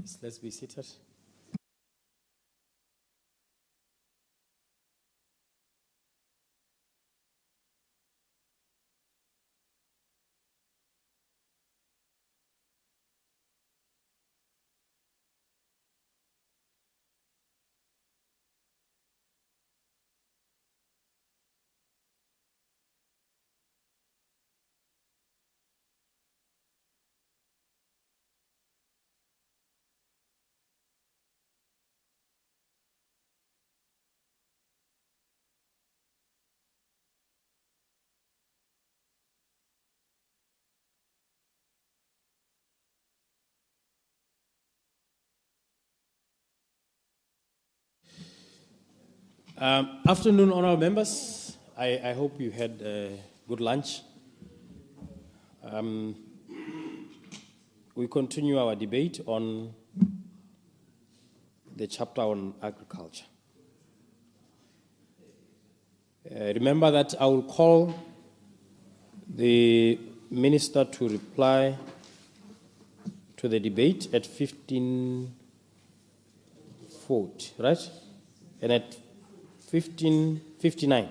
Let's be seated. Afternoon, honorable members. I hope you had a good lunch. We continue our debate on the chapter on agriculture. Remember that I will call the minister to reply to the debate at 15:40, right? And at 15:59.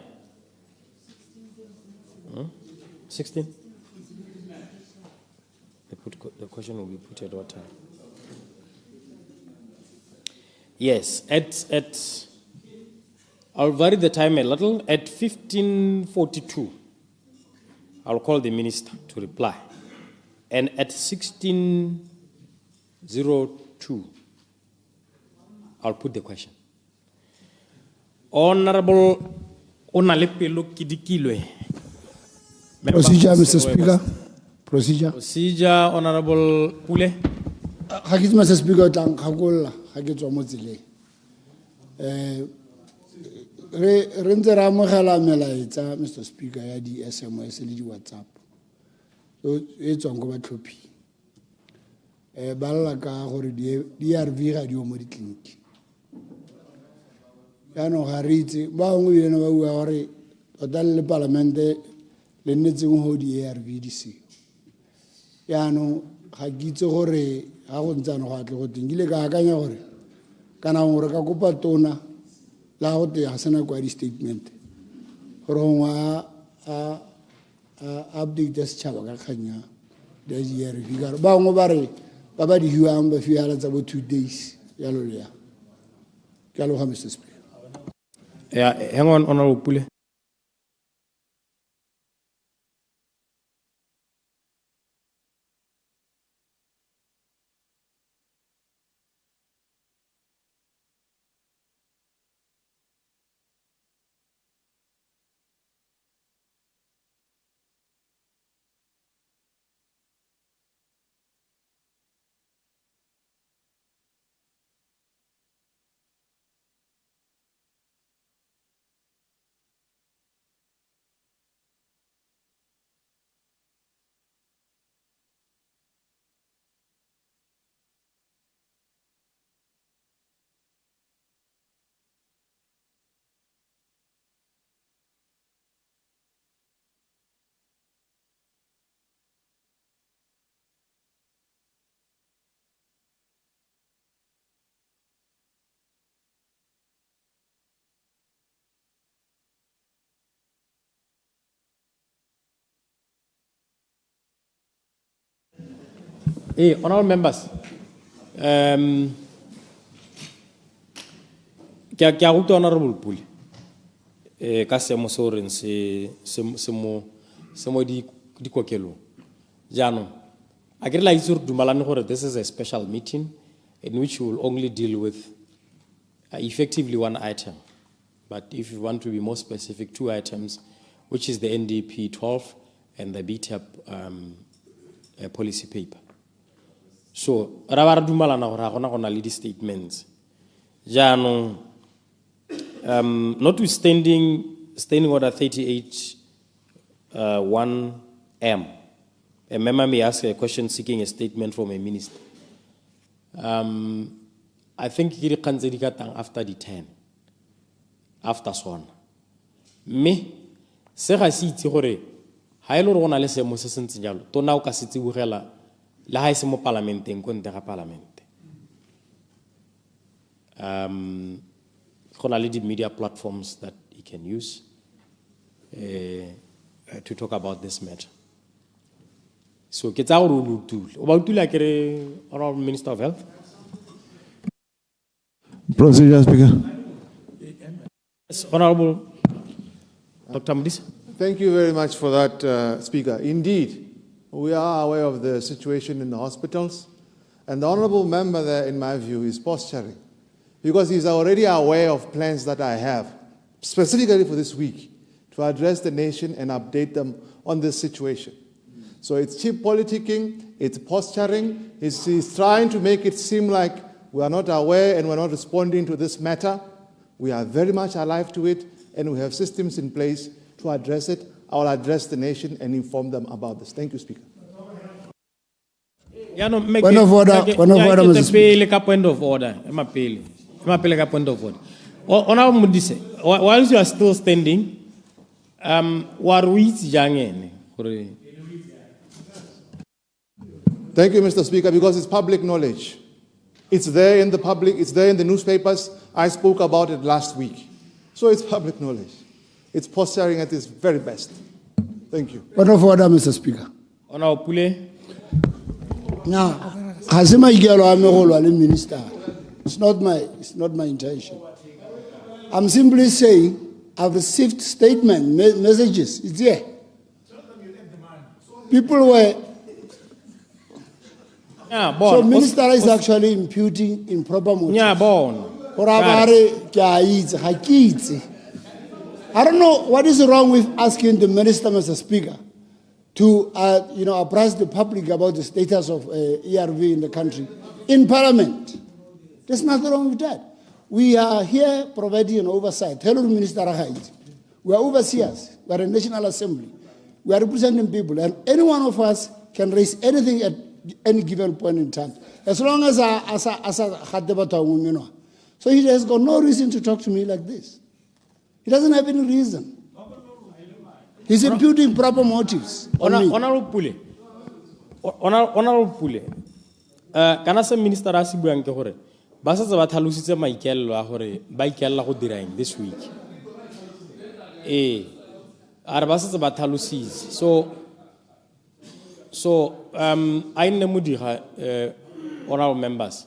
16? The question will be put at what time? Yes, I'll vary the time a little. At 15:42, I'll call the minister to reply. And at 16:02, I'll put the question. Honorable Onalepelo Kidikilwe. Procedure, Mr. Speaker. Procedure. Procedure, Honorable Pule. Hakit, Mr. Speaker, tang hakola hakit omozile. Renze ramogela melaetsa, Mr. Speaker, ya di SMS le di WhatsApp. So it's on go batlhophi. Ba lla ka gore di ARV ga di mo ditliniki. Ya no ga re itse ba ngwe yena ba bua gore tota le parlamente le nnetseng ho di ARV di se. Ya no ga kitse gore ga go ntsana go atle go tingile ka akanya gore kana gore ka kopa tona la go te ga sena kwa di statement gore ngwa update ya setšhaba ka kganya di ARV ka ba ngwe ba re ba di hiwang ba fiala tsa bo 2 days ya lo ya ka lo ga Mr. Speaker. Yeah, hang on, Honorable Pule. Hey, honorable members, ke a ruta Honorable Pule ka seemo se o reng se mo dikokelong jaanong a ke re la itse gore dumalane gore this is a special meeting in which we will only deal with effectively one item, but if you want to be more specific, 2 items, which is the NDP 12 and the BTAP policy paper. So, ra dumalana gore ga gona le di statements. Jaanong, notwithstanding Standing Order 38 1M, a member may ask a question seeking a statement from a minister. I think ke dikgang tse di ka tang after the 10, after sona. Me, se ga se itse gore ha e le gore go na le seemo se sentse jalo tona o ka se tsibogela le ha e se mo parlamenteng ko ntle ga parlamente the media platforms that he can use to talk about this matter. So, ke tsa gore o lutule. O ba utula kere Honorable Minister of Health. Procedure, Speaker. Yes, Honorable Dr. Modise. Thank you very much for that, Speaker. Indeed, we are aware of the situation in the hospitals, and the honourable member there, in my view, is posturing, because he's already aware of plans that I have, specifically for this week, to address the nation and update them on this situation. So it's cheap politicking, it's posturing, he's trying to make it seem like we are not aware and we're not responding to this matter. We are very much alive to it, and we have systems in place to address it. I will address the nation and inform them about this. Thank you, Speaker. Point of order, Mr. Speaker. Point of order. Point of order. Honorable Modise, whilst you are still standing, Thank you, Mr. Speaker, because it's public knowledge. It's there in the public, it's there in the newspapers. I spoke about it last week. So it's public knowledge. It's posturing at its very best. Thank you. Point of order, Mr. Speaker. Honorable Pule. Now, Hasima Igelo Amegolo, Minister. It's not my intention. I'm simply saying I've received statement messages. It's there. People were. Yeah, so Minister is actually imputing improper motives. Yeah, born. I don't know what is wrong with asking the Minister, Mr. Speaker, to apprise the public about the status of ERV in the country in Parliament. There's nothing wrong with that. We are here providing an oversight. Hello, Minister Rahait. We are overseers. We are a National Assembly. We are representing people, and any one of us can raise anything at any given point in time, as long as so he has got no reason to talk to me like this. He doesn't have any reason. He's imputing proper motives on me. Honorable Pule, kana se minister a se buang ke gore ba se ba tlhalositse maikelo a gore ba ikella go dira eng this week. Are ba se ba tlhalositse. So I ne modira honorable members.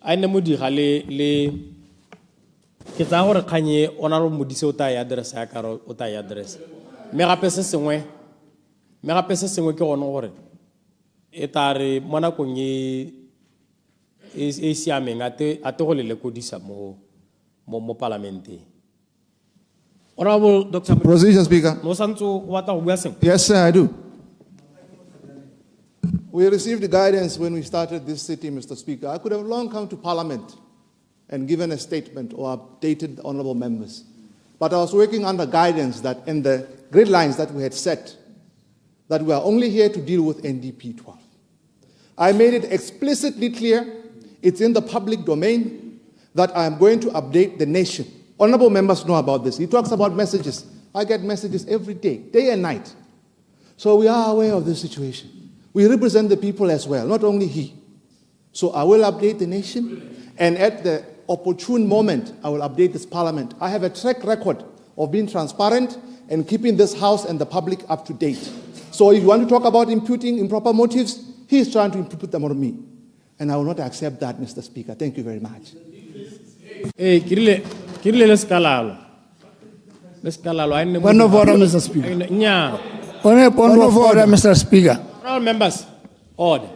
I ne modira le ke tsa gore khanye honorable Modise o ta ya address ya karo o ta ya address. Me gape se sengwe ke gone gore e tare mona kong e siameng ate go le lekodisa mo parlamente. Honorable Dr. Procedure, Speaker. No santso wa ta go bua seng. Yes, sir, I do. We received guidance when we started this sitting, Mr. Speaker. I could have long come to Parliament and given a statement or updated the honourable members. But I was working under guidance that in the grid lines that we had set, that we are only here to deal with NDP 12. I made it explicitly clear, it's in the public domain, that I am going to update the nation. Honourable members know about this. He talks about messages. I get messages every day and night. So we are aware of this situation. We represent the people as well, not only he. So I will update the nation, and at the opportune moment, I will update this Parliament. I have a track record of being transparent and keeping this House and the public up to date. So if you want to talk about imputing improper motives, he is trying to impute them on me. And I will not accept that, Mr. Speaker. Thank you very much. Kirile let's calalo. Point of order, Mr. Speaker. Point of order, Mr. Speaker. All members, order.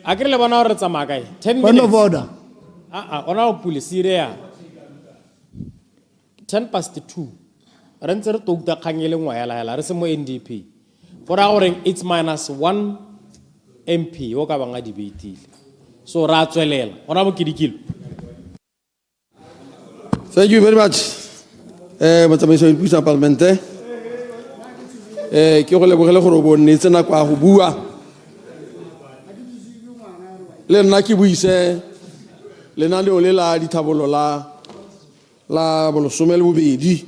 Akrile bana ore tsamaya kae? 10 minutes. Point of order. Ona o pule sirea. 2:10. Re ntse re touta khangele ngwayala re se mo NDP. For our it's -1 MP o ka banga debate. So ra tswelela. Ona bo kidikilo. Thank you very much. Matsamaiso di puso parlementaire. Ke go lebogela gore bo nnetse na kwa go bua. Le nna ke buise le na le o le la dithabolo la bolosome le bobedi.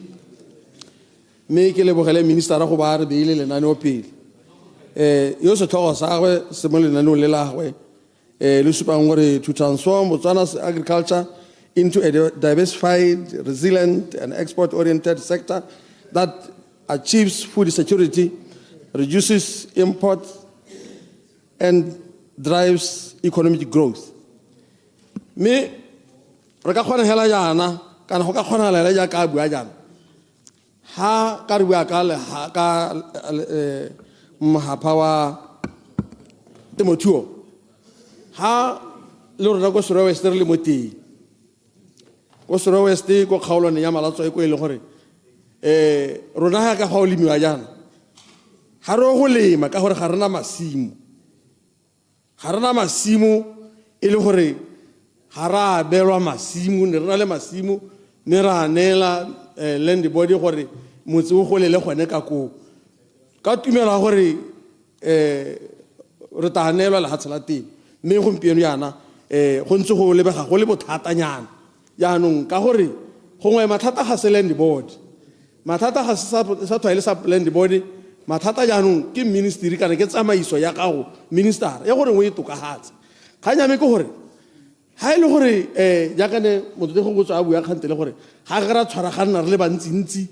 Me ke lebogela minister go ba re beile le nane o pele. Yo se tlhogo sa gwe se mo le nane o le la gwe. Le supang gore to transform Botswana's agriculture into a diversified, resilient, and export-oriented sector that achieves food security, reduces imports, and drives economic growth. Me, re ka kgona hela jana kana go ka kgona lela ja ka bua jana ha ka re bua ka le ka mahapa wa temothuo ha le rona go Soro West re le moteng go Soro West go kgaolwane ya malatswa go ile gore rona ha ka go lemiwa jana ha re go lema ka gore ga rena masimo e le gore ga ra belwa masimo ne rena le masimo ne ra nela land body gore motse o go le gone ka ko ka tumela gore re ta nelwa le hatsela teng me go mpieno yana go ntse go lebega go le bothatanyana yaanong ka gore gongwe mathata ga se land board mathata ga se sa tshwaile sa land board mathata jaanong ke ministry kana ke tsamaiso ya gago minister ya gore o e tokahatsa kganya me ke gore ha ile gore jaaka ne motho go tswa a bua kgantele gore ga ga ra tshwara ga nna re le bantsintsi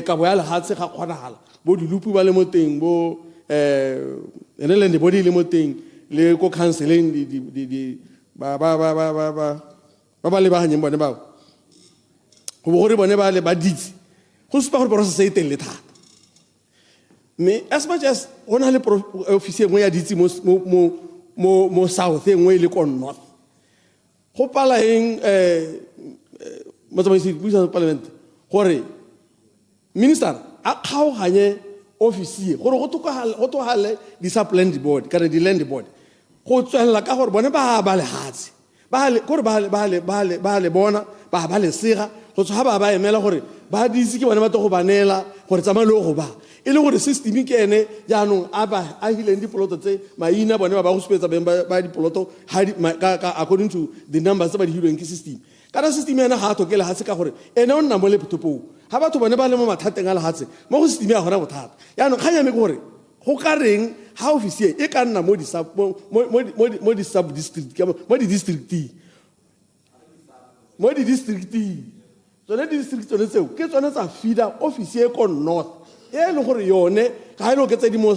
ka boya le hatse ga kgonagala bo dilupu ba le moteng bo ene land board le moteng le ko counseling di ba le ba hanyeng bone ba go gore bone ba le ba ditsi go supa gore process e teng le thata me as much as ona le office engwe ya ditsi mo south engwe le ko north go pala eng mo tsamaisi buisa parliament gore minister a kgaoganye office gore go tokagale di supplement board kana di land board go tswela ka gore bone ba le hatse ba le bona ba le sega go tswa ba emela gore ba ditse ke bone ba to go banela gore tsamalo go ba e le gore system ke ene jaanong a hileng dipoloto tse maina bone ba go supetsa ba dipoloto according to the numbers ba di hileng ke system kana system ena ga to ke le hatse ka gore ene o nna mo leptopo ha batho bone ba le mo mathateng a le hatse mo go system ya gona bothata jaanong kganya me gore go ka reng ha office e ka nna mo di sub district mo di district tsone district tsone tseo ke tsone tsa feeder office e ko north e le gore yone ga ile go ke tse di mo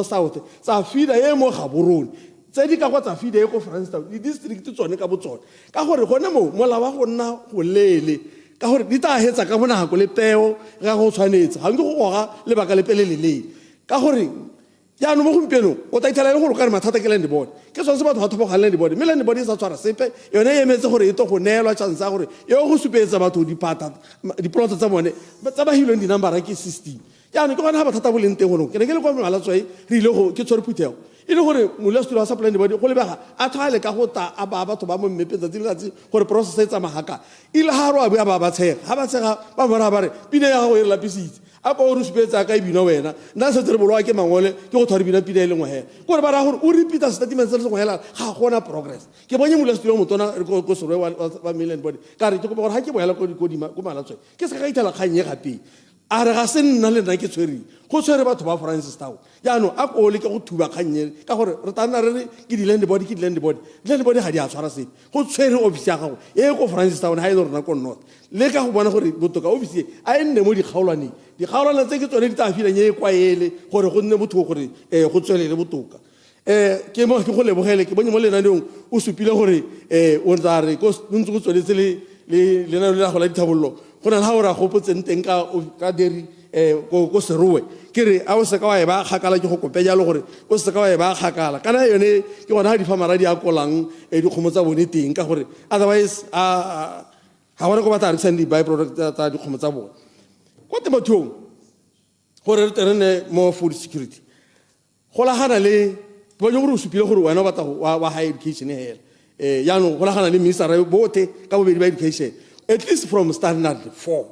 south tsa feeder e mo Gaborone tse di ka go tsa feeder e ko Frankstown di district tsone ka botsone ka gore gone mo mola wa go nna go lele ka gore di ta hetsa ka bonako le peo ga go tshwanetse ga nke go goga le baka le pelelele ka gore ya no mo gompieno o ta ithala le go ka re mathata ke land board ke tsone se batho ba thopa land board me land board e sa tshwara sepe yone e emetse gore e to go neelwa chance ya gore e go supetsa batho diplot tsa bone tsa ba hileng di number ke system ya no ke gona ba thata boleng teng gono ke ne ke le kwa malatswai re ile go ke tshware phutego e le gore molestulo wa supply body go lebega a thale ka go ta a ba batho ba mo mmepetsa dilatsi gore process e tsamagaka ile ha ro a bua ba tshega ha ba tshega ba mora ba re pine ya go e lapisitse a ko re supetsa ka ibino wena nna se tsere bolwa ke mangole ke go thori bina pine le ngwe gore ba ra gore o repeat statements se go hela ga gona progress ke bonye molestulo motona go Soro wa million body ka re ke go gore ha ke boela ko malatswai ke se ga itela kganye gape a re ga se nna le nna ke tshwere go tshwere batho ba Frankstown jaanong a ko le ke go thuba kganye ka gore re tana re ke di land body ga di a tshwara sepe go tshwere office ya gago e ko Frankstown ha e le rona ko north le ka go bona gore botoka office a nne mo dikgaolwane tse ke tsone di ta fila nye kwa ele gore go nne botho gore go tswelele botoka ke mo ke go lebogele ke bonye mo lenaneong o supile gore o tla re go ntse go tsweletse le lenaneo la go la dithabollo go na le ha o ra gopotseng teng ka deri ko Serowe ke re a o se ka wa e ba kgakala ke go kope jalo gore o se ka wa e ba kgakala kana yone ke gona ha di famara di a kolang dikgomo tsa bone teng ka gore otherwise ha bona go batla re send di byproduct tsa dikgomo tsa bone go temothuong gore re terene mo food security go lagana le bona gore o supile gore wena o batla wa higher education hela yaanong go lagana le minister bote ka bobedi ba education at least from standard 4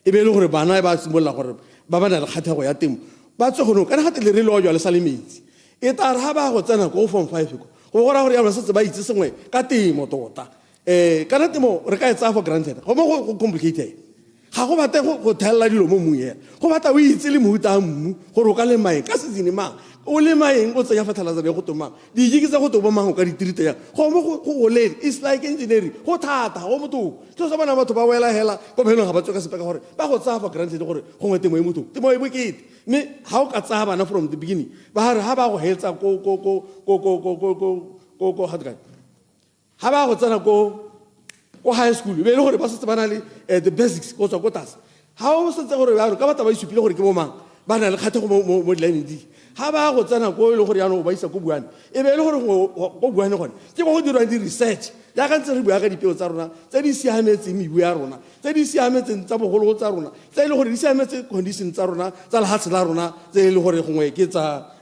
e be le gore bana ba simolola gore ba bana le kgathego ya temo ba tswe gono kana gate le re lo jwa le sale metsi e ta re ha ba go tsena go form 5 go gora gore ya ba setse ba itse sengwe ka temo tota kana temo re ka etsa for granted go mo go complicated ga go bate go thella dilo mo mmung go bata o itse le mohuta mmu gore o ka le mae ka season mang o le maeng o tsenya fertilizer le go tomang di tsa go tomang ka ditirite ya go mo go golele it's like engineering go thata go motho tlo sa bana batho ba wela hela go phelong ga ba tsoka sepe ka gore ba go tsaya for granted gore go ngwe temo e motho temo e bokete mme ha o ka tsaya bana from the beginning ba re ha ba go hetsa ko hadga ha ba go tsana ko high school be le gore ba se bana le the basics go tswa ko tase ha o se tsa gore ba re ka bataba isupile gore ke bo mang ba na le kgatego mo line di ha ba go tsana ko le gore ya no ba isa go buane e be le gore go buane gone ke go dira di research ya ka ntse re bua ka dipeo tsa rona tse di siametseng mebu ya rona tse di siametseng tsa bogolo tsa rona tse ile gore di siametse condition tsa rona tsa lehatshe la rona tse ile gore gongwe ke tsa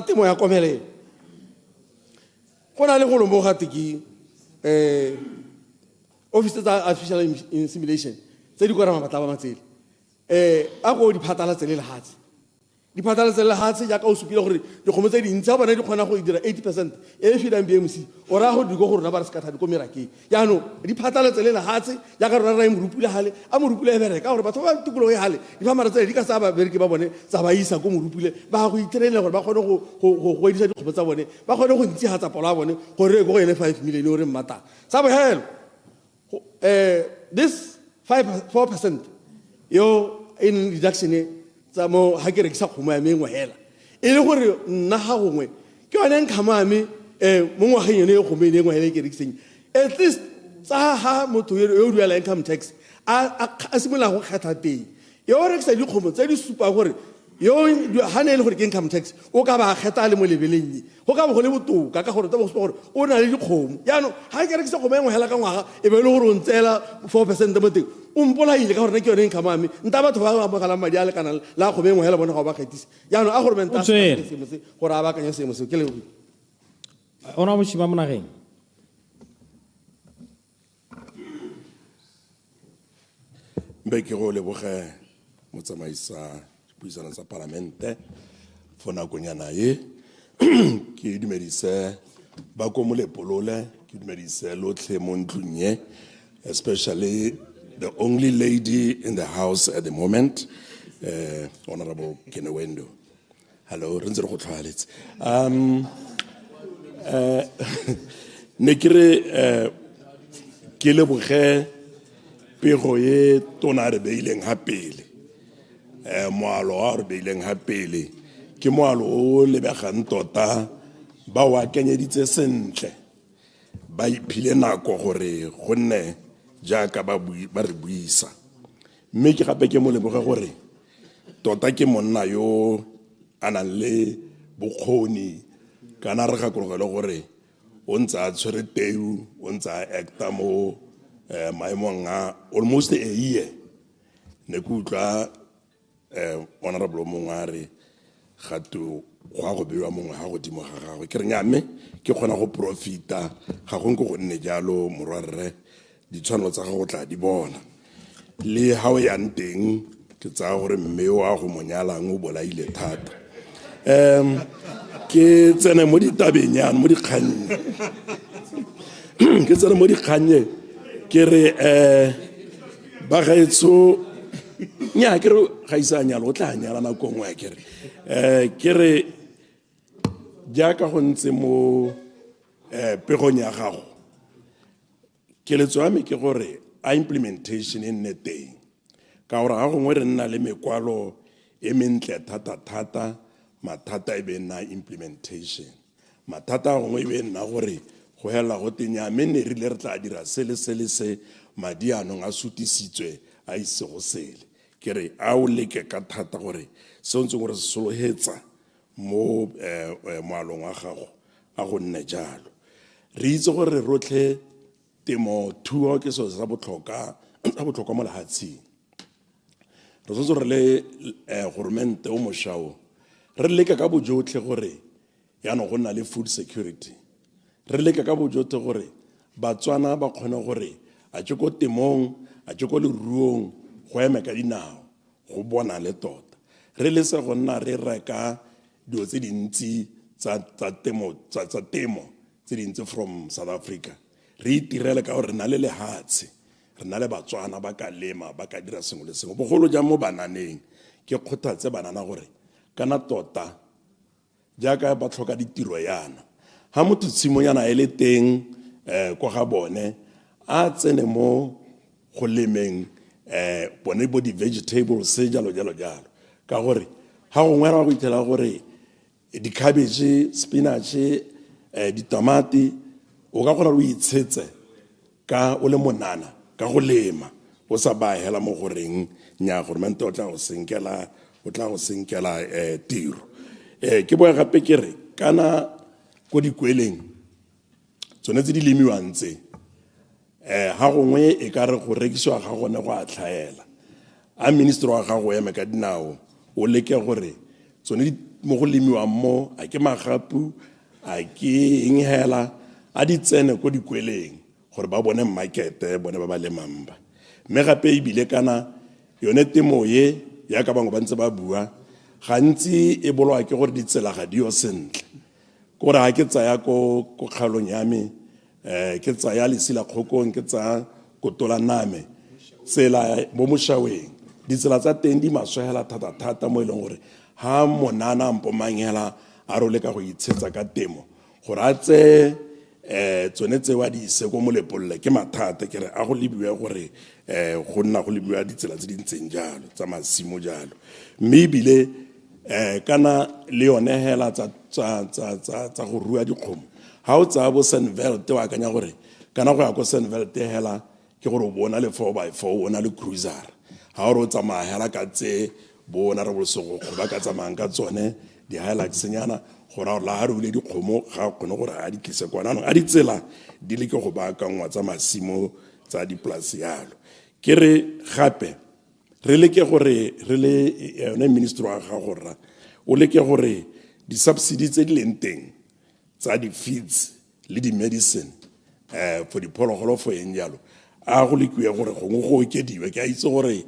temo ya komelelo go na le go lombo ga tiki office tsa artificial insemination tse di korama batla ba matsele a go di phatala tse le lehatse di phatala tse le lehatse ja ka o supile gore di kgomo tse dintsi a bona di kgona go dira 80% e fitang BMC o ra go di go gore na ba re ska thadi ko merakeng ya no di phatala tse le lehatse ja ka rona ra morupule hale a morupule e bereka gore batho ba tikolo e hale di fa mara tse di ka sa ba bereke ba bone tsa ba isa ko morupule ba go itirela gore ba kgone go edisa dikgomo tsa bone ba kgone go ntsi ha tsa pola bone gore go ene 5 million o re mmata sa bo helo this 4% yo in reduction tsa mo ha ke rekisa kgomo ya mengwe hela e le gore nna ha gongwe ke yone nkhamame mo ngwageng yone e kgomo e ngwe hela ke rekiseng at least tsa ha motho yo duela income tax a simola go kgetha teng yo rekisa dikgomo tse di supa gore yo ha ne le gore ke income tax o ka ba kgetha le mo lebeleng go ka bo go le botoka ka gore tsa bo supa gore o na le dikgomo ya no ha ke rekisa kgomo engwe hela ka ngwaga e be le gore o ntsela 4% mo teng o mpola ile ka gore ke yone income ame nta batho ba ba gala madi a le kana la kgomo engwe hela bona ga ba kgetisa ya no a gore menta se gore a ba kanya se mo se ke le ona bo shiba monageng mbe ke go leboge motsamaisa puisano sa parlamente for nakonyana ye ke dumedise ba ko mo lepolole ke dumedise lotlhe mo ntlong ye especially the only lady in the house at the moment honorable Kenewendo. Hello re ntse re go tlhaletse ne kire ke leboge pego ye tona re beileng ha pele moalo wa re beileng ha pele ke moalo o lebegang tota ba wa kenyeditse sentle ba iphile nako gore gonne jaaka ba re buisa mme ke gape ke mo leboge gore tota ke monna yo a nang le bokgoni kana re gakologele gore o ntse a tshwere teu o ntse a acta mo maemong a almost a year ne ke utlwa honorable mongare gato go bewa mongwe ga godimo ga gagwe ke re nyame ke kgona go profita ga go nke go nne jalo morwarre ditshwanelo tsa gago tla di bona le ha o yang teng ke tsaya gore mme o a go monyalang o bolaile thata ke tsene mo ditabeng yana mo dikgannye ke tsene mo dikgannye ke re ba gaetso nya ke re ga isanya lo tla nyala na ko ngwa ke re jaaka go ntse mo pegong ya gago ke le tswa me ke gore a implementation in neteng ka gore ga gongwe re nna le mekwalo e mentle thata mathata e be nna implementation mathata a gongwe e be nna gore go hela go tenya mme ne rile re tla dira se madi anong a sutisitswe a ise go sele ke re a o leke ka thata gore se o ntse gore se solohetsa mo moalong wa gago a go nne jalo re itse gore rotlhe temothuo ke selo sa botlhokwa mo lehatsheng re tshwanetse re le goromente o mošao re leka ka bojotlhe gore yaanong go nna le food security re leka ka bojotlhe gore batswana ba kgone gore a tse ko temong a tse ko leruong go eme ka dinao go bona le tota re le se go nna re reka dilo tse dintsi tsa temo tse dintsi from South Africa re itirele ka gore re na le lehatshe re na le batswana ba ka lema ba ka dira sengwe le sengwe bogolo jang mo bananeng ke kgothatse banana gore kana tota jaaka ba tlhoka ditiro yana ha motho tshimonyana e le teng kwa ga bone a tsene mo go lemeng bone bo di-vegetables jalo ka gore ha gongwe ra go ithela gore di-cabbage spinach ditamati o ka kgona o itshetse ka o le monana ka go lema o sa baela mo goreng nya government o tla go senkela tiro ke boya gape ke re kana go dikweleng tsone tse di lemiwang tse ha gongwe e ka re go rekisiwa ga gone go a tlhaela a minister wa gago eme ka dinao o leke gore tsone mo go lemiwang mo a ke magapu a ke eng hela a di tsene go dikweleng gore ba bone market bone ba lemang ba mme gape e bile kana yone temo ye ya ka bangwe ba ntse ba bua gantsi e bolwa ke gore ditsela ga di yo sentle gore ha ke tsaya ko kgalong ya me ke tsaya lesila kgokong ke tsaya kotola name tsela mo moshaweng ditsela tsa teng di maswehela thata mo e leng gore ha monana mpo mangela a role ka go itshetsa ka temo gore a tse tsone tse wa di se go mo lepolle ke mathata ke re a go lebiwe gore go nna go lebiwa ditsela tse di ntseng jalo tsa masimo jalo mme ebile kana le yone hela tsa go rua dikgomo ha o tsaya bo Senveld wa akanya gore kana go ya ko Senveld hela ke gore o bona le 4x4 o bona le cruiser ha o tsamaya hela ka tse bona re bolsogo go ba ka tsamayang ka tsone di Hilux nyana gore la ha re ile dikgomo ga kgone gore a di tlise kwana a di tsela di le ke go ba ka ngwa tsa masimo tsa di plus yalo ke re gape re le ke gore re le yone minister wa ga gorra o le ke gore di subsidies tse di leng teng tsa di feeds le di medicine for di phologolo fo eng jalo a go le kuya gore gongwe go okediwe ke a itse gore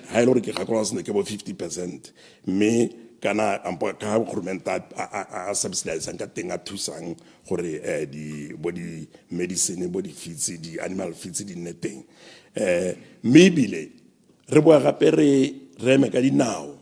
ha ile gore ke gakolola sene ke bo 50% mme kana ka government a subsidize ka teng a thusang gore di body medicine body feeds di animal feeds di nne teng maybe re boa gape re me ka dinao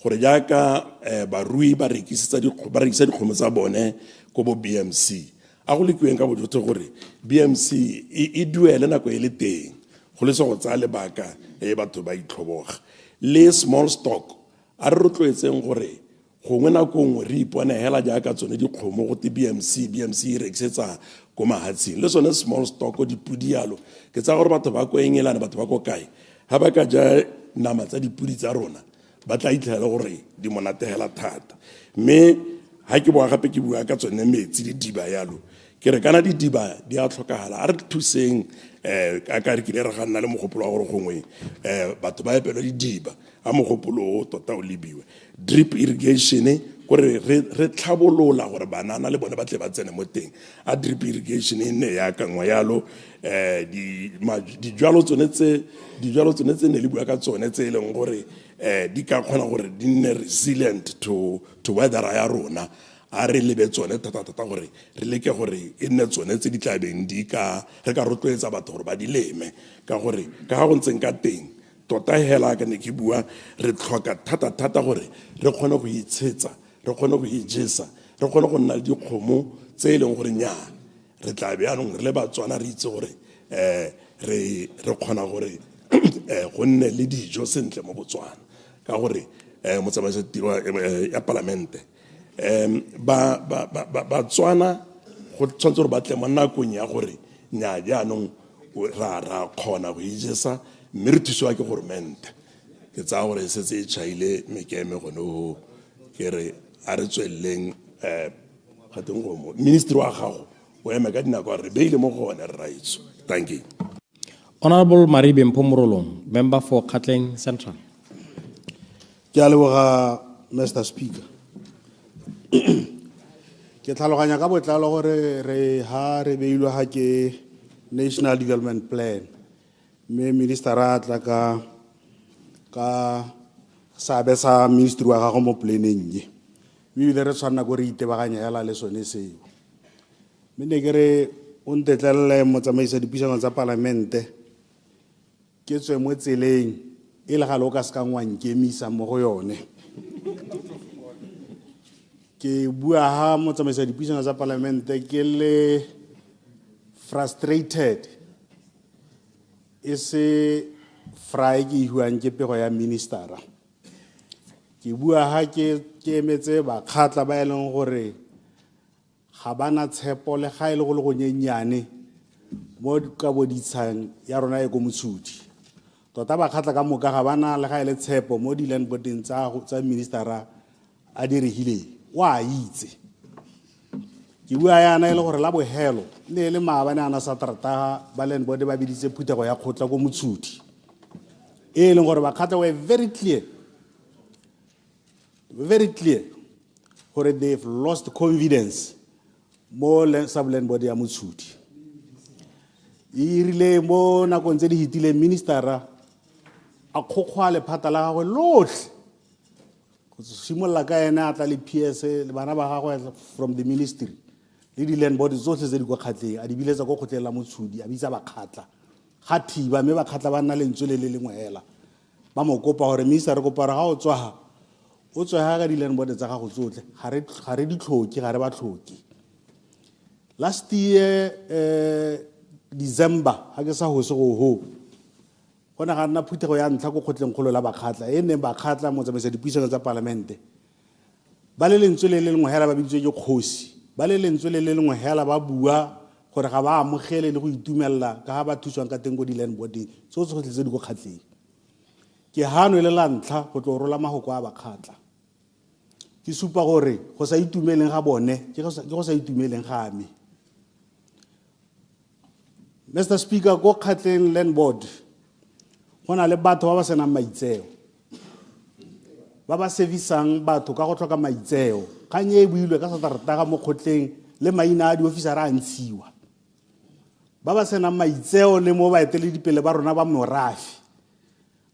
gore jaaka barui ba rekisa dikgomo tsa bone ko bo BMC a go le kueng ka botho gore BMC e duele nako e le teng go le se go tsaya lebaka batho ba itlhoboga le small stock a re rotloetseng gore gongwe nako ngwe re ipone hela jaaka tsone dikgomo go te BMC e rekisetsa ko mahatsing le tsone small stock dipudi yalo ke tsa gore batho ba ko engelana batho ba ko kae ha ba ka ja nama tsa dipudi tsa rona ba tla itlhela gore di monatehela thata mme ha ke boa gape ke bua ka tsone metsi di diba yalo ke re kana di diba di a tlhokagala a re thuseng ka re ke re ga nna le mogopolo wa gore gongwe batho ba epelo di diba a mogopolo o tota o lebiwe drip irrigation gore re tlhabolola gore banana le bone ba tle ba tsene mo teng a drip irrigation e nne ya ka ngwa yalo dijalo tsone tse ne le bua ka tsone tse e leng gore di ka kgona gore di nne resilient to weather ya rona a re lebe tsone thata gore re leke gore e nne tsone tse di tlabeng re ka rotloetsa batho gore ba di leme ka gore ka ga go ntseng ka teng tota hela ka ne ke bua re tlhoka thata gore re kgone go itshetsa re kgone go ijesa re kgone go nna le dikgomo tse e leng gore nya re tla be anong re le batswana re itse gore re kgona gore go nne le dijo sentle mo Botswana ka gore motsamaisi tiro ya parlamente batswana go tshwanetse gore ba tle mo nakong ya gore nya jaanong ra kgona go ijesa mme re thusiwa ke government ke tsaya gore setse e chaile mekeme gone ke re a re tswelleng gateng go ministry wa gago o eme ka dinako re beile mo go one re raitso thank you. Honorable Maribe Mpomorolong, member for Gauteng Central. Ke a leboga Mr. Speaker. Ke tlhaloganya ka botlalo gore re beilwe ha ke National Development Plan mme minister a tla ka sabe sa ministry wa gago mo planeng ye mme le re tshwana go re itebaganya yala le sone seo mme ne ke re o ntetlelle motsamaisa dipuisano tsa parlamente ke tswe mo tseleng e le gale o ka se kang wa nkemisa mo go yone ke bua ha motsamaisa dipuisano tsa palamente ke le frustrated e se fry ke ihuang ke pego ya ministera ke bua ha ke emetse ba khatla ba eleng gore ga bana tshepo le ga ile go le go nyenyane mo ka boditshang ya rona e go motshudi tota ba khatla ka moka ga bana le ga ile tshepo mo di land boarding tsa ministera a direhile wa itse ke bua yana ile gore la bohelo ne le maabane ana sa trata ba land board ba biditse phutego ya khotla go motshudi e leng gore ba khatla were very clear gore they've lost confidence mo sub land board ya motshudi e rile mo nakong tse di hitile ministera a khokgwa le phata la gagwe lotlhe go simolla ka ena a tla le PS le bana ba gagwe from the ministry le di land board tsotlhe tse di go khatleng a di biletsa go khotlela motshudi a bitsa ba khatla ga thiba me ba khatla ba nna le ntswe le lengwe hela ba mo kopa gore minister go para ga o tswa ga di land board tsa ga go tsotlhe ga re di tlhoki ga re ba tlhoki last year December ha ke sa ho se go gona ga nna phuthego ya ntla go khotleng kholo la bakhatla e ne bakhatla mo tsamaisa dipuisano tsa parlamente ba le lentswe le lengwe hela ba bitswe ke khosi ba le lentswe le lengwe hela ba bua gore ga ba amogele le go itumella ka ga ba thuswang ka teng go di land boarding tsotlhe tse di go khatleng ke hano le la ntla go tlo rola mahoko a bakhatla ke supa gore go sa itumeleng ga bone ke go sa itumeleng ga me Mr. Speaker go khatleng land board gona le batho ba ba senang maitseo ba ba servicang batho ka go tlhoka maitseo kanye e builwe ka satarata ga mo khotleng le maina a di officer a ntshiwa ba ba senang maitseo le mo ba etele dipele ba rona ba morafi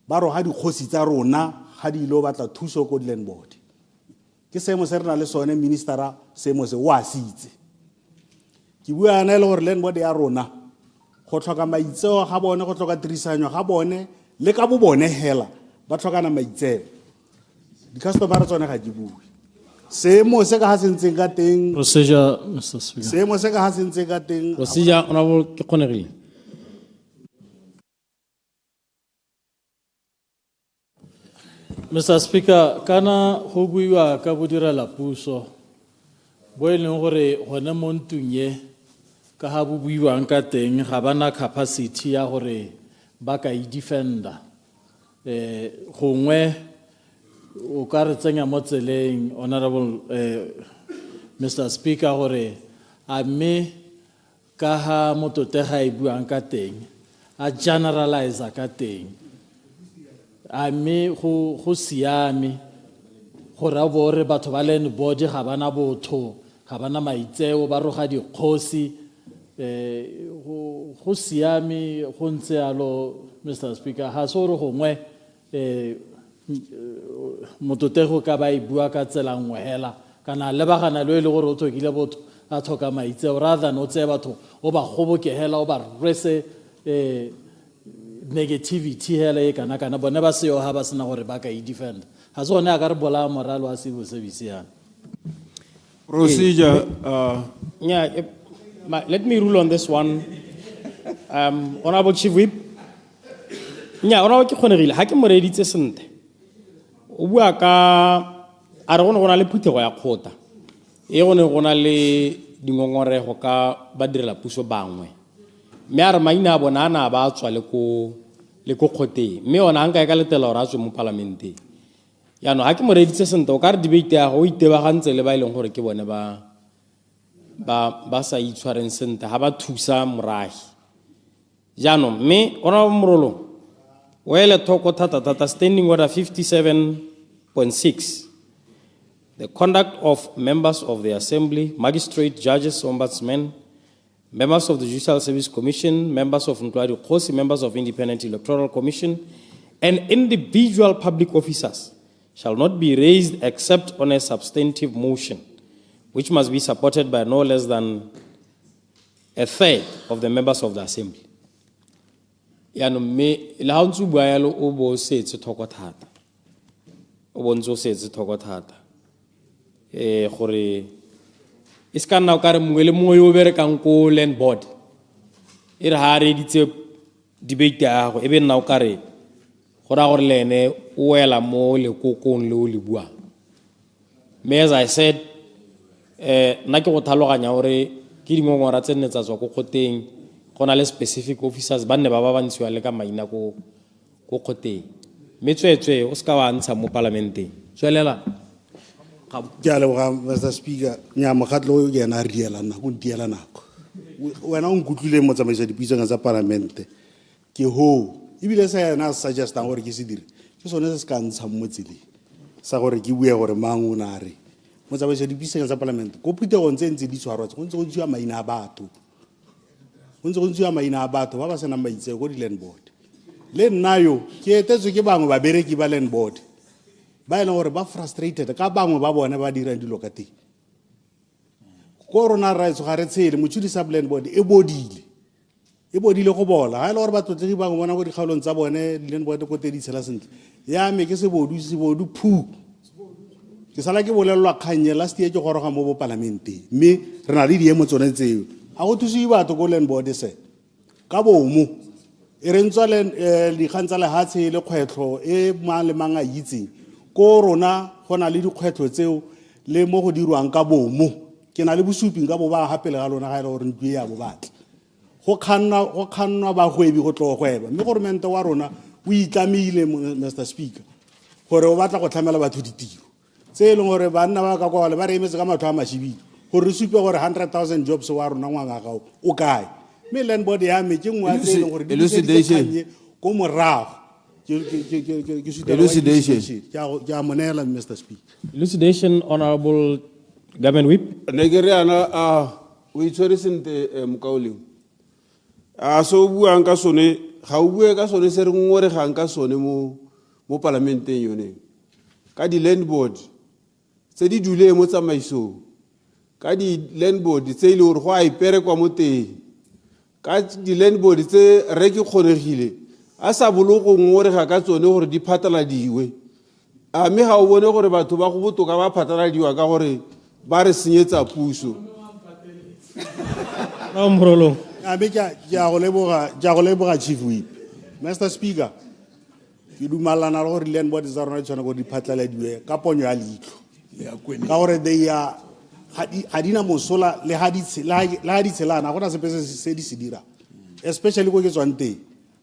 ba ro ga dikgosi tsa rona ga di lo batla thuso ko land board ke semo se rena le sone ministera semo se wa sitse ke bua ana le gore land board ya rona go tlhoka maitseo ga bone go tlhoka tirisanyo ga bone le ka bo bone hela ba tlhokana maitseo di-customer tsone ga di bue seemo se ka ha sentseng ka teng Procedure, Mr. Speaker. seemo se ka ha sentseng ka teng procedure honorable ke kgonegile Mr. Speaker, kana go buiwa ka bodirela puso bo e leng gore gone mo ntung ye ka ha bo buiwang ka teng ga bana capacity ya gore ba ka e defenda gongwe o ka re tsenya mo tseleng honorable Mr. Speaker gore a mme ka ha mototega e buang ka teng a generalize ka teng a mme go siame gore a bore batho ba lene body ga bana botho ga bana maitseo ba roga dikgosi go siame go ntse alo Mr. Speaker ha so re gongwe mototego ka ba e bua ka tsela nngwe hela kana le bagana le gore o thokile botho a thoka maitseo rather no tse batho o ba goboke hela o ba rese negativity hela e kana bone ba seo ha ba sena gore ba ka e defend ha se gone a ka re bola moralo a civil service yana procedure yeah let me rule on this one honorable chief whip nya ona ke kgonegile ha ke mo reditse sente o bua ka a re gona le phuthego ya khota e gona le dingongorego ka ba direla puso bangwe me a re maina a bona ana ba tswa le ko khoteng me ona nka ka letela gore a tswe mo parlamenteng yaano ha ke mo reditse sente o ka re debate ya go itebagantse le ba ileng gore ke bone ba sa itshwareng sente ha ba thusa moragi jaanong me ona morolo o ele thoko thata standing order 57.6 the conduct of members of the assembly magistrate judges ombudsmen members of the Judicial Service Commission, members of Nkwari Khosi, members of Independent Electoral Commission, and individual public officers shall not be raised except on a substantive motion, which must be supported by no less than a third of the members of the Assembly. yaanong mme le ga o ntse o bua yalo o bo setse thoko thata o bo ntse o setse thoko thata gore e se ka nna o ka re mongwe le mongwe yo o berekang ko land board e re ga a reditse debate ya gago e be nna o ka re go raya gore le ene o wela mo lekokong le o le buang mme as I said nna ke go tlhaloganya gore ke dingongora tse nne tsa tswa ko kgoteng go na le specific officers ba nne ba bantshiwa le ka maina ko kgoteng mme tswetswe o se ka wa ntsha mo parlamenteng tswelela ke a leboga Mr. Speaker nya mokgatlo o yena a riela nna go ntiela nako wena o nkutlwile mo tsamaisa dipuisano tsa parlamente ke ho ebile sa yena a suggestang gore ke se dire ke sone se se ka ntsha mo tseleng sa gore ke bue gore mang o na re mo tsamaisa dipuisano tsa parlamente ko phuthegong tse ntse di tshwarwa go ntse go ntšiwa maina a batho ba ba senang maitseo ko di-land board le nna yo ke etetswe ke bangwe babereki ba land board ba e leng gore ba frustrated ka bangwe ba bone ba dirang dilo ka teng ko rona rights ga re tshele motšhudi sub-land board e bodile go bola ga e le gore batlotlegi bangwe bona ko dikgaolong tsa bone di-land board ko te di tshela sentle ya me ke sebodu phu ke sala ke bolelelwa kgannye last year ke goroga mo bo parlamenteng mme re na le diemo tsone tseo ga go thusiwe batho ko land board se ka bomo e re ntswa dikgang tsa lehatshe le kgwetlho e mang le mang a itseng ko rona go na le dikgwetlho tseo le mo go dirwang ka bomo ke na le bosuping ka bo ba gapele ga lona ga e le gore ntwe ya bo batla go kgannwa bagwebi go tlo gweba mme goromente wa rona o itlamile Mr. Speaker gore o batla go tlhamela batho ditiro tse e leng gore banna ba ka kwale ba re emetse ka matho a mashibile gore re supe gore 100,000 jobs wa rona ngwaga gao o kae mme land board ya me ke ngwa tse e leng gore di ko morago Elucidation. Mr. Speaker. Elucidation, Honorable Government Whip. Nigeriana o itshwere sente mokaoleng so buang ka sone ga o bue ka sone se re ngore gang ka sone mo parlamenteng yone ka di land board tse di dule mo tsamaiso ka di land board tse ile gore go a ipere kwa mo teng ka di land board tse re ke kgonegile a sa bologo ngore ga ka tsone gore di phatlaladiwe a me ga o bone gore batho ba go botoka ba phatlaladiwa ka gore ba re senyetsa puso Mrolo. go leboga Chief Whip. Mr. Speaker, ke dumalana le gore land board tsa rona tshwana go di phatlaladiwe ka ponyo ya leitlho ka gore ga di na mosola le ga di tshelana go na sepe se di se dira especially ko ke tswang teng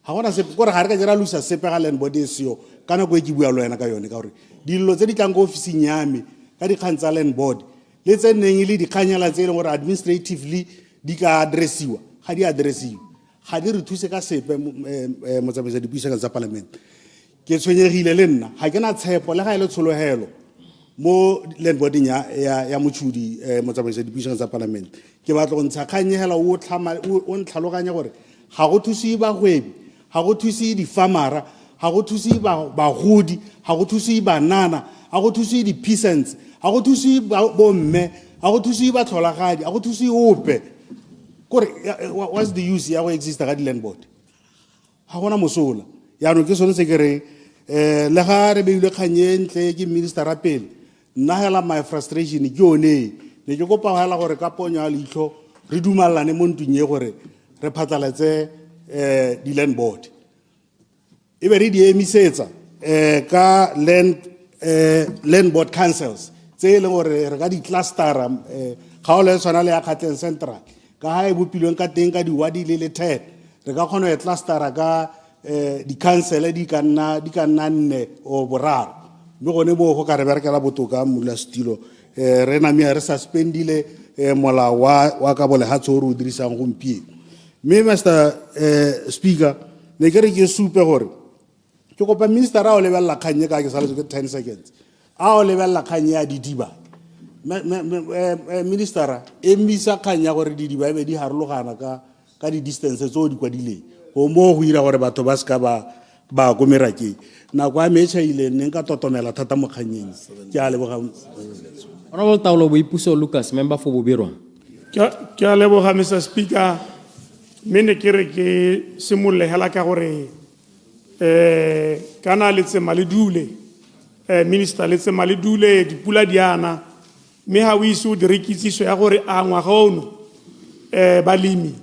ga gona sepe gore ga re ka jera lusa sepe ga land board e seo ka nako e ke bua le wena ka yone ka gore dilo tse di tlang ko ofising ya me ka dikgang tsa land board le tse neng le dikganyela tse e leng gore administratively di ka addressiwa ga di addressiwa ga di re thuse ka sepe motsamaisa dipuisano tsa parlamente ke tshwenyegile le nna ga ke na tshepo le ga e le tshologelo mo land boarding ya motšhudi motsamaisa dipuisano tsa parlamente ke batla go ntsha kganyegela o ntlhaloganya gore ga go thuse bagwebi ga go thuse di-farmera ga go thuse bagodi ga go thuse banana ga go thuse di-peasants ga go thuse bomme ga go thuse batlholagadi ga go thuse ope kore what's the use ya go exista ka di-land board ga gona mosola yaanong ke sone se ke re le ga re beile kganye ntle ke ministera pele nna hela my frustration ke yone ne ke kopa hela gore ka ponyo ya leitlho re dumalane mo ntweng ye gore re phatlaletse di-land board e be re di emisetsa ka land board councils tse e leng gore re ka di-clustera ga o le tshwana le ya Gauteng Central ka ga e bopilweng ka teng ka di-wadi le 10 re ka kgona e clustera ka di-council di ka nna 4 o boraro mme gone bo go ka re berekela botoka modulatshilo re namea re suspendile molao wa ka bolegatso o re o dirisang gompieno mme Mr. Speaker ne ke re ke supe gore ke kopa ministera o lebelela kganye ka ke saletse ke 10 seconds a o lebelela kganye ya didiba ministera emisa kganya gore didiba e be di harologana ka di-distance tseo di kwadileng go mo go ira gore batho ba seka ba ko merakeng nako a mechaile ne nka totomela thata mo kganyeng ke a leboga Honorable Taolo Boipuso Lucas, member for Bobirwa. Ke a leboga Mr. Speaker mme ne ke re ke simololle hela ka gore kana letsema le dule minister letsema le dule dipula di ana mme ha o ise o direkitsiso ya gore a ngwaga ono balemi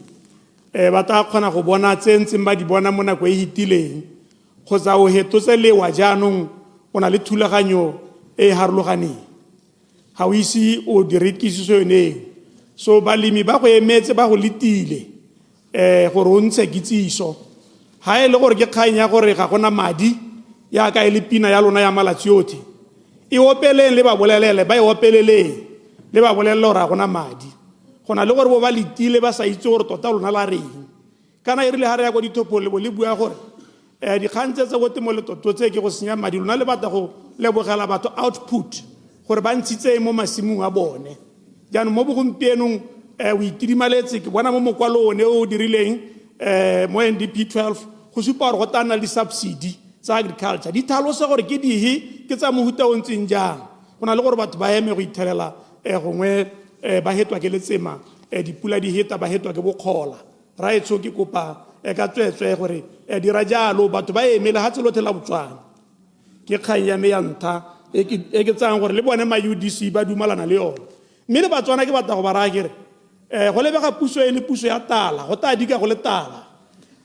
ba tla kgona go bona tse ntseng ba di bona mo nako e hitileng kgotsa o hetotse lewa jaanong o na le thulaganyo e harologaneng ha o ise o direkitsiso yone so balemi ba go emetse ba go letile gore o ntshe kitsiso ha e le gore ke kgang ya gore ga gona madi ya ka e le pina ya lona ya malatsi yotlhe e opeleng le ba bolelele ba e opeleleng le ba bolelele gore ga gona madi gona le gore bo ba letile ba sa itse gore tota lona la reng kana e rile ha re ya go dithopole bo le bua gore dikgang tse go temo le toto tse ke go senya madi lona le batla go lebogela batho output gore ba ntshitse mo masimong a bone jaanong mo bogompienong o itidimaletse ke bona mo mokwalo one o dirileng mo NDP 12 go supa gore go tana le subsidy tsa agriculture di tlhalosa gore ke dihe ke tsa mohuta o ntseng jang go na le gore batho ba eme go ithelela gongwe ba hetwa ke letsema dipula di heta ba hetwa ke bokgola ra etso ke kopa ka tswetswe gore dira jalo batho ba emele ha tselotlhe la Botswana ke kgang ya me ya ntha e ke tsang gore le bone ma UDC ba dumalana le yone mme le Batswana ke batla go ba raya kere go lebega puso e le puso ya tala go ta dika go le tala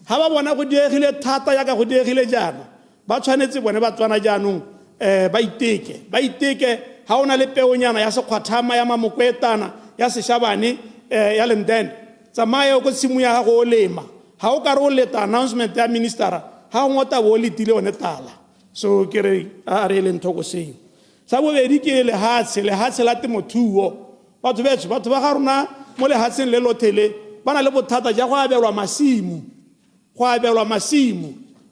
ha ba bona go diegile thata ya ka go diegile jana ba tshwanetse bone Batswana jaanong ba iteke ha ona le peonyana ya sekgwathama ya mamokwetana ya seshabane ya lendene tsamaya go simu ya go lema ha o ka re o leta announcement ya ministera ha o ngota bo letile one tala so ke re a re le ntoko seng sa bobedi ke le hatshe la temothuo batho ba ga rona mo le hatseng le lothele bana le bothata ja go abelwa masimu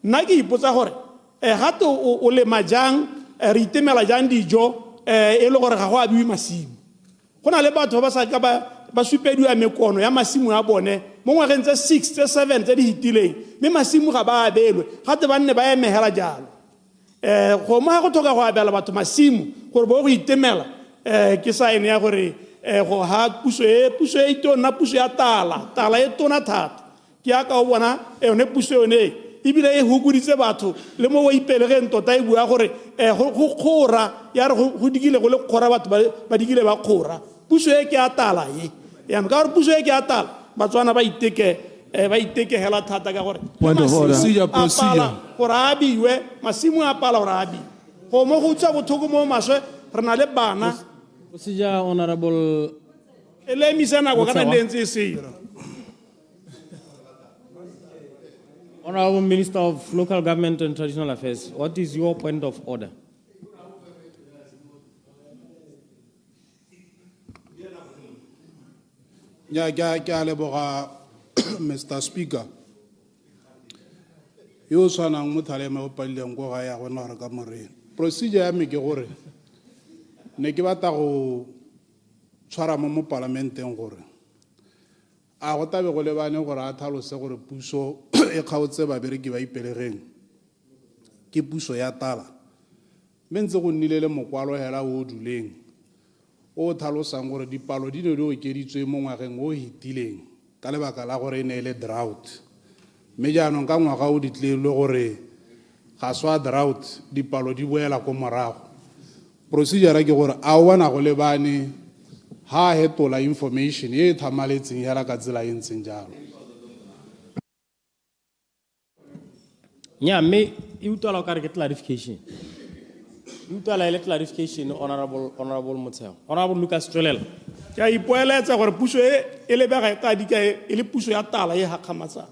nna ke ipotsa gore gato o lema jang re itemela jang dijo e le gore ga go abiwe masimu go na le batho ba sa ka ba supediwa mekono ya masimu a bone mo ngwageng tse 6 tse 7 tse di hitileng mme masimu ga ba abelwe gate ba nne ba emegela jalo go mo go thoka go abela batho masimu gore bo go itemela ke sign ya gore go ha puso e tona puso ya tala e tona thata ke ya ka o bona yone puso yone ebile e hukuditse batho le mo o ipelegeng tota e bua gore go kgora ya re go digile go le kgora batho ba digile ba kgora puso e ke ya tala ya ka gore puso e ke ya tala Batswana ba iteke hela thata ka gore Point of order. Procedure. gore abiwe masimu a pala gore abi go mo go tsa bothoko mo maswe re na le bana Procedure, Honorable. ele misana go kana dentse se Honorable Minister of Local Government and Traditional Affairs, what is your point of order? ke a leboga Mr. Speaker yo tshwanang mo thaleme o palileng go ga ya gona gore ka morena procedure ya me ke gore ne ke batla go tshwara mo parlamenteng gore a go tabe go lebane gore a thalose gore puso e kgaotse babereki ba ipelegeng ke puso ya tala mme ntse go nnile le mokwalo hela o duleng o thalosang gore dipalo di ne di okeditswe mo ngwageng o hitileng ka lebaka la gore e ne le drought mme jaanong ka ngwaga o ditlile gore ga swa drought dipalo di boela ko morago procedure ke gore a o bona go lebane ha hetola information e thamaletseng hela ka tsela e ntseng jalo Yeah, me you tell our clarification. You tell a clarification, Honorable Motseo. Honorable Lucas Trelel. ya ipoeletsa gore puso e le bega ka dika e le puso ya tala e hakgamatsa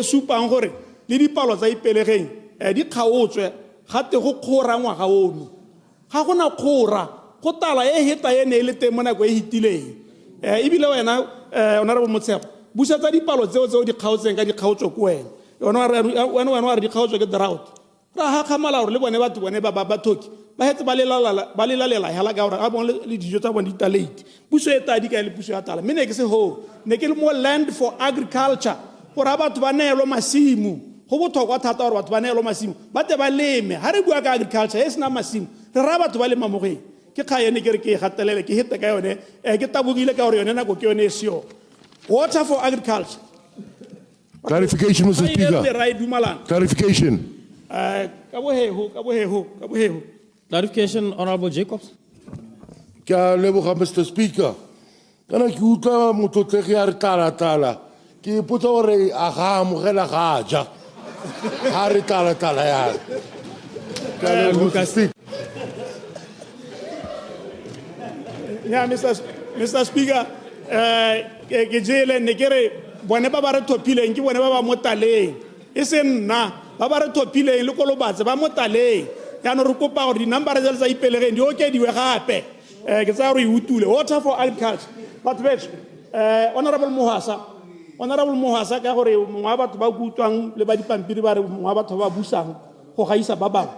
supang gore le dipalo tsa ipelegeng di kgaotswe gate go kgora ngwaga ono ga gona kgora go tala e heta ene e le teng mo nako e hitileng ebile wena Honorable Motseo busetsa dipalo tseo di kgaotseng ka di kgaotswe ko wena wena wa re di kgaotswe ke drought ra hakgamala gore le bone batho bone ba thoki ba hetse ba lelalela hela ka gore a bone le dijo tsa bone di talate puso e tadi ka le puso ya tala mme ne ke se ho ne ke le mo land for agriculture gore batho ba neelwa masimu go botlhokwa thata gore batho ba neelwa masimu ba te ba leme ha re bua ka agriculture e sena masimu re ra batho ba lema mo goeng ke kgaene ke re ke gatelele ke hete ka yone ke tabogile ka gore yone nako ke yone e seo water for agriculture Clarification, Mr. Speaker. Clarification. Clarification, Honorable Jacobs. Mr. Speaker. Kana ki utlwa motlotlegi a re tala ke potsa gore a ga amogela ga ja ha re tala ya Yeah, Mr. Speaker, ke jele ne kere bone ba ba re thopileng ke bone ba ba mo taleng e se nna ba ba re thopileng le kolobatse ba mo taleng ya no re kopa gore di-number tsa ipelegeng di okediwe gape ke tsa gore e utule water for agriculture but honorable Mohasa ka gore mongwe wa batho ba kutlwang le ba dipampiri ba re mongwe wa batho ba busang go gaisa ba bangwe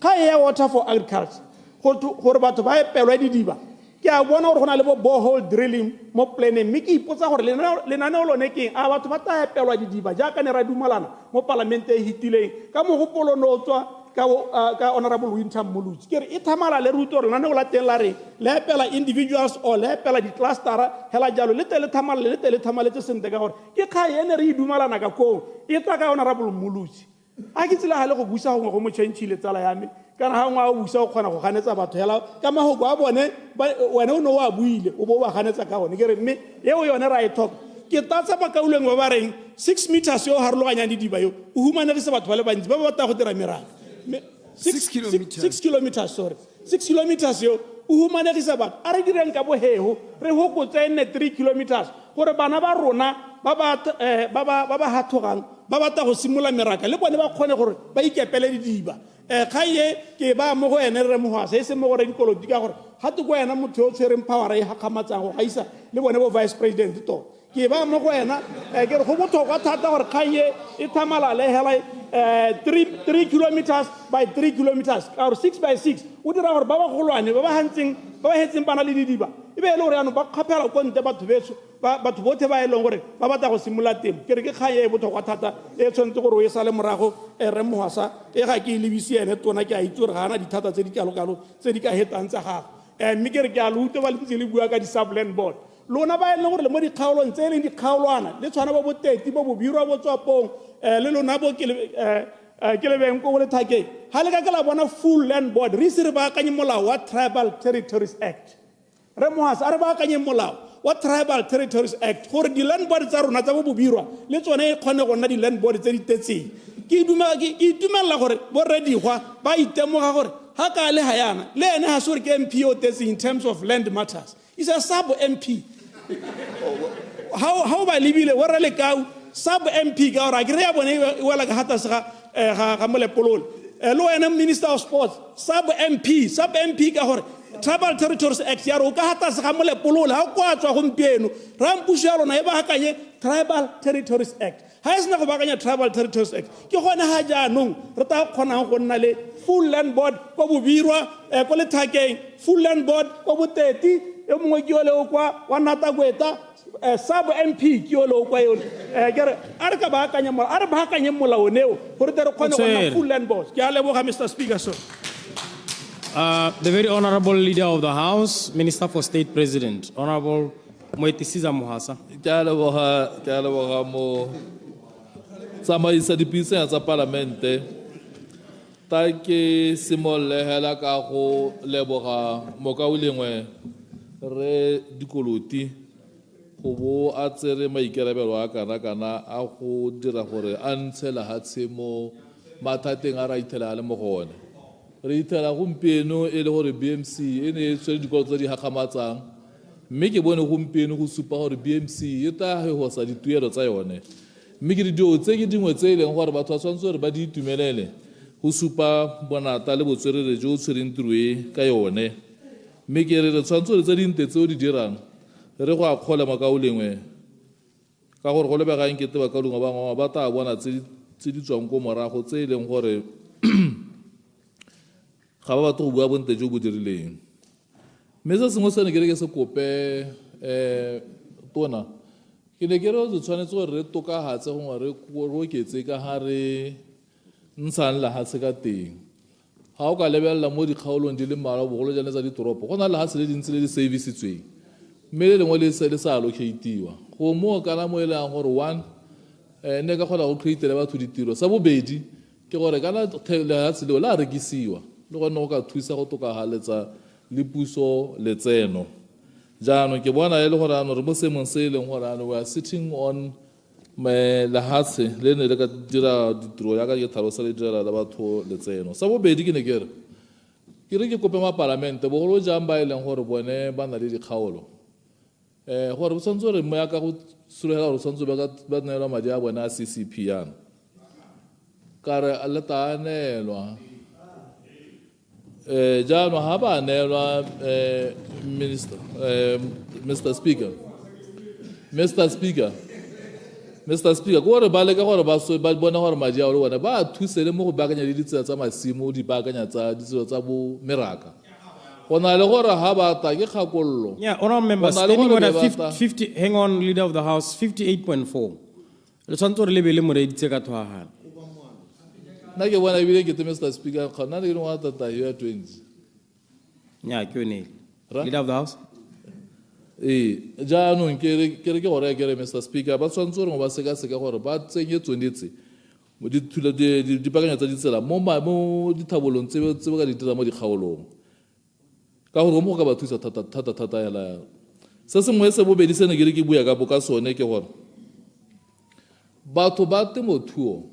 ga e ya water for agriculture gore batho ba epelwa didiba ke a bona gore go na le bo borehole drilling mo planeng mme ke ipotsa gore lenaneo lone keng a batho ba ta epelwa didiba jaaka ne ra dumalana mo palamente e hitileng ka mogopolo no tswa ka honorable Winter Moluji ke re e thamala le ruto re lenaneo la teng la re le epela individuals or le epela di-clustera hela jalo le tele thamaletse sente ka gore ke kga ene re e dumalana ka koo e tla ka honorable Moluji a ke tsela gale go busa gongwe go mo tšhentšhile tsala ya me kana ha ngwa o busa go kgona go ganetsa batho hela ka magogo a bone wena o ne o a buile o bo ba ganetsa ka one ke re mme eo yone ra e tlhoka ke tatsa bakauleng ba ba reng 6 meters yo harologanyang didiba yo o humanedisa batho ba le bantsi ba ba batla go dira meraka 6 kilometers yo o humanedisa batho a re direng ka bohego re hokotse ene 3 kilometers gore bana ba rona ba ba hathogang ba batla go simola meraka le bone ba kgone gore ba ikepele didiba ga ye ke ba mo go ene re Mohasa e se mo gore dikolo di ka gore ga te go ena motho o tshwereng power e hakamatsang go gaisa le bone bo vice president to ke ba mo go ena ke re go botlhokwa thata gore ga ye e thamalale hela 3 kilometers by 3 kilometers or 6 by 6 o dira gore ba ba golwane ba ba hetseng bana le didiba e be e le gore ano ba kgapela ko nte batho betso batho botlhe ba e leng gore ba batla go simola temo ke re ke kgae e botlhokwa thata e tshwanetse gore o e sale morago re Mohasa e ga ke e lebisi ene tona ke a itse gore ga ana dithata tse di kalokalo tse di ka hetang tsa gago mme ke re ke a le utlwe ba le ntse le bua ka di-subland board lona ba e leng gore le mo dikgaolong tse e leng dikgaolwana le tshwana bo boteti bo bobirwa bo tswapong le lona bo ke lebeng ko go lethakeng ga le ka ke la bona full land board re ise re baakanye molao wa Tribal Territories Act re Mohasa a re baakanye molao wa Tribal Territories Act gore di-land board tsa rona tsa bo bobirwa le tsone e kgone go nna di-land board tse di tetseng ke itumelela gore boredigwa ba itemoga gore ga ka le ga yana le ene ga se gore ke MP o tetseng in terms of land matters is a sub MP how ba lebile wa re le kau sub MP ka gore a ke re ya bone e wela ka gatase ga molepolole le wena Minister of Sports sub MP ka gore Tribal Territories Act ya ro ka gatase ga molepolole ga kwa tswa gompieno ra mpuso ya lona e baakanye Tribal Territories Act ha e sena go baakanya Tribal Territories Act ke gone ga jaanong re ta kgonang go nna le full land board ko bobirwa ko lethakeng full land board ko boteti e mongwe ke yo le kwa wa Natakweta sub MP ke yo le kwa yo ke re a re ka baakanye molao neo gore tle re kgone go nna full land board ke a leboga Mr. Speaker sir. The very honorable leader of the House, Minister for State President, Honorable Moetisiza Mohasa. Ke a leboga mo tsamaisa dipuisano tsa parlamente ta ke simolle hela ka go leboga mokaulengwe re dikoloti go bo a tsere maikerabelo a kana a go dira gore a ntshela hatshe mo mathateng a ra ithela le mo gone re ithela gompieno e le gore BMC e ne e tsere dikolo tse di hakamatsang mme ke bone gompieno go supa gore BMC e ta go sa dituelo tsa yone mme ke dio tse ke dingwe tse e leng gore batho ba tshwanetse gore ba di itumelele go supa bonata le botswerere jo tshwereng tiro ka yone mme ke re tshwanetse re tse dinte tse o di dirang re go akgola makaulengwe ka gore go lebegang kete bakaulengwe ba ngwe ba ta bona tse di tswang ko morago tse e leng gore ga ba batho go bua bonte jo bo dirileng mme se sengwe se ne ke re ke se kope tona ke ne ke re o tshwanetse gore re tokagatse gongwe re oketse ka ga re ntshang lehatshe ka teng ga o ka lebelela mo dikgaolong di le mmalwa bogolo jane tsa ditoropo go na lehatshe le dintsi le di servicetsweng mme le lengwe le se le sa allocatiwa go mo kana mo e leng gore one ne ka kgona go createle batho ditiro sa bobedi ke gore ka lefatshe leo la rekisiwa le gone go ka thusa go tokagaletsa le puso letseno jaanong ke bona e le gore ano re mo seemong se e leng gore ano we are sitting on lefatshe le ne le ka dira ditiro yaka ke tlhalosa le direla le batho letseno sa bobedi ke ne ke re ke kope mapalamente bogolo jang ba e leng gore bone ba na le dikgaolo gore bo tshwanetse gore mo yaka go sologela gore tshwanetse ba neelwa madi a bone a CCP yana ka re le ta neelwa jaanong ga ba neelwa Mr. Speaker ke gore ba leka gore ba bona gore madi a o le bone ba thuse le mo go baakanya le ditsela tsa masimo di baakanya tsa ditsela tsa bo meraka go na le gore ga ba ta ke kgakololo Yeah, honorable members, standing order 50, hang on, Leader of the House, 58.4. Le tshwanetse gore le be le moreeditse ka thwagana. nna ke bona ebile ke te Mr. Speaker kgona le ke ngwa tata ya 20 Yeah, ke yone. Leader of the House. jaanong ke re ke gore ke re Mr. Speaker ba tshwanetse gore ba seka gore ba tsenye tsonetse mo dipakanya tsa ditsela mo dithabolong tse ba ka di dira mo dikgaolong ka gore mo go ka ba thusa thata hela se sengwe se bobedi se ne ke re ke bua ka boka sone ke gore batho ba temothuo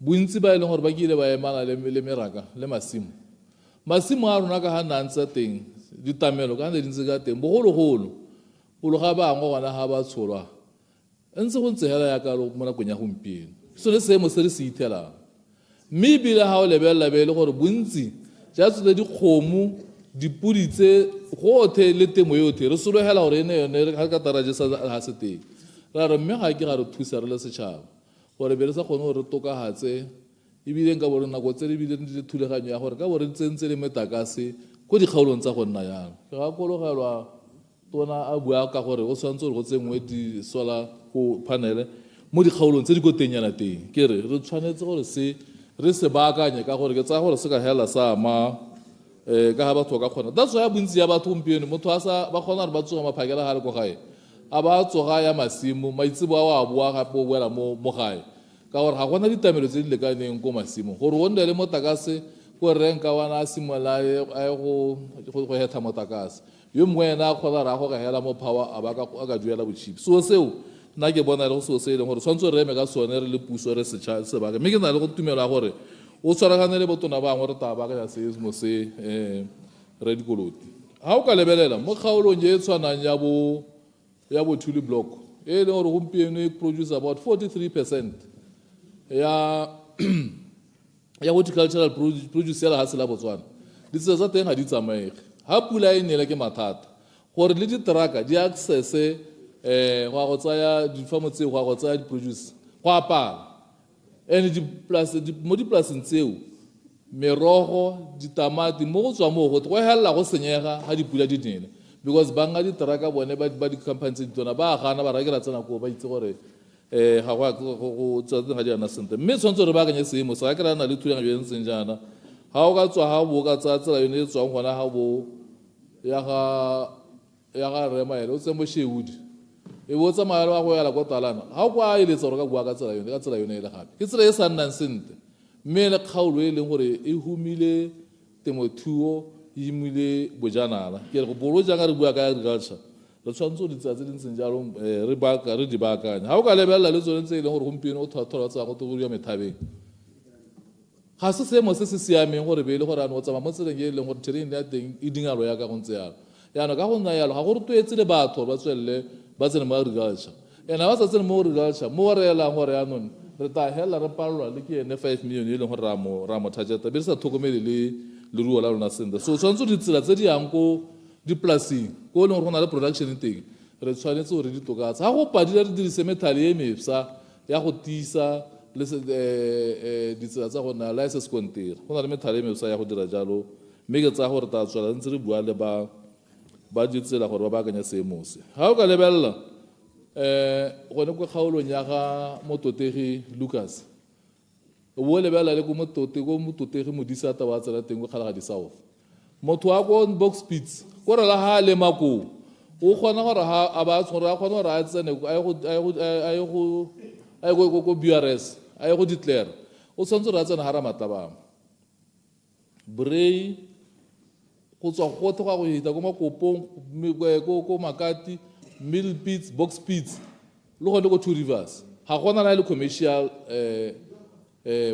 bontsi ba e leng gore ba kile ba emana le meraka le masimo a rona ka ga nantse teng ditamelo ka ne di ntse ka teng bogologolo polo ga bangwe gona ga ba tsholwa ntse go ntse hela ya ka mo nakong ya gompieno so le seemo se re se ithelang mme ebile ga o lebelela be e le gore bontsi ja tsole dikgomo dipudi tse gotlhe le temo yotlhe re sologela gore e ne yone ga ka tarajesa ga se teng ra re mme ga ke ga re thusa re le setšhaba gore be re sa kgone gore re tokagatse ebile nka bore nako tse re bile le thulaganyo ya gore ka bore tsentse le metakase ko dikgaolong tsa go nna jalo ke gakologelwa tona a bua ka gore o tshwanetse gore go tsengwe di-solar ko panele mo dikgaolong tse di ko tenyana teng ke re re tshwanetse gore re se baakanye ka gore ke tsaya gore se ka hela sa ama ka ga batho ka kgona that's why bontsi ya batho gompieno motho ba kgona gore ba tsoga maphakela ga le ko gae a ba tsoga ya masimo maitsebo a boa gape o boela mo gae ka gore ga gona ditamelo tse di lekaneng ko masimo gore go nne le motakase ko renka wana a simola a go hetha motakase yo mongwe ena a kgona re a go ka hela mo power a ba ka duela botshipi so seo nna ke bona le go seo se e leng gore tshwanetse re eme ka sone re le puso re sebaka mme ke na le go tumela gore o tshwaragane le botona bangwe re taba ka seismo se re dikoloti ga o ka lebelela mo kgaolong e tshwanang ya bo Thuli block e leng gore gompieno e produce about 43% ya horticultural produce ya lefatshe la Botswana ditsela tsa teng ga di tsamaege ga pula e nele ke mathata gore le diteraka di accesse go a go tsaya difamo tseo go a go tsaya di-produce go a pala and mo dipolaseng tseo merogo ditamati mo go tswa moo go helela go senyega ga dipula di nele because banga diteraka bone ba di-company tse ditona ba gana ba rekela tsena koo ba itse gore ga go tsatse ga di ana sentle mme tshwanetse gore ba akanye seemo se ga ke rana le thulaganyo e ntseng jaana ga o ka tswa ga bo ka tsaya tsela yone e tswang gona ga bo ya ga remaele o tsembo sheudi e bo tsamaya ba go yala kwa talana ga o kwa a eletsa gore ka bua ka tsela yone e le gape ke tsela e sa nnang sentle mme le kgaolo e leng gore e humile temothuo e humile bojanala ke re go bolo jang re bua ka agriculture re tshwanetse go ditsela tse di ntseng jalo re di baakanya ga o ka lebelela le tsone tse e leng gore gompieno o thola tsa go togodiwa methabeng ga se seemo se se siameng gore be e le gore ano o tsamaya mo tseleng e e leng gore terene ya teng e dingalo ya ka go ntse yalo yaanong ka go nna yalo ga go rotloetse le batho gore ba tswelele ba tsene mo agriculture and ba sa tsene mo agriculture mo re elang gore yaanong re ta hela re palelwa le ke ene 5 million e leng gore ra mo targeta be re sa tlhokomele le leruo la lona sentle so tshwanetse ditsela tse di yang ko dipolaseng ko e leng gore go na le production teng re tshwanetse gore di tokatsa ga go padile re dirise methale e mefsa ya go tiisa le ditsela tsa go na license kontiri go na le methale e mefsa ya go dira jalo mme ke tsaya gore ta tswela ntse re bua le ba ditsela gore ba baakanya seemo se ga o ka lebelela gone ko kgaolong ya ga mototegi Lucas o bo lebelela le ko mototegi modisata wa tsela teng go kgala ga di-south motho wa ko box pits ko re la ga a lema koo o kgona gore a ba tshwore a kgona gore a tsene a ye go a ye ko BRS a ye go declare o tshwanetse re a tsena ga Ramatlabama Bray go tswa gotlhe go hita ko Makopong ko Makati Middle Pits Box Pits le go le go Two Rivers ga gona na le commercial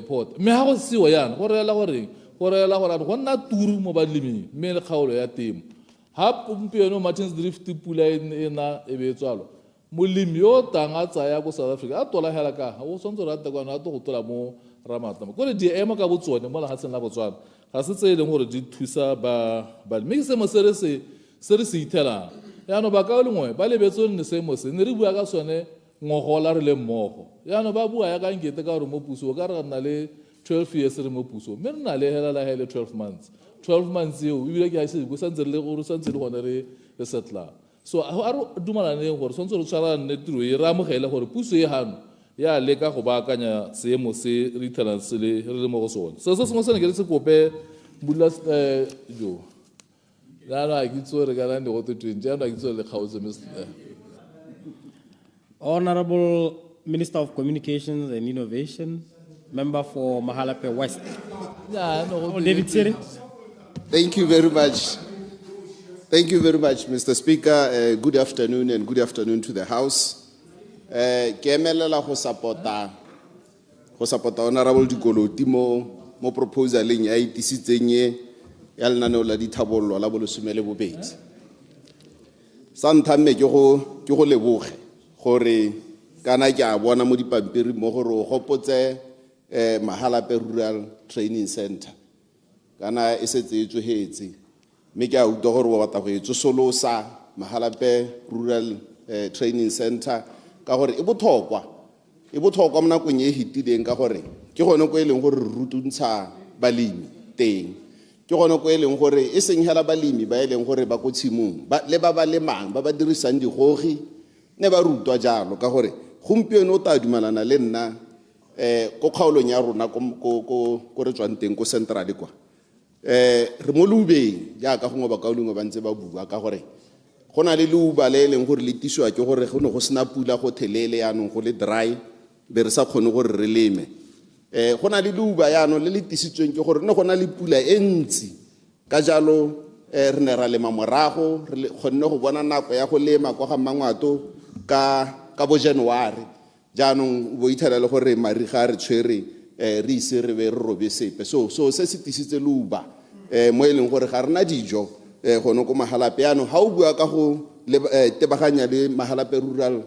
port mme ha go siwa yana go reela gore go nna turu mo baleming mme le kgaolo ya temo ha pompieno Martins Drift pula ena e be tswalo molemi yo tanga tsaya go South Africa a tola hela ka o sontse rata kwana a to go tola mo Ramatlabama go le di ema ka botsone mo la ga tsena botswana ga se tse e leng gore di thusa ba mme se mo se re se ithela ya no ba ka o lengwe ba lebetse ne se mo se ne re bua ka sone ngogola re le mmogo ya no ba bua ya ka ngete ka gore mo puso o ka re na le 12 years re mo puso mme re na le hela la hele 12 months eo e bile ke a se go santse le gore santse le gone re settler so a re dumalane gore santse re tshwara ne tiro e ra mogela gore puso e hano ya le ka go baakanya seemo se re ithela se le mo go sone se sengwe se ne ke le se kope bula jo la la ke tsore ka nne go 20 ya no ke tsore le kgaotse Mr. Honorable Minister of Communications and Innovation, member for Mahalape West. Yeah, no, David Siri. Thank you very much. Thank you very much, Mr. Speaker. Good afternoon and good afternoon to the House. Ke emelela go supporta Honorable Dikoloti mo proposaleng ya itisitseng ye ya lenaneo la dithabollo la bolesome le bobedi. Sa nthamme ke go leboge gore kana ke a bona mo dipampiri mo gore o gopotse Mahalape Rural Training Center kana e setse e tsogetse mme ke a utlwa gore wa batla go e tsosolosa Mahalape Rural Training Center ka gore e botlhokwa mo nakong e hitileng ka gore ke gone go e leng gore re rutuntsha balemi teng ke gone go e leng gore e seng hela balemi ba e leng gore ba go tshimong le ba ba lemang ba ba dirisang digogi ne ba rutwa jalo ka gore gompieno o ta dumalana le nna ko kgaolong ya rona ko re tswang teng ko central kwa re mo lubeng jaaka gongwe ba kaolongwe ba ntse ba bua ka gore go na le leuba le leng gore le tiswa ke gore go ne go sena pula go thelele yaanong go le dry be re sa kgone gore re leme go na le leuba yaanong le le tisitsweng ke gore ne go na le pula e ntsi ka jalo re ne ra lema morago re kgonne go bona nako ya go lema kwa ga Mangwato ka bo January jaanong bo ithela le gore mariga re tshwere re ise re be re robe sepe so se se tisitse leuba mo e leng gore ga rena dijo gone ko Mahalape yaanong ga o bua ka go tebaganya le Mahalape Rural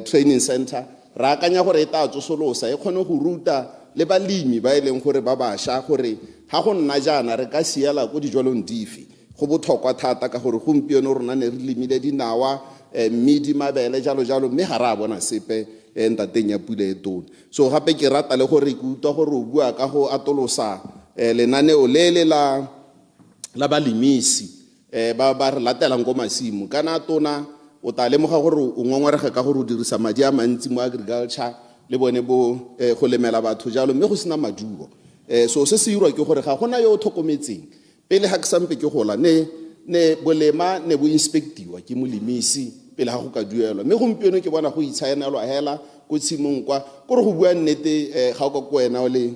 Training Center ra akanya gore e tla tsosolosa e kgone go ruta le balemi ba e leng gore ba bašwa gore ga go nna jaana re ka siela ko dijwalong dife go botlhokwa thata ka gore gompieno rona ne re lemile dinawa mmidi mabele jalo mme ga re a bona sepe ntateng ya pula e tona so gape ke rata le gore ke utlwa gore o bua ka go atolosa lenaneo le la balemisi ba re latelang ko masimo kana tona o ta lemoga gore o ngongorega ka gore o dirisa madi a mantsi mo agriculture le bone bo go lemela batho jalo mme go sena maduo so se se irwa ke gore ga gona yo o tlhokometseng pele ga ke sampe ke gola ne bolema ne bo inspectiwa ke molemisi pele ga go ka duelwa mme gompieno ke bona go itshaenelwa hela ko tshimong kwa gore go bua nnete ga o ka ko wena o le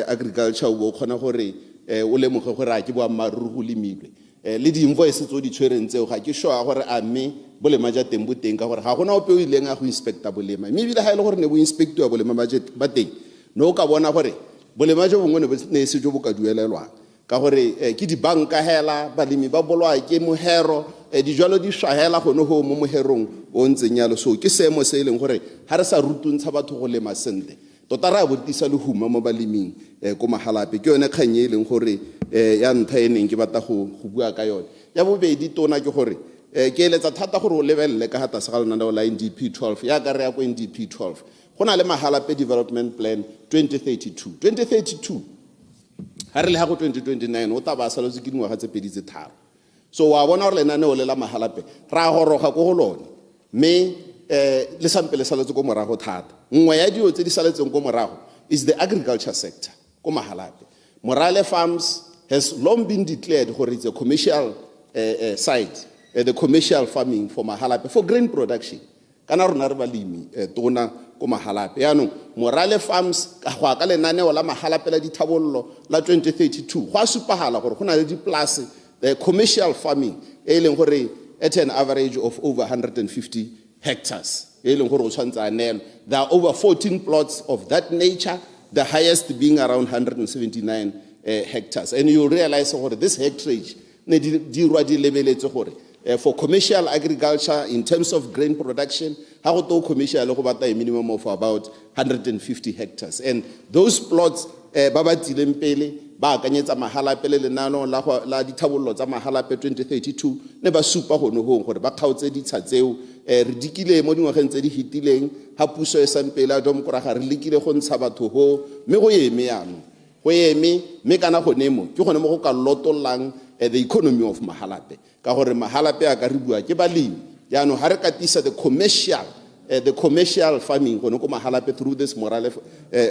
agriculture o bo kgona gore o lemoge gore a ke boammaaruri go lemilwe le di-invoice tse o di tshwereng tseo ga ke sure gore a mme bolema ja teng bo teng ka gore ga gona ope o ileng a go inspecta bolema mme ebile ga e le gore ne bo inspectiwa bolema ba teng ne o ka bona gore bolema jo bongwe ne se jo bo ka duelelwang ka gore ke dibanka hela balemi ba bolwa ke mohero dijalo di shahela gone go mo moherong o ntseng yalo so ke seemo se e leng gore ha re sa rutuntsha batho go lema sente tota ra botisa le huma mo baleming ko Mahalape ke yone kganye e leng gore ya ntha e neng ke batla go bua ka yone ya bobedi tona ke gore ke eletsa thata gore o lebelele ka hata se ga lenaneo la NDP 12 ya ka re ya ko NDP 12 go na le Mahalape Development Plan 2032 ha re le ha go 2029 o taba salotse ke dingwaga tse pedi tse tharo so wa bona gore lenaneo le la Mahalape ra goroga go go lone mme le sampe le saletse ko morago thata nngwe ya dio tse di saletseng ko morago is the agriculture sector ko Mahalape Morale Farms has long been declared gore it's a commercial site the commercial farming for Mahalape for grain production kana rona re balemi tona ko mahalape yaanong Morale Farms ka go ka lenaneo la mahalape la dithabollo la 2032 go a supagala gore go na le diplase commercial farming e leng gore at an average of over 150 hectares e leng gore o tshwantse a neelwe. There are over 14 plots of that nature, the highest being around 179 hectares, and you realize gore this hectarage ne dirwa di lebeletse gore for commercial agriculture in terms of grain production, ha go to commercial go bata a minimum of about 150 hectares. And those plots ba ba tsileng pele ba akanyetsa mahalape le lenano la dithabollo tsa mahalape 2032 ne ba supa go no gore ba kgaotse ditsha tseo re dikile mo dingwageng tse di hitileng ha puso e sampele a domkoraga re lekile go ntsha batho ho me go eme yano go eme me kana go nemo ke gone mo go ka lotollang the economy of mahalape ka gore mahalape a ka re bua ke balemi yaanong ha re katisa the commercial farming go no ko mahalape through this Morale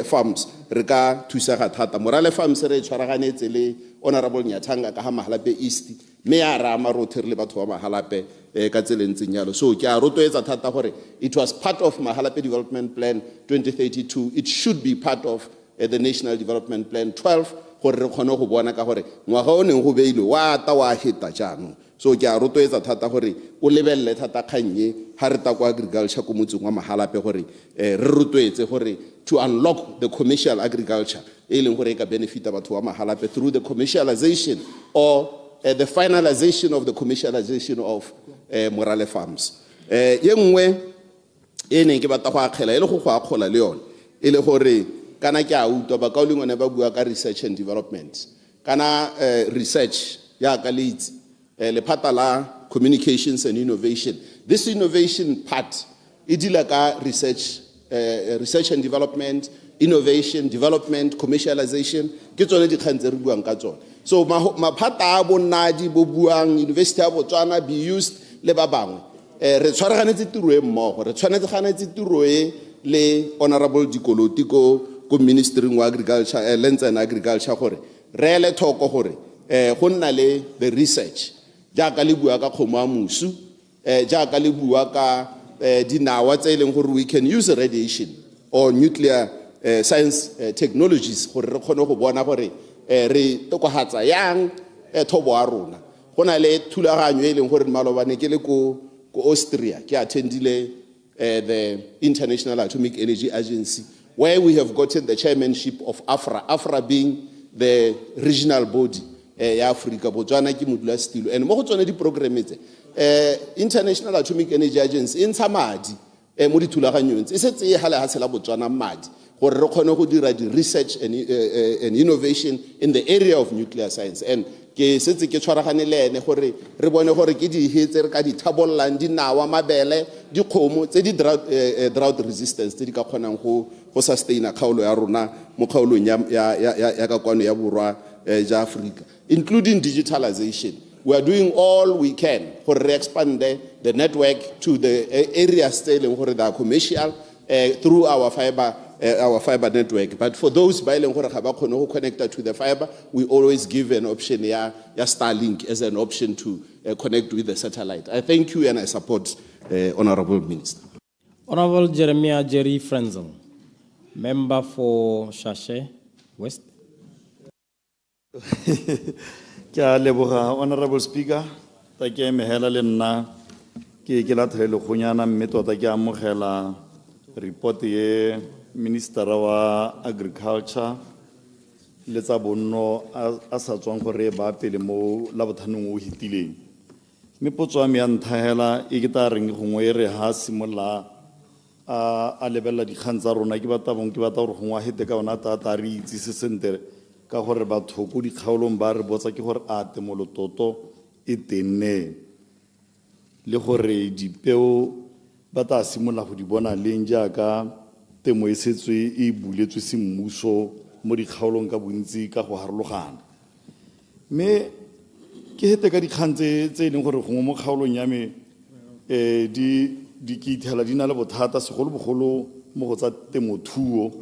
Farms re ka thusega thata. Morale Farms re tshwaraganetse le Honorable Nyathanga ka ha mahalape East me ya rama rothe le batho ba mahalape ka tselentseng yalo. So ke a rotloetsa thata gore it was part of Mahalape Development Plan 2032, it should be part of the National Development Plan 12 gore re kgone go bona ka gore ngwaga o neng go beilwe wa ta wa heta jaanong. So ke a rotloetsa thata gore o lebelle thata kganye ha re ta kwa agriculture ko motseng wa mahalape gore re rotloetse gore to unlock the commercial agriculture e leng gore e ka benefita batho wa mahalape through the commercialization or the finalization of the commercialization of Morale Farms. Ye nngwe e neng ke batla go akgela e le go akgola le yone e le gore kana ke a utwa ba ka o lengwe ba bua ka research and development kana research ya ka leitsi lephata la communications and innovation. This innovation part e dila ka research and development, innovation, development, commercialization ke tsone di kgantse re buang ka tsone. So maphata a bonnadi bo buang University ya Botswana be used le ba bangwe re tshwaraganetse tiro e mmogo re tshwanetse ganetse tiro e le Honorable Dikoloti ko Ministry of Agriculture Lands and Agriculture gore re le thoko gore go nna le the research jaaka le bua ka kgomo a musu jaaka le bua ka dinawa tse leng gore we can use radiation or nuclear science technologies gore re kgone go bona gore re tokohatsa yang thobo a rona go na le thulaganyo e leng gore malobane ke le ko Austria ke attendile the International Atomic Energy Agency where we have gotten the chairmanship of AFRA being the regional body ya Africa. Botswana ke modula stilo and mo go tsone di program tse International Atomic Energy Agency in tsamadi mo di thulaganyong e setse e hale ha tshela Botswana madi gore re kgone go dira di research and innovation in the area of nuclear science. And ke setse ke tshwaragane le ene gore re bone gore ke di hetse re ka di thabollang dinawa mabele di kgomo tse di drought resistance tse di ka kgonang go sustain kgaolo ya rona mo kgaolong ya ka kwano ya borwa ja Africa, including digitalization. We are doing all we can for expand the network to the areas still where they are commercial through our fiber network. But for those who connected to the fiber, we always give an option ya Starlink as an option to connect with the satellite. I thank you and I support Honorable Minister. Honorable Jeremiah Jerry Frenzel, member for Shashe West. Kya leboga Honorable Speaker, ta ke mehela le nna ke la thele khonyana mme tota ke amogela report ye Minister wa Agriculture le tsa bonno a sa tswang gore ba pele mo la bothanong o hitileng mme potso ya me ya nthahela e ke ta reng gongwe re ha simolla a lebella dikgang tsa rona ke batla gore gongwa hete ka ona ta re itse se sente ka gore batho go dikgaolong ba re botsa ke gore a temolototo e tenne le gore dipeo ba ta simolla go di bona leng jaaka temo e setswe e buletswe semmuso mo dikgaolong ka bontsi ka go harologana mme ke hete ka dikgang tse leng gore gongwe mo kgaolong ya me di ke ithela di na le bothata segolobogolo mo go tsa temothuo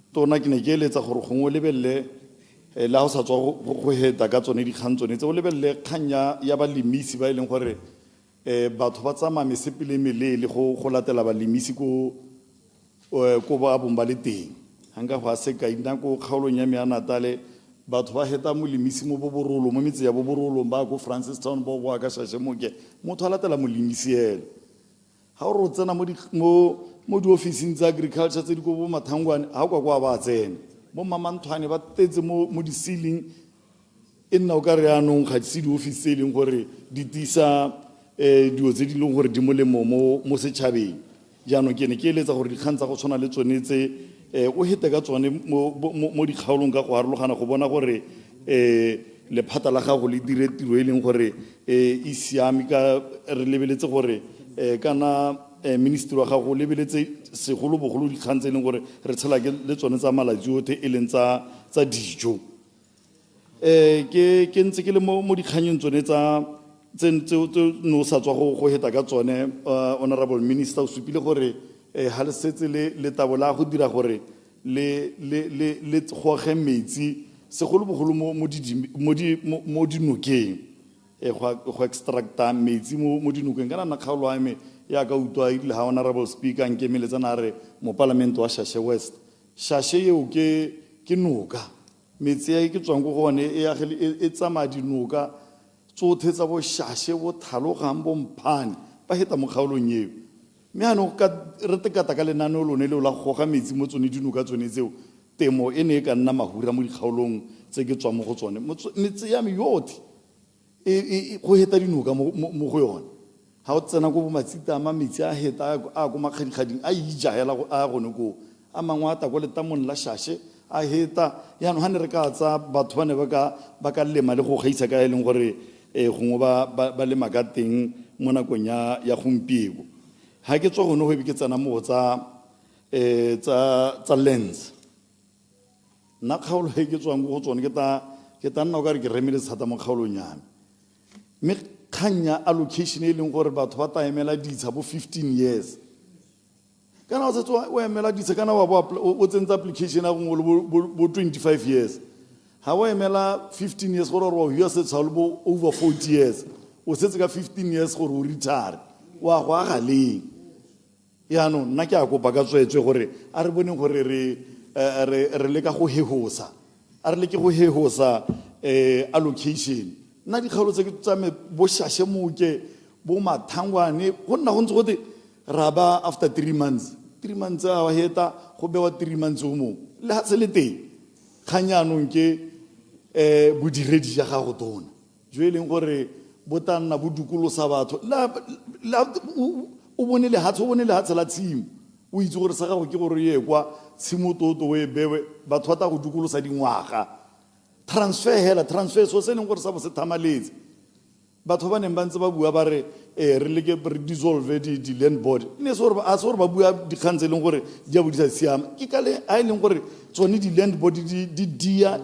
tona ke ne ke eletsa gore gongwe lebelle la go sa tswa go heta ka tsone dikgang tsone tse o lebelle kgang ya balemisi ba e leng gore batho ba tsamaya mesepele e meleele go latela balemisi ko ba bong ba le teng ga nka go a sekai nna ko kgaolong ya me ya Natale batho ba heta molemisi mo Boborolo mo metse ya Boborolo ba go Francistown ba boa ka Shashemoke motho a latela molemisi ela ha o re tsena mo di-officing tsa agriculture tse di ko bo Mathangwane ha o kwa ba tsena mo Mamanthwane ba tetse mo di-ceiling e nna o ka re anong ga se di-office tse e leng gore di tisa dilo tse di leng gore di molemo mo setšhabeng jaanong ke ne ke eletsa gore dikgang tsa go tshwana le tsone tse o hete ka tsone mo dikgaolong ka go arologana go bona gore lephata la gago le dire tiro e leng gore e siame ka re lebeletse gore kana ministry wa gago lebeletse segolobogolo dikgang tse e leng gore re tshela le tsone tsa malatsi otlhe e leng tsa dijo ke ntse ke le mo dikganyeng tsone tse no sa tswa go heta ka tsone honorable minister o supile gore ha le setse le tabola go dira gore le goge metsi segolobogolo mo dinokeng go extracta metsi mo dinokeng kana nna kgaolo ya me ya ka utwa ile ha honorable speaker nkemeletsana re mo parliament wa Shashe West Shashe eo ke noka metsi ya ke tswang go gone e tsamaya dinoka tsotlhe tsa bo Shashe bo Thalogang bo Mphane ba heta mo kgaolong eo mme ano re tekata ka lenaneo lone leo la goga metsi mo tsone dinoka tsone tseo temo e ne e ka nna mahura mo dikgaolong tse ke tswang mo go tsone metse ya me yotlhe go heta dinoka mo go yone ha o tsena go bo Matsitama metsi a heta a go makgadikgading a ija hela a gone ko a mangwe a ta go letamong la Shashe a heta yaanong ga ne re ka tsa batho ba ne ba ka lema le go gaisa ka e leng gore gongwe ba lema ka teng mo nakong ya gompieno ha ke tswa gone go ebe ke tsena mo go tsa lands nna kgaolo e ke tswang go tsone ke ta nna o ka re ke remele thata mo kgaolong yame mme kgang ya allocation e leng gore batho ba ta emela ditsha bo 15 years kana o setse o emela ditsha kana o tsentse application ya gongwe bo 25 years ha o emela 15 years gore wa hua setsha le bo over 40 years o setse ka 15 years gore o retire wa go aga leng yaanong nna ke a kopa ka tswetswe gore a re boneng gore re leka go hehosa a re leke go hehosa allocation nna dikgaolo tse ke tsame bo Shashemoke bo Mathangwane go nna go ntse gote ra ba after 3 months a wa heta go bewa 3 months o mongwe le ha se le teng kganyanong ke bodiredi ja gago tona jo e leng gore bo tla nna bo dukolosa batho o bone le hatse la tshimo o itse gore sa gago ke gore ye kwa tshimo toto o e bewe batho ba ta go dukolosa dingwaga transfer so se leng gore sa bo se thamaletse batho ba neng ba ntse ba bua ba re re leke re dissolve di-land board a se gore ba bua dikgang tse e leng gore di a bo di sa siama ke ka le a e leng gore tsone di-land board di dia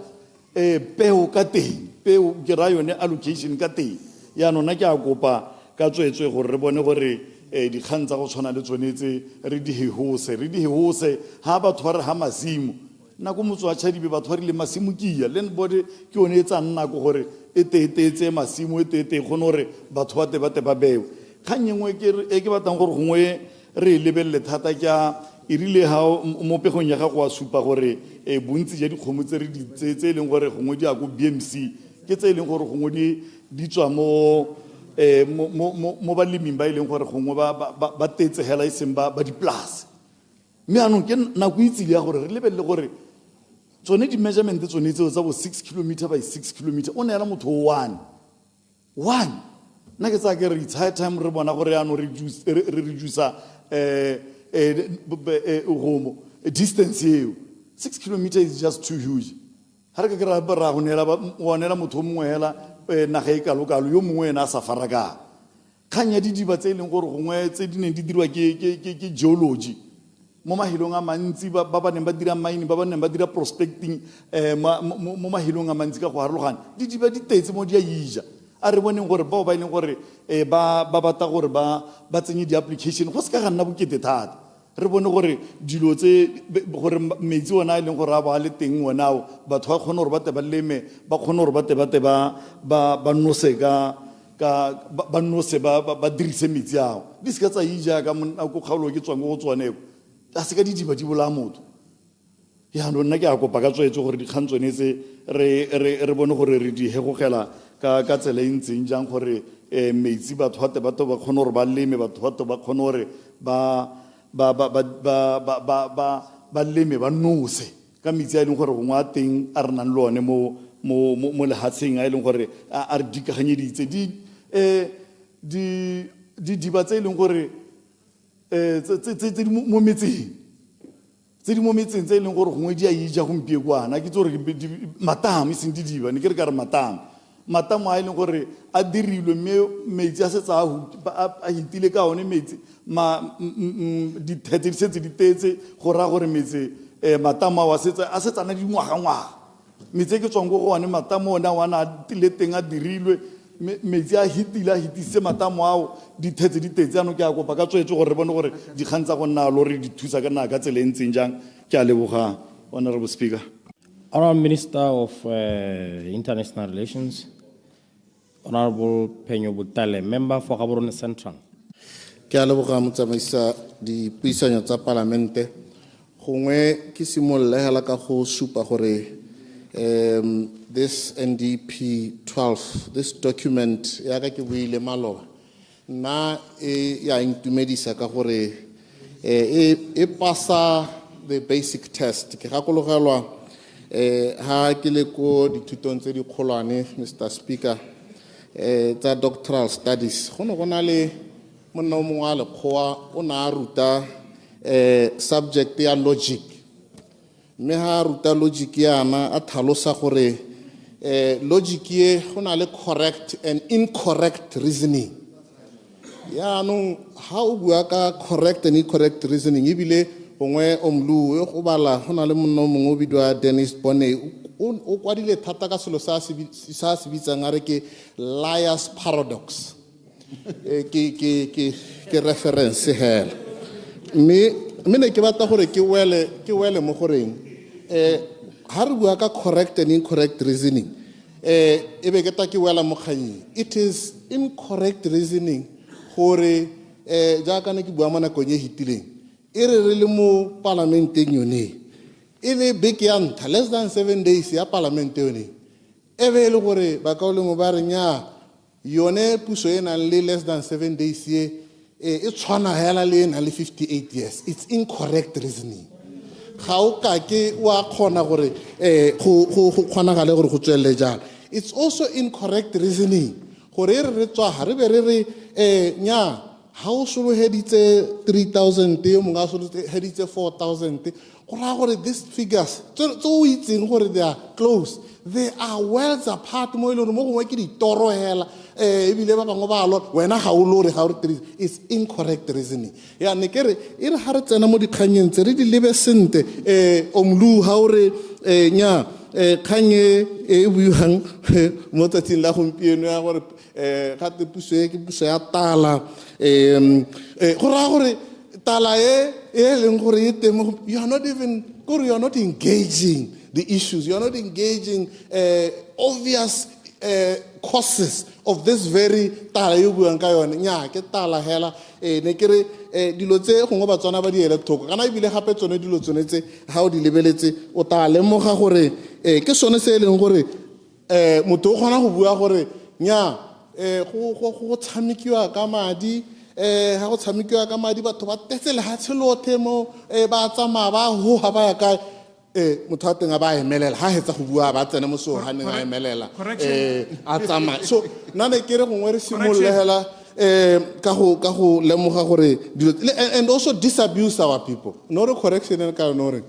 peo ka teng peo ke ra yone allocation ka teng yaanong nna ke a kopa ka tswetswe gore re bone gore dikgang tsa go tshwana le tsonetse re di hehose ha batho ba re ha masimo nako motso wa Chadibe batho ba rile masimo kia land board ke yone e tsa nnako gore e tetetse masimo e tete gone gore batho ba te ba bewe kgang engwe ke batlang gore gongwe re lebelele thata ka e rile ha mo pegong ya gago wa supa gore bontsi ja dikgomo tse re tse e leng gore gongwe di a go BMC ke tse e leng gore gongwe di tswa mo baleming ba e leng gore gongwe ba tetse hela e seng ba di-plus mme anong ke nako itsile ya gore re lebelele gore tsone di-measurement tsone tseo tsa bo 6 kilometer by 6 kilometer o neela motho one nna ke tsaya ke re it's high time re bona gore yaanong re reduca distance eo 6 kilometer is just too huge ha re ka ke ra go neela motho o mongwe hela naga e kalokalo yo mongwe ena a sa farakang kgang ya didiba tse e leng gore gongwe tse di neng di dirwa ke geology mo mahelong a mantsi ba neng ba dira mining ba neng ba dira prospecting mo mahelong a mantsi ka go harologana didiba di tetse mo di a ija a re boneng gore bao ba e leng gore ba batla gore ba tsenye di-application go se ka ga nna bokete thata re bone gore dilo tse gore metsi ona e leng gore a ba le teng onao batho ba kgone gore ba te ba leme ba kgone gore ba te ba nose ka ba nose ba dirise metsi ao di se ka tsa ija ka ko kgaolo ke tswang go tswaneko a se ka didiba di bola motho ya no nna ke a kopa ka tswetse gore dikgang tsone tse re bone gore re di hegogela ka tsela e ntseng jang gore metsi batho ba kgone gore ba leme batho ba kgone gore ba leme ba nose ka metsi a e leng gore gongwe a teng a re nang le one mo lehatsheng a e leng gore a re dikaganyeditse didiba tse e leng gore tse di mo metseng tse e leng gore gongwe di a ija gompie kwana ke tse gore matamo e seng didiba ne ke re ka re matamo a e leng gore a dirilwe mme metsi a setse a hitile ka one metsi dithete di setse di tetse go raya gore metsi matamo ao a setse ana dingwaga metsi e ke tswang go one matamo one a a tile teng a dirilwe metsi a hitise matamo ao dithetse di tetse ano ke a kopa ka tswetse gore re bone gore dikgang tsa go nna lo re di thusa ka nna ka tsela e ntseng jang ke a leboga Honorable Speaker. Honorable Minister of International Relations, Honorable Penyo Butale, Member for Gaborone Central. Ke a leboga motsamaisa dipuisano tsa parlamente gongwe ke simolla hela ka go supa gore this NDP 12 this document ya ka ke buile maloba na ya intumedisa ka gore e pasa the basic test ke gakologelwa ha ke le ko dithutong tse di kgolwane Mr. Speaker tsa doctoral studies go ne go na le monna o mongwe a lekgowa o na a ruta subject ya logic mme ha ruta logic yana a tlhalosa gore logic ye go na le correct and incorrect reasoning ya no ha o bua ka correct and incorrect reasoning ebile gongwe omlu go bala go na le monna o mongwe o bidwa Dennis Bonnet o kwadile thata ka selo sa se bitsang a re ke liar's paradox ke reference hela mme ne ke batla gore ke wele mo goreng ha re bua ka correct and incorrect reasoning e be ke ta ke wela mo kganyeng it is incorrect reasoning gore jaaka ne ke bua mo nakong e hitileng e re le mo parlamenteng yone e le beke ya ntlha less than 7 days ya parlamente yone e be le gore ba ka o lengwe ba re nya yone puso e nang le less than 7 days ye e tshwana hela le na le 58 years it's incorrect reasoning ga o ka ke wa khona gore go khonagale gore go tswelle jang it's also incorrect reasoning gore re tswa ha re be re nya ha o solo heditse 3000 yo monga solo heditse 4000 go ra gore these figures so itseng gore they are close they are worlds apart mo ile mo gongwe ke ditoro hela ebile ba bangwe ba lo wena ga o lore ga o re is incorrect reasoning ya ne kere e re ha re tsena mo dikganyeng tse re di lebe sente omlu ha o re nya khanye e buang mo tsatsing la gompieno ya gore ga te puso ke puso ya tala go ra gore tala e leng gore e temo you are not even you are not engaging the issues you are not engaging obvious causes of this very tala yo buang ka yone nya ke tala hela ne kere dilo tse gongwe ba tsona ba di electroko kana ibile gape tsone dilo tsone tse ha o di lebeletse o ta lemoga gore ke sone se leng gore motho o gona go bua gore nya go tshamekiwa ka madi ha go tshamekiwa ka madi batho ba tetsele ha tselothe mo ba tsamaya ba ho ha ba ya ka motho a teng a ba emelela ha hetsa go bua ba tsene mo so ha neng a emelela a tsamaya so nna ne kere gongwe re simollela ka go lemoga gore and also disabuse our people no re correction and ka no re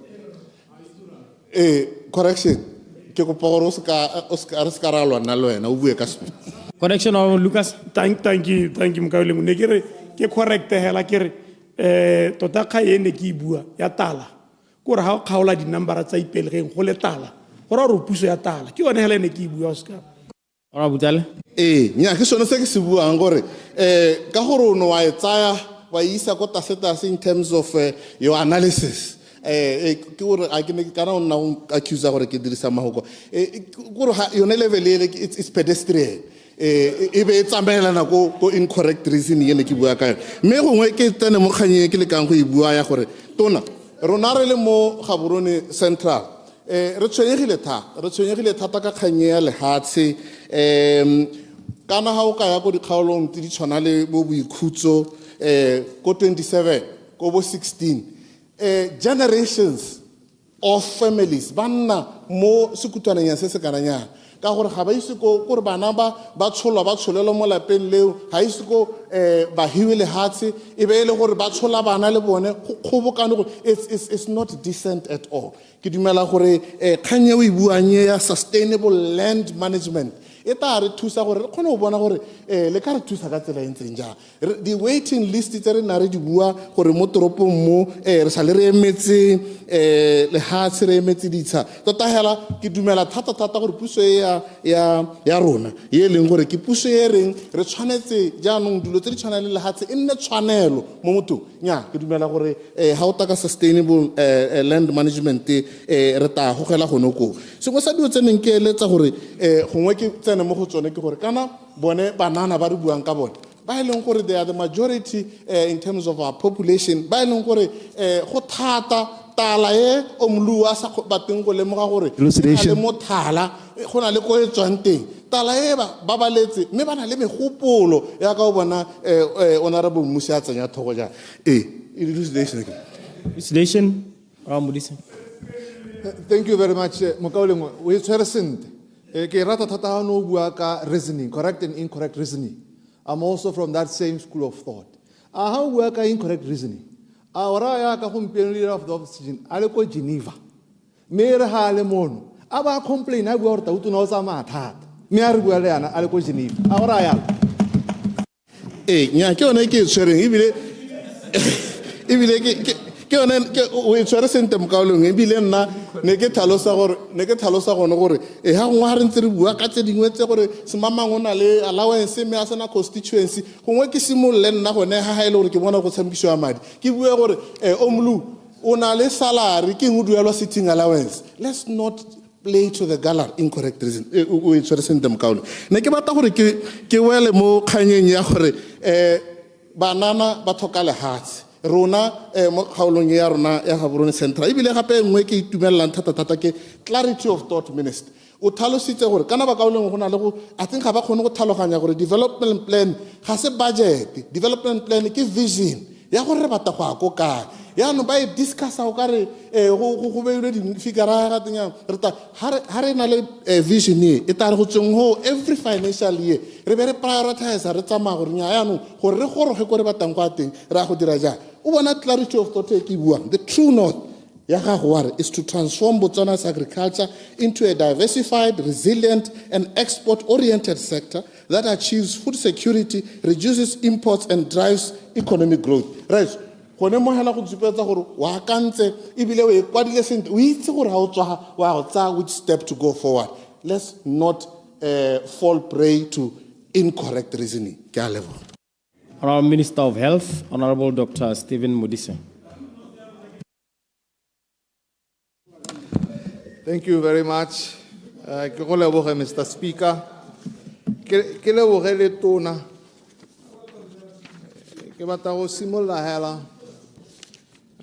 correction ke go pogoro o ska ra lwana le wena o bue ka se correction of Lucas thank you mkauleng ne kere ke correct hela kere tota kha ene ke bua ya tala gore ha o khaola di number tsa ipelgeng go le tala gore re puso ya tala ke yone hela ne ke bua o ska ora butale nya ke sone se ke se buang gore ka gore no wa tsaya wa isa ko tasetase in terms of your analysis ke gore a ke ne kana o nna accuse gore ke dirisa mahoko gore yone level it's pedestrian e be e tsamaelana ko incorrect reasoning ene ke bua ka yone mme gongwe ke tsene mo kganyeng ke lekang go e bua ya gore tona rona re le mo Gaborone Central re tshwenyegile thata ka kganye ya lehatshe kana ha o ka ya ko dikgaolong tse di tshwana le bo boikhutso ko 27 ko bo 16 generations of families banna mo sekutwaneng ya se se kananyana ka gore ga ba ise ko gore bana ba tsholelwa mo lapeng leo ga ise ko ba hiwe lehatshe e be le gore ba tshola bana le bone kgobokane gore it's not decent at all ke dumela gore kganye o e buang ya sustainable land management e tla re thusa gore re kgone go bona gore le ka re thusa ka tsela e ntseng jang di waiting list tse re na re di bua gore mo toropong mo re sa le re emetse lehatshe re emetse ditsha tota hela ke dumela thata gore puso ya rona e leng gore ke puso e reng re tshwanetse jaanong dilo tse di tshwana le lehatshe e nne tshwanelo mo motho nya ke dumela gore ha o taka sustainable land management re ta gogela gone ko sengwe sa dilo tse neng ke eletsa gore gongwe ke mo go tsone ke gore kana bone banana ba re buang ka bone ba leng gore they are the majority in terms of our population ba leng gore go thata tala omlu a sa bateng go lemoga gore le mo thala go na le go e tswang teng tala ba baletse mme bana le megopolo ya ka o bona honorable Musi a tsenya thogo ja elucidation thank you very much Mokaulengwe we tshwere sente ke rata thata ha no bua ka reasoning correct and incorrect reasoning I'm also from that same school of thought ha o bua ka incorrect reasoning ora ya ka gompieno leader of the opposition a le ko Geneva me re ha le mono a ba complain a bua gore tautu no tsa mathata me a re bua le yana a le ko Geneva ora ya nya ke one ke tshwereng ebile ke one o e tshwere sente Mokaulengwe ebile nna ne ke tlhalosa gone gore ha gongwe ha re ntse re bua ka tse dingwe tse gore semamang o na le allowance me a sena constituency gongwe ke simolle nna gone ha e le gore ke bona go tshamekiswa madi ke bua gore omlu o na le salary ke go duelwa sitting allowance let's not play to the gallery incorrect reason o e tshwere sente Mokaulengwe ne ke batla gore ke wele mo kganyeng ya gore banana ba thoka lehatshe rona mo kgaolong ya rona ya Gaborone Central ebile gape engwe ke itumelela thata ke clarity of thought minister o tlhalositse gore kana ba kaoleng go na le go I think ga ba kgone go tlhaloganya gore development plan ga se budget development plan ke vision ya gore re bata go a ko kae ya no ba e discuss o ka re go beile di figure ga tenya re ta ha re na le vision e ta re go tseng ho every financial year re be re prioritize re tsama gore nya ya no gore re goroge go re batang go ateng ra go dira ja o bona clarity of thought ke buang the true north ya gago is to transform Botswana's agriculture into a diversified, resilient, and export-oriented sector that achieves food security, reduces imports, and drives economic growth. Right? Gone mo hela go tsupetsa gore wa kantse ebile o e kwadile sente o itse gore ha o tswa wa go tsa which step to go forward. Let's not fall prey to incorrect reasoning. Ke a leboga. Honorable Minister of Health, Honorable Dr. Stephen Modise. Thank you very much. Mr. Speaker. Ke leboge le tona. Ke batla go simolla hela.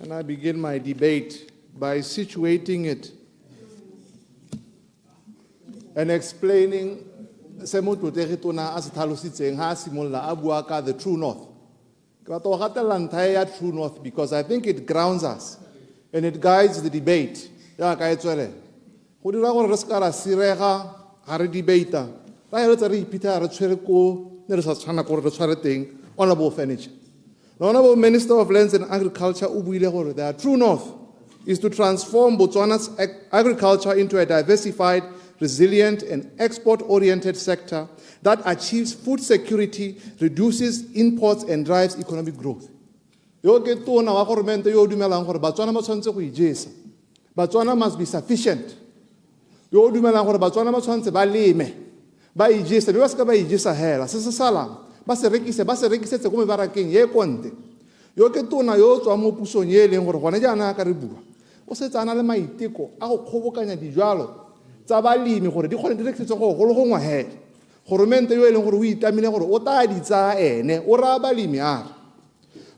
And I begin my debate by situating it and explaining semo tlotlege tona a se tlhalositseng ha simolla a bua ka the true north. Ke batla go gatella ntlha ya true north because I think it grounds us and it guides the debate. Ya ka e tswele. Go dira gore re ska ra sirega ha re debate ra re tsa re ipitha re tshwere ko ne re sa tshwana gore re tshware teng honorable furniture. The Honorable Minister of Lands and Agriculture ubuile gore the true north is to transform Botswana's agriculture into a diversified, resilient and export-oriented sector that achieves food security, reduces imports and drives economic growth. Yo ke tona wa government yo dumelang gore Botswana ba tshwantse go ijesa. Botswana must be sufficient. Yo dumelang gore Botswana ba tshwantse ba leme. Ba ijesa, ba ska ba ijesa hela. Se sala. Ba se rekisetse go mebarakeng ye konte. Yo ke tona yo tswa mo pusong ye leng gore gone jana ka re bua. O se tsana le maiteko a go kgobokanya dijalo tsa balemi gore di kgone di rekisetse go go ngwa he. goromente yo e leng gore o itamile gore o tla di tsaya ene o raya balemi a re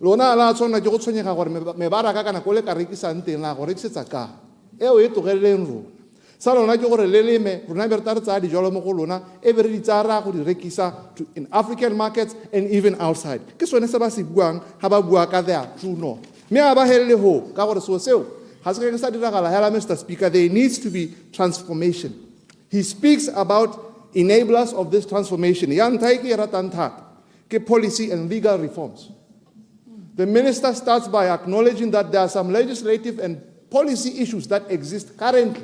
lona la tshwanela ke go tshwenyega gore mebaraka ka nako le ka rekisang teng la go rekisetsa ka eo e tlogeleleng rona sa lona ke gore le leme rona be re tla re tsaya dijalo mo go lona e be re di tsaya ra go di rekisa in African markets and even outside ke sone se ba se buang ga ba bua ka their true north mme a ba helele ho ka gore seo ga se ke sa diragala hela Mr. Speaker. There needs to be transformation. He speaks about enablers of this transformation ya ntlha ke ratang thata ke policy and legal reforms. The minister starts by acknowledging that there are some legislative and policy issues that exist currently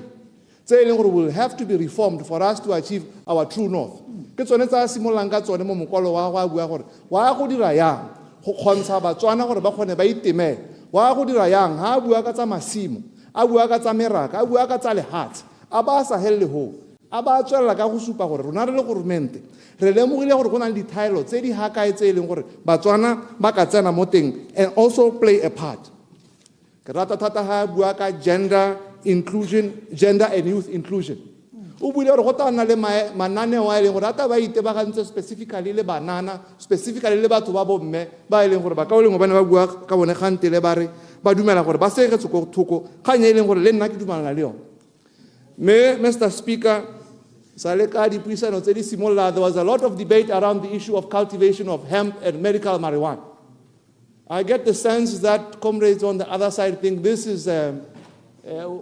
will have to be reformed for us to achieve our true north. Ke tsone tsa simololang ka tsone mo mokwalo wa go bua gore wa go dira yang go kgontsha batswana gore ba kgone ba itemele wa go dira yang ha bua ka tsa masimo a bua ka tsa meraka a bua ka tsa lehatsi a ba sa helle ho a ba tswela ka go supa gore rona re le government re lemogile gore go na le dithaelo tse di hakae tse e leng gore batswana ba ka tsena mo teng and also play a part. Ke rata thata ha bua ka gender and youth inclusion. O buile gore go ta nna le mananeo a e leng gore a ta ba itebagantse specifically le banana specifically le batho ba bomme ba e leng gore ba ka o lengwe ba ne ba bua ka bone gante le ba re ba dumela gore ba segetse go thoko kganya e leng gore le nna ke dumalana le yone. Me Mr. Speaker, there was a lot of debate around the issue of cultivation of hemp and medical marijuana. I get the sense that comrades on the other side think this is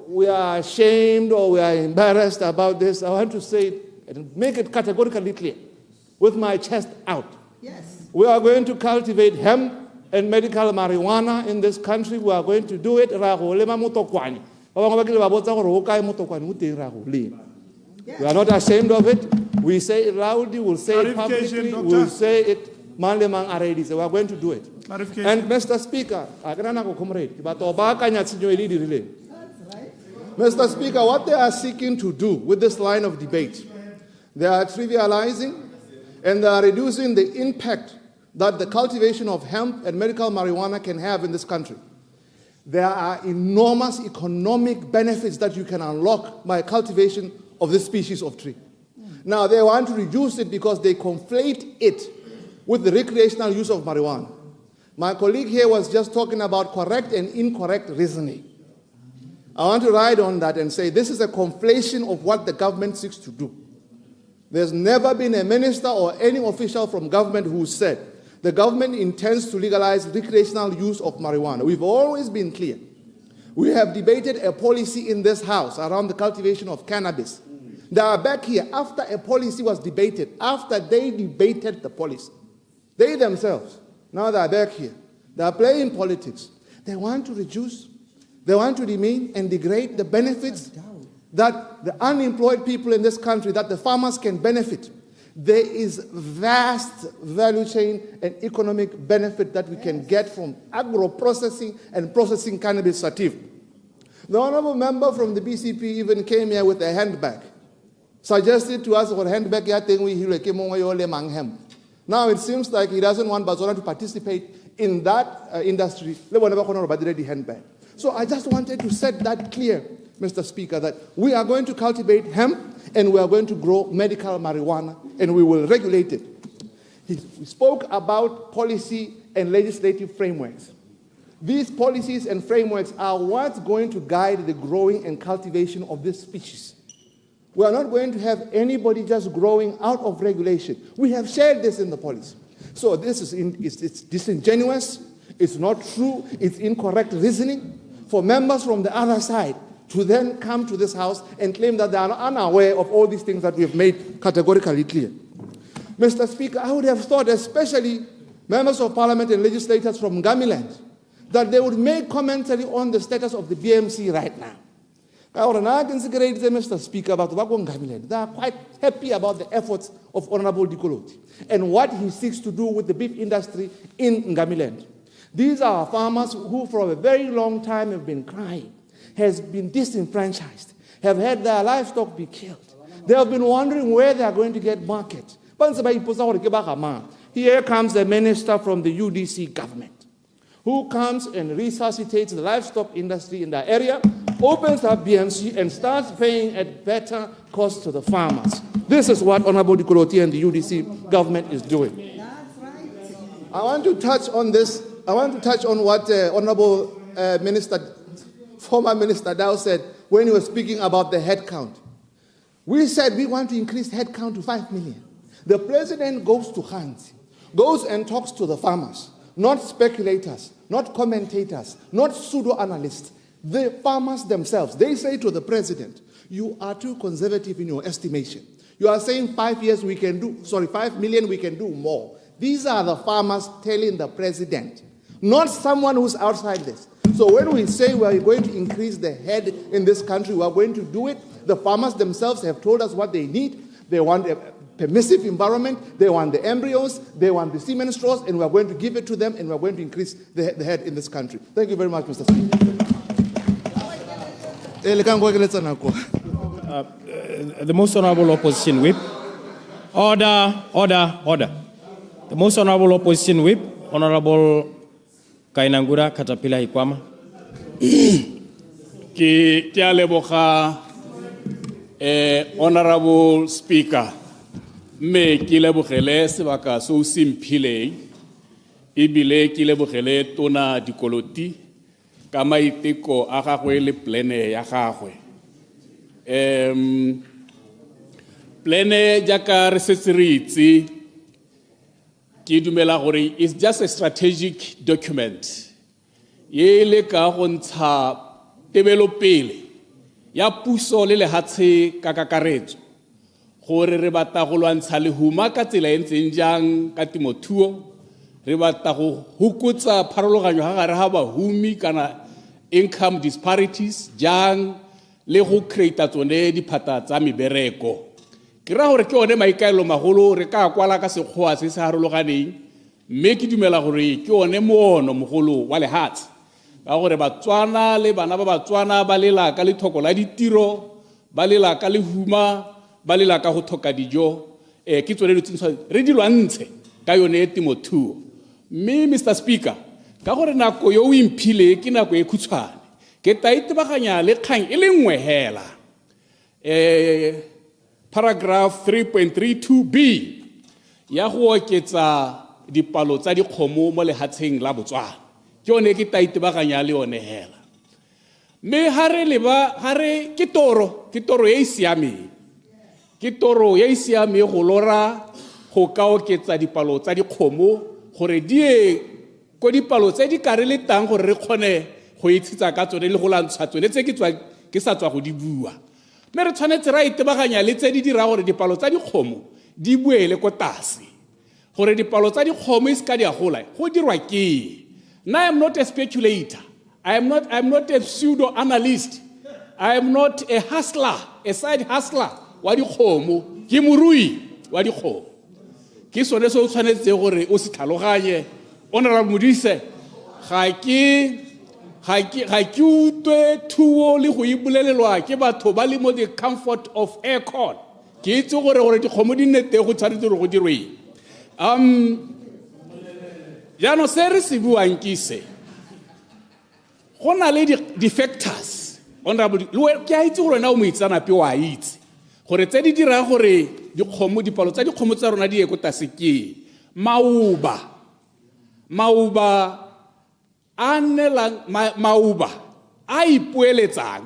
we are ashamed or we are embarrassed about this. I want to say it and make it categorically clear with my chest out. Yes. We are going to cultivate hemp and medical marijuana in this country. We are going to do it. We are not ashamed of it. We say it loudly, we'll say it publicly, we'll say it manlemang already. So we are going to do it. And Mr. Speaker, Mr. Speaker, what they are seeking to do with this line of debate, they are trivializing and they are reducing the impact that the cultivation of hemp and medical marijuana can have in this country. There are enormous economic benefits that you can unlock by cultivation of this species of tree. Now, they want to reduce it because they conflate it with the recreational use of marijuana. My colleague here was just talking about correct and incorrect reasoning. I want to ride on that and say this is a conflation of what the government seeks to do. There's never been a minister or any official from government who said the government intends to legalize recreational use of marijuana. We've always been clear. We have debated a policy in this house around the cultivation of cannabis. They are back here after a policy was debated, after they debated the policy. They themselves, now they are back here. They are playing politics. They want to reduce, they want to demean and degrade the benefits that the unemployed people in this country, that the farmers can benefit. There is vast value chain and economic benefit that we can get from agro-processing and processing cannabis sativa. The honorable member from the BCP even came here with a handbag, suggested to us for handbag. Now it seems like he doesn't want Botswana to participate in that industry. Handbag. So I just wanted to set that clear, Mr. Speaker, that we are going to cultivate hemp and we are going to grow medical marijuana and we will regulate it. He spoke about policy and legislative frameworks. These policies and frameworks are what's going to guide the growing and cultivation of this species. We are not going to have anybody just growing out of regulation. We have shared this in the policy. So this is it's disingenuous, it's not true, it's incorrect reasoning for members from the other side to then come to this house and claim that they are unaware of all these things that we have made categorically clear. Mr. Speaker, I would have thought, especially members of parliament and legislators from Ngamiland, that they would make commentary on the status of the BMC right now. Mr. Speaker, they are quite happy about the efforts of Honorable Dikoloti and what he seeks to do with the beef industry in Ngamiland. These are farmers who for a very long time have been crying, has been disenfranchised, have had their livestock be killed. They have been wondering where they are going to get market. Here comes the minister from the UDC government who comes and resuscitates the livestock industry in that area, opens up BMC and starts paying at better cost to the farmers. This is what Honorable Dikoloti and the UDC government is doing. I want to touch on this. I want to touch on what Honorable former Minister Dow said when he was speaking about the headcount. We said we want to increase headcount to 5 million. The president goes to Hansi, goes and talks to the farmers, not speculators, not commentators, not pseudo-analysts. The farmers themselves, they say to the president, you are too conservative in your estimation. You are saying 5 million we can do more. These are the farmers telling the president, not someone who's outside this. So when we say we are going to increase the head in this country, we are going to do it. The farmers themselves have told us what they need. They want a permissive environment, they want the embryos, they want the semen straws, and we are going to give it to them, and we are going to increase the head in this country. Thank you very much, Mr. Speaker. The most honorable opposition whip. Order. The most honorable opposition whip, Honorable Kainangura Katapila Ikwama. Ke a leboga Honorable Speaker. Me ke lebogele sebaka so simphileng ebile ke lebogele tona Dikoloti ka maiteko a gagwe le plane ya gagwe. Plane jaka re setse re itse ke dumela gore it's just a strategic document ye le ka go ntsha tebelopele ya puso le lehatshe ka kakaretso gore re batla go lwantsha lehuma ka tsela e ntseng jang ka temothuo, re batla go hukutsa pharologanyo ga gare ga bahumi kana income disparities jang le go create tsone diphata tsa mebereko. Ke ra gore ke one maikaelo magolo re ka kwala ka sekgoa se se harologaneng, mme ke dumela gore ke one moono mogolo wa lehatshe ka gore Batswana le bana ba Batswana ba lela ka lethoko la ditiro, ba lela ka lehuma, ba lela ka go thoka dijo, ke tsone re di lwantshe ka yone temothuo. Mme Mr. Speaker, ka gore nako yo o imphile ke nako e khutshwane, ke ta itebaganya le kgang e le nngwe hela. Paragraph 3.32b ya go oketsa dipalo tsa dikgomo mo lehatsheng la Botswana ke yone ke ta itebaganya le yone hela. Me hare ke toro ye siame, ke toro ye siame go lora go ka oketsa dipalo tsa dikgomo gore die ko dipalo tse di kare le tang gore re kgone go itshitsa ka tsone le go lantsha tsone tse ke sa tswa go di bua. Me re tshwanetse ra itebaganya le tse di dira gore dipalo tsa dikgomo di buele ko tase, gore dipalo tsa dikgomo e ska di a gola go dirwa ke. Now I am not a speculator, I am not a pseudo analyst, I am not a hustler, a side hustler wa dikgomo, ke morui wa dikgomo. Ke sone se o tshwanetse gore o se tlhaloganye. Honorable Modise, ga ke utwe thuo le go ibulelelwa ke batho ba le mo the comfort of aircon. Ke itse gore dikgomo di nne teng go tshwanetse go dirwe. Jano se re se buang ke se go na le defectors. Honorable, ke a itse gore na o moitsanape wa itse gore tse di dira gore dipalo tsa dikgomo tsa rona di ye ko tase ke mauba a ipueletsang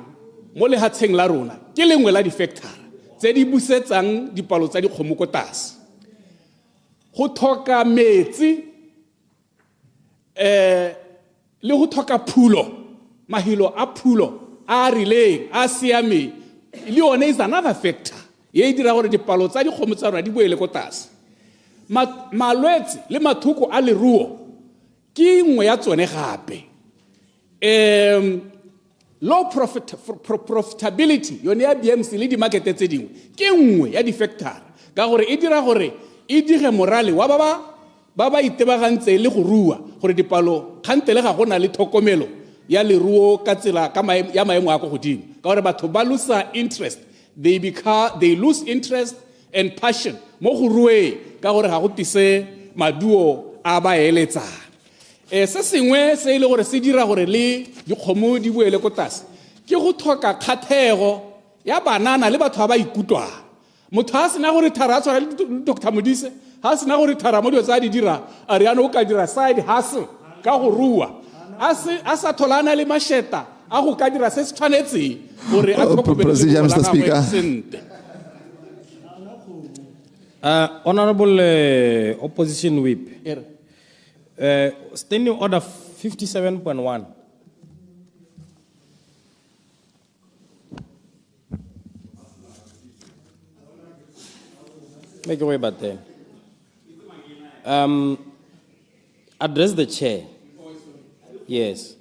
mo lehatsheng la rona ke lengwe la di-factor tse di busetsang dipalo tsa dikgomo ko tase. Go thoka metsi le go thoka phulo, mahilo a phulo a rileng a siame le yone is another factor ye dira gore dipalo tsa dikgomo tsa rona di boele ko tase. Malwetse le mathuko a leruo ke nngwe ya tsone gape. Low profitability yone ya BMC le di market tse dingwe ke nngwe ya di-factor ka gore e dira gore e dige morale wa ba itebagantse le go rua gore dipalo kgantele ga gona le thokomelo ya leruo ka tsela ya maemo a go godimo ka gore batho ba lose interest, they lose interest and passion mo go rueng ka gore ga go tise maduo a ba eletsang. se sengwe se ile gore se dira gore le dikgomo di boele ko tlase ke go tlhoka kgathego ya banana le batho ba ikutlwa motho a sena gore thara a tshwana le Dr. Modise ha sena gore thara mo dio tsa di dira a re yana o ka dira side hustle ka go rua a sa tholana le masheta a go ka dira se se tshwanetse gore a Procedure, Mr. Speaker. Honorable Opposition Whip. Standing Order 57.1. Make your way back there. Address the chair. Yes.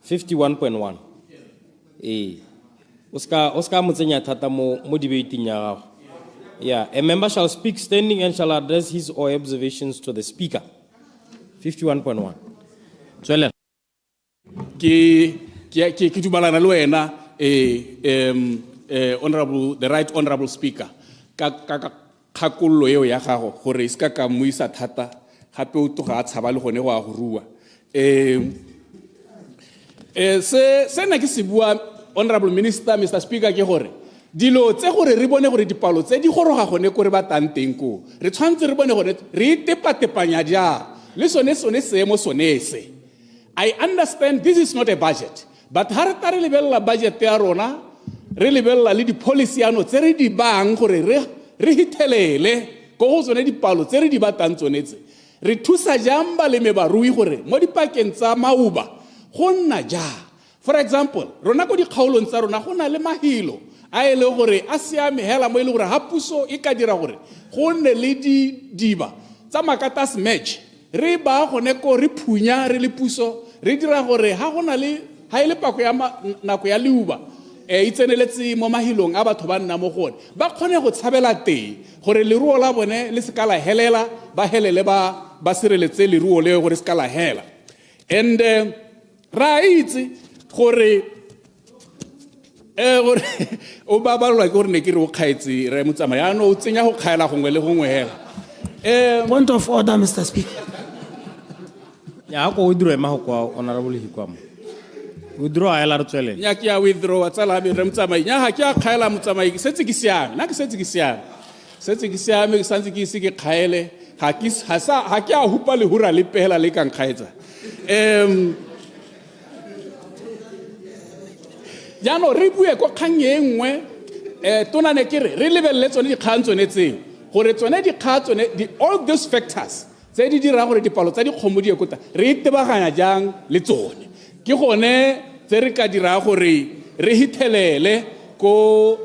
51.1. Oscar Mutsenya Tata mo debating ya. Yeah, a member shall speak standing and shall address his or her observations to the speaker. 51.1. Tswela. Ke dumalana le wena honorable the right honorable speaker ka khakollo eo ya gago gore se ka muisa thata gape o toga a tshaba le gone go a go rua se na ke se bua honorable minister Mr. Speaker ke gore dilo tse gore re bone gore dipalo tse di goroga gone ko re batang teng ko re tshwantse re bone gore re tepatepanya ja le sone seemo sone se. I understand this is not a budget, but ha re ta re lebella budget ya rona re lebella le di policy ano tse re di bang gore re hithelele go go tsone dipalo tse re di batang tsone tse re thusa jamba le mebarui gore mo dipakeng tsa mauba go nna ja. For example, rona go dikgaolong tsa rona go na le mahilo a ele gore a siame hela mo ile gore ha puso e ka dira gore go nne le diba tsa makatas match re ba gone ko re phunya re le puso re dira gore ha gona le ha ile pako ya nako ya leuba itseneletse mo mahilong a batho ba nna mo gone ba khone go tshabela teng gore leruo la bone le sekala helela ba helele ba sireletse leruo le gore sekala hela and ra itse gore gore o ba balwa gore ne ke re o khaetse re motsamaya no o tsenya go khaela gongwe le gongwe hela point of order, Mr. Speaker. Ya go withdraw ma go honorable Hikwamo. Withdraw a ela re tswele. Nya ke ya withdraw tsala be re motsamai nya ha ke a khaela motsamai setse ke siame na ke setse ke siame ke santse ke se ke khaele ha ke a hupa le hura le pehela le ka nkhaetsa jano re bue ko kgang e nngwe tona ne ke re lebelele tsone dikgang tsone tseo gore tsone dikgang tsone all those factors tse di dira gore dipalo tsa dikgomo di ekota re itebaganya jang le tsone ke gone tse re ka dira gore re hithelele ko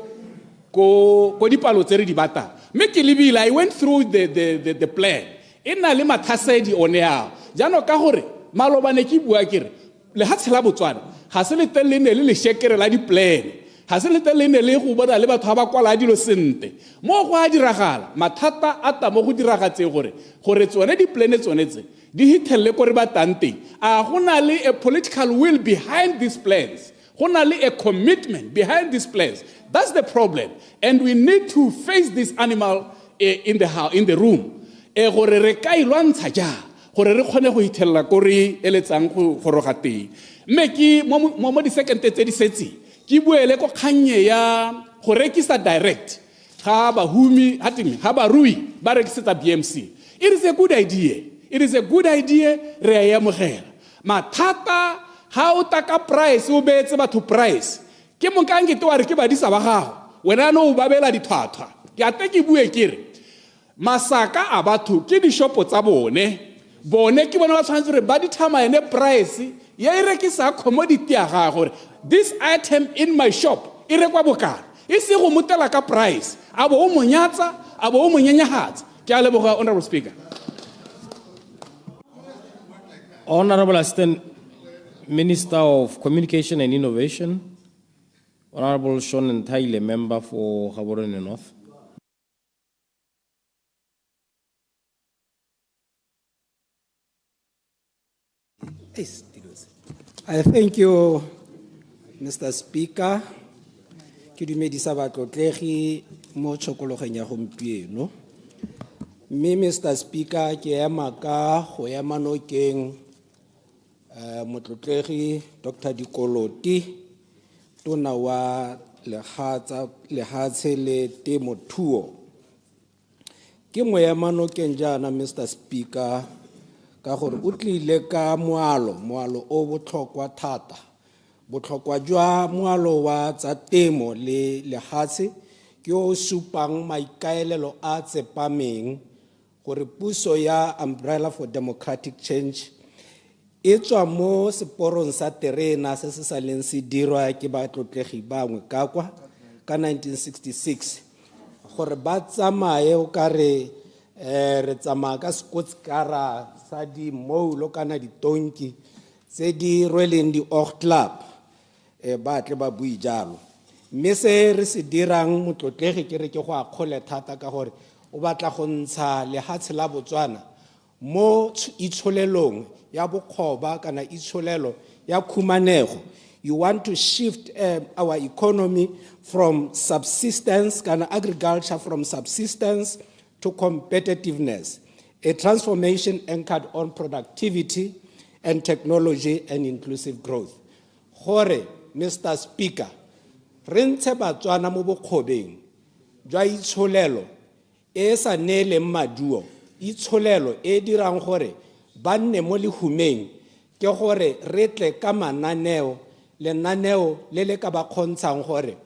dipalo tse re di batang mme ke lebile I went through the plan ena le mathasedi one ya jano ka gore malobane ke bua ke re le ha tshela botswana ga se le telle ne le shekere la di plan ga se le telle ne le go bona le batho ba kwala dilo sente mo go a diragala mathata a ta mo go diragatseng gore tsone di plan tsone tse di hitelle ko re batante a gona le a political will behind these plans gona le a commitment behind these plans. That's the problem, and we need to face this animal in the room gore re ka ilwantsha ja gore re khone go ithella ko re eletsang go goroga teng mme ke mo di second tse di setsi ke buele ko khanye ya go rekisa direct ga ba humi hatimi ha ba rui ba rekisetsa BMC. It is a good idea re ya mogela mathata ha o taka price o betse batho price ke monkange to wa re ke ba disa ba gago wena no o babela dithwathwa ke a te ke bue kere masaka a batho ke di shopo tsa bone ke bona ba tshwanetse re ba di thama ene price ya e rekisa commodity ya gago this item in my shop e rekwa bokana e se go motela ka price abo o monyatsa abo o monyenyahatsa ke a leboga honorable speaker. Honorable Assistant Minister of Communication and Innovation, Honorable Sean Ntaile, member for Gaborone North. I thank you, Mr. Speaker. Ke dumedisa batlotlegi mo tshokologeng ya gompieno. Mme Mr. Speaker ke ema ka go ema nokeng Motlotlegi Dr. Dikoloti, tona wa lehatshe le temothuo. Ke moemano kenjana Mr. Speaker ka gore o tlile ka moalo o botlhokwa thata. Botlhokwa jwa moalo wa tsa temo le lehatshe ke o supang maikaelelo a tsepameng gore puso ya Umbrella for Democratic Change e tswa mo seporong sa terena se se saleng se dirwa ke batlotlegi bangwe ka 1966 gore ba tsamaye o ka re tsamaya ka Skotskara sa di moulo kana di tonki tse di rweleng di club ba tle ba bui jalo mme se re se dirang motlotlegi ke re ke go akgole thata ka gore o batla go ntsha lehatshe la Botswana mo itsholelong ya bokgoba kana itsholelo ya khumanego. You want to shift our economy from subsistence kana agriculture from subsistence to competitiveness, a transformation anchored on productivity and technology and inclusive growth. Hore, Mr. Speaker, re ntshe Batswana mo bokhobeng jwa itsholelo e sa nele maduo, itsholelo e dirang gore ba nne mo lehumeng ke gore re tle ka mananeo lenaneo le le ka ba kgontshang gore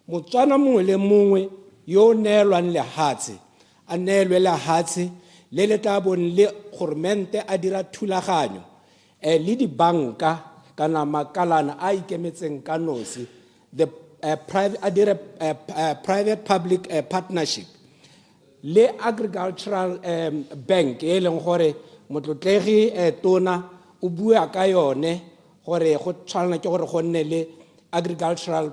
Motswana mongwe le mongwe yo neelwang lehatshe a neelwe lehatshe le le tla bon le gormente a dira thulaganyo le dibanka kana makalana a ikemetseng ka nosi the private public partnership le agricultural bank e leng gore motlotlegi tona o bua ka yone gore go tshwana ke gore go nne le agricultural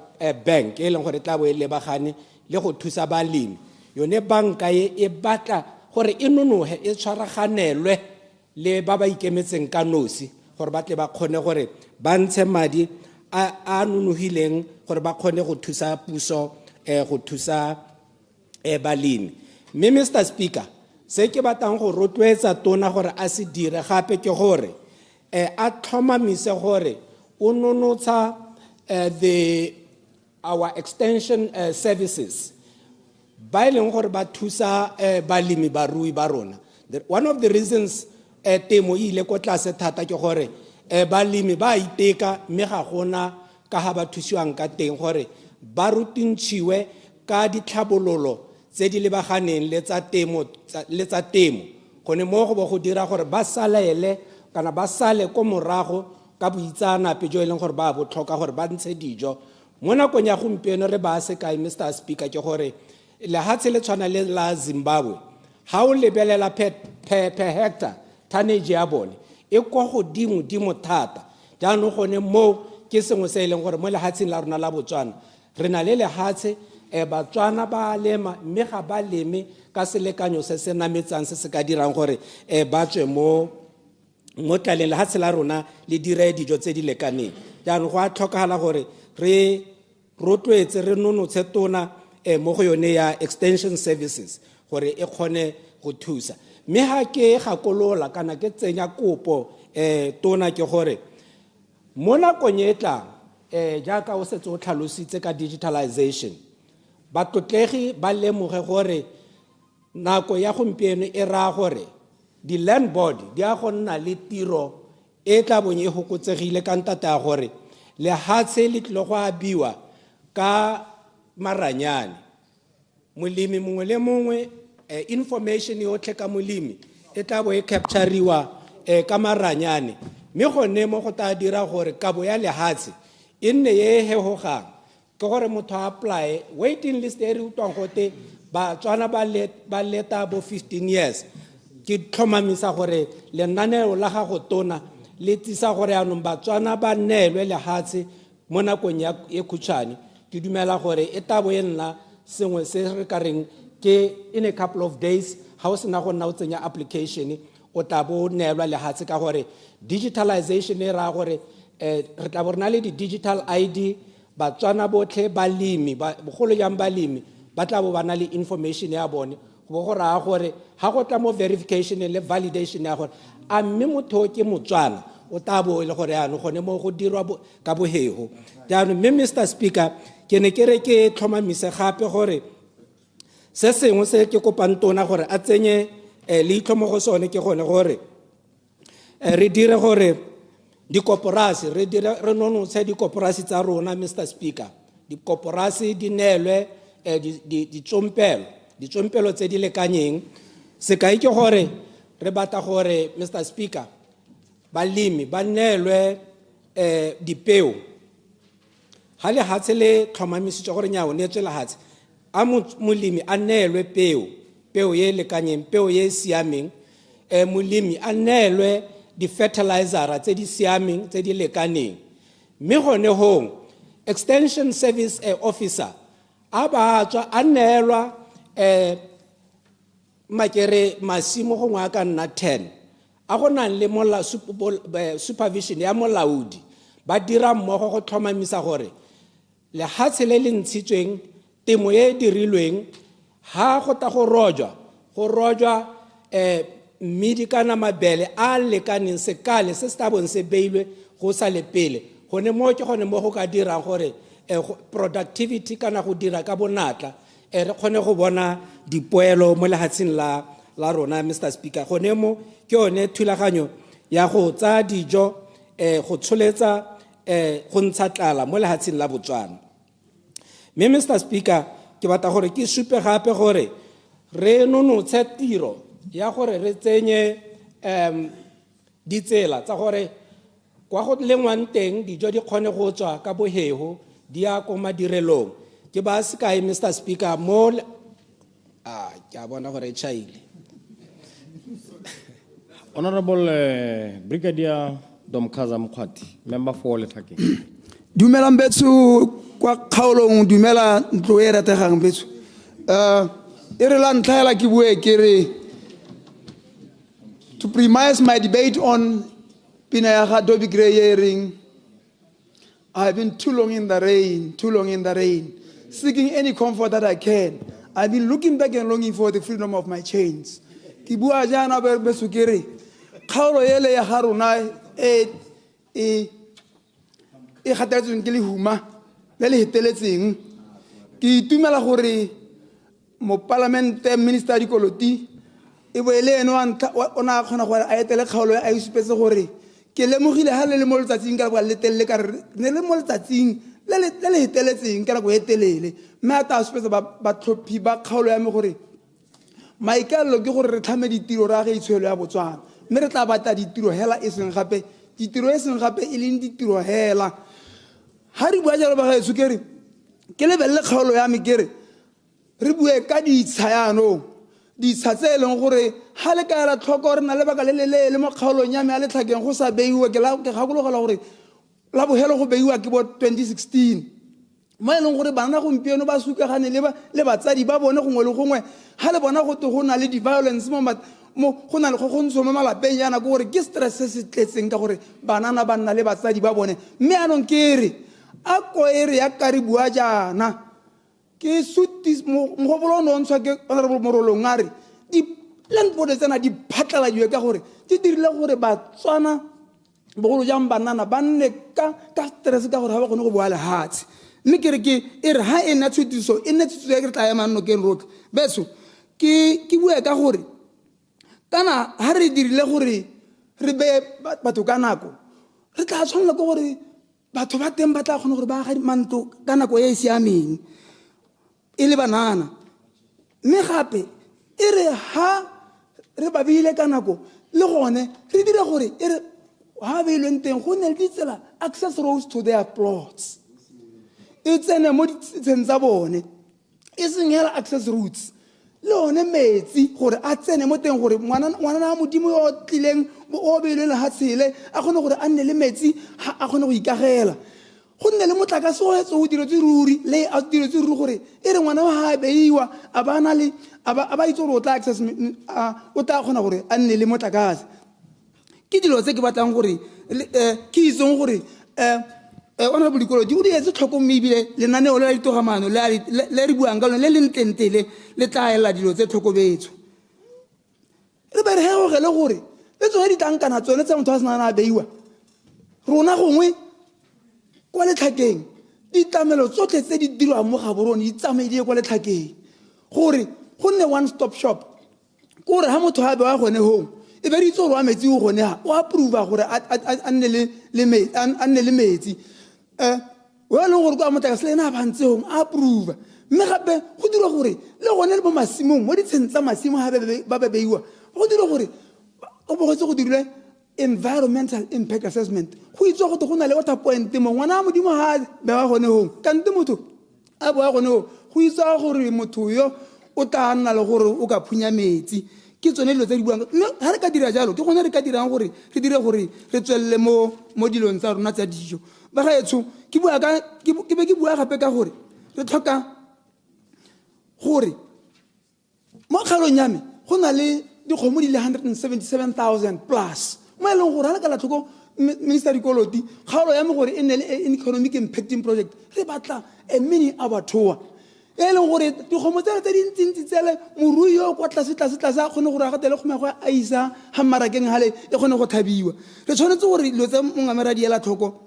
bank e leng gore tla bo e lebagane le go thusa balemi yone banka e batla gore e nonohe e tshwaraganelwe le ba ba ikemetseng ka nosi gore ba tle ba kgone gore ba ntshe madi a nonohileng gore ba kgone go thusa puso go thusa balemi. Mme Mr. Speaker, se ke batlang go rotloetsa tona gore a se dire gape ke gore a tlhomamise gore o nonotsa our extension services ba ileng gore ba thusa balemi barui ba rona. One of the reasons temo ile ko tlase thata ke gore balemi ba iteka mme ga gona ka ha ba thusiwang ka teng gore ba rutintshiwe ka ditlhabololo tse di lebaganeng le tsa temo gone mo go go dira gore ba salele kana ba sale ko morago ka boitsanape jo e leng gore ba botlhoka gore ba ntshe dijo mo nakong ya gompieno re ba se kae Mr. Speaker ke gore lehatshe le tshwana le la Zimbabwe ha o lebelela per hectare tonnage ya bone e kwa godimo thata jaanong gone mo ke sengwe se e leng gore mo lehatsheng la rona la Botswana re na le lehatshe Batswana ba lema mme ga ba leme ka selekanyo se se nametsang se se ka dirang gore ba tswe mo tlaleng lehatshe la rona le dire dijo tse di lekaneng jaanong go a tlhokagala gore re rotloetse re nonotshe tona mo go yone ya extension services gore e kgone go thusa mme ha ke gakolola kana ke tsenya kopo tona ke gore mo nakong e tlang jaaka o setse o tlhalositse ka digitalization batlotlegi ba lemoge gore nako ya gompieno e ra gore di land board di a go nna le tiro e tla bonye e gokotsegile ka ntata ya gore lehatshe le tlile go abiwa ka maranyane molemi mongwe le mongwe information yotlhe ka molemi e tla bo e captureiwa ka maranyane mme gone mo go tla dira gore kabo ya lehatshe e nne ye hegogang ke gore motho a apply waiting list e re utlwang gote Batswana ba leta bo 15 years ke tlhomamisa gore lenaneo la gago tona le tsisa gore anong Batswana ba neelwe lehatshe mo nakong ya e khutshwane ke dumela gore e tabo e nna sengwe se re ka reng ke in a couple of days ha o sena go nna o tsenya application o tla bo neelwa lehatshe ka gore digitalization e ra gore re tla bo rena le di digital ID Batswana botlhe balemi bogolo yang balemi ba tla bo bana le information ya bone go go ra gore ha go tla mo verification le validation ya gore a mme motho ke Motswana o tabo le gore ano gone mo go dirwa ka bohego jaanong mme Mr. Speaker ke ne ke re ke tlhomamise gape gore se sengwe se ke kopang tona gore a tsenye leitlho mo go sone ke gone gore re dire gore dikoporasi re nonontshe dikoporasi tsa rona Mr. Speaker dikoporasi di neelwe ditsompelo tse di lekanyeng sekai ke gore re batla gore Mr. Speaker balimi ba neelwe dipeo ha le hatse le tlhomamisitswe gore nyawo neetswe lehatshe a molemi a neelwe peo ye lekanyeng peo ye siameng molemi a neelwe di-fertilizera tse di siameng tse di lekaneng mme gone hong extension service officer a ba tswa a neelwa makere masimo go ngwa ka nna 10 a go nang le supervision ya molaodi ba dira mmogo go tlhomamisa gore lehatshe le le ntshitsweng temo e dirilweng ha go ta go rojwa mmidi kana mabele a lekaneng sekale se se tabong se beilwe go sa le pele gone mo ke gone mo go ka dirang gore productivity kana go dira ka bonatla re kgone go bona dipoelo mo lehatsheng la rona Mr. Speaker gone mo ke yone thulaganyo ya go tsa dijo go tsholetsa go ntsha tlala mo lehatsheng la Botswana mme Mr. Speaker ke batla gore ke supe gape gore re nonontshe tiro ya gore re tsenye ditsela tsa gore kwa go lengwang teng dijo di kgone go tswa ka bohego di ya ko madirelong ke ba sekai Mr. Speaker mo ke a bona gore chaile Honorable Brigadier Domkhaza Mkhwati, member for Letlhakeng. Dumela mbetsu kwa kgaolong dumela ntlo e rategang mbetsu e re la ntlhaela ke bue ke re to premise my debate on Pinayaga Dobie Gray hearing. I have been too long in the rain, seeking any comfort that I can. I've been looking back and longing for the freedom of my chains. Kibua jana berbesukere, khaolo yele ya haruna e khatatsun ke lehuma le le heteletseng ke itumela gore mo parliament minister dikoloti e boele eno ona khona gore a etele khaolo a isupetse gore ke lemogile ha le mo letsatsing ka ba le telle ka ne le mo letsatsing le heteletseng ka go etelele mme a ta supetsa ba tlhophi ba khaolo ya me gore maikalo ke gore re tlhame ditiro ra ga itshwelo ya Botswana mme re tla batla ditiro hela e seng gape ditiro e seng gape e leng ditiro hela ha re bua jalo ba ga tsukere ke lebelle kgaolo ya me kere re bue ka ditshayano ditshetse leng gore ha le ka ra tlhoko re na le baka le mo kgaolong ya me a Letlhakeng go sa beiwe ke gakologola gore la bohelo go beiwa ke bo 2016 mo e leng gore bana gompieno ba sukagane le batsadi ba bone gongwe le gongwe ha le bona go te go na le di-violence mo go na le go ntsho mo malapeng yana ko gore ke stress se se tletseng ka gore banana ba nna le batsadi ba bone mme anong ke re a ko ere ya karibua jana ke sutis mo bolo no ntshwa ke honorable Morolong a re di land borders tsena di phatlaladiwe ka gore di dirile gore Batswana bogolo jang banana ba nne ka stress ka gore ha ba kgone go boa lehatshe mme ke re e re ha e nna tshutiso ya ke tla ya manno ke rotlhe beso ke bua ka gore kana ha re dirile gore re be batho ka nako re tla tshwanela ke gore batho ba teng ba tla kgona gore ba ga manto ka nako e siameng e le banana mme gape e re ha re ba beile ka nako le gone re dire gore e re ha beilweng teng go ne le ditsela access roads to their plots e tsene mo ditsheng tsa bone e seng hela access routes le one metsi gore a tsene mo teng gore ngwana na modimo yo tlileng o beilweng lehatshele a kgone gore a nne le metsi a kgone go ikagela go nne le motlakase o etse o diretswe ruri le a diretswe ruri gore e re ngwana wa ha beiwa a ba itse gore o tla access o tla kgona gore a nne le motlakase ke dilo tse ke batlang gore ke itseng gore honorable Dikoloti o di etse tlhoko mme ebile lenaneo le la ditogamano le re buang ka lone le leng tentele le tla ela dilo tse tlhokobetso re ba re he go gele gore le tsone ditlankana tsone tse motho a senana a beiwa rona gongwe kwa letlhakeng ditlamelo tsotlhe tse di dirwang mo gaborone di tsamaile kwa letlhakeng gore go nne one stop shop kore ha motho a bewa gone hong e be re itse gore wa metsi o gone ha o approva gore a nne le metsi o e leng gore kwa motlakase le ena a bantse hong a approva mme gape go dira gore le gone le mo masimong mo ditsheng tsa masimo ga ba bebeiwa go dira gore o bogetse go dirile environmental impact assessment go itswa go go na le water point mo ngwana a modimo ha bewa gone hong kante motho a bewa gone hong go itswa gore motho yo o tla nna le gore o ka phunya metsi ke tsone dilo tse di buang mme ga re ka dira jalo ke gone re ka dirang gore re dire gore re tswelele mo dilong tsa rona tsa dijo ba gaetsho ke be ke bua gape ka gore re tlhoka gore mo kgalong ya me go na le dikgomo di le 177,000 plus mo e leng gore ga le ka la tlhoko minister dikoloti kgaolo ya me gore e nne le economic impacting project re batla a mini abattoir e leng gore dikgomo tsele tse dintsintsi tsele morui yo kwa tlase-tlase a kgone gore a gatele kgomego a isa ga mmarakeng gale e kgone go thabiwa re tshwanetse gore dilo tse mongame ra diela tlhoko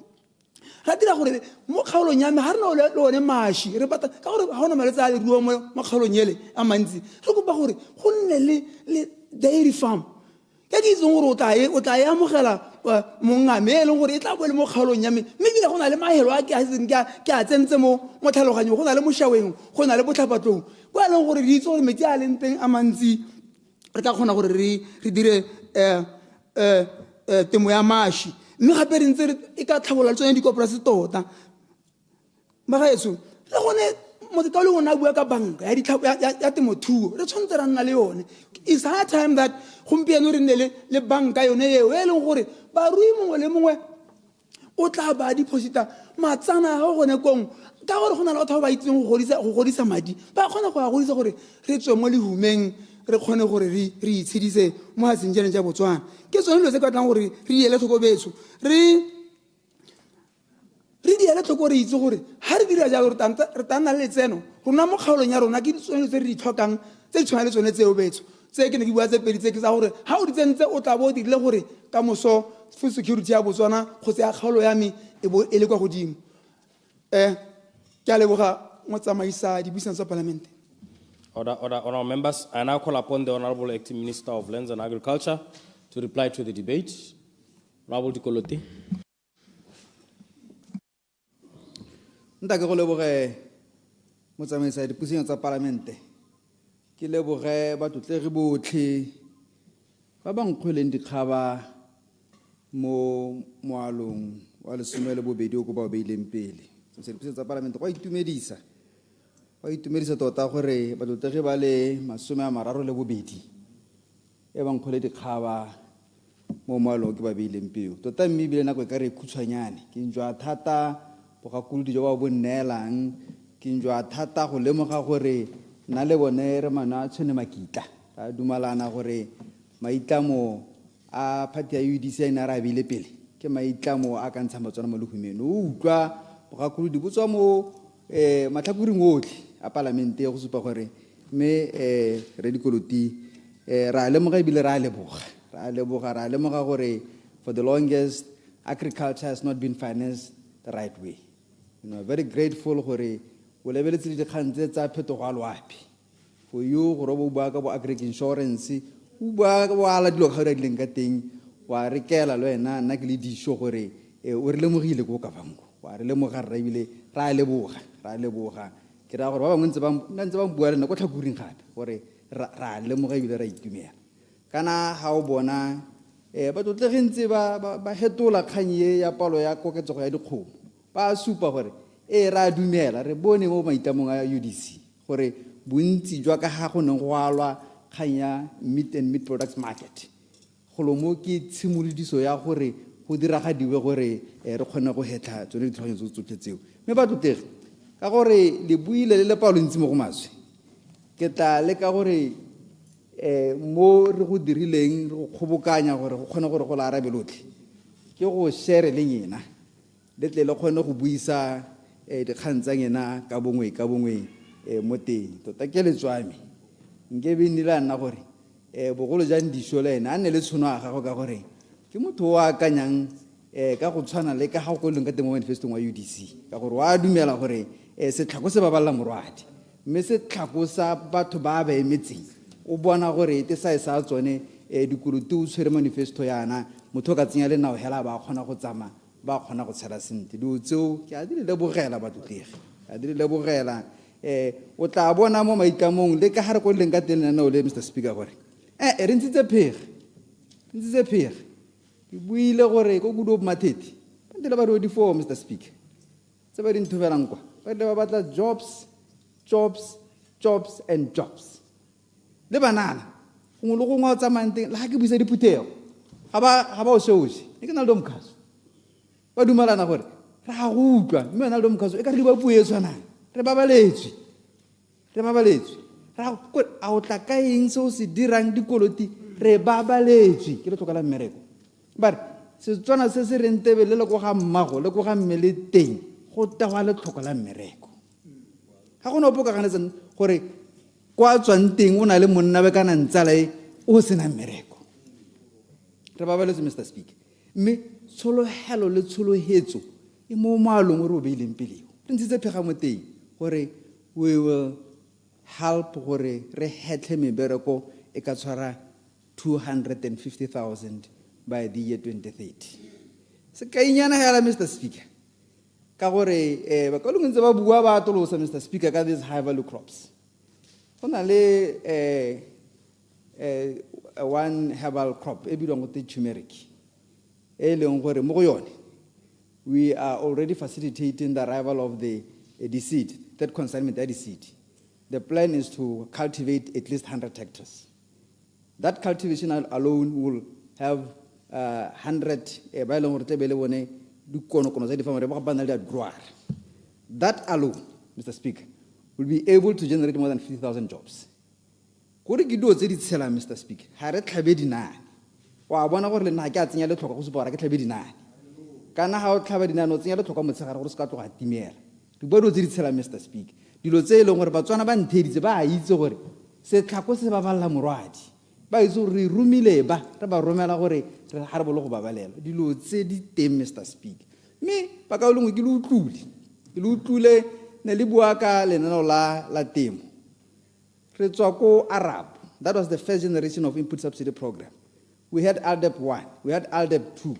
ra dira gore mo kgaolong ya me ga re na le one maši re batla ka gore ga gona malwetse a leruo mo kgaolong ele a mantsi re kopa gore go nne le dairy farm ke itseng gore o tla e amogela mongame e leng gore e tla bo le mo kgaolong ya me mme ebile go na le maelo a ke a tsentse mo tlhaloganyong go na le mošaweng go na le botlhapatlong ko e leng gore re itse gore metsi a leng teng a mantsi re ka kgona gore re dire temo ya maši mme gape re ntse e ka tlhabolola le tsone dikoporasi tota bagaetso le gone motho ka le gone a bua ka banka ya temothuo re tshwanetse ra nna le yone is high time that gompieno re nne le banka yone eo e leng gore barui mongwe le mongwe o tla ba deposita matsana a gone kong ka gore go na le batho ba ba itseng go godisa madi ba kgona go a godisa gore re tswe mo lehumeng re kgone gore re itshedise mo gasenjaneng ja Botswana ke tsone dilo tse ka tlang gore re diele tlhoko betso re diele tlhoko re itse gore ga re dira jalo re tanna le letseno rona mo kgaolong ya rona ke tsone tse re di tlhokang tse di tshwana le tsone tseo betso tse ke ne ke bua tse pedi tse ke tsa gore ga o di tsentse o tla bo o dirile gore ka moso food security ya Botswana go tseya kgaolo ya me e le kwa godimo ke a leboga mo tsamaisa dibuisano tsa palamente. Honourable members, I now call upon the Honourable Acting Minister of Lands and Agriculture to reply to the debate. Honourable Dikoloti. Nta ke go leboge mo tsamaisa dipuisano tsa palamente. Ke leboge batlotlegi botlhe ba ba nkgweleng dikgaba mo moalong wa lesomele bobedi o ko ba o beileng pele. Dipuisano tsa palamente go a itumedisa. Wa itumedisa tota gore batlotlegi ba le 32 e bang kgole dikgaba mo moalong ke ba beileng peo tota mme bile nako e ka re khutshwanyane ke njwa thata bogakolodi jo ba bo nneelang ke njwa thata go lemoga gore na le bone re mana tshone makitla ra dumalana gore maitlamo a party ya UDC ina ra beile pele ke maitlamo a ka ntsha Botswana mo lehumeng o utlwa bogakolodi bo tswa mo matlhakoring otlhe a palamente go supa gore me re dikoloti ra lemoga ebile ra lemoga gore for the longest agriculture has not been financed the right way. Very grateful gore o lebeletse dikgang tse tsa phetogo a loapi for you gore bo bua ka bo agri insurance o bua ka bo ala dilo ga re dileng ka teng wa rekela le wena nna ke le disho gore o re lemogile go ka bango wa re lemoga re ebile ra leboga ke ra gore ba bangwe ntse ba bua le nna go tlhakuring gape gore ra lemoga ebile ra itumela kana ga o bona ba tlotlege ntse ba hetola kganye ya palo ya koketsego ya dikgomo ba supa gore ra dumela re bone mo maitamong a UDC gore bontsi jwa ka ga go neng go alwa kganya meat and meat products market golo mo ke tshimolodiso ya gore go diragadiwe gore re kgone go hetla tsone ditlhotlhwa tse tsotlhe tseo mme ba tlotlege ka gore le buile le palo ntsi mo go maswe ke tla le ka gore mo re go dirileng re go kgobokanya gore go kgone gore go la arabe lotlhe ke go share le nyena le tle le kgone go buisa dikgang tsa nyena ka bongwe mo teng tota ke letswame nke be nnile nna gore bogolo jang disho le ena a nne le tshono a gago ka gore ke motho o akanyang ka go tshwana le ka ga go leng ka teng mo manifestong wa UDC ka gore wa dumela gore setlhako se baballa morwadi mme setlhako sa batho ba ba emetseng o bona gore te sa tsone dikoloto o tshwere manifesto yana motho ka tsenya le nao hela ba khona go tsama ba khona go tshela sente di tseo ke a di le bogela batlotlegi a di le bogela o tla bona mo maikamong le ka hare go leng ka teng nna o le Mr Speaker gore re ntse phege ke buile gore go kudu matheti ba dile ba di for Mr Speaker tse ba di nthobelang kwa ba le ba batla jobs and jobs le banana go lo go ngwa tsamang teng la ke buisa diputhego ga ba o seoje e ke na le domkhaso ba dumalana gore ra go utlwa mme na le domkhaso e ka re ba puo e tshwanang re babaletswe ra go a o tla ka eng se o se dirang dikoloti re babaletswe ke le tlhokala mmereko ba re Setswana se se reng tebele le go ga mmago le go ga mmele teng go tegwa le tlhokola mmereko ga go no poka ganetsa gore kwa tswang teng o na le monna be kana ntsala o sena mmereko re babaletswe Mr Speaker mme tsholohelo le tsholohetso e mo malong re o beileng peleo re ntse phega mo teng gore we will help gore re hetle mebereko e ka tshwara 250,000 by the year 2030 se ka inyana hela Mr Speaker ka gore ba ka lungentse ba bua ba atolosa Mr Speaker ka these high value crops gona le one herbal crop e bilwang go te turmeric e leng gore mo go yone we are already facilitating the arrival of the seed, that consignment seed. The plan is to cultivate at least 100 hectares. That cultivation alone will have 100 that alone, Mr. Speaker, will be able to generate more than 50,000 jobs. Mr. Speaker, kana ha o tlhaba dinano tsenya le tlhoka motshegare gore se ka tloga timela di bodo tse di tshela Mr Speaker dilo tse eleng gore batswana ba ntheditse ba itse gore se tlhako se ba balla morwadi ba itse re rumile ba re ba romela gore re ha re bolo go babalela dilo tse di teng Mr Speaker me ba ka lengwe ke le utlule ne le bua ka lenano la temo re tswa ko Arab. That was the first generation of input subsidy program. We had ALDEP 1, we had ALDEP 2,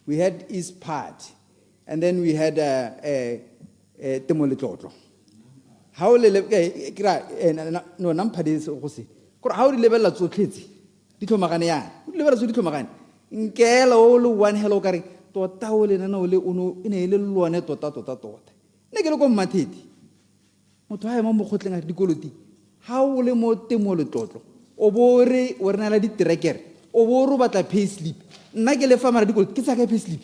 we had East Part, and then we had Temolitotlo. How le no nampadis osi. How the level of Zokiti, Ditomagania, level of Ditomagan. In Kelo, one hello carry, to a towel in an ole uno in a little one to tot. Negro matiti. Motoya Momo Hotling at Dicoloti. How will a more Temolitotlo? Obore, or Nala di Trekker, Oboro but a pay sleep. Nagele farmer dicol, Kisaka pay sleep.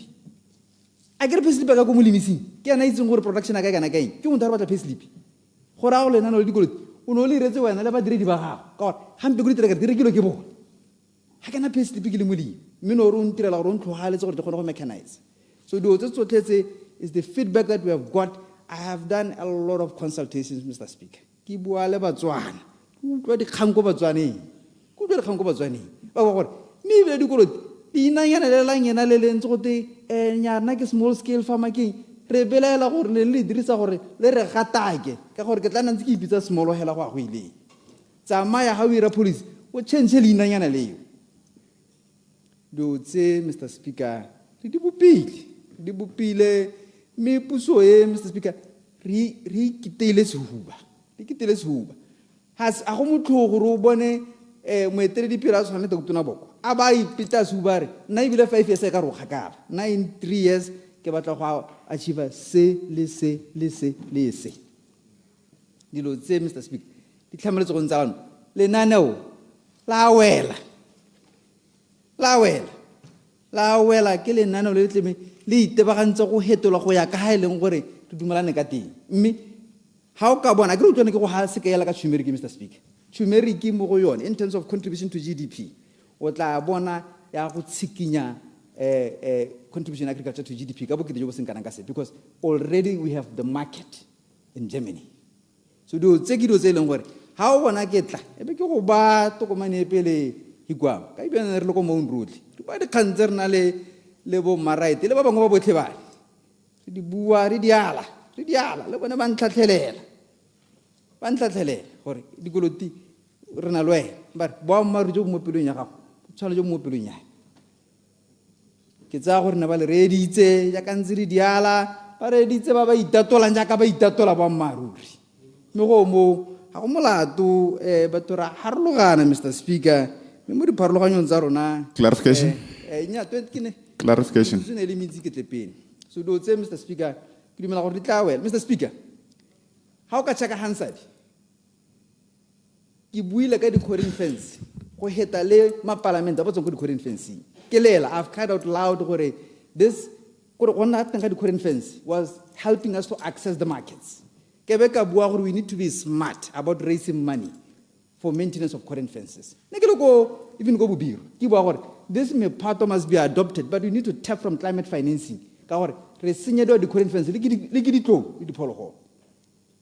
I get a pay sleep like a community. Can I do production again? You won't have a pay sleep. Horaul and an old only read when I never did God, I'm the good regular gibbo. I cannot pay sleep in Minorun, Tiralon to highlights or the Hono mechanize. So, that's what I say is the feedback that we have got. I have done a lot of consultations, Mr. Speaker. Kibuale Bazuan. Good Kanko Bazuani. Good Kanko Bazuani. Oh, me very good. Inayana lying in a lensote and Yanaki small scale farmer king. Rebella or Lidrisa or Lere Hatake. Kahorkatan keep it a small hella wheelie. Zamaya Hawira police would change Inayana lay. Do say, Mr. Speaker, the Bupile, me pusoe, Mr. Speaker, Rikiteles Huba. Rikiteles Huba. Has a homuto Rubone, Metredi Piras on the Tunabok. Abai Peter Subari, 9 5 years ago, Hakar, 3 years, Kebata Achieva, say, lisse. The Lord say, Mr. Speaker, the cameras on down. Lenano, Lawella, killing Nano little me, lead the Baranzo Hetola Hoyaka Gore to do Malanegati. Me, how carbon I grew to go has a like a Chumeric, Mr. Speaker. Chumeric Mogoyon in terms of contribution to GDP. What La Bona Yahut Sikinya contribution agriculture to GDP, because already we have the market in Germany. So do take it to say, how when I get that? I make you buy to come and pele Higuam. I been a local moon road. To buy the concernale le bo maraite le ba bangwe ba botlhe bale re di bua re diala le bone ba ntlhatlhelela gore dikoloti re na le wena ba re boammaaruri jo bo mo pelong ya gago tshwana jo mo pelong ya ke tsaya gore ne ba le reeditse jaaka ntse re diala ba reeditse ba itatolang jaaka ba itatola boammaaruri mme go mo ga go molato batho ra harologana Mr. Speaker mme mo dipharologanyong tsa rona Clarification. Clarification. ne le mentsi ke tlepeng so do tse Mr. Speaker ke dumela gore di tla wela Mr. Speaker ha o ka checka Hansard ke buile ka di-quarrying fence go heta le mapalamente ba tsong ko di-quarrying fenceng ke lela I've cried out loud gore this gore go nna teng ka di-quarrying fence was helping us to access the markets ke be ka bua gore we need to be smart about raising money for maintenance of quarrying fences ne ke le go even go bobiro ke bua gore this mepato must be adopted but we need to tap from climate financing ka gore re senyedwa di-quarrying fence le ke ditlou le diphologolo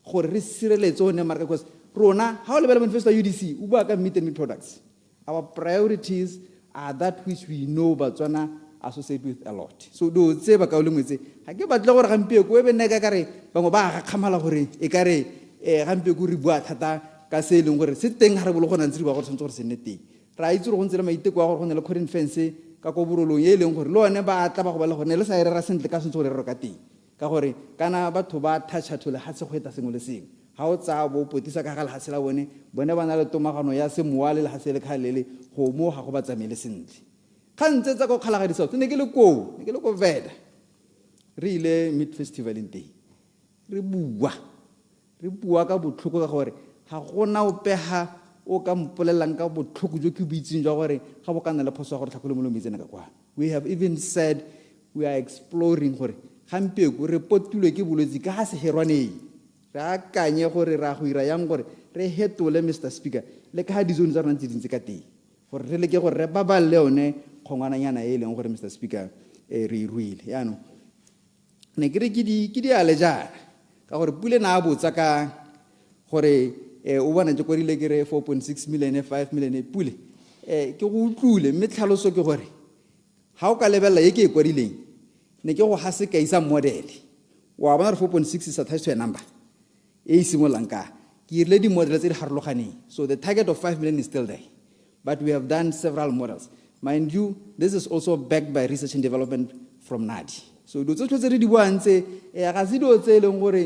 gore re sireletse one market because rona ha o lebela manifesto ya UDC o bua ka meat and meat products our priorities are that which we know Botswana associate with a lot so do tse ba ka o lengwetse ha ke batle gore gampe ko be nne ka kare bangwe ba ga khamala gore e kare gampe go re bua thata ka se leng gore se teng ha re bolo gona ntse di ba go tshwantse gore se nne teng ra itse go ntse le maiteko a gore go ne le quarrying fence ka go borolong e leng gore le one ba tla ba go ba le gone le sa ere ra sentle ka sentse gore re ka teng ka gore kana batho ba thathathole ha se go eta sengwe le sengwe ha o tsa bo potisa ka gala ha se la bone ba na le tomagano ya se moale le ha se le khalele go mo ha go ba tsamele sentle ga ntse tsa go khalaga di south ne ke le ko veda re ile mid festival in day re bua ka botlhoko ka gore ha gona o peha o ka mpolelang ka botlhoko jo ke buitseng jwa gore ga bo ka nna le phoso gore tlhakole mo lometsena ka kwa we have even said we are exploring gore gampe go re potulwe ke bolwetsi ka ha se herwaneng re akanye gore ra go ira yang gore re hetole Mr. Speaker le ka ha dizone tsa rona tse dintse ka teng gore re leke gore re baballe one kgongwananyana e leng gore Mr. Speaker re iruile yaanong ne ke re ke di ale jana ka gore pule na a botsa ka gore o bona ke korile ke re 4.6 million 5 million pule ke go utlule mme tlhaloso ke gore ha o ka lebella ye ke e korileng ne ke go ha se ka isa model wa bona 4.6 is attached to a number e simolang ka ke irile di model tse di harologaneng so the target of 5 million is still there but we have done several models mind you this is also backed by research and development from NADI so do tse tse re di buantse ga se do tse leng gore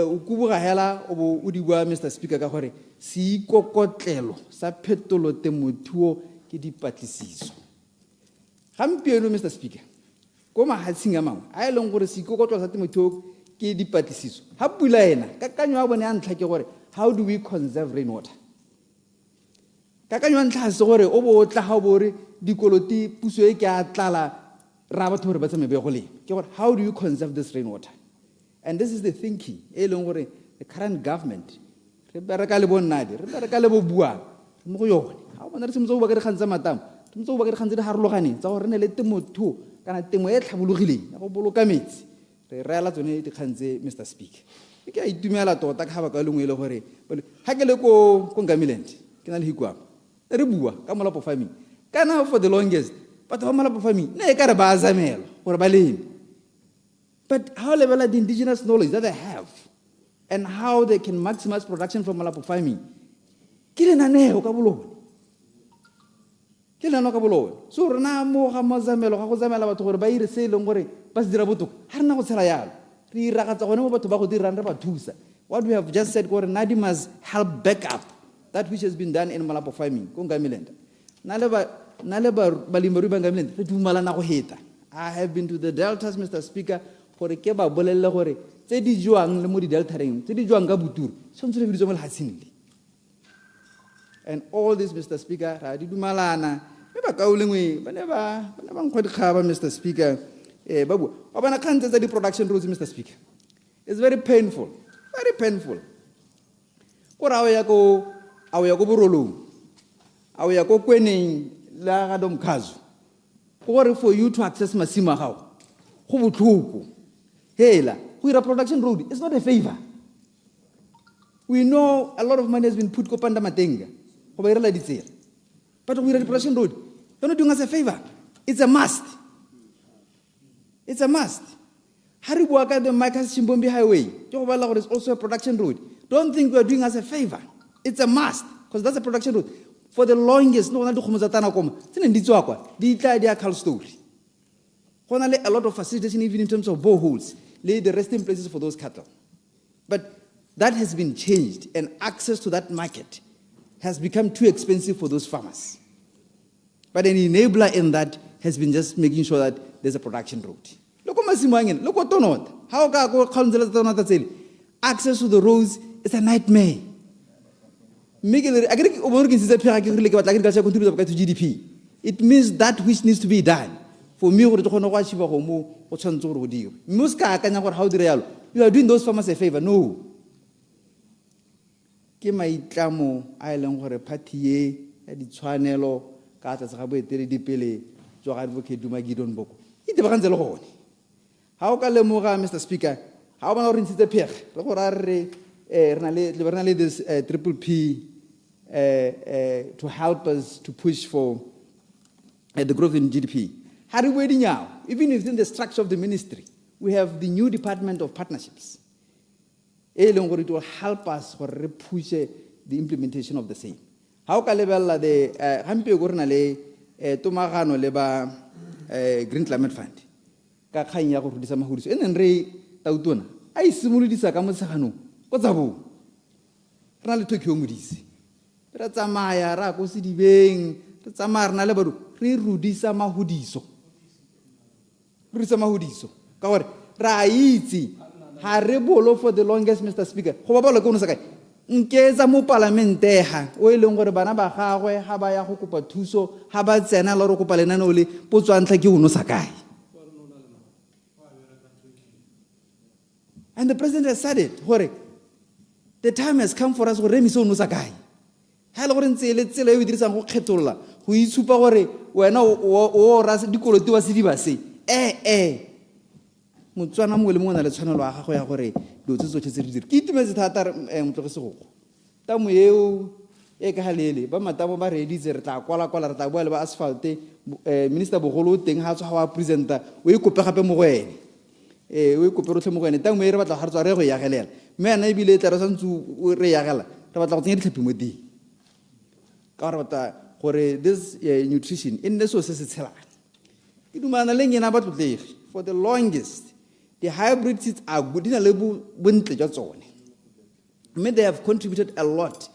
o kubuga hela o di bua Mr. Speaker ka gore se ikokotlelo sa phetolo temothuo ke dipatlisiso gampieno Mr. Speaker ko mahatshing a mangwe a leng gore se ikokotlelo sa temothuo ke dipatlisiso ha pula ena kakanyo a bone a ntlha ke gore how do we conserve rainwater kakanyo a ntlha se gore o bo tla ha bo re dikoloti puso e ke a tlala ra batho gore ba tsame be go le ke gore how do you conserve this rainwater and this is the thinking e leng gore the current government re bereka le bonnadi re bereka le bo bua mo go yone ha bona re se motso ba ka re khantsa matamo motso ba ka re khantsa di harologaneng tsa gore ne le temothuo kana temo e tlhabologileng ya go boloka metsi re rela tsone di khantse Mr. Speaker ke a itumela tota ka ba ka lengwe le gore ha ke le ko Ngamiland ke na le hikwa re bua ka molapo farming kana for the longest but ba molapo farming ne ka re ba azamela gore ba leme but how level the indigenous knowledge that they have and how they can maximize production from molapo farming ke le naneo ka bolone ke le naneo ka bolone so rena mo ga mazamelo ga go zamela batho gore ba ire se leng gore ba se dira botoka ha rena go tshela yalo re iragatsa gone mo batho ba go dirang re ba thusa what we have just said gore NADI must help back up that which has been done in molapo farming ko Ngamiland na le balemirui ba Ngamiland re dumalana go heta I have been to the deltas Mr. Speaker gore ke ba bolelle gore tse di jwang le mo di delta reng tse di jwang ka buturu tshwantse re biditswe mo lehatsheng le and all this Mr. Speaker ra di dumalana me ba ka o lengwe ba ne ba nkgwa dikgaba Mr. Speaker ba bua ba bana khantse tsa di production roads Mr. Speaker it's very painful go ra o ya ko borolong a o ya ko kweneng la ga domkhazo gore for you to access masimo a gago go botlhoko hela go ira production road it's not a favor we know a lot of money has been put ko panda matenga go ba irela ditsela but go ira production road don't do us a favor it's a must It's a must. Haribuaka, the Micah Chimbombi Highway, is also a production route. Don't think we are doing us a favor. It's a must, because that's a production route. For the longest, no one to Khumuzatana Koma. The Carl story. A lot of facilitation, even in terms of boreholes, lay the resting places for those cattle. But that has been changed, and access to that market has become too expensive for those farmers. But an enabler in that has been just making sure that there's a production route. Look what Tonot. How can access to the roads is a nightmare. GDP. It means that which needs to be done. For me, you are doing those farmers a favor. No. Ke maitlamo a eleng gore party e ya ditshwanelo ka tsa ga boeteledipele jwa ga Advocate Duma Gideon Boko e tebagantse le gone ha o ka lemoga Mr. Speaker ha o bona gore ntshitse phege le gore a re re na le this triple P to help us to push for the growth in GDP. Ha re bue dinyawo, even within the structure of the ministry, we have the new Department of Partnerships. It will help us to push the implementation of the same. How can we level the Hampi Gornale, Tomagano Leba Green Climate Fund? Kakanya go rudisa mahuriso. And then Ray Tautuna. I simulate this Akamusahano. What's up? Rally to Kumudis. Ratamaya, Rakosi Bang, Tamar Nalabaru, Rudisa Mahudiso. Rudisa Mahudiso. Cover Raiti. Haribolo for the longest, Mr. Speaker. Hobabolo Kunosaka. Nkeza mu parlamente ha o ileng gore bana ba gagwe ha ba ya go kopa thuso ha ba tsena le go kopa lenane le potswantla ke uno sakai. And the president has said it. The time has come for us to remiso uno sakai. Ha le gore ntse le tsela e dirisang go kgetolola go itshupa gore wena o ra dikoloto wa sidiba se Motswana mo le mo na le tshwanelo a gago ya gore lo tse tsotlhe tse di dire ke itumetse thata motlogosego tamo eo e ka halele ba matamo ba reditse re tla kwala re tla boela ba asphalt minister bogolo teng ha tswa wa presenter o e kope gape mo go ene o e kope rotlhe mo go ene tamo e re batla ga re tswa re go yagelela mme ana e bile tla re santse re yagela re batla go tsenya ditlhapi mo teng ka re batla gore this nutrition in the so se se tshelang ke dumana le ngena ba tlotlegi for the longest. The hybrid seeds are good in a level winter just on. I mean, they have contributed a lot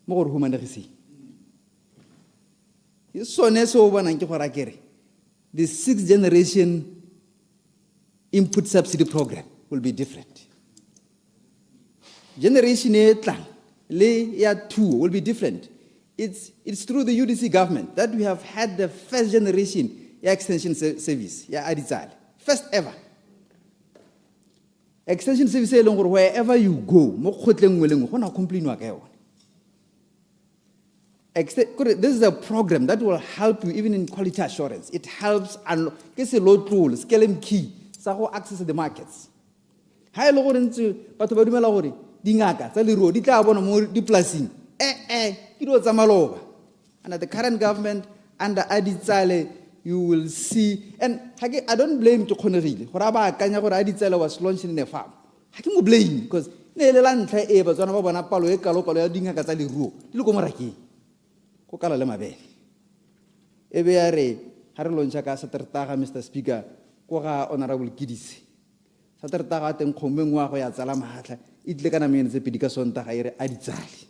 more humanity. So, the 6th generation input subsidy program will be different. Generation 2 will be different. It's through the UDC government that we have had the first generation extension service. First ever. Extension service wherever you go, this is a program that will help you even in quality assurance. It helps and gets a load tool, scale and key, so access the markets. High lower into Patobadumala, Dingaka, Sally Road, Dita deplacing. It was a malova. Under the current government, under Aditsale, you will see, and I don't blame to Connery. Horaba Kanyagora Aditsala was launched in a farm. I can blame because Neland Eva, Zonabana Palo, Ekalo, Dinga Catali Ru, Lucomaraki, Kokala Lamabe. Ebeare, Harlon Chaka, Satertaga, Mr. Speaker, Kora Honorable Kidis. Satertaga and Komengwa, Zalamata, it legana means the Pidicason Tahir Aditsali.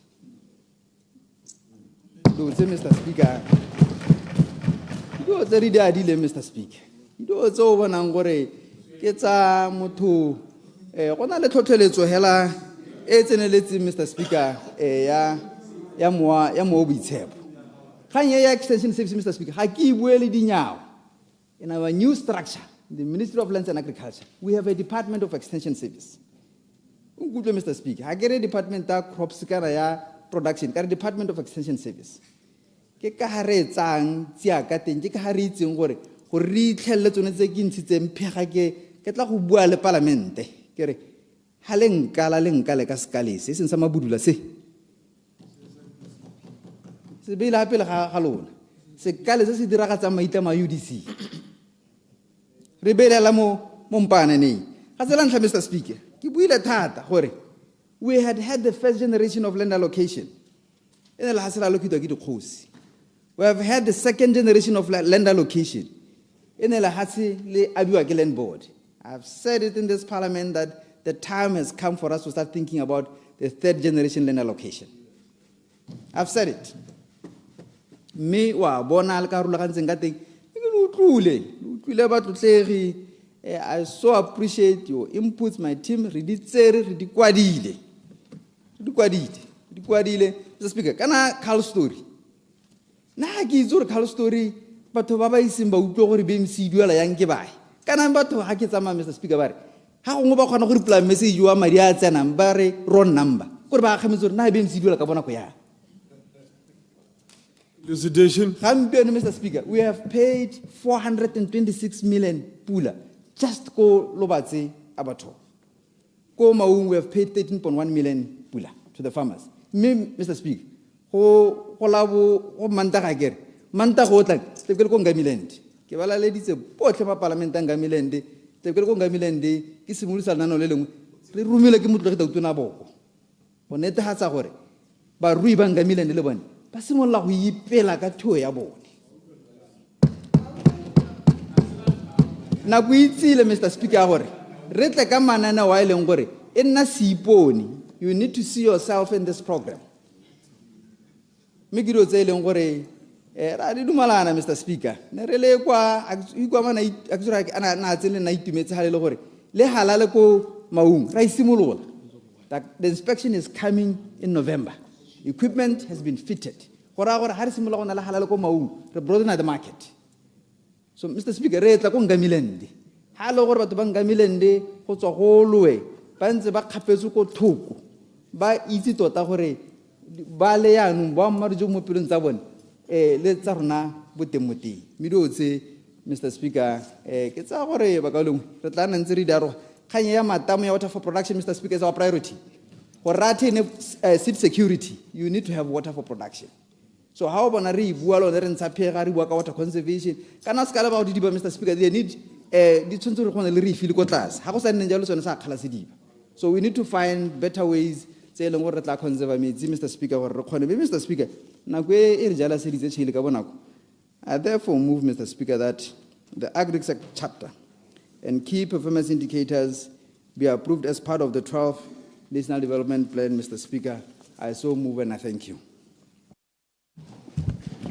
Mr. Speaker. You are very ideal, Mr. Speaker. You are so one angore. It's a motu. On a little to hella. It's an elite, Mr. Speaker. Ya mo be tap. Can you extension service, Mr. Speaker? Haki weli di now. In our new structure, the Ministry of Lands and Agriculture, we have a Department of Extension Service. Good, Mr. Speaker. I get a department that crops production, a Department of Extension Service. Ke ka hare tsang tsia ka teng ke ka hare itseng gore go re itlhelle tsone tse ke ntshitseng phega ke tla go bua le parlamente ke re ha le nkale ka sekale se seng sa mabudula se bela pele ga lona sekale se se diragatsa maitla ma UDC re belela mo mpane ne ga tsela ntlha Mr. Speaker ke buile thata gore we had the first generation of land allocation ene le ha se la lokitwa ke dikgosi. We have had the second generation of land allocation ene le ha se le abiwa ke land board. I've said it in this parliament that the time has come for us to start thinking about the third generation land allocation. I've said it. Me wa bona le ka rulagantseng ka teng ke le utlwile ba tlotlegi. I so appreciate your inputs, my team. Re di tsere, re di kwadile. Mr. Speaker, kana Carl story. Na ke itse gore Carl story batho ba ba iseng ba utlwe gore BMC duela yang ke bae. Kana batho ha ke tsamaya Mr. Speaker ba re ha gongwe ba kgona go reply message wa madi a tsenang ba re wrong number. Gore ba kgemetse gore na BMC duela ka bona go yang. Elucidation. Mr. Speaker, we have paid 426 million pula. Just go Lobatse Abato. Go Maung, we have paid 13.1 million pula to the farmers. Me, Mr. Speaker, ho labo manta gager. Manta go tla, te go nga milende. Ke bala le ditse botle ba parliament nga milende, te go nga milende, ke simolisa nano le lengwe. Re rumile ke motlo ke tautona boko. Go nete ha tsa gore ba rui ba nga milende le bone. Ba simolla go ipela ka thuo ya bone. Na go itsile Mr. Speaker gore re tle ka manana wa ileng gore e nna seipone. You need to see yourself in this program. Me giro tse ileng gore ra di dumalana Mr. Speaker. Ne re le kwa mana aktsura ana na tsele na itumetse ha le gore le halale ko Maung ra isimolola. That the inspection is coming in November. Equipment has been fitted. Gora ha re simolola go na le halale ko Maung re broaden the market. So, Mr. Speaker, re tla ko nga milende. Ha le gore batho ba nga milende go tswa go loe ba ntse ba kgapetse ko thoko ba itse tota gore ba le yanong ba mmadi jo mo pelong tsa bone le tsa rona botemoteng mme dio tse Mr. Speaker ke tsa gore ba ka lengwe re tla nna ntse re di aro kganye ya matamo ya water for production Mr. Speaker is our priority. Go rathe seed security, you need to have water for production. So how bona re bua lo re ntsha phega re bua ka water conservation kana se ka le ba di ba Mr. Speaker they need di tshwantse re gone le re file ko tlase ha go sa nne jalo tsone sa khala se diba. So we need to find better ways tse leng gore re tla conserve metsi Mr. Speaker gore re kgone be Mr. Speaker nako e re jala se ditse tshile ka bonako. I therefore move Mr. Speaker that the agri-sector chapter and key performance indicators be approved as part of the 12th National Development Plan. Mr. Speaker, I so move and I thank you.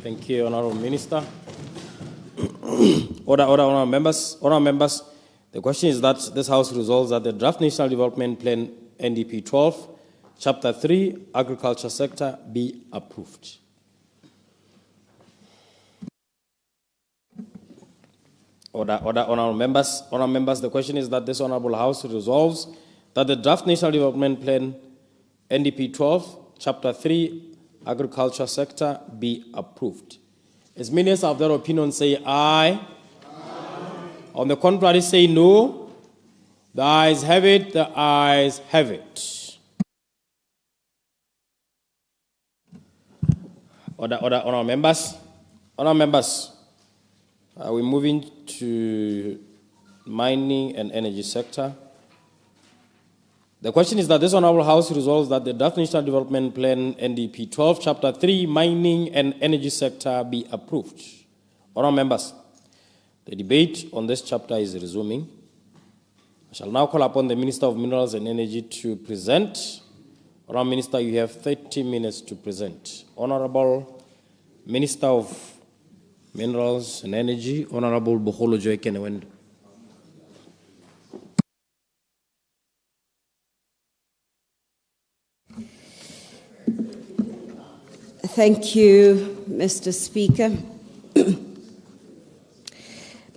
Thank you, Honourable Minister. Honourable members. The question is that this House resolves that the Draft National Development Plan NDP 12, Chapter 3, Agriculture Sector, be approved. Honourable members. The question is that this Honourable House resolves that the Draft National Development Plan NDP 12, Chapter 3, Agriculture Sector be approved. As many as have their opinion say aye. On the contrary say no. The ayes have it, the ayes have it. Honourable members. We're moving to mining and energy sector. The question is that this Honourable House resolves that the Draft National Development Plan NDP 12, Chapter 3, Mining and Energy Sector be approved. Honourable members, the debate on this chapter is resuming. I shall now call upon the Minister of Minerals and Energy to present. Honourable Minister, you have 30 minutes to present. Honourable Minister of Minerals and Energy, Honourable Bokgolo Joy Kenewendo. Thank you, Mr. Speaker.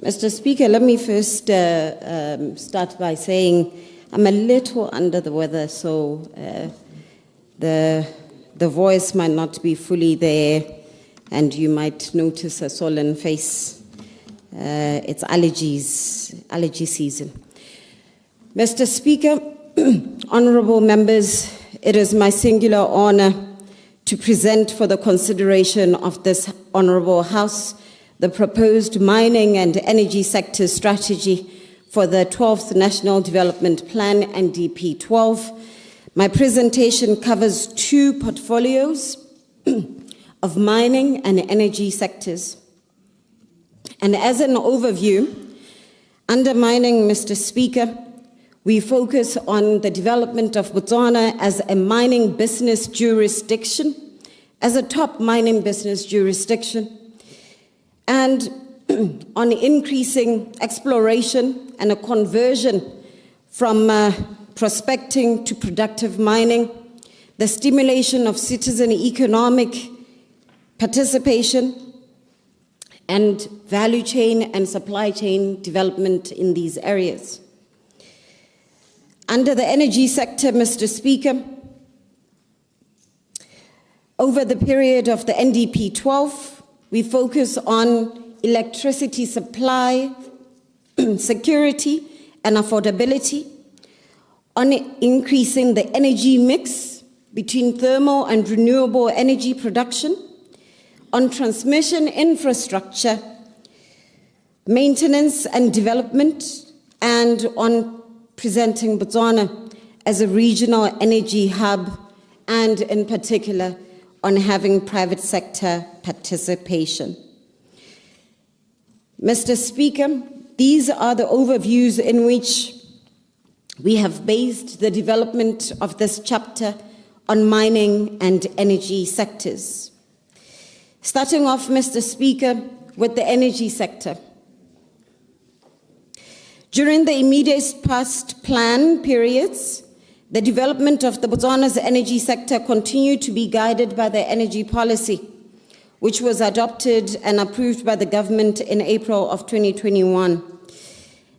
Mr. Speaker, let me first start by saying I'm a little under the weather, so the voice might not be fully there, and you might notice a sullen face. It's allergy season. Mr. Speaker, honorable members, it is my singular honor to present for the consideration of this Honourable House the proposed mining and energy sector strategy for the 12th National Development Plan, NDP 12. My presentation covers two portfolios of mining and energy sectors. And as an overview, under mining, Mr. Speaker, we focus on the development of Botswana as a mining business jurisdiction, as a top mining business jurisdiction, and on increasing exploration and a conversion from prospecting to productive mining, the stimulation of citizen economic participation, and value chain and supply chain development in these areas. Under the energy sector, Mr. Speaker, over the period of the NDP 12, we focus on electricity supply, security and affordability, on increasing the energy mix between thermal and renewable energy production, on transmission infrastructure, maintenance and development, and on presenting Botswana as a regional energy hub, and in particular on having private sector participation. Mr. Speaker, these are the overviews in which we have based the development of this chapter on mining and energy sectors. Starting off, Mr. Speaker, with the energy sector. During the immediate past plan periods, the development of the Botswana's energy sector continued to be guided by the energy policy, which was adopted and approved by the government in April of 2021.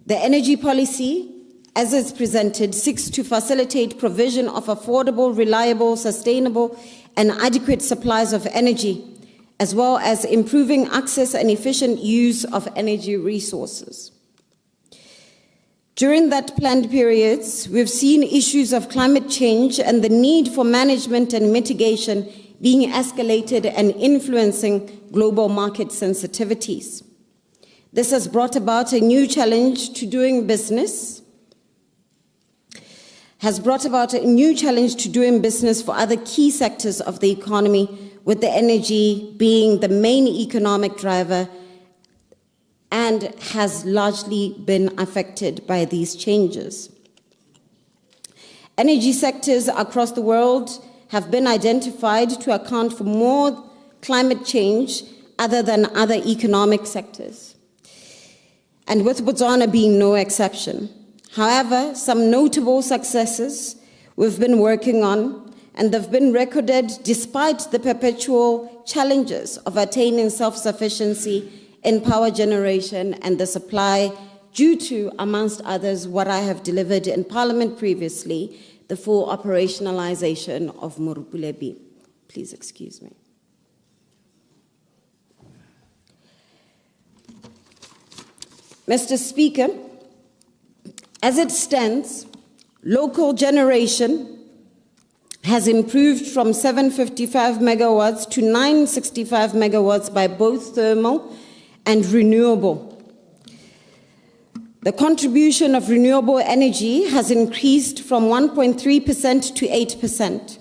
The energy policy, as it's presented, seeks to facilitate provision of affordable, reliable, sustainable, and adequate supplies of energy, as well as improving access and efficient use of energy resources. During that planned periods, we've seen issues of climate change and the need for management and mitigation being escalated and influencing global market sensitivities. This has brought about a new challenge to doing business, for other key sectors of the economy, with the energy being the main economic driver, and has largely been affected by these changes. Energy sectors across the world have been identified to account for more climate change other than other economic sectors, and with Botswana being no exception. However, some notable successes we've been working on, and they've been recorded despite the perpetual challenges of attaining self-sufficiency in power generation and the supply, due to, amongst others, what I have delivered in Parliament previously, the full operationalization of Morupule B. Please excuse me. Mr. Speaker, as it stands, local generation has improved from 755 megawatts to 965 megawatts by both thermal and renewable. The contribution of renewable energy has increased from 1.3% to 8%.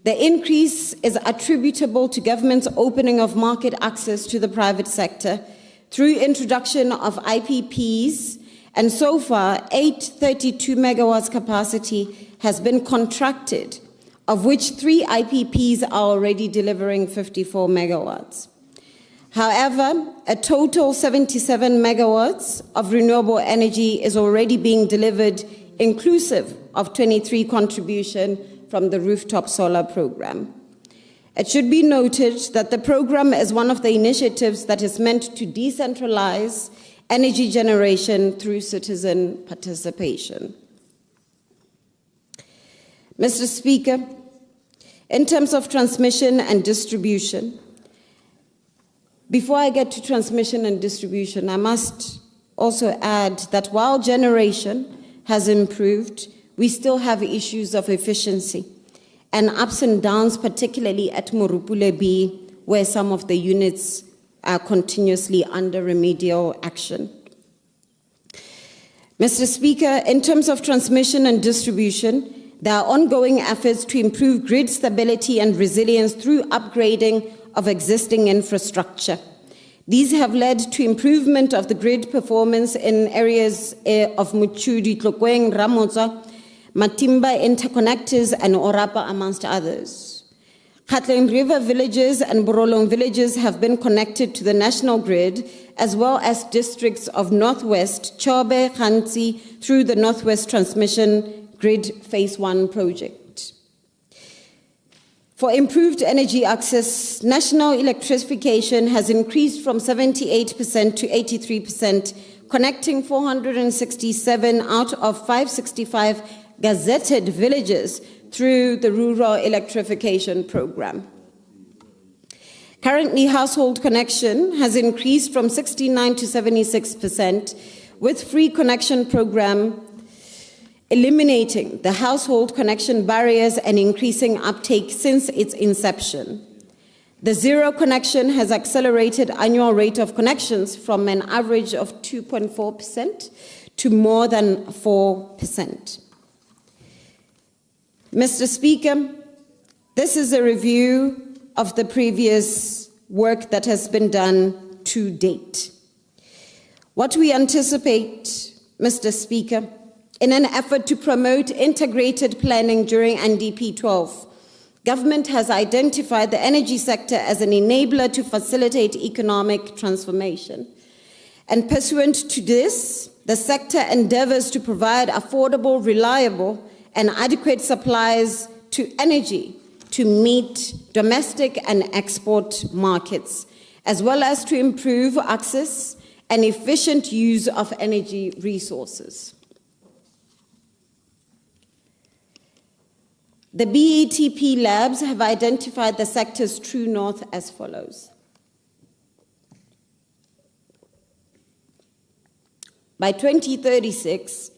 The increase is attributable to government's opening of market access to the private sector through introduction of IPPs, and so far 832 megawatts capacity has been contracted, of which 3 IPPs are already delivering 54 megawatts. However, a total 77 megawatts of renewable energy is already being delivered, inclusive of 23 contribution from the rooftop solar program. It should be noted that the program is one of the initiatives that is meant to decentralize energy generation through citizen participation. Mr. Speaker, in terms of transmission and distribution, before I get to transmission and distribution, I must also add that while generation has improved, we still have issues of efficiency and ups and downs, particularly at Morupule B, where some of the units are continuously under remedial action. Mr. Speaker, in terms of transmission and distribution, there are ongoing efforts to improve grid stability and resilience through upgrading of existing infrastructure. These have led to improvement of the grid performance in areas of Muchudi, Tlokweng, Ramotsa, Matimba interconnectors, and Orapa, amongst others. Khatleng River villages and Borolong villages have been connected to the national grid, as well as districts of Northwest, Chobe, Khansi, through the Northwest Transmission Grid Phase 1 project. For improved energy access, national electrification has increased from 78% to 83%, connecting 467 out of 565 gazetted villages through the Rural Electrification Program. Currently, household connection has increased from 69% to 76%, with free connection program eliminating the household connection barriers and increasing uptake since its inception. The zero connection has accelerated annual rate of connections from an average of 2.4% to more than 4%. Mr. Speaker, this is a review of the previous work that has been done to date. What we anticipate, Mr. Speaker, in an effort to promote integrated planning during NDP 12, government has identified the energy sector as an enabler to facilitate economic transformation. And pursuant to this, the sector endeavors to provide affordable, reliable, and adequate supplies to energy to meet domestic and export markets, as well as to improve access and efficient use of energy resources. The BETP labs have identified the sector's true north as follows. By 2036,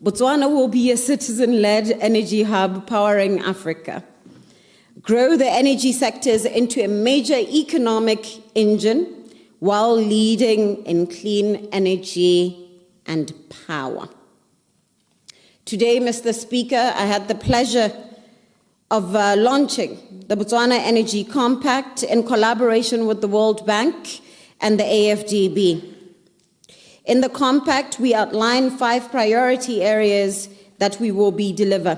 Botswana will be a citizen-led energy hub powering Africa. Grow the energy sectors into a major economic engine while leading in clean energy and power. Today, Mr. Speaker, I had the pleasure of launching the Botswana Energy Compact in collaboration with the World Bank and the AFDB. In the compact, we outline 5 priority areas that we will be delivering,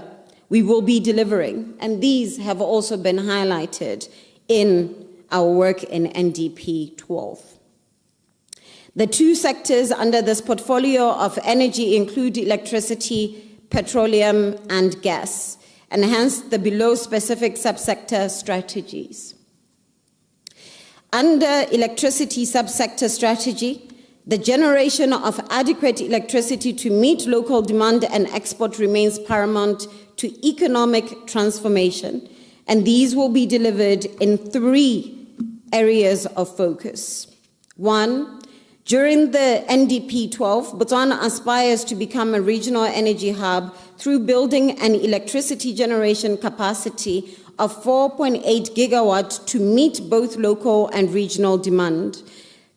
and these have also been highlighted in our work in NDP 12. The 2 sectors under this portfolio of energy include electricity, petroleum, and gas, and hence the below specific subsector strategies. Under electricity subsector strategy, the generation of adequate electricity to meet local demand and export remains paramount to economic transformation, and these will be delivered in 3 areas of focus. 1, during the NDP 12, Botswana aspires to become a regional energy hub through building an electricity generation capacity of 4.8 gigawatts to meet both local and regional demand.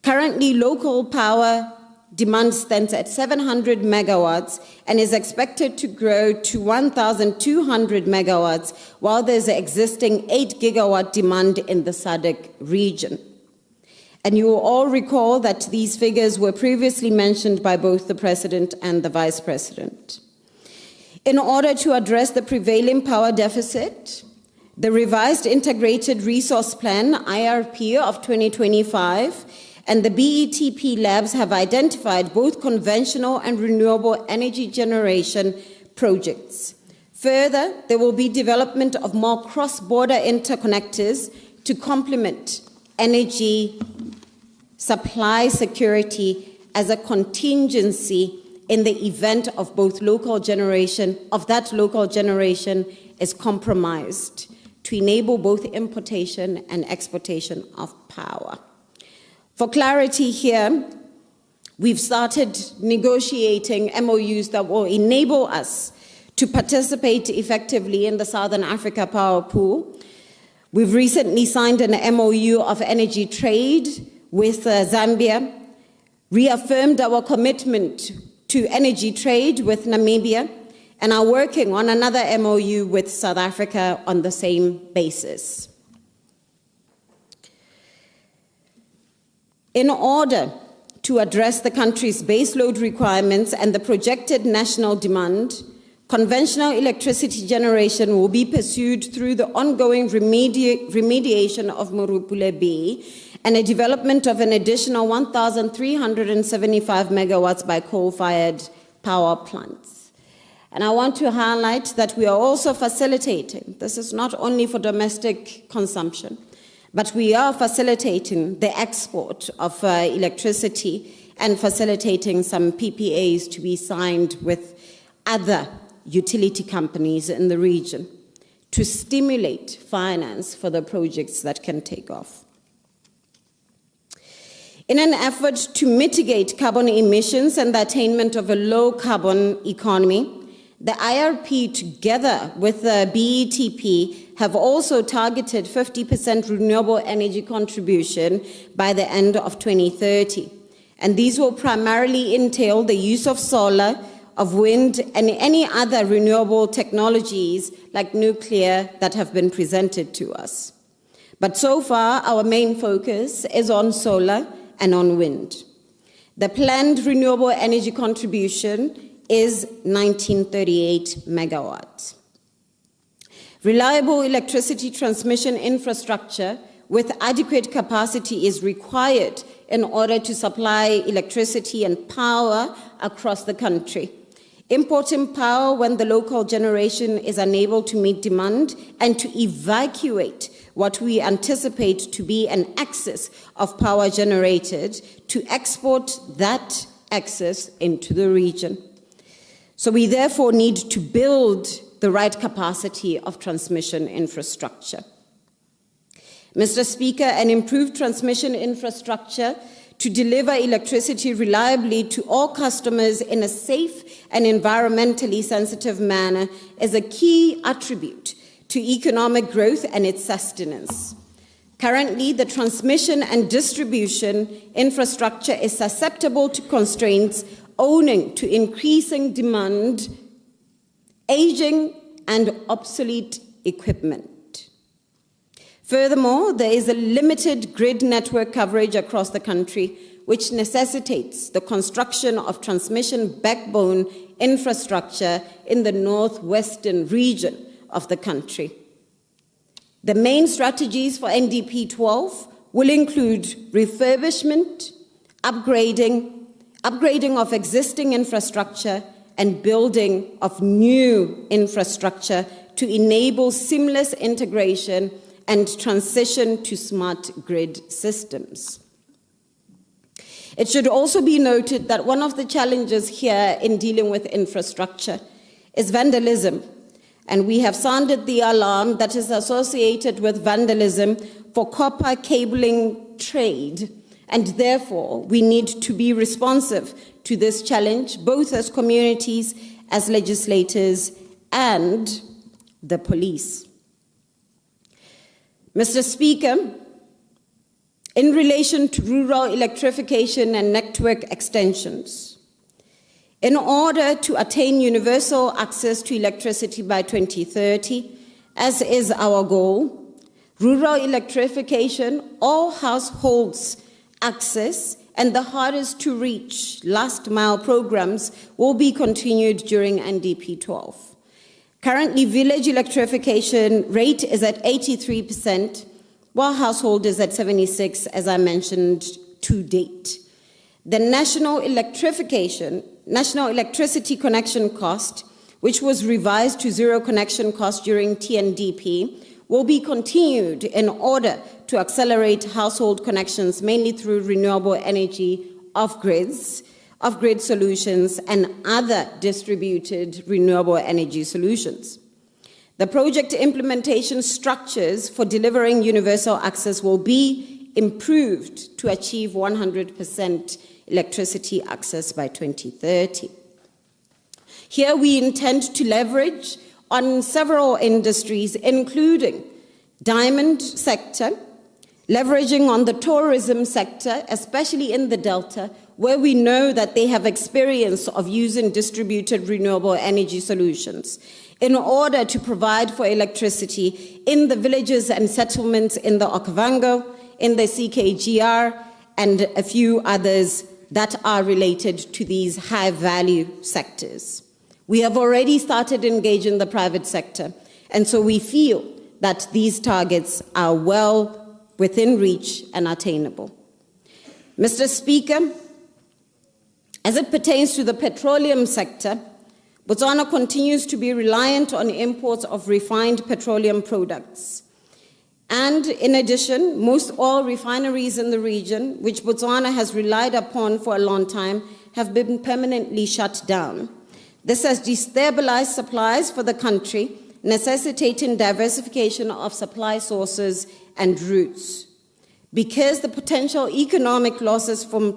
Currently, local power demand stands at 700 megawatts and is expected to grow to 1,200 megawatts, while there's an existing 8 gigawatt demand in the SADC region. And you will all recall that these figures were previously mentioned by both the President and the Vice President. In order to address the prevailing power deficit, the revised Integrated Resource Plan, IRP of 2025, and the BETP labs have identified both conventional and renewable energy generation projects. Further, there will be development of more cross-border interconnectors to complement energy supply security as a contingency in the event of both local generation is compromised, to enable both importation and exportation of power. For clarity here, we've started negotiating MOUs that will enable us to participate effectively in the Southern Africa Power Pool, We've recently signed an MOU of energy trade with Zambia, reaffirmed our commitment to energy trade with Namibia, and are working on another MOU with South Africa on the same basis. In order to address the country's baseload requirements and the projected national demand, conventional electricity generation will be pursued through the ongoing remediation of Morupule B and a development of an additional 1,375 megawatts by coal-fired power plants. And I want to highlight that we are also facilitating, this is not only for domestic consumption, but we are facilitating the export of electricity and facilitating some PPAs to be signed with other utility companies in the region to stimulate finance for the projects that can take off. In an effort to mitigate carbon emissions and the attainment of a low-carbon economy, the IRP, together with the BETP, have also targeted 50% renewable energy contribution by the end of 2030. And these will primarily entail the use of solar, of wind, and any other renewable technologies like nuclear that have been presented to us. But so far, our main focus is on solar and on wind. The planned renewable energy contribution is 1938 megawatts. Reliable electricity transmission infrastructure with adequate capacity is required in order to supply electricity and power across the country. Importing power when the local generation is unable to meet demand and to evacuate what we anticipate to be an excess of power generated to export that excess into the region. So we therefore need to build the right capacity of transmission infrastructure. Mr. Speaker, an improved transmission infrastructure to deliver electricity reliably to all customers in a safe and environmentally sensitive manner is a key attribute to economic growth and its sustenance. Currently, the transmission and distribution infrastructure is susceptible to constraints owing to increasing demand, aging, and obsolete equipment. Furthermore, there is a limited grid network coverage across the country, which necessitates the construction of transmission backbone infrastructure in the northwestern region of the country. The main strategies for NDP 12 will include refurbishment, upgrading of existing infrastructure, and building of new infrastructure to enable seamless integration and transition to smart grid systems. It should also be noted that one of the challenges here in dealing with infrastructure is vandalism, and we have sounded the alarm that is associated with vandalism for copper cabling trade. And therefore, we need to be responsive to this challenge, both as communities, as legislators, and the police. Mr. Speaker, in relation to rural electrification and network extensions, in order to attain universal access to electricity by 2030, as is our goal, rural electrification, all households access, and the hardest to reach last mile programs will be continued during NDP 12. Currently, village electrification rate is at 83%, while household is at 76%, as I mentioned, to date. The national electricity connection cost, which was revised to zero connection cost during TNDP, will be continued in order to accelerate household connections, mainly through renewable energy off-grid solutions and other distributed renewable energy solutions. The project implementation structures for delivering universal access will be improved to achieve 100% electricity access by 2030. Here we intend to leverage on several industries, including diamond sector, leveraging on the tourism sector, especially in the Delta, where we know that they have experience of using distributed renewable energy solutions, in order to provide for electricity in the villages and settlements in the Okavango, in the CKGR, and a few others that are related to these high-value sectors. We have already started engaging the private sector, and so we feel that these targets are well within reach and attainable. Mr. Speaker, as it pertains to the petroleum sector, Botswana continues to be reliant on imports of refined petroleum products. And in addition, most oil refineries in the region, which Botswana has relied upon for a long time, have been permanently shut down. This has destabilized supplies for the country, necessitating diversification of supply sources and routes. Because the potential economic losses from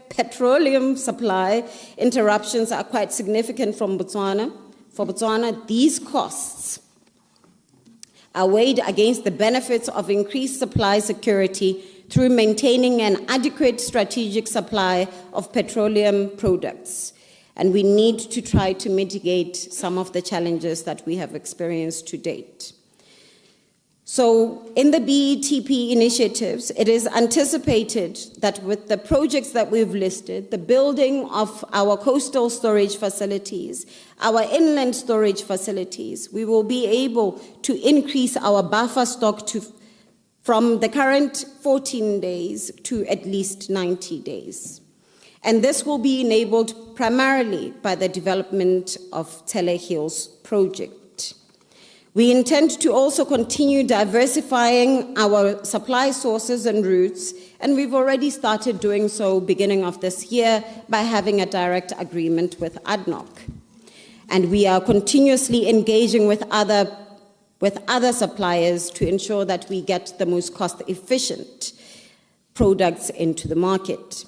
petroleum supply interruptions are quite significant for Botswana, these costs are weighed against the benefits of increased supply security through maintaining an adequate strategic supply of petroleum products. And we need to try to mitigate some of the challenges that we have experienced to date. So in the BETP initiatives, it is anticipated that with the projects that we've listed, the building of our coastal storage facilities, our inland storage facilities, we will be able to increase our buffer stock from the current 14 days to at least 90 days. And this will be enabled primarily by the development of Tele Hills project. We intend to also continue diversifying our supply sources and routes, and we've already started doing so beginning of this year by having a direct agreement with ADNOC. And we are continuously engaging with other suppliers to ensure that we get the most cost-efficient products into the market.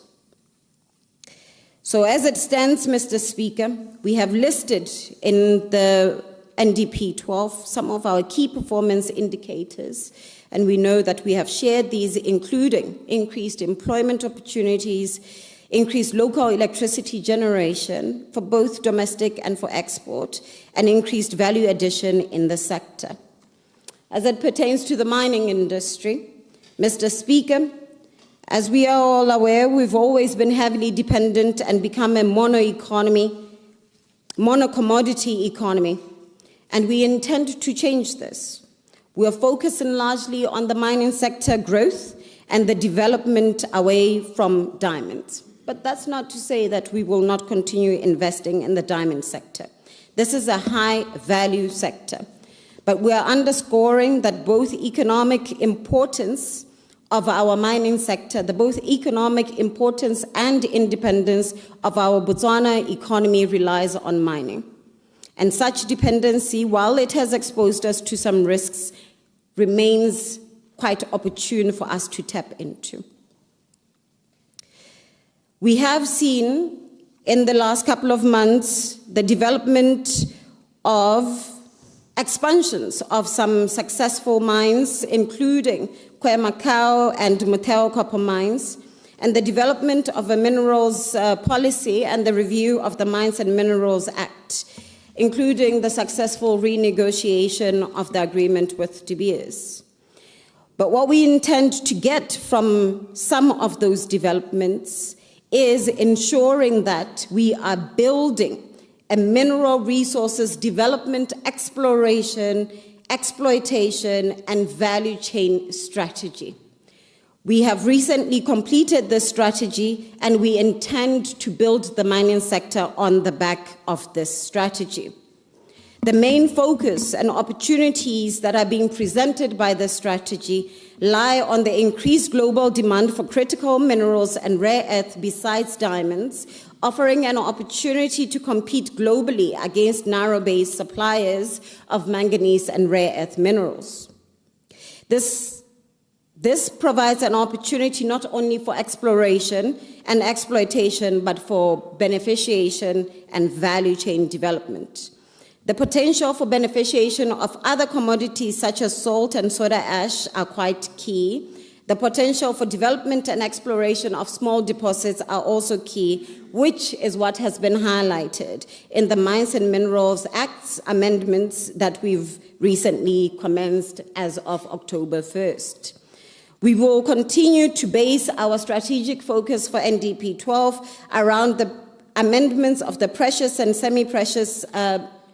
So as it stands, Mr. Speaker, we have listed in the NDP 12 some of our key performance indicators, and we know that we have shared these, including increased employment opportunities, increased local electricity generation for both domestic and for export, and increased value addition in the sector. As it pertains to the mining industry, Mr. Speaker, as we are all aware, we've always been heavily dependent and become a mono-commodity economy, and we intend to change this. We are focusing largely on the mining sector growth and the development away from diamonds. But that's not to say that we will not continue investing in the diamond sector. This is a high-value sector. But we are underscoring that both economic importance of our mining sector, the both economic importance and independence of our Botswana economy relies on mining. And such dependency, while it has exposed us to some risks, remains quite opportune for us to tap into. We have seen in the last couple of months the development of expansions of some successful mines, including Khoemacau and Motheo copper mines, and the development of a minerals policy and the review of the Mines and Minerals Act, including the successful renegotiation of the agreement with De Beers. But what we intend to get from some of those developments is ensuring that we are building a mineral resources development, exploration, exploitation, and value chain strategy. We have recently completed this strategy, and we intend to build the mining sector on the back of this strategy. The main focus and opportunities that are being presented by this strategy lie on the increased global demand for critical minerals and rare earth besides diamonds, offering an opportunity to compete globally against narrow-based suppliers of manganese and rare earth minerals. This provides an opportunity not only for exploration and exploitation, but for beneficiation and value chain development. The potential for beneficiation of other commodities such as salt and soda ash are quite key. The potential for development and exploration of small deposits are also key, which is what has been highlighted in the Mines and Minerals Act's amendments that we've recently commenced as of October 1st. We will continue to base our strategic focus for NDP 12 around the amendments of the Precious and Semi-Precious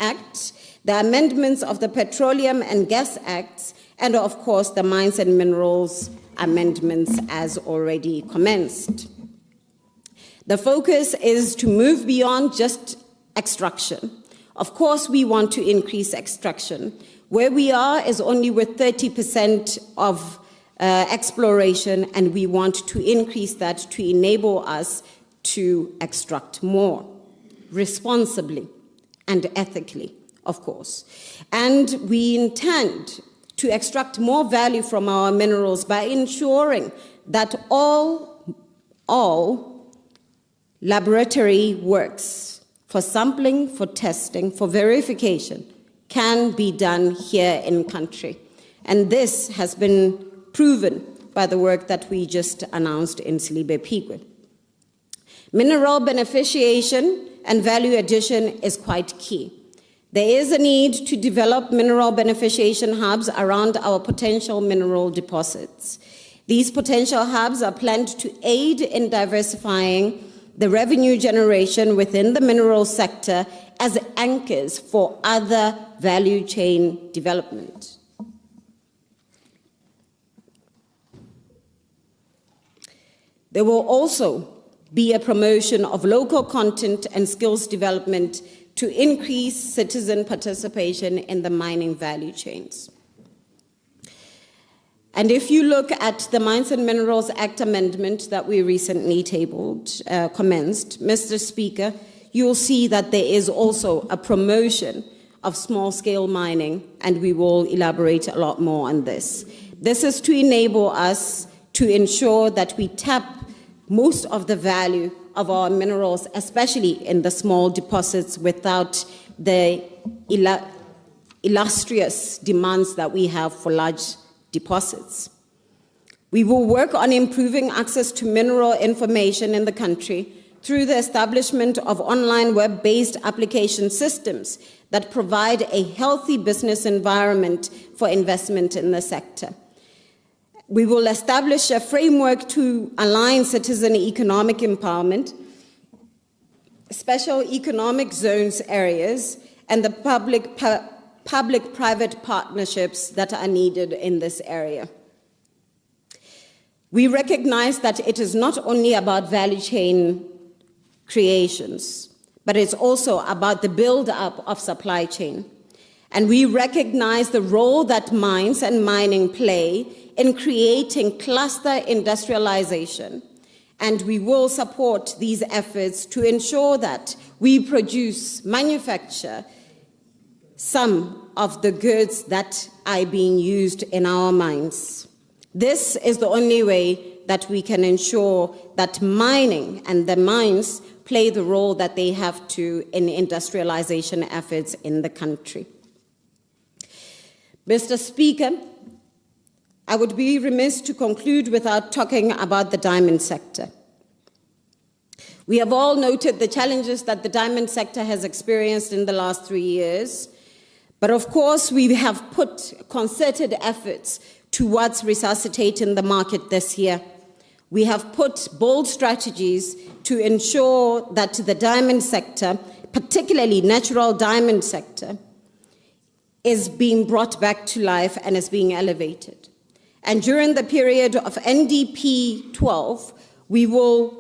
Act, the amendments of the Petroleum and Gas Acts, and of course the Mines and Minerals amendments as already commenced. The focus is to move beyond just extraction. Of course, we want to increase extraction. Where we are is only with 30% of exploration, and we want to increase that to enable us to extract more responsibly and ethically, of course. And we intend to extract more value from our minerals by ensuring that all laboratory works for sampling, for testing, for verification can be done here in country. And this has been proven by the work that we just announced in Silibe Pigwe. Mineral beneficiation and value addition is quite key. There is a need to develop mineral beneficiation hubs around our potential mineral deposits. These potential hubs are planned to aid in diversifying the revenue generation within the mineral sector as anchors for other value chain development. There will also be a promotion of local content and skills development to increase citizen participation in the mining value chains. And if you look at the Mines and Minerals Act amendment that we recently commenced, Mr. Speaker, you'll see that there is also a promotion of small-scale mining, and we will elaborate a lot more on this. This is to enable us to ensure that we tap most of the value of our minerals, especially in the small deposits, without the illustrious demands that we have for large deposits. We will work on improving access to mineral information in the country through the establishment of online web-based application systems that provide a healthy business environment for investment in the sector. We will establish a framework to align citizen economic empowerment, special economic zones areas, and the public-private partnerships that are needed in this area. We recognize that it is not only about value chain creations, but it's also about the build-up of supply chain. And we recognize the role that mines and mining play in creating cluster industrialization. And we will support these efforts to ensure that we manufacture some of the goods that are being used in our mines. This is the only way that we can ensure that mining and the mines play the role that they have to in industrialization efforts in the country. Mr. Speaker, I would be remiss to conclude without talking about the diamond sector. We have all noted the challenges that the diamond sector has experienced in the last 3 years, but of course we have put concerted efforts towards resuscitating the market this year. We have put bold strategies to ensure that the diamond sector, particularly natural diamond sector, is being brought back to life and is being elevated. And during the period of NDP 12, we will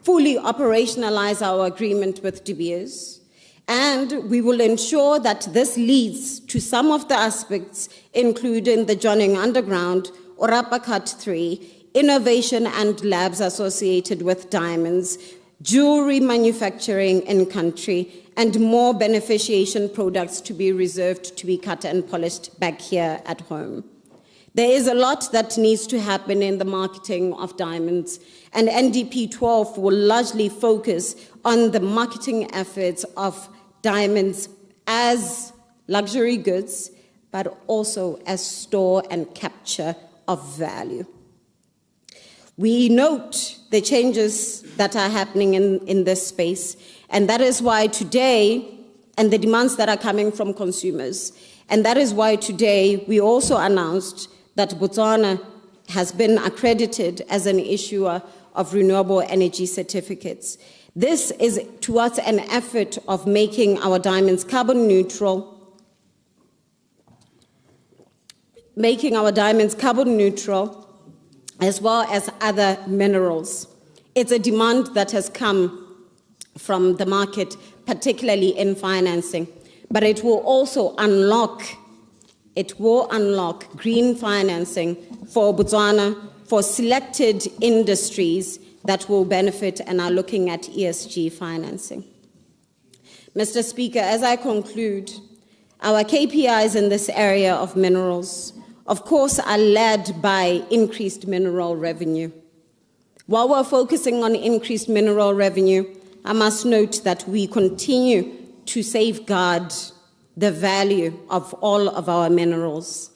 fully operationalize our agreement with De Beers, and we will ensure that this leads to some of the aspects, including the Johnning Underground, Orapa Cut 3, innovation and labs associated with diamonds, jewelry manufacturing in country, and more beneficiation products to be reserved to be cut and polished back here at home. There is a lot that needs to happen in the marketing of diamonds, and NDP 12 will largely focus on the marketing efforts of diamonds as luxury goods, but also as store and capture of value. We note the changes that are happening in this space, and that is why today, and the demands that are coming from consumers, and that is why today we also announced that Botswana has been accredited as an issuer of renewable energy certificates. This is towards an effort of making our diamonds carbon neutral, as well as other minerals. It's a demand that has come from the market, particularly in financing, but it will also unlock green financing for Botswana, for selected industries that will benefit and are looking at ESG financing. Mr. Speaker, as I conclude, our KPIs in this area of minerals, of course, are led by increased mineral revenue. While we're focusing on increased mineral revenue, I must note that we continue to safeguard the value of all of our minerals.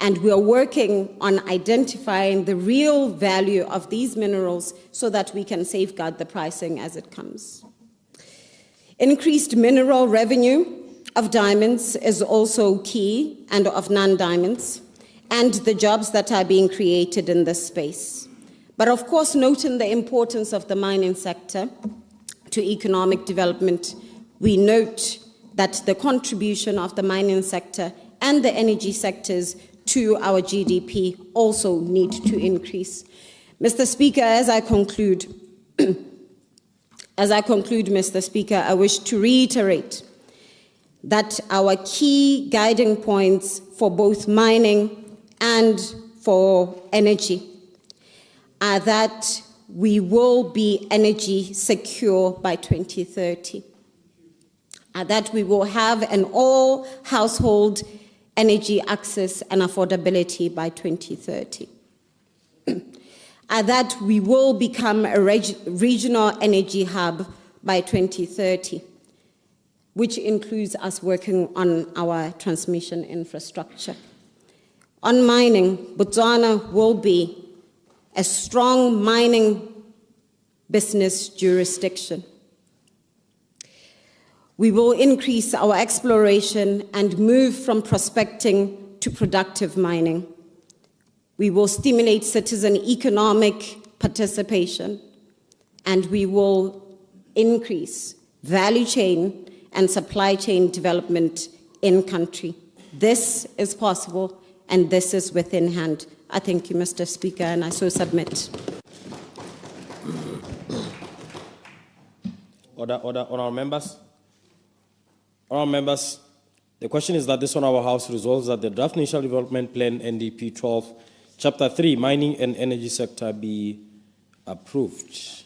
And we are working on identifying the real value of these minerals so that we can safeguard the pricing as it comes. Increased mineral revenue of diamonds is also key, and of non-diamonds, and the jobs that are being created in this space. But of course, noting the importance of the mining sector to economic development, we note that the contribution of the mining sector and the energy sectors to our GDP also need to increase. Mr. Speaker, as I conclude, Mr. Speaker, I wish to reiterate that our key guiding points for both mining and for energy are that we will be energy secure by 2030, that we will have an all household energy access and affordability by 2030, that we will become a regional energy hub by 2030, which includes us working on our transmission infrastructure. On mining, Botswana will be a strong mining business jurisdiction. We will increase our exploration and move from prospecting to productive mining. We will stimulate citizen economic participation, and we will increase value chain and supply chain development in country. This is possible, and this is within hand. I thank you, Mr. Speaker, and I so submit. Order, honourable members. Honourable members, the question is that this honourable House resolves that the Draft National Development Plan NDP 12, Chapter 3, Mining and Energy Sector be approved.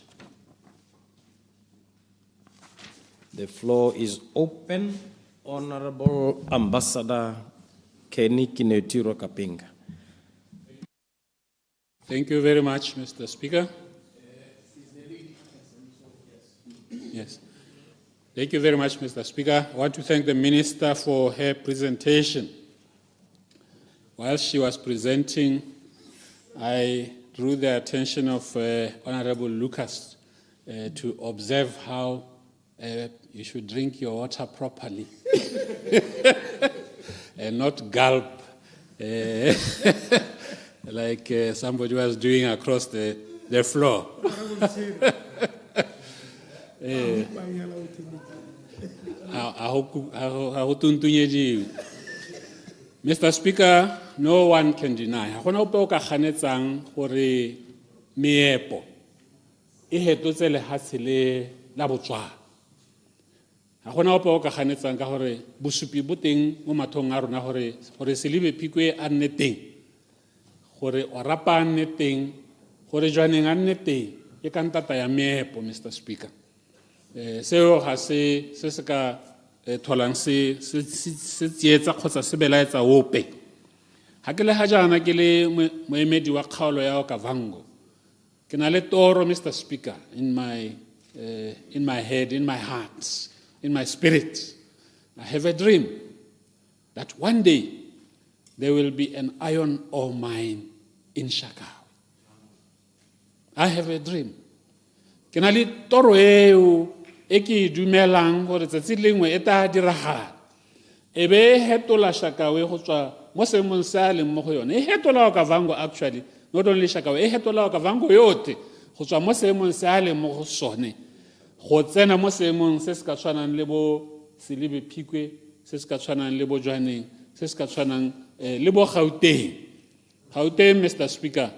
The floor is open. Honourable Ambassador Kenny Kinetiro Kapinga. Thank you very much, Mr. Speaker. Yes. Thank you very much, Mr. Speaker. I want to thank the Minister for her presentation. While she was presenting, I drew the attention of Honorable Lucas to observe how you should drink your water properly and not gulp like somebody was doing across the floor. Mr. Speaker, no one can deny. Ha gona ope o ka ganetsang gore meepo e hetotse lehatshe le la Botswana. Ha gona ope o ka ganetsang ka gore bosupi bo teng mo mathong a rona gore Selibe Phikwe a nne teng, gore Orapa a nne teng, gore Jwaneng a nne teng, ke ka ntata ya meepo, Mr. Speaker. Seo ga se ka tholang se tsietsa kgotsa se belaetsa ope. Ha ke le ha jana ke le moemedi wa kgaolo ya Okavango, ke na le toro, Mr. Speaker, in my head, in my heart, in my spirit, I have a dream that one day there will be an iron ore mine in Shakawe. I have a dream. Ke na le toro eo e ke e dumelang gore tsatsi lengwe e tla diragala. E be e hetola Shakawe go tswa mo seemong se a leng mo go yone. E hetola Okavango actually, not only Shakawe, e hetola Okavango yote go tswa mo seemong se a leng mo go sone. Go tsena mo seemong se se ka tshwanang le bo Silibe Phikwe, se se ka tshwanang le bo Jwaneng, se se ka tshwanang le bo Gauteng. Gauteng, Mr. Speaker,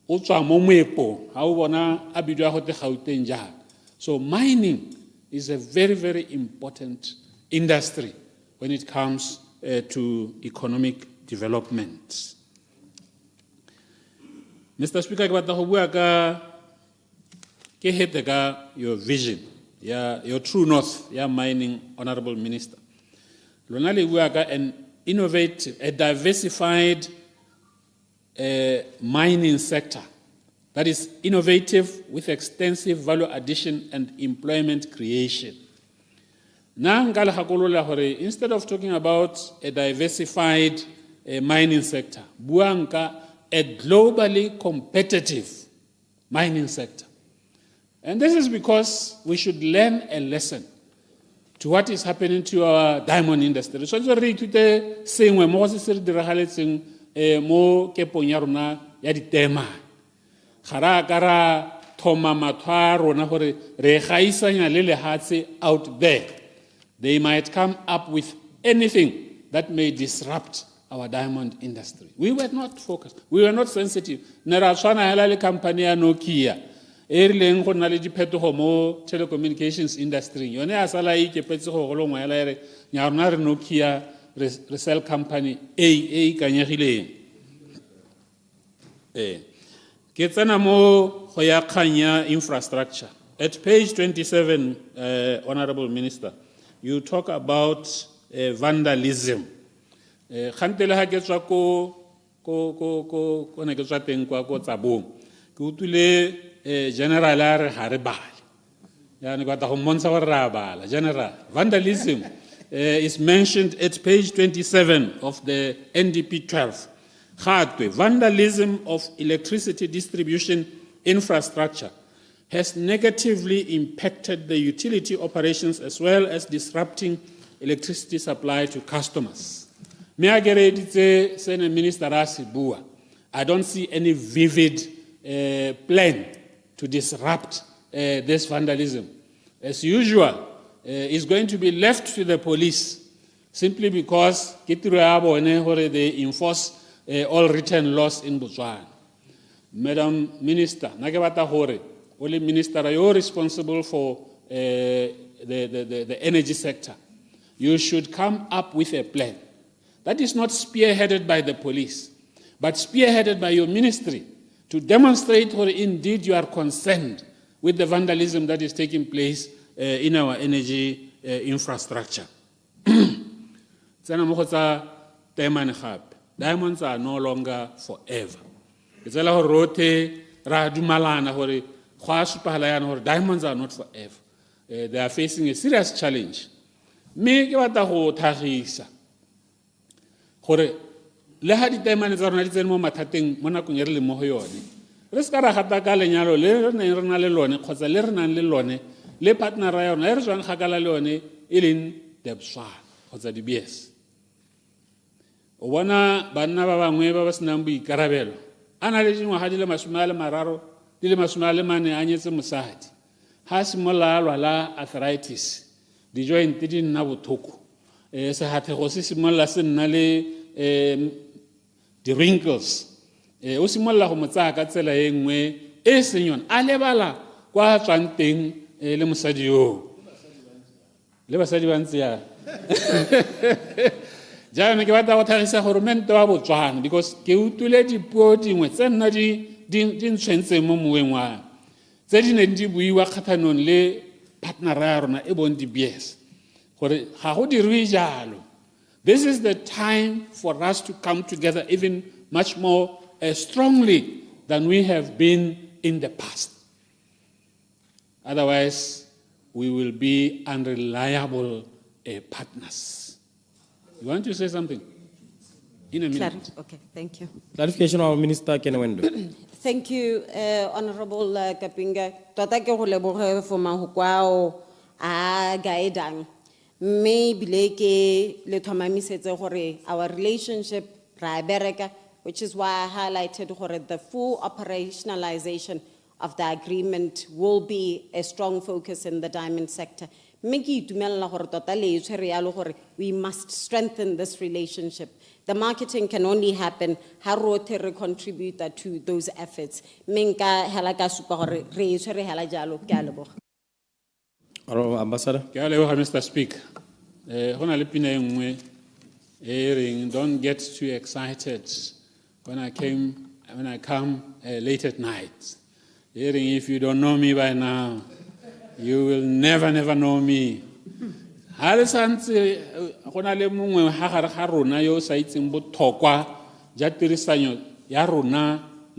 o tswa mo moepong, ha o bona a bidwa go te Gauteng jang. So mining is a very, very important industry when it comes to economic development. Mr. Speaker, ke batla go bua ka ke hete ka your vision, your true north, mining, Honorable Minister. Lona le bua ka an innovative, a diversified mining sector that is innovative with extensive value addition and employment creation. Instead of talking about a diversified mining sector, buanka a globally competitive mining sector. And this is because we should learn a lesson to what is happening to our diamond industry. So re ithute sengwe mo se se diragaletseng mo kepong ya rona ya ditema. Gara kara thoma mathwa rona gore re gaisanya le lehatse out there. They might come up with anything that may disrupt our diamond industry. We were not focused. We were not sensitive. Nera tshwana hela le company ya Nokia. Erileng go na le diphetogo mo telecommunications industry. Yone a sala ikepetse go lo ngwa hela re nya rona re Nokia re sell company e kanyegileng. Ke tsena mo go ya khanya infrastructure. At page 27, Honorable Minister, you talk about vandalism. Khantele ha ke tswa ko ne ke tswa teng kwa ko tsabong. Ke utule general a re ha re bale. Ya ne kwa ta go mmontsha gore ra bala. General, vandalism is mentioned at page 27 of the NDP 12. Khatwe, vandalism of electricity distribution infrastructure has negatively impacted the utility operations as well as disrupting electricity supply to customers. Me agereditse sene minister Asibua. I don't see any vivid plan to disrupt this vandalism. As usual, it's going to be left to the police simply because they enforce all written laws in Botswana. Madam Minister, Nagabata Hore, only Minister, you're responsible for the energy sector. You should come up with a plan that is not spearheaded by the police, but spearheaded by your ministry to demonstrate whether indeed you are concerned with the vandalism that is taking place in our energy infrastructure. Diamonds are no longer forever. Diamonds are not forever. They are facing a serious challenge. Me ke batla go thagisa gore le ha ditemane tsa rona di tsene mo mathateng mo nakong e re le mo go yone re se ka ra gata ka lenyalo le re neng re na le lone kgotsa le re nang le lone le partner ya yona e re tswang gakala le yone e leng Debswana kgotsa DBS. O bona banna ba bangwe ba ba senang boikarabelo ana le dingwaga di le 30 di le 40 a nyetse mosadi ha simolla lwala arthritis di joint di nna bothoko se hathego se simolla se nna le di wrinkles o simolla go motsa ka tsela e nngwe e senyona a lebala kwa tswang teng le mosadi yo le basadi ba ntse ya jaana ke batla go thagisa gore mente wa Botswana because ke utule dipuo dingwe tse nna di ntshwentse mo moeng wa tse di neng di buiwa kgathanong le partner ya rona e bon DBS gore ga go dirwe jalo. This is the time for us to come together even much more strongly than we have been in the past. Otherwise, we will be unreliable partners. You want to say something? In a minute. Okay, thank you. Clarification of Minister Kenwendo. Thank you, Honorable Kapinga. Tota ke go leboge for mahukwao a guidang. Maybe like le thomamisetse gore our relationship ra bereka, which is why I highlighted gore the full operationalization of the agreement will be a strong focus in the diamond sector. We must strengthen this relationship. The marketing can only happen how Rotary contribute to those efforts. Ambassador. Mr. Speaker. Don't get too excited when I come late at night. If you don't know me by now, you will never know me. Le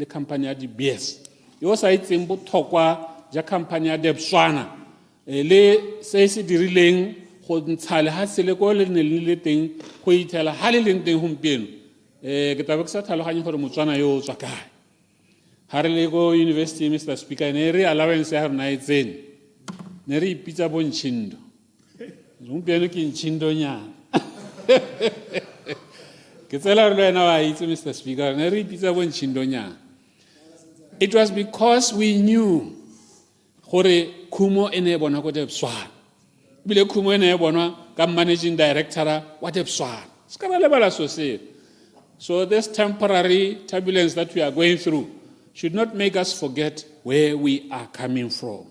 company ya DBS yo sa itseng bothokwa ja company ya Debswana le se se dirileng go ntshale ha se le go le ne le teng go ithela ha le leng teng gompieno ke tabe ke sa tlhaloganye gore Motswana yo tswa kae ha re le go university Mr. Speaker ne re allowance ya rena itseng ne re ipitsa bontshindo gompieno ke ntshindo nya ke tsela re lena wa itse Mr. Speaker ne re ipitsa bontshindo nya. It was because we knew gore Kumo ene bona go Debswana bile Kumo ene bona ka managing director wa Debswana ska ba le bala so se. So this temporary turbulence that we are going through should not make us forget where we are coming from.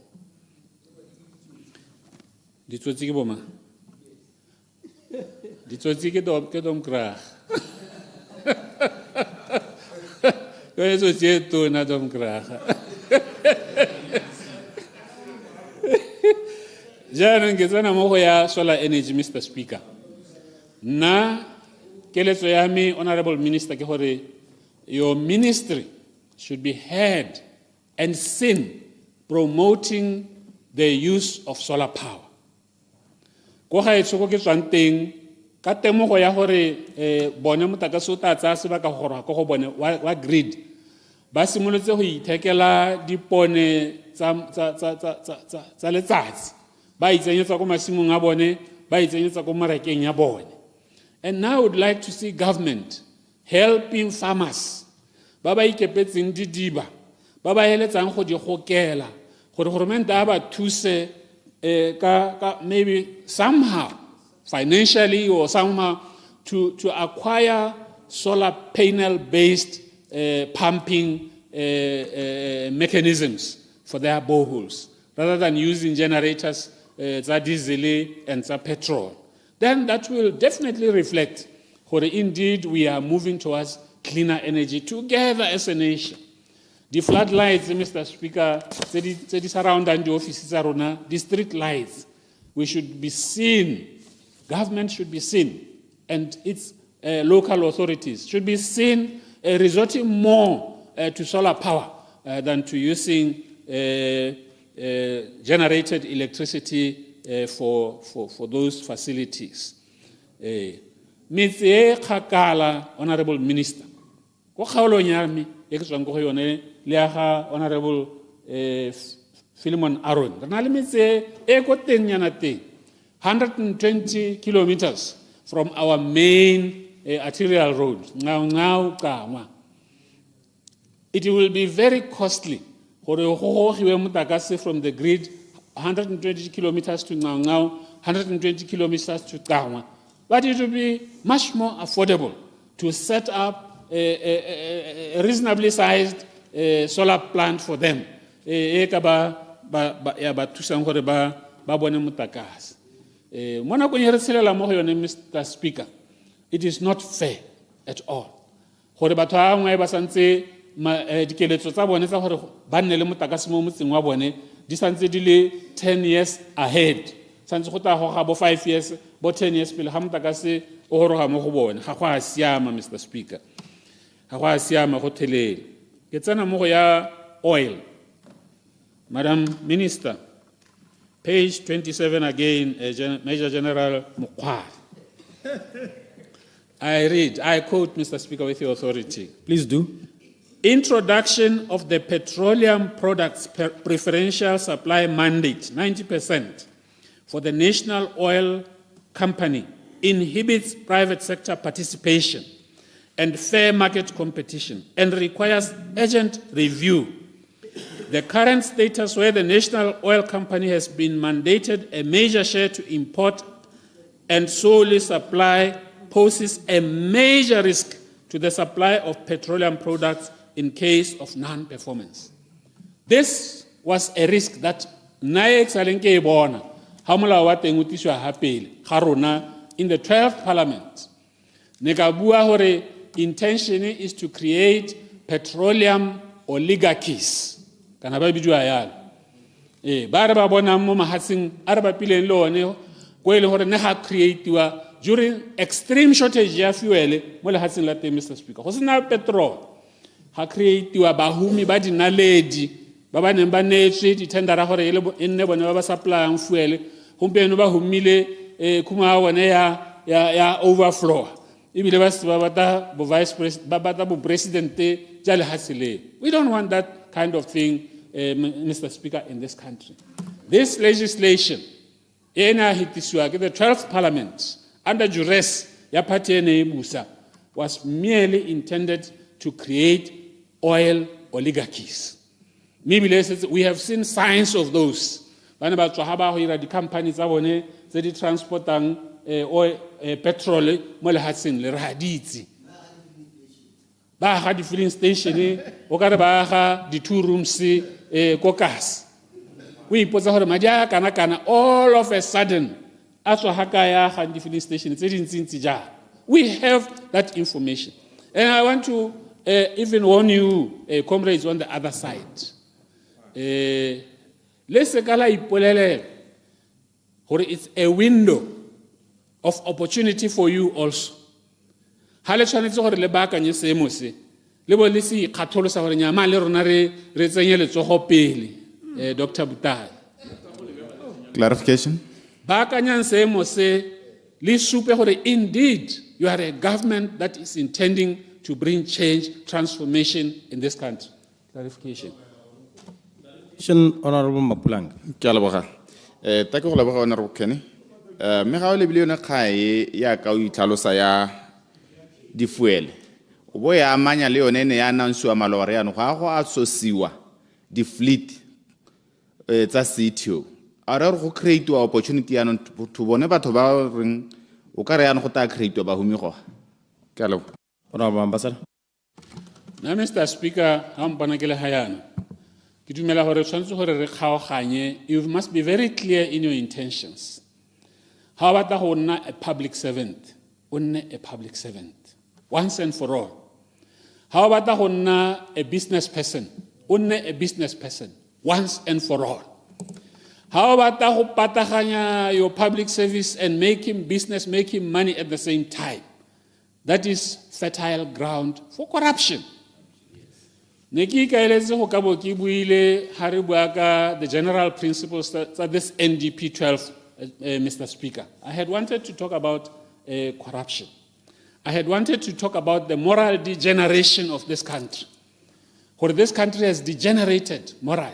Ditsotsi ke boma ditsotsi ke dom kra na dom kra jana ngetsana mo go ya solar energy Mr. Speaker na keletso ya me Honorable Minister ke gore your ministry should be heard and seen promoting the use of solar power. Go ga etsoko ke tswang teng ka temogo ya gore bone motakase o ta tsa se ba ka gore go bone wa grid ba simolotse go ithekela dipone tsa letsatsi ba itsenyetsa go masimong a bone ba itsenyetsa go marakeng ya bone. And now I would like to see government helping farmers ba ba ikepetseng didiba ba ba heletsang go di gokela gore government a ba thuse maybe somehow financially or somehow to acquire solar panel based pumping mechanisms for their boreholes rather than using generators diesel and petrol. Then that will definitely reflect that indeed we are moving towards cleaner energy together as a nation. The floodlights, Mr. Speaker, the surrounding the offices are on the street lights. We should be seen, government should be seen, and its local authorities should be seen resorting more to solar power than to using generated electricity for those facilities. Mitse Khakala, Honorable Minister, go khaolo nyami e ke tswang go yone le ga Honorable Philemon Aaron re na le mitse e go teng yana teng 120 kilometers from our main arterial road now Kangwa. It will be very costly for from the grid 120 kilometers to now 120 kilometers to Kangwa. But it will be much more affordable to set up a reasonably sized solar plant for them. Mr. Speaker, it is not fair at all. 10 years ahead. 5 years, 10 years, Mr. Speaker. Oil. Madam Minister, page 27 again, Major General Mukwar. I quote, Mr. Speaker, with your authority. Please do. Introduction of the petroleum products preferential supply mandate, 90%, for the National Oil Company inhibits private sector participation and fair market competition and requires urgent review. The current status where the National Oil Company has been mandated a major share to import and solely supply poses a major risk to the supply of petroleum products in case of non-performance. This was a risk that in the 12th Parliament. Negabua intention is to create petroleum oligarchies. Kana ba bidua yalo. Ba re ba bona mo mahatsing a re ba pileng le one go ile hore ne ha createiwa during extreme shortage ya fuel mo le hatsing la teng, Mr. Speaker. Go sena petrol. Ha createiwa bahumi ba dinaledi ba ba neng ba netswe di tendera hore ile enne bone ba ba supplyang fuel gompieno ba humile kuma one ya overflow. Ibile ba bata bo vice president ba bata bo president ja le hatsile. We don't want that kind of thing, Mr. Speaker, in this country. This legislation the 12th Parliament under duress ya party Busa was merely intended to create oil oligarchies. Maybe we have seen signs of those. The companies that transport oil, petrol, ba ga di filling station o ka re ba ga di 2 rooms kokas we ipotsa gore madi a kana all of a sudden a tswa haka ya ga di filling station tse dintsi ja. We have that information, and I want to even warn you, comrades on the other side, let's kala ipolele gore it's a window of opportunity for you also. Hale tshwanetse gore le baakanye seemo se le bo le se ikgatholosa gore nyama le rona re tsenye letsogo pele Dr. Butai. Clarification. Baakanyang seemo se le supe gore indeed you are a government that is intending to bring change, transformation in this country. Clarification. Honorable Mapulang. Ke a leboga. Ta ke go leboga Honorable Kenny. Me ga o lebile yone kgae ya ka o itlhalosa ya di fuel o bo ya amanya le yone ne ya nansiwa malore ya no ga go associwa di fleet tsa CTO a re go create wa opportunity ya no to bone batho ba reng o ka re ya no go ta create ba humi go ke a leboga Honorable Ambassador. Na Mr. Speaker ha mpana ke le hayana ke dumela gore tshwantse gore re kgaoganye. You must be very clear in your intentions. How about a public servant? A public servant, once and for all. How about a business person? A business person, once and for all. How about your public service and making money at the same time? That is fertile ground for corruption. The general principles that this NDP 12. Mr. Speaker, I had wanted to talk about corruption. I had wanted to talk about the moral degeneration of this country. For this country has degenerated morally.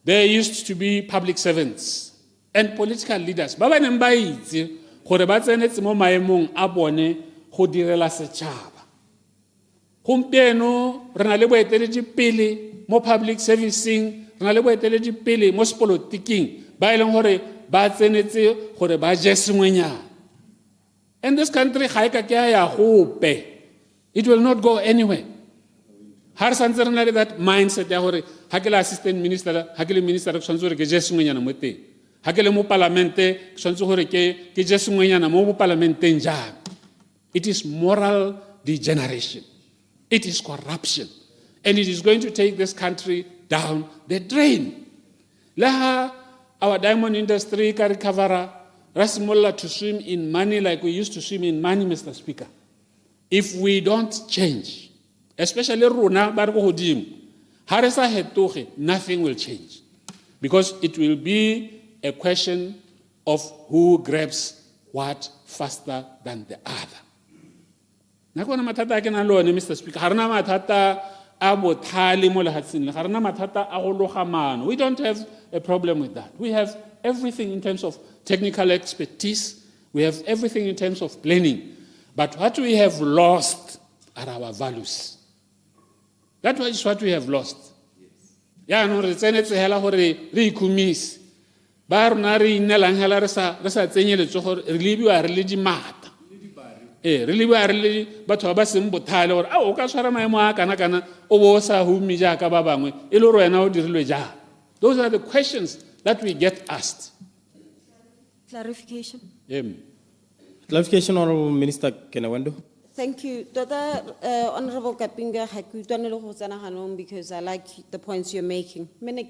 There used to be public servants and political leaders. Baba nembaitse gore ba tsenetse mo maemong a bone go direla setšhaba. Gompieno re na le boeteledipele mo public servicing, re na le boeteledipele mo sepolotiking ba e leng gore ba tsenetse gore ba je sengwenyana. And this country ga e ka ke ya gope. It will not go anywhere. Har santse re na le that mindset ya gore ha ke le assistant minister, ha ke le minister ke tshwanetse gore ke je sengwenyana mo teng. Ha ke le mo parlamente ke tshwanetse gore ke je sengwenyana mo parlamenteng jang. It is moral degeneration. It is corruption. And it is going to take this country down the drain. Laha our diamond industry can recover Rasimolla to swim in money like we used to swim in money, Mr. Speaker. If we don't change, especially Runa Bargo Hodim, Harisa Hetoge, nothing will change. Because it will be a question of who grabs what faster than the other. nna ke ona mathata a ke nang le one, Mr. Speaker. Ga rena mathata a bothale mo lehatsheng le, ga rena mathata a go loga maano. We don't have a problem with that. We have everything in terms of technical expertise. We have everything in terms of planning. But what we have lost are our values. That is what we have lost. Ya no re tsenetse hela gore re ikhumise. Ba rona re inelang hela re sa tsenyeletso gore re libiwa re le di mata. Re libiwa re le batho ba seng bothale gore a o ka tshwara maemo a kana o bo sa humi ja ka ba bangwe e le gore wena o dirilwe ja. Those are the questions that we get asked. Clarification. Clarification, Honorable Minister Kenawendo. Thank you. Honorable Kapinga, because I like the points you're making. We've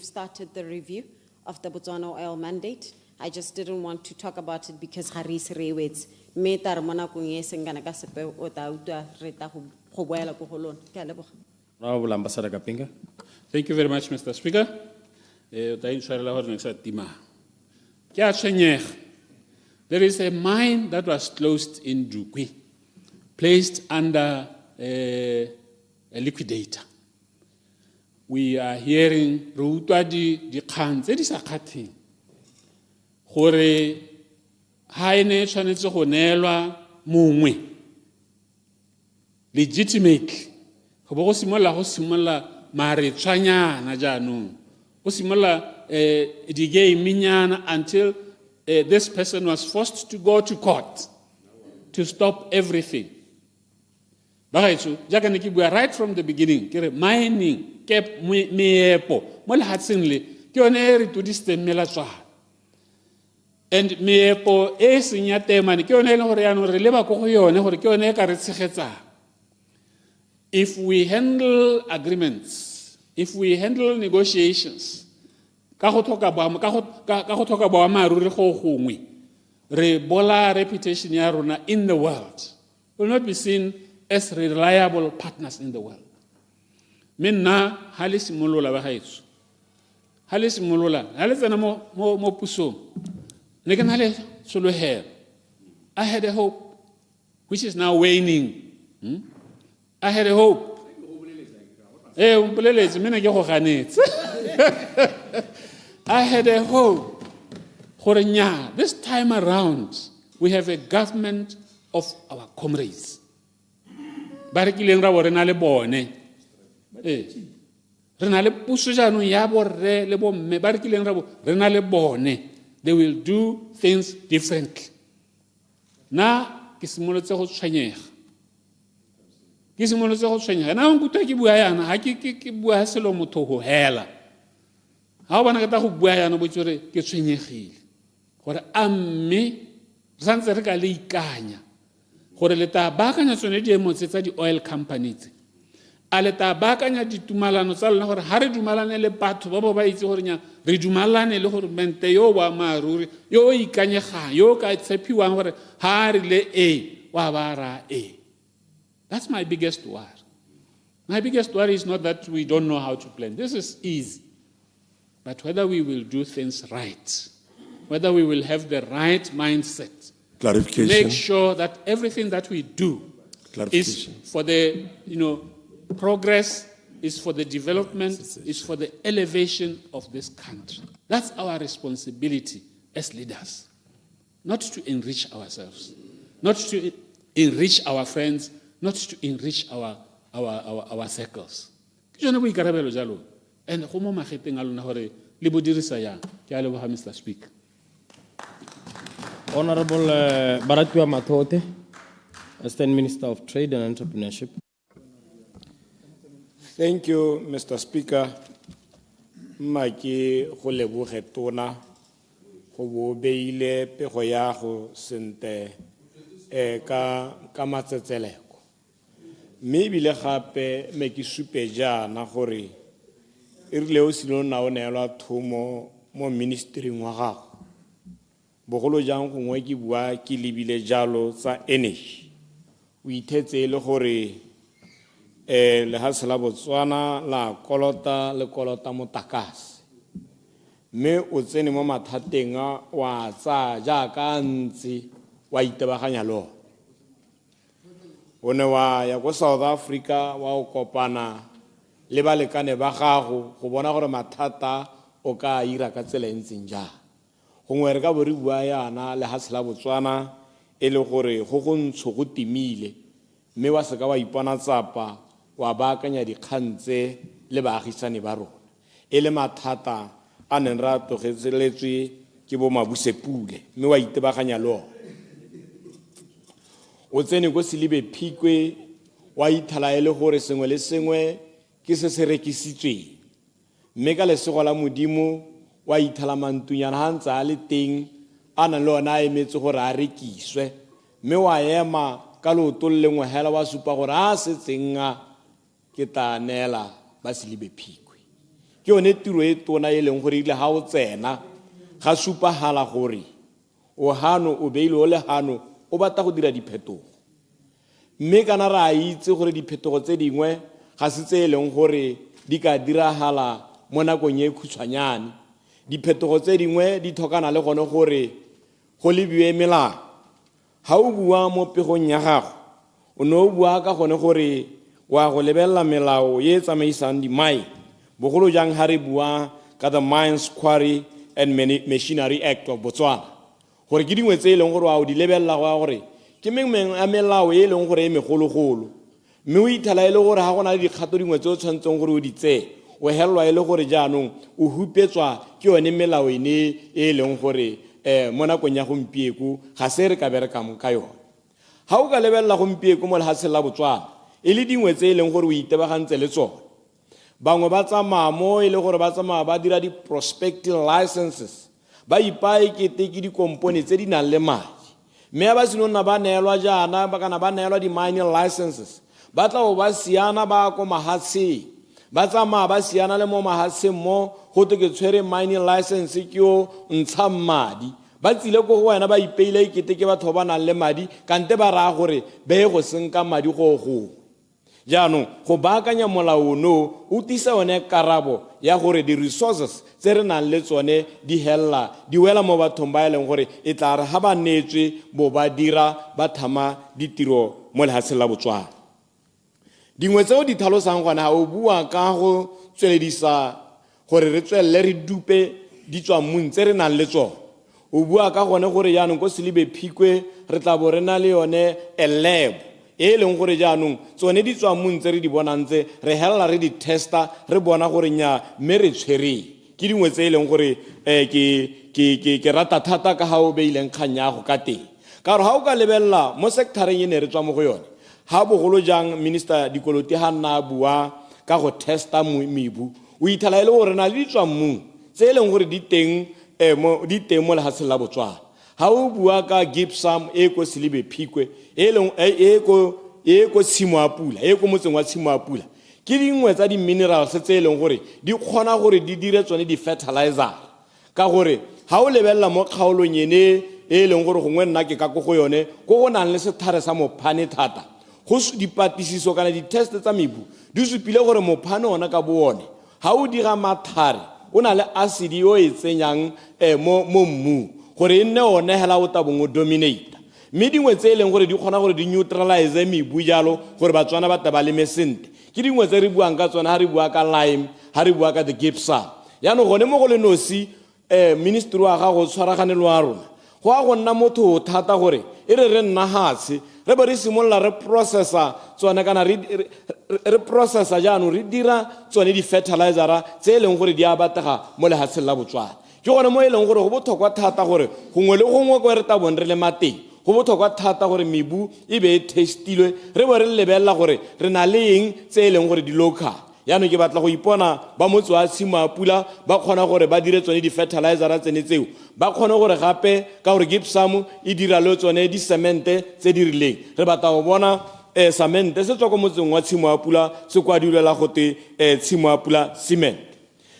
started the review of the Botswana oil mandate. I just didn't want to talk about it because Haris Rewets Honorable Ambassador Kapinga. Thank you very much, Mr. Speaker. There is a mine that was closed in Dukwi, placed under a liquidator. We are hearing di kgang tse di sa kgatheng gore ha ene tshwanetse go neelwa mongwe legitimately go bo go simolla mare tshwanyana jaanong go simolla di game nyana until this person was forced to go to court to stop everything. Right from the beginning, mining, kept meepo, and meepo is in if we handle agreements, if we handle negotiations, reputation in the world will not be seen as reliable partners in the world. Minna halis mulula bahaisu. Halis mulula. Halis na mo puso. Negan hale solo hair. I had a hope, which is now waning. I had a hope. I had a hope. This time around, we have a government of our comrades. They will do things differently. Now, how want to get a buaya no butcher get swinging? What me Sanserka Kanya. For the Tabacana Sonedium said the oil companies. Aleta Bacana di Tumalano Sal or Harry Dumalanele Pat Boba Isornia, Ridumalane Lor Menteowa Maruri, Yo Ikanyaha, Yoka Tsepiwan, Harry Le A, Wavara A. That's my biggest worry. My biggest worry is not that we don't know how to plan. This is easy. But whether we will do things right, whether we will have the right mindset, clarification, make sure that everything that we do is for the progress, is for the development, is for the elevation of this country. That's our responsibility as leaders, not to enrich ourselves, not to enrich our friends, not to enrich our circles. And Homo Maheting Alunahore, Libudirisa ya, Kialova, Mr. Speaker. Honorable Baratua Matote, Assistant Minister of Trade and Entrepreneurship. Thank you, Mr. Speaker. Maki Holebu Hetona, Hobo Beile, Pehoyaho, Sente, Kamatzeleko. Maybe le hape make superja na hore. Irleo silo na onela thomo mo ministry ngwa gago. Bogolo jang go ngwe ki bua ki libile jalo tsa energy. O ithetse le gore le hasela Botswana la kolota motakase. Me o tsene mo mathateng wa tsa jaaka ntse wa itebaganya lo. o ne wa ya ko South Africa wa o kopana le balekane ba gago go bona gore mathata o ka ira ka tsela ntseng jang gongwe re ka bo re bua yana le ha sela Botswana e le gore go go ntsho go timile mme wa se ka wa ipona tsapa wa baakanya dikgantse le baagisane ba rona e le mathata a neng ra togetseletswe ke bo Mabusepule mme wa itebaganya lo o tsene go Silibe Phikwe wa ithala ele gore sengwe le sengwe ke se se rekisitswe mme ka lesego la Modimo wa ithala mantunyana ha ntse a le teng a nang le ona a emetse gore a rekiswe mme wa ema ka leoto le lengwe hela wa supa gore a setsenga ke tanela ba Silibe Phikwe ke yone tiro e tona e leng gore ile ha o tsena ga supa hala gore o hano o beile o le hano o batla go dira diphetogo mme kana ra itse gore diphetogo tse dingwe ga se tse leng gore di ka diragala mo nakong e khutshwanyane diphetogo tse dingwe di thokana le gone gore go lebiwe melao ha o bua mo pegong ya gago o no bua ka gone gore wa go lebella melao ye tsamaisang di mine bogolo jang ha re bua ka the Mines Quarry and Machinery Act of Botswana gore ke dingwe tse leng gore wa o di lebella go gore ke mengmeng a melao e leng gore e megologolo mme o ithala e le gore ha gona le dikgato dingwe tse o tshwantseng gore o di tseye o helwa e le gore jaanong o hupetswa ke yone melao ene e leng gore mo nakong ya gompieko ga se re ka berekang ka yone ha o ka lebella gompieko mo lehatsheng la Botswana e le dingwe tse e leng gore o itebagantse le tsone bangwe ba tsamaya mo e le gore ba tsamaya ba dira di-prospecting licenses ba ipae kete ke dikompone tse di nang le madi mme ba sinonna ba neelwa jaana ba kana ba neelwa di-mining licenses ba tla o ba siana ba ko mahatsheng ba tsamaya ba siana le mo mahatsheng mo go te ke tshwere mining license ke o ntsha madi ba tsile go wena ba ipeile kete ke batho ba nang le madi kante ba ra gore be go senka madi go jaanong go baakanya molao no o tisa one karabo ya gore di-resources tse re nang le tsone di hella di wela mo bathong ba e leng gore e tla re ha ba neetswe bo ba dira ba thama ditiro mo lehatsheng la Botswana dingwe tseo di tlhalosang gona ha o bua ka go tsweledisa gore re tswelle re dupe di tswa mmung tse re nang le tsone o bua ka gone gore jaanong ko Silibe Phikwe re tla bo re na le yone a lab e leng gore jaanong tsone di tswa mmung tse re di bonang tse re hella re di testa re bona gore nya mme re tshwere ke dingwe tse e leng gore ke rata thata ka ha o beileng kganya go ka teng ka gore ha o ka lebella mo sectoreng e ne re tswa mo go yone ha bogolo jang minister Dikoloti ha nna bua ka go testa mebu o ithala ile gore na le ditswa mmung tse e leng gore di teng mo lehatsheng la Botswana ha o bua ka gypsum e ko Silibe Phikwe e ko tshimo a pula e ko motseng wa tshimo a pula ke dingwe tsa di-minerals tse e leng gore di kgona gore di dire tsone di-fertilizer ka gore ha o lebella mo kgaolong ene e leng gore gongwe nna ke ka go yone go nang le sethare sa mophane thata go dipatisiso kana di-test tsa mebu di supile gore mophane ona ka boone ha o dira mathare o na le acid o e tsenyang mo mmung gore e nne one hela o tabong o dominate mme dingwe tse e leng gore di kgona gore di neutralize mebu jalo gore Batswana ba taba le mesente ke dingwe tse re buang ka tsona ha re bua ka lime ha re bua ka the gypsum yaanong gone mo go le nosi ministry wa ga go tshwaraganelo wa rona go a go nna motho thata gore e re nna hatshe re be re simolla re processa tsone kana re processa jaanong re dira tsone di-fertilizera tse e leng gore di a batega mo lehatsheng la Botswana ke gone mo e leng gore go botlhokwa thata gore gongwe le gongwe ko re tabong re le mateng go botlhokwa thata gore mebu e be e testilwe re bo re lebella gore re na le eng tse e leng gore di local yaanong ke batla go ipona ba motse wa tshimo a pula ba kgona gore ba dire tsone di-fertilizera tsene tseo ba kgone gore gape ka gore gypsum e dira le tsone di-cemente tse di rileng re batla go bona cemente se tswa ko motseng wa tshimo a pula se kwadilwela gote tshimo a pula cement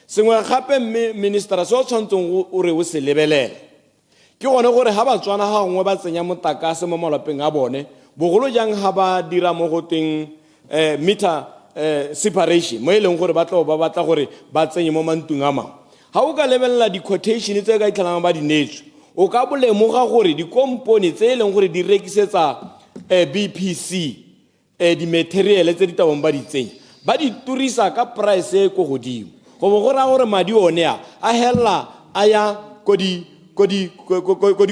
sengwe gape minister se o tshwantseng o re o se lebelele ke gone gore ha Batswana ha gongwe ba tsenya motakase mo malapeng a bone bogolo jang ha ba dira mo go teng meter separation mo e leng gore ba batla gore ba tsenye mo mantung a mangwe ha o ka lebelela di-quotation tse ka itlhalang ba di neetswe o ka bolemoga gore dikompone tse e leng gore di rekisetsa BPC di-material tse di tabong ba di tsenya ba di turisa ka price e ko godimo go bo go ra gore madi one a hella a ya ko di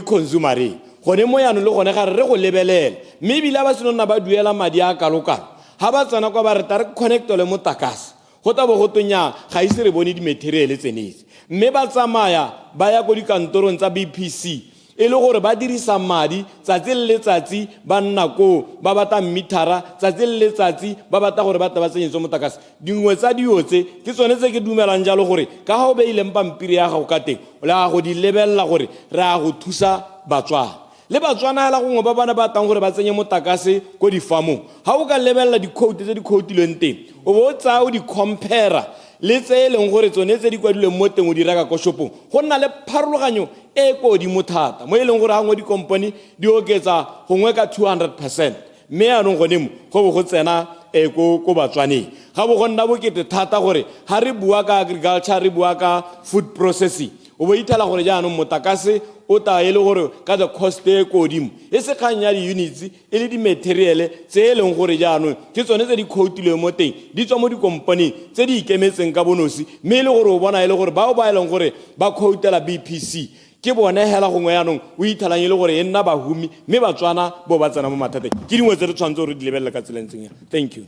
consumereng gone mo yanong le gone ga re go lebelela mme ebile ba senonna ba duela madi a kalokalo ga ba tsena kwa ba re ta re connecto le motakase go tabo go tonya ga ise re bone di-material tsenetse mme ba tsamaya ba ya ko dikantorong tsa BPC e le gore ba dirisa madi tsatsi le letsatsi ba nna ko ba bata mmithara tsatsi le letsatsi ba bata gore ba tsenyetso motakase dingwe tsa dio tse ke tsone tse ke dumelang jalo gore ka ga o beile mpampiri ya gago ka teng o la go di lebella gore re a go thusa batswana le batswana hela gongwe ba bana ba tang gore ba tsenye motakase ko difamong ga o ka lebella di-code tse di quotilweng teng o bo o tsaya o di-compara le tse e leng gore tsone tse di kwadilweng mo teng o di reka ko shopong go nna le pharologanyo e ko godimo thata mo e leng gore gangwe di-company di oketsa gongwe ka 200%, mme yanong gone mo go bo go tsena ko batswaneng ga bo go nna bokete thata gore ga re bua ka agriculture re bua ka food processing o bo ithela gore jaanong motakase o ta e le gore ka the cost e ko godimo e se kgang ya di-units e le di-material tse e leng gore jaanong ke tsone tse di quotilweng mo teng di tswa mo dikompanyeng tse di ikemetseng ka bonosi mme e le gore o bona e le gore bao ba e leng gore ba quotela BPC ke bone hela gongwe yanong o ithalang e le gore e nna bahumi mme batswana bo ba tsena mo mathateng ke dingwe tse re tshwanetse gore di lebelele ka tselentseng ya. Thank you.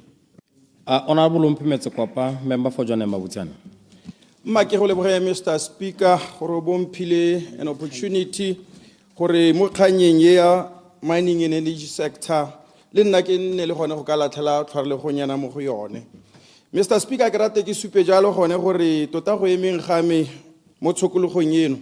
Honorable Mpimetse Kwapa, member for Jwana Mabutsana. Ke go leboga Mr. Speaker gore bo mphile an opportunity gore mo kganyeng ya mining and energy sector le nna ke nne le gone go ka latlhela tshwarelegonyana mo go yone. Mr. Speaker ke rate ke supe jalo gone gore tota go emeng game mo tshokologong eno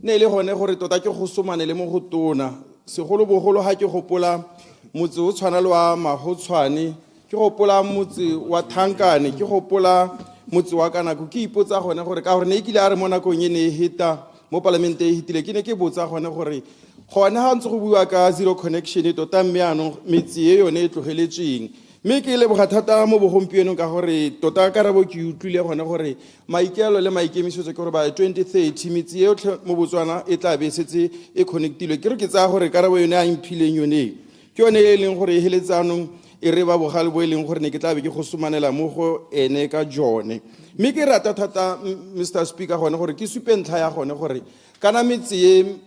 ne le gone gore tota ke go somane le mo go tona segolo bogolo ha ke gopola motse o tshwana le wa Mahotshwane ke gopola motse wa Thankane ke gopola motse wa Kanako ke ipotsa gone gore ka gore ne ikile a re mo nakong e ne hita mo parlamente e hitile ke ne ke botsa gone gore gone ha ntse go bua ka zero connection tota mme anong metsi e yone e tlogeletsweng mme ke le bogathata mo bogompieno ka gore tota karabo ke utlwile gone gore maikelo le maikemisetso ke gore ba 2030 metsi yotlhe mo Botswana e tla be setse e connectilwe ke re ke tsaya gore karabo yone a imphileng yone ke yone e leng gore e heletsanong e re ba bogale bo e leng gore ne ke tla be ke go somanela mo go ene ka jone mme ke rata thata Mr. Speaker gone gore ke supe ntlha ya gone gore kana metsi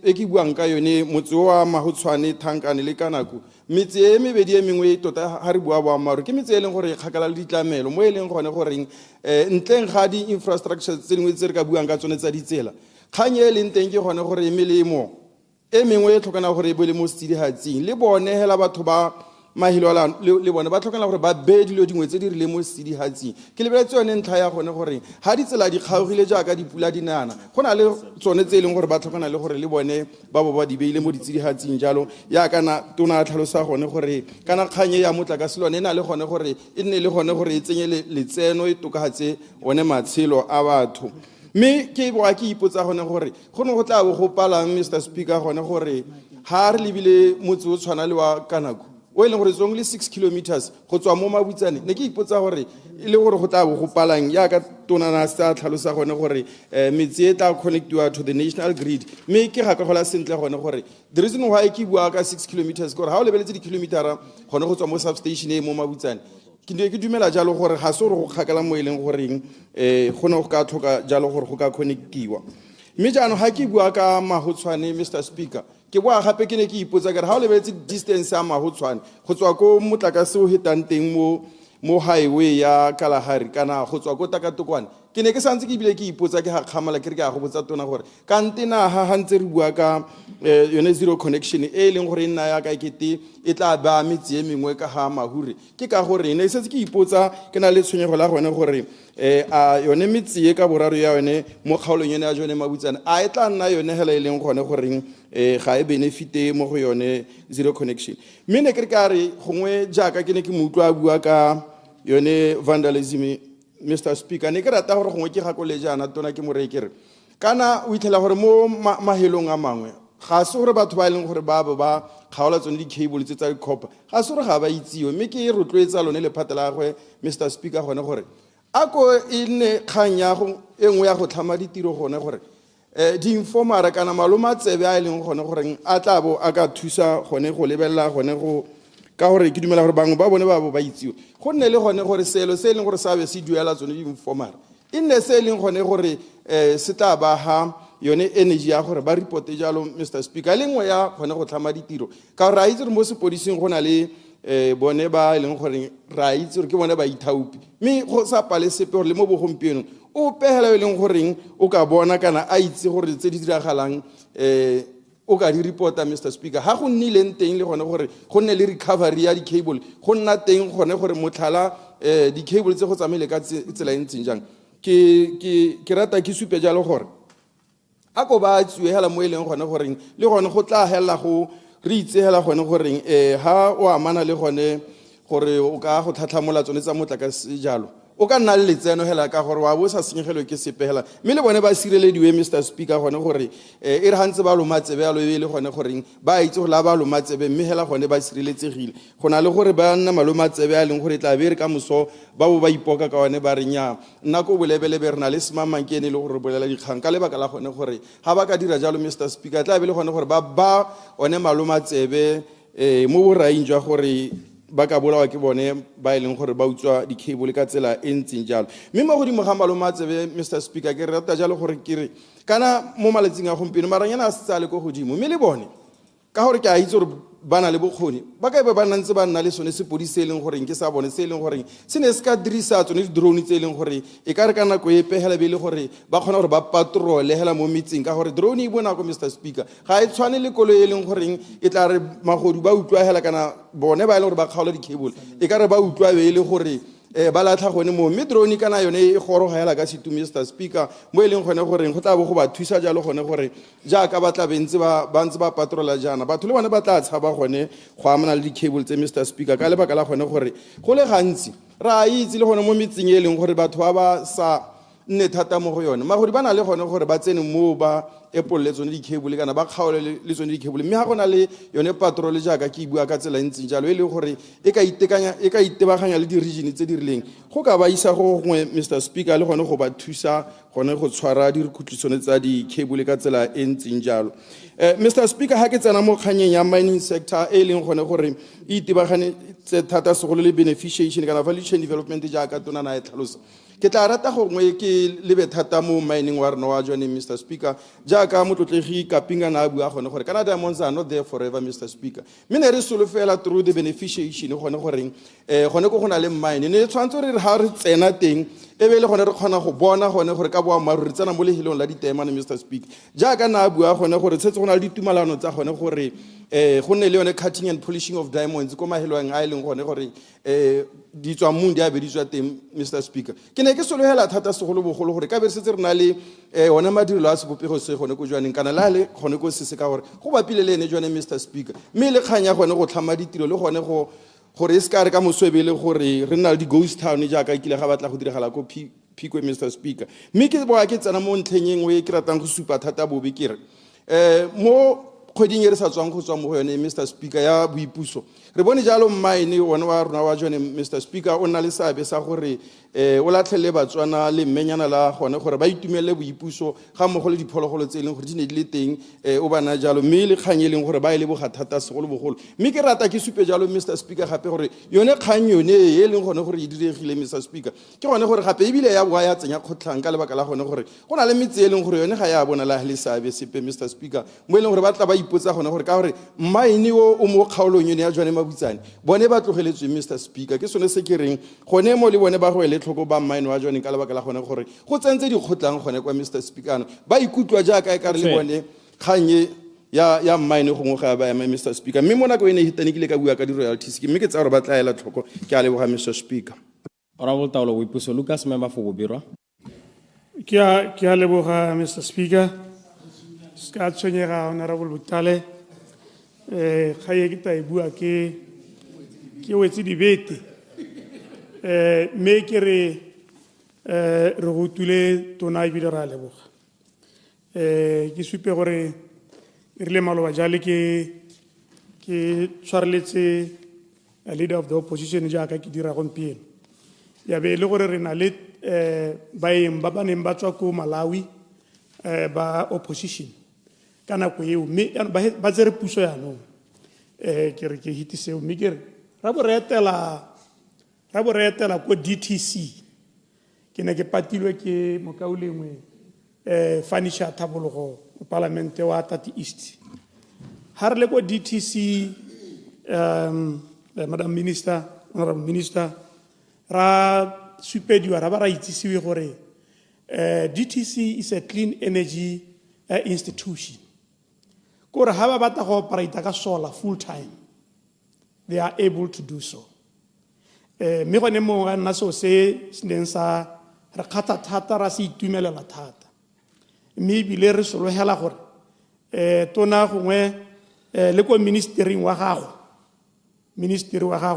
e ke buang ka yone motse wa Mahotshwane Thankane le Kanako metsi e mebedi e mengwe tota ha re bua boammaaruri ke metsi e leng gore e kgakala le ditlamelo mo e leng gone goreng ntleng ga di-infrastructure tse dingwe tse re ka buang ka tsone tsa ditsela kgang e leng teng ke gone gore melemo e mengwe e tlhokana gore e bo le mo sedihatsing le bone hela batho ba mahilo le bone ba tlhokana gore ba be dilo dingwe tse di rile mo sedihatsing ke lebeletse yone ntlha ya gone gore ha ditsela di kgaogile jaaka dipula dinana go na le tsone tse e leng gore ba tlhokana le gore le bone ba bo ba di beile mo ditsidihatsing jalo ya kana tona a tlhalosa gone gore kana kganye ya motlakase lone e na le gone gore e nne le gone gore e tsenye letseno e tokagatse one matshelo a batho mme ke boa ke ipotsa gone gore go ne go tla bo go palang Mr. Speaker gone gore ha re lebile motse o tshwana le wa Kanako o e leng gore it's only 6 kilometers go tswa mo Mabutsane ne ke ipotsa gore e le gore go tla bo go palang ya ka tonana sa tlhalosa gone gore metsi e tla connectiwa to the national grid mme ke ga ka gola sentle gone gore the reason why ke bua ka 6 kilometers gore ha o lebeletse di-kilometera gone go tswa mo substation e mo Mabutsane ke dumela jalo gore ga se gore go kgakala mo e leng goreng go ne go ka tlhoka jalo gore go ka connectiwa mme jaanong ga ke bua ka Mahotshwane Mr. Speaker ke boa gape ke ne ke ipotsa ka re ha o lebeletse distance ya Mahotshwane go tswa ko motlakase o hetang teng mo highway ya Kalahari kana go tswa ko Takatokwane ke ne ke santse ke bile ke ipotsa ke ga kgamala ke re ke a go botsa tona gore ka ntena ha ntse re bua ka yone zero connection e leng gore nna ya ka ekete e tla ba metsi e mengwe ka ha Mahure ke ka gore ne setse ke ipotsa ke na le tshwenyego la gone gore a yone metsi e ka boraro ya yone mo kgaolong yone ya jone Mabutsane a e tla nna yone hela e leng gone goreng ga e benefite mo go yone zero connection mme ne ke re ka re gongwe jaaka ke ne ke mo utlwa bua ka yone vandalism Mr. Speaker ne ke rata gore gongwe ke gakole jana tona ke morei ke re kana o itlhela gore mo mahelong a mangwe ga se gore batho ba e leng gore ba kgaola tsone di-cable tse tsa copper ga se gore ga ba itsewe mme ke rotloetsa lone lephata la gagwe Mr. Speaker gone gore a ko e nne kgang ya go e nngwe ya go tlhama ditiro gone gore di-informara kana maloma tsebe a e leng gone gore a tla bo a ka thusa gone go lebelela gone go ka gore ke dumela gore bangwe ba bone ba bo ba itsiwe go nne le gone gore seelo se e leng gore sa be se duela tsone di-informara e nne se e leng gone gore se tla ba ha yone energy ya gore ba reporte jalo Mr. Speaker le nngwe ya gone go tlhama ditiro ka gore ra itse re mo sepodising go na le bone ba e leng gore ra itse gore ke bone ba ithaupi mme go sa pale sepe gore le mo bogompienong o pehela e leng goreng o ka bona kana a itse gore tse di diragalang o ka di reporta Mr. Speaker ha go nnileng teng le gone gore go nne le recovery ya di-cable go nna teng gone gore motlhala di-cable tse go tsamaile ka tsela e ntseng jang ke rata ke supe jalo gore a ko ba tsiwe hela mo e leng gone goreng le gone go tla hela go re itse hela gone goreng ha o amana le gone gore o ka go tlhatlhamola tsone tsa motlakase jalo o ka nna le letseno hela ka gore wa bo sa senyegelwe ke sepehela mme le bone ba sirelediwe Mr. Speaker gone gore e re hantse ba lomatsebe ya lo e le gone goreng ba itse go la ba lomatsebe mme hela gone ba sireletsegile go na le gore ba nna malomatsebe a leng gore tla be re ka moso ba bo ba ipoka ka one ba re nya nna ko bolebelebe re na le semamankene le gore bolela dikgang ka lebaka la gone gore ha ba ka dira jalo Mr. Speaker tla be le gone gore ba one malomatsebe mo boraing jwa gore ba ka bolawa ke bone ba e leng gore ba utswa di-cable ka tsela e ntseng jalo mme mo godimo ga malomatsebe Mr. Speaker ke rata jalo gore ke re kana mo malatsing a gompieno maranyana a setse a le ko godimo mme le bone ka gore ke a itse gore ba na le bokgoni ba ka be ba nna ntse ba nna le sone sepodi se e leng goreng ke sa bone se e leng goreng se ne se ka dirisa tsone di-drone tse e leng gore e ka re ka nako e pegela be e le gore ba kgona gore ba patrole hela mo metseng ka gore drone e bonako Mr. Speaker ga e tshwane le koloi e leng goreng e tla re magodu ba utlwa hela kana bone ba e leng gore ba kgaola di-cable e ka re ba utlwa be e le gore ba latlha gone mo mme drone kana yone e goroga hela ka setu Mr. Speaker mo e leng gone goreng go tla bo go ba thusa jalo gone gore jaaka ba tla bentse ba patrola jana batho le bone ba tla tshaba gone go amana le di-cable tse Mr. Speaker ka lebaka la gone gore go le gantsi ra itse le gone mo metseng e leng gore batho ba sa nne thata mo go yone magodi ba na le gone gore ba tsene mo ba Apple le tsone di-cable kana ba kgaole le tsone di-cable mme ha go na le yone patrol jaaka ke bua ka tsela ntseng jalo e le gore e ka itebaganya le di-region tse di rileng go ka ba isa go gongwe Mr. Speaker le gone go ba thusa gone go tshwara dirkhutlisone tsa di-cable ka tsela e ntseng jalo Mr. Speaker ha ke tsena mo kganyeng ya mining sector e leng gone gore e itebagane thata segolo le beneficiation kana value chain development jaaka tona na e tlhalosa ke tla rata gongwe ke lebe thata mo mining wa rona wa jone Mr. Speaker jaaka motlotlegi Kapinga na bua gone gore kana diamonds are not there forever Mr. Speaker mine re solofela through the beneficiation gone goreng gone go gona le mine ne tshwantse re ha re tsena teng e be le gone re kgona go bona gone gore ka boa maru re tsena mo lehelong la ditemane Mr. Speaker jaaka na bua gone gore tshetse go na le ditumalano tsa gone gore go nne le yone cutting and polishing of diamonds ko mahelong a e leng gone gore di tswa mong di a be di tswa teng Mr. Speaker ke ne ke solohela thata segolo bogolo gore ka be setse re na le ona madirelo a sebopego se gone ko jwaneng kana la le gone ko se ka gore go bapile le ene jwane Mr. Speaker mme le kganya gone go tlhama ditiro le gone gore e se ka re ka moswebele gore re nna le di-ghost town jaaka e kile ga batla go diragala ko Phikwe Mr. Speaker mme ke boa ke tsena mo ntlheng e nngwe ke ratang go supa thata bobe ke re mo kgweding e re sa tswang go tswa mo go yone Mr. Speaker ya boipuso re bone jalo mmaene one wa rona wa jone Mr. Speaker o nna le seabe sa gore o latlhele batswana le mmenyana la gone gore ba itumelele boipuso ga mmogo le diphologolo tse e leng gore di ne di le teng o bana jalo mme le kgang e leng gore ba e le boga thata segolo bogolo mme ke rata ke supe jalo Mr. Speaker gape gore yone kgang yone e leng gone gore e diregile Mr. Speaker ke gone gore gape ebile ya boa ya tsenya kgotlhang ka lebaka la gone gore go na le metse e leng gore yone ga ya bona la le seabe sepe Mr. Speaker mo e leng gore ba tla ba ipotsa gone gore ka gore mmaene o mo kgaolong yone ya jwane mabutsane bone ba tlogeletswe Mr. Speaker ke sone se ke reng gone mo le bone ba go ele tlhoko ba mmaene wa jwane ka lebaka la gone gore go tsentse dikgotlang gone kwa Mr. Speaker ba ikutlwa jaaka e ka re le bone kganye ya mmaene gongwe ga ba ema Mr. Speaker mme mo nako e ne hitane ke le ka bua ka di-royalties mme ke tsa gore ba tla ela tlhoko ke a leboga Mr. Speaker Honorable Taolo Boipuso Lucas member for Bobirwa ke a leboga Mr. Speaker ska tshwenyega Honorable Butale ga ye ke ta e bua ke wetse dibete me ke re go tule tona ebile ra leboga ke supe gore e rile maloba jale ke tshwareletse leader of the opposition jaaka ke dira gompieno ya be le gore re na le baeng ba baneng ba tswa ko Malawi ba opposition ka nako eo mme ba tsere puso yaanong ke re ke hitiseo mme ke re ra bo re etela ko DTC ke ne ke patilwe ke mokaulengwe Fanisha Tabologo o parlamente wa Tati East ha re le ko DTC Madam Minister, Honorable Minister, ra supediwa ra ba ra itsisiwe gore DTC is a clean energy institution. Kore ha ba batla go operate ka solar full time, they are able to do so. Me gone mo ga nna so se neng sa re kgatha thata ra se itumelela thata. Mme bile re solohela gore tona gongwe le ko ministering wa gago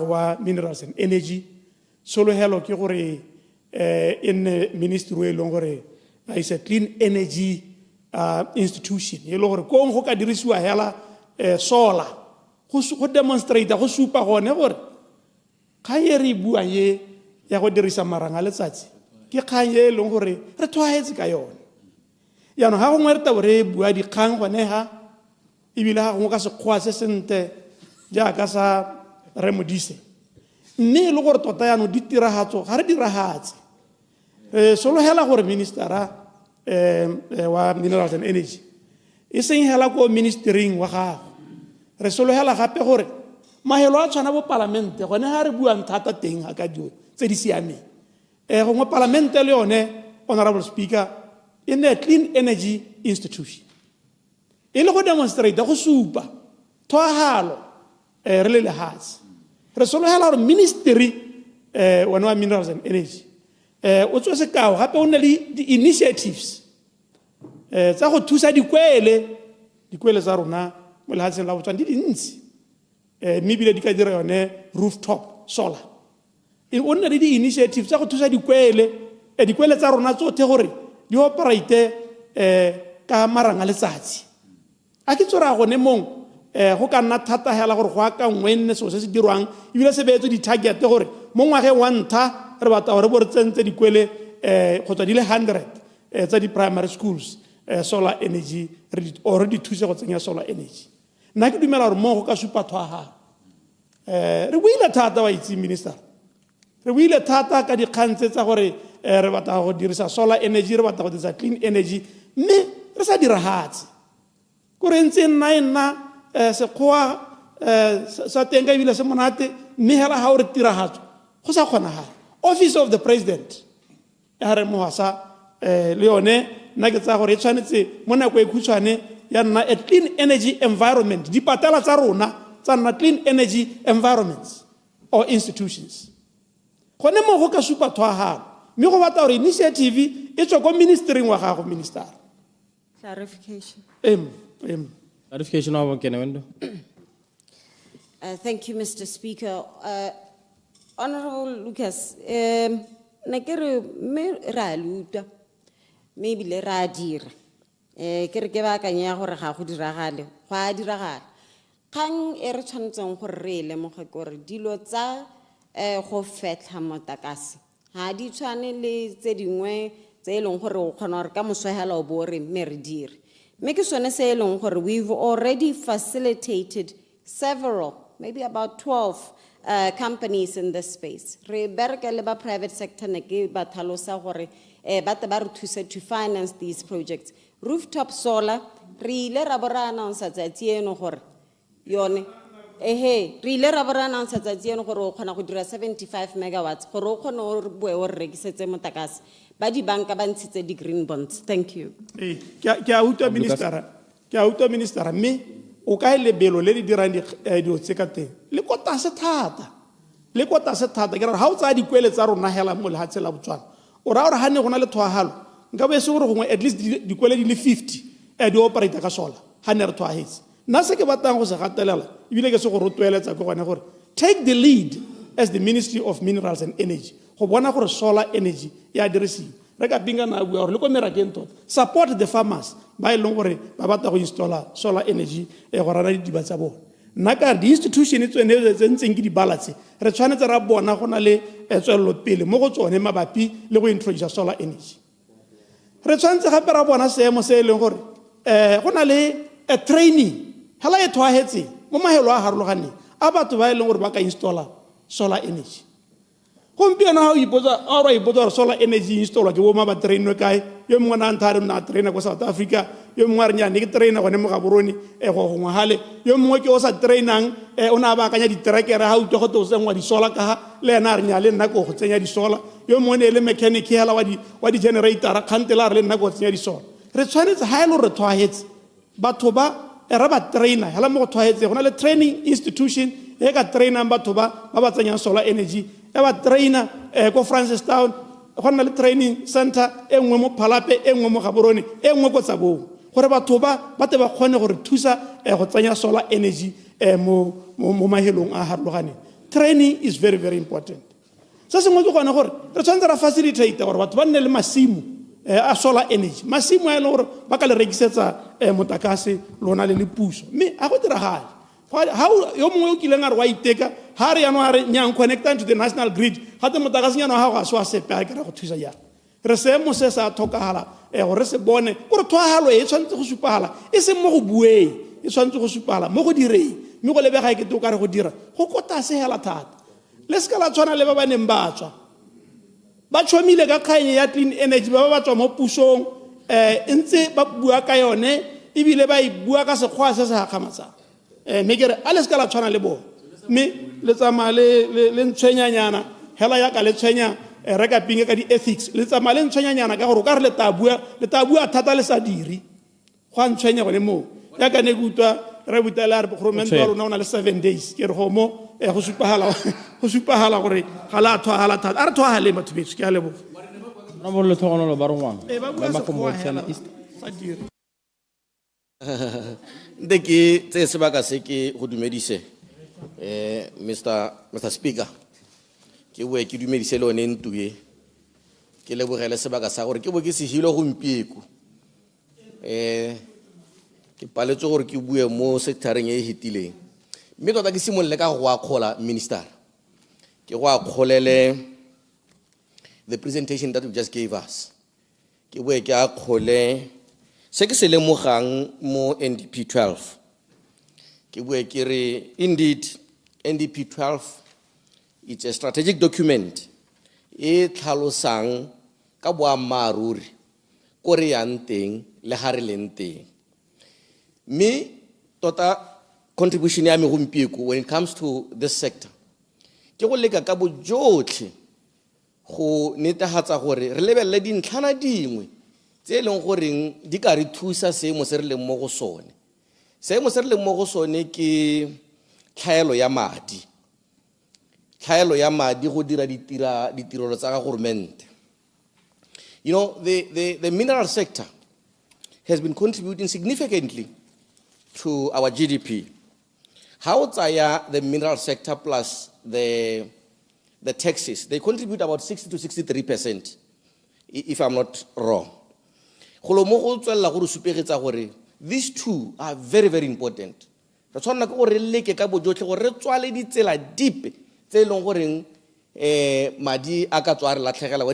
wa Minerals and Energy solohelo ke gore in ministry e leng gore is a clean energy institution e leng gore ko go ka dirisiwa hela solar go demonstrate go supa gone gore ka ye re bua ye ya go dirisa maranga letsatsi ke kgang ye e leng gore re tshwaetse ka yone ya no ha go ngwerta gore bua di kgang gone ha ibile ha go ka se khwa se sente ja ka sa re modise mme le gore tota ya no ditirahatso ga re dirahatse solo hela gore ministera wa Minerals and Energy e seng hela ko ministering wa gago re solo hela gape gore mahelo a tshwana bo parlamente gone ha re buang thata teng ha ka dio tse di siame go mo parlamente le yone Honorable Speaker in a clean energy institution e le go demonstrate go supa thohalo re le lehatsi re solo hela gore ministry wa Minerals and Energy o tswe se kao gape o ne le di initiatives tsa go thusa dikwele tsa rona mo lehatsheng la botswana di dintsi mme bile di ka dira yone rooftop solar o ne le di initiatives tsa go thusa dikwele tsa rona tsotlhe gore di operate ka maranga letsatsi a ke tsora gone mong go ka nna thata hela gore go aka ngwenne so se se dirwang ebile se beetse di-target gore mo ngwageng wa ntlha re batla gore bo re tsentse dikwele go tswa di le 100 tsa di-primary schools solar energy or di thuse go tsenya solar energy nna ke dumela gore mo go ka supa thwagalo re buile thata wa itse minister re buile thata ka dikgang tse tsa gore re batla go dirisa solar energy re batla go dirisa clean energy mme re sa diragatse kore ntse nna sekgowa sa teng ka ebile se monate mme hela ha o re tiragatso go sa kgonagala Office of the President ya re mohasa le yone nna ke tsa gore e tshwanetse mo nako e khutshwane ya nna a clean energy environment di patala tsa rona tsa nna clean energy environments or institutions gone mo go ka supa thwagalo mme go batla gore initiative e tswa ko ministering wa gago minister Clarification. Clarification of Kenendo. Thank you, Mr. Speaker. Honorable Lucas, nakere me ra luta maybe le ra dira kere ke ba kanya gore ga go diragale ga diragala kgang e re tshwantseng gore re le mo gore dilo tsa go fetla motakase ha di tshwane le tse dingwe tse e leng gore o kgona gore ka moswahela o bo re mme re dire mme ke sone se e leng gore we've already facilitated several maybe about 12 companies in this space. Re bereka le ba private sector ne ke ba tlhalosa gore ba re thuse to finance these projects. Rooftop solar re ile ra bora announce tsatsi eno gore yone re ile ra bora announce tsatsi eno gore o kgona go dira 75 megawatts gore o kgona o boe o rekisetse motakase ba di banka ba ntshitse di green bonds. Thank you. Ke a utlwa minister me o ka lebelo le di dirang di tse ka teng le kota se thata ke re ha o tsa dikwele tsa rona hela mo le hatsela botswana o ra gore ha ne gona le thwahalo nka be se gore gongwe at least dikwele di le 50 di operate ka sola ha ne re thwahetse nna se ke batlang go se gatelela ebile ke se go rotweletsa ke gone gore take the lead as the Ministry of Minerals and Energy go bona gore solar energy ya dirisiwa re ka pinga na bua gore le ko merakeng tota support the farmers ba e leng gore ba batla go installa solar energy go rana didiba tsa bona nna ka di institution tsone tse ntseng ke di balatse re tshwanetse ra bona go na le tswelelo pele mo go tsone mabapi le go introduce solar energy re tshwanetse gape ra bona seemo se e leng gore go na le training hela e thwahetse mo mahelo a harologaneng a batho ba e leng gore ba ka installa solar energy. Gompieno ha o ipotsa gore solar energy installwa ke bo ma ba trainwe kae yo mongwe na nthare na traina ko South Africa yo mongwe a re nyane ke traina gone mo Gaborone go gongwe hale yo mongwe ke o sa trainang o na ba akanya diterekere ha o tlo go tsengwa di solar ka ha le ena a re nyale nna go tsenya di solar yo mongwe ne le mechanic hela wa di generator kgantela re le nna go tsenya di solar re tshwanetse ha ele re twahetse batho ba re ba trainer hela mo go twahetse gona le training institution e ka trainang batho ba tsenyang solar energy ba trainer ko Francistown go na le training center e nngwe mo Phalape e nngwe mo Gaborone e nngwe ko Tsabong gore batho ba te ba kgone gore thusa go tsenya solar energy mo mahelong a harlogane. Training is very, very important. Se sengwe ke gone gore re tshwanetse ra facilitate gore batho ba nne le masimo a solar energy, masimo a e leng gore ba ka le rekisetsa motakase lona le puso mme a go diragala yo mongwe o kileng a re wa iteka ha re yanong a re nyang connecting to the national grid gate motakase nyana wa gago a se wa sepe a kere go thusa jang re seemo se sa tlhokagala gore se bone gore thwagalo e tshwanetse go supagala e seng mo go bueng e tshwanetse go supagala mo go direng mme go lebega ekete o ka re go dira go kotase hela thata le se ka la tshwana le ba ba neng ba tswa ba tshwamile ka kganye ya clean energy ba tswa mo pusong ntse ba bua ka yone ebile ba e bua ka sekgwa se se gakgamatsang mme kere a le se ka la tshwana le bone mme le tsamaya le ntshwenyanyana hela ya ka le tshwenya re ka pinge ka di-ethics le tsamaya le ntshwenyanyana ka gore o ka re le tabua thata le sa dire go a ntshwenya gone moo yaka ne ke utlwa re butela re goromente wa rona o na le 7 days ke re go mo go supagala gore ga la thwagala thata a re thwagale batho betso ke a leboga na bo le tlhogonolo ba rongwana nte ke tse sebaka se ke go dumedise Mr. Speaker ke bue ke dumedise le one ntuye ke lebogele sebaka sa gore ke bo ke se hilo gompieko ke paletse gore ke bue mo sectoreng e hitileng mme tota ke simolle ka go akgola minister ke go akgolele the presentation that you just gave us ke bue ke akgole se ke se lemogang mo NDP 12 ke bue ke re indeed NDP 12 it's a strategic document e tlhalosang ka boammaruri ko re yang teng le ha re leng teng me tota contribution ya me gompieko when it comes to this sector ke go leka ka bojotlhe go netefatsa gore re lebelele dintlhana dingwe tse leng goreng di ka re thusa seemo se re leng mo go sone seemo se re leng mo go sone ke tlhaelo ya madi go dira ditirelo tsa ga government. You know, the mineral sector has been contributing significantly to our GDP. How the mineral sector plus the taxes, they contribute about 60 to 63%, if I'm not wrong. These two are very, very important. When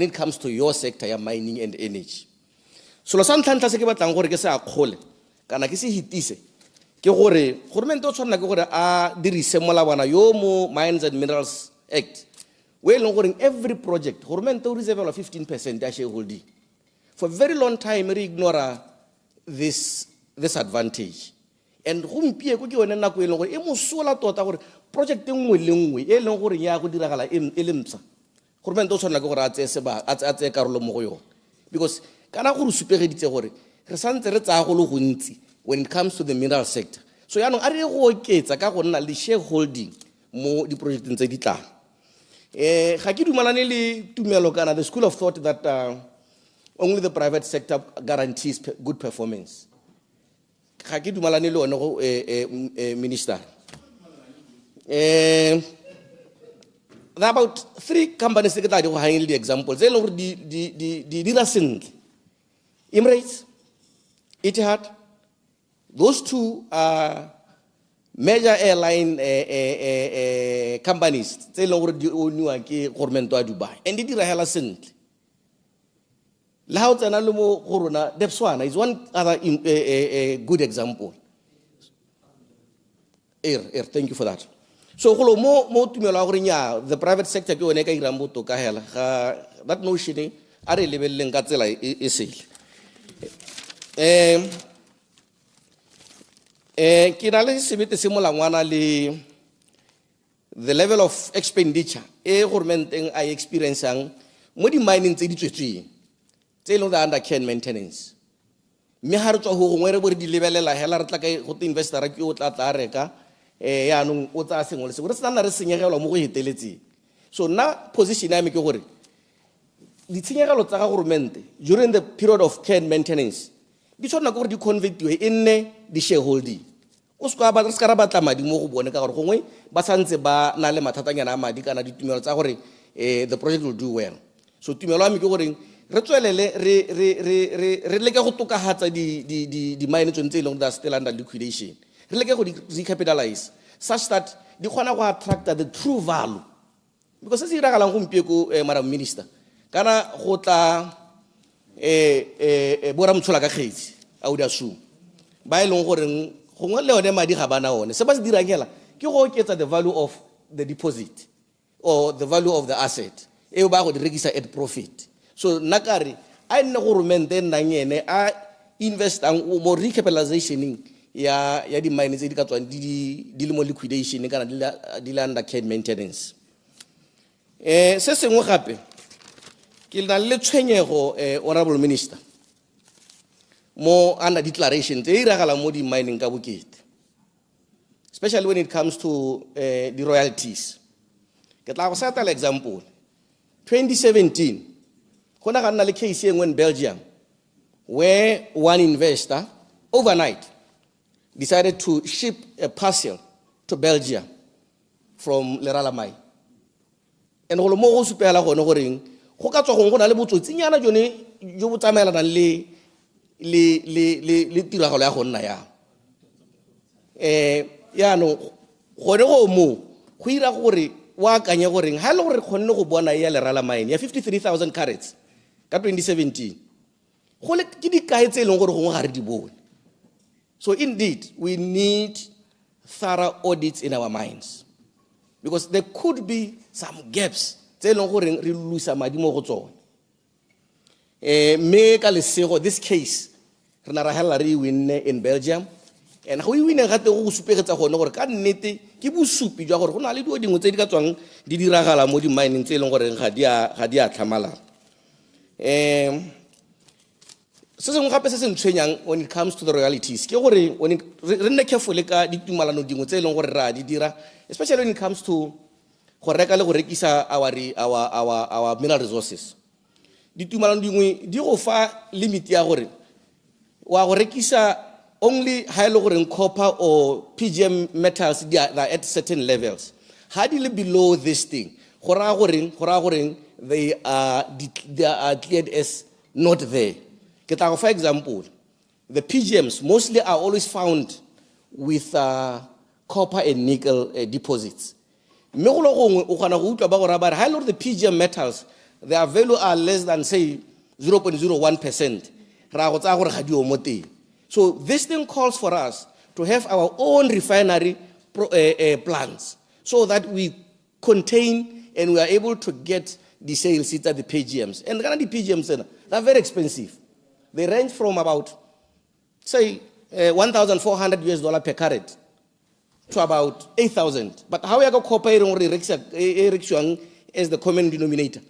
it comes to your sector, your mining and energy. So la santlantla se ke batlang gore ke se akgole kana ke se hitise ke gore government o tshwana ke gore a dirise molawana yo mo Mines and Minerals Act we leng gore every project government o reserve 15% ya shareholding. For a very long time re ignore this advantage. And gompieko ke yone nako e leng gore e mosola tota gore project nngwe le nngwe e leng gore ya go diragala e lemtsa government o tshwana ke gore a tseye karolo mo go yone because kana go supegeditse gore re santse re tsaya go le gontsi when it comes to the mineral sector. So yaanong a re go oketsa ka go nna le shareholding mo di projecteng tse di tlang. Ga ke dumalane le tumelo kana the school of thought that only the private sector guarantees good performance. Ga ke dumalane le one go minister. There are about 3 companies that go handle the examples. They know the sentle. Emirates, Etihad, those 2 are major airline companies. They know the government of Dubai, and they did a sentle. Laos and Alumo Corona, Depswana is one other good example. Thank you for that. So go mo tumelo ya gore nya the private sector ke yone ka irang botoka hela ga that notion a re lebelleng ka tsela e sele. Ke na le sebete se molangwana le the level of expenditure governmenteng a experiencing mo di mining tse di tswetsweng tse leng under care and maintenance. Me ha re tswa ho gongwe re bo re di lebelela hela re tla ka go investora ke o tla reka ya no o tsa sengwe le se re tsana re senyegelwa mo go heteletse. So na position ya me ke gore di tshenyegelo tsa ga government during the period of care and maintenance di tshwana gore di convertiwe nne di shareholding. O ska ba ska ra batla madi mo go bone ka gore gongwe ba santse ba na le mathatanyana a madi kana ditumelo tsa gore the project will do well. So tumelo a me ke gore re tswelele re leke go tokahatsa di mine tse long that still under liquidation. Re leke go recapitalize such that di khona go attract the true value. Because se se iragalang go mpieko madam minister kana go tla bora mtshola ka kgetsi a o di assume ba e leng gore gongwe le one madi ga bana one se ba se dirang hela ke go oketsa the value of the deposit or the value of the asset e ba go di rekisa at profit. So nakare a nne go rumente nanyene a invest ang mo recapitalizationing ya di mines di ka tswang di le mo liquidation kana di le under care maintenance. Se sengwe gape ke na le tshwenyego honorable minister mo under declaration tse iragala mo di mining ka bokete, especially when it comes to the royalties. Ke tla go set an example. 2017 gona ga nna le case in Belgium where one investor overnight decided to ship a parcel to Belgium from Lerala Mine. And go mo go supela go no goreng go ka tswa go na le botsotsinyana jone jo bo tsamaelana le tiragalo ya go nna ya ya no gone go mo go ira gore wa kanye goreng ha le gore khonne go bona ya Lerala Mine ya 53,000 carats ka 2017 go le ke di kae tse leng gore go ga re di bone. So indeed we need thorough audits in our mines because there could be some gaps tse leng gore re lusa madi mo go tsone. Me ka lesego this case re na ra hela re win in Belgium and go win ga te go supegetsa gone gore ka nnete ke bosupi jwa gore go na le dio dingwe tse di ka tswang di diragala mo di mining tse leng gore ga di a tlhamala. Se sengwe gape se se ntshwenyang when it comes to the royalties ke gore when re nne careful ka ditumalano dingwe tse leng gore ra di dira, especially when it comes to go reka le go rekisa our mineral resources. Ditumalano dingwe di go fa limit ya gore wa go rekisa only high gore copper or PGM metals they are at certain levels. How do you below this thing? They are cleared as not there. For example, the PGMs mostly are always found with copper and nickel deposits. The PGM metals, their value are less than say 0.01%. So this thing calls for us to have our own refinery plants so that we contain and we are able to get the sales at the PGMs. And the PGMs are very expensive. They range from about, say, $1,400 per carat to about 8,000. But how you go copper as the common denominator?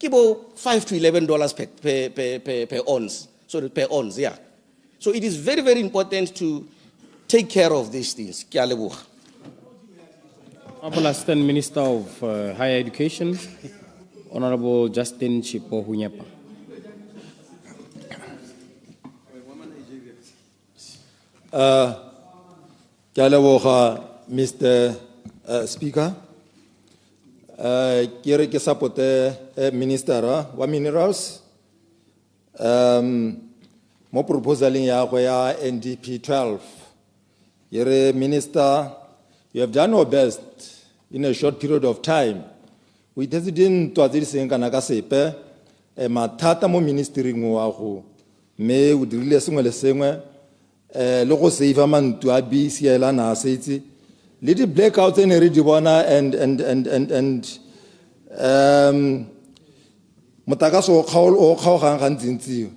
About $5 to $11 per ounce. Sorry, per ounce, yeah. So it is very, very important to take care of these things. Honorable Assistant Minister of Higher Education, Honorable Justin Chipo Hunyapa. Mr. Speaker, kere ke supporte Minister wa Minerals mo proposaling ya go ya NDP 12. Yere Minister, you have done your best in a short period of time. We didn't to adiri senga na ka sepe mathata mo ministering wa go me o dirile sengwe le sengwe le go save mantu a BC ela na setsi le di blackouts tse ne re di bona and motlakase o kgaogang gantsintsi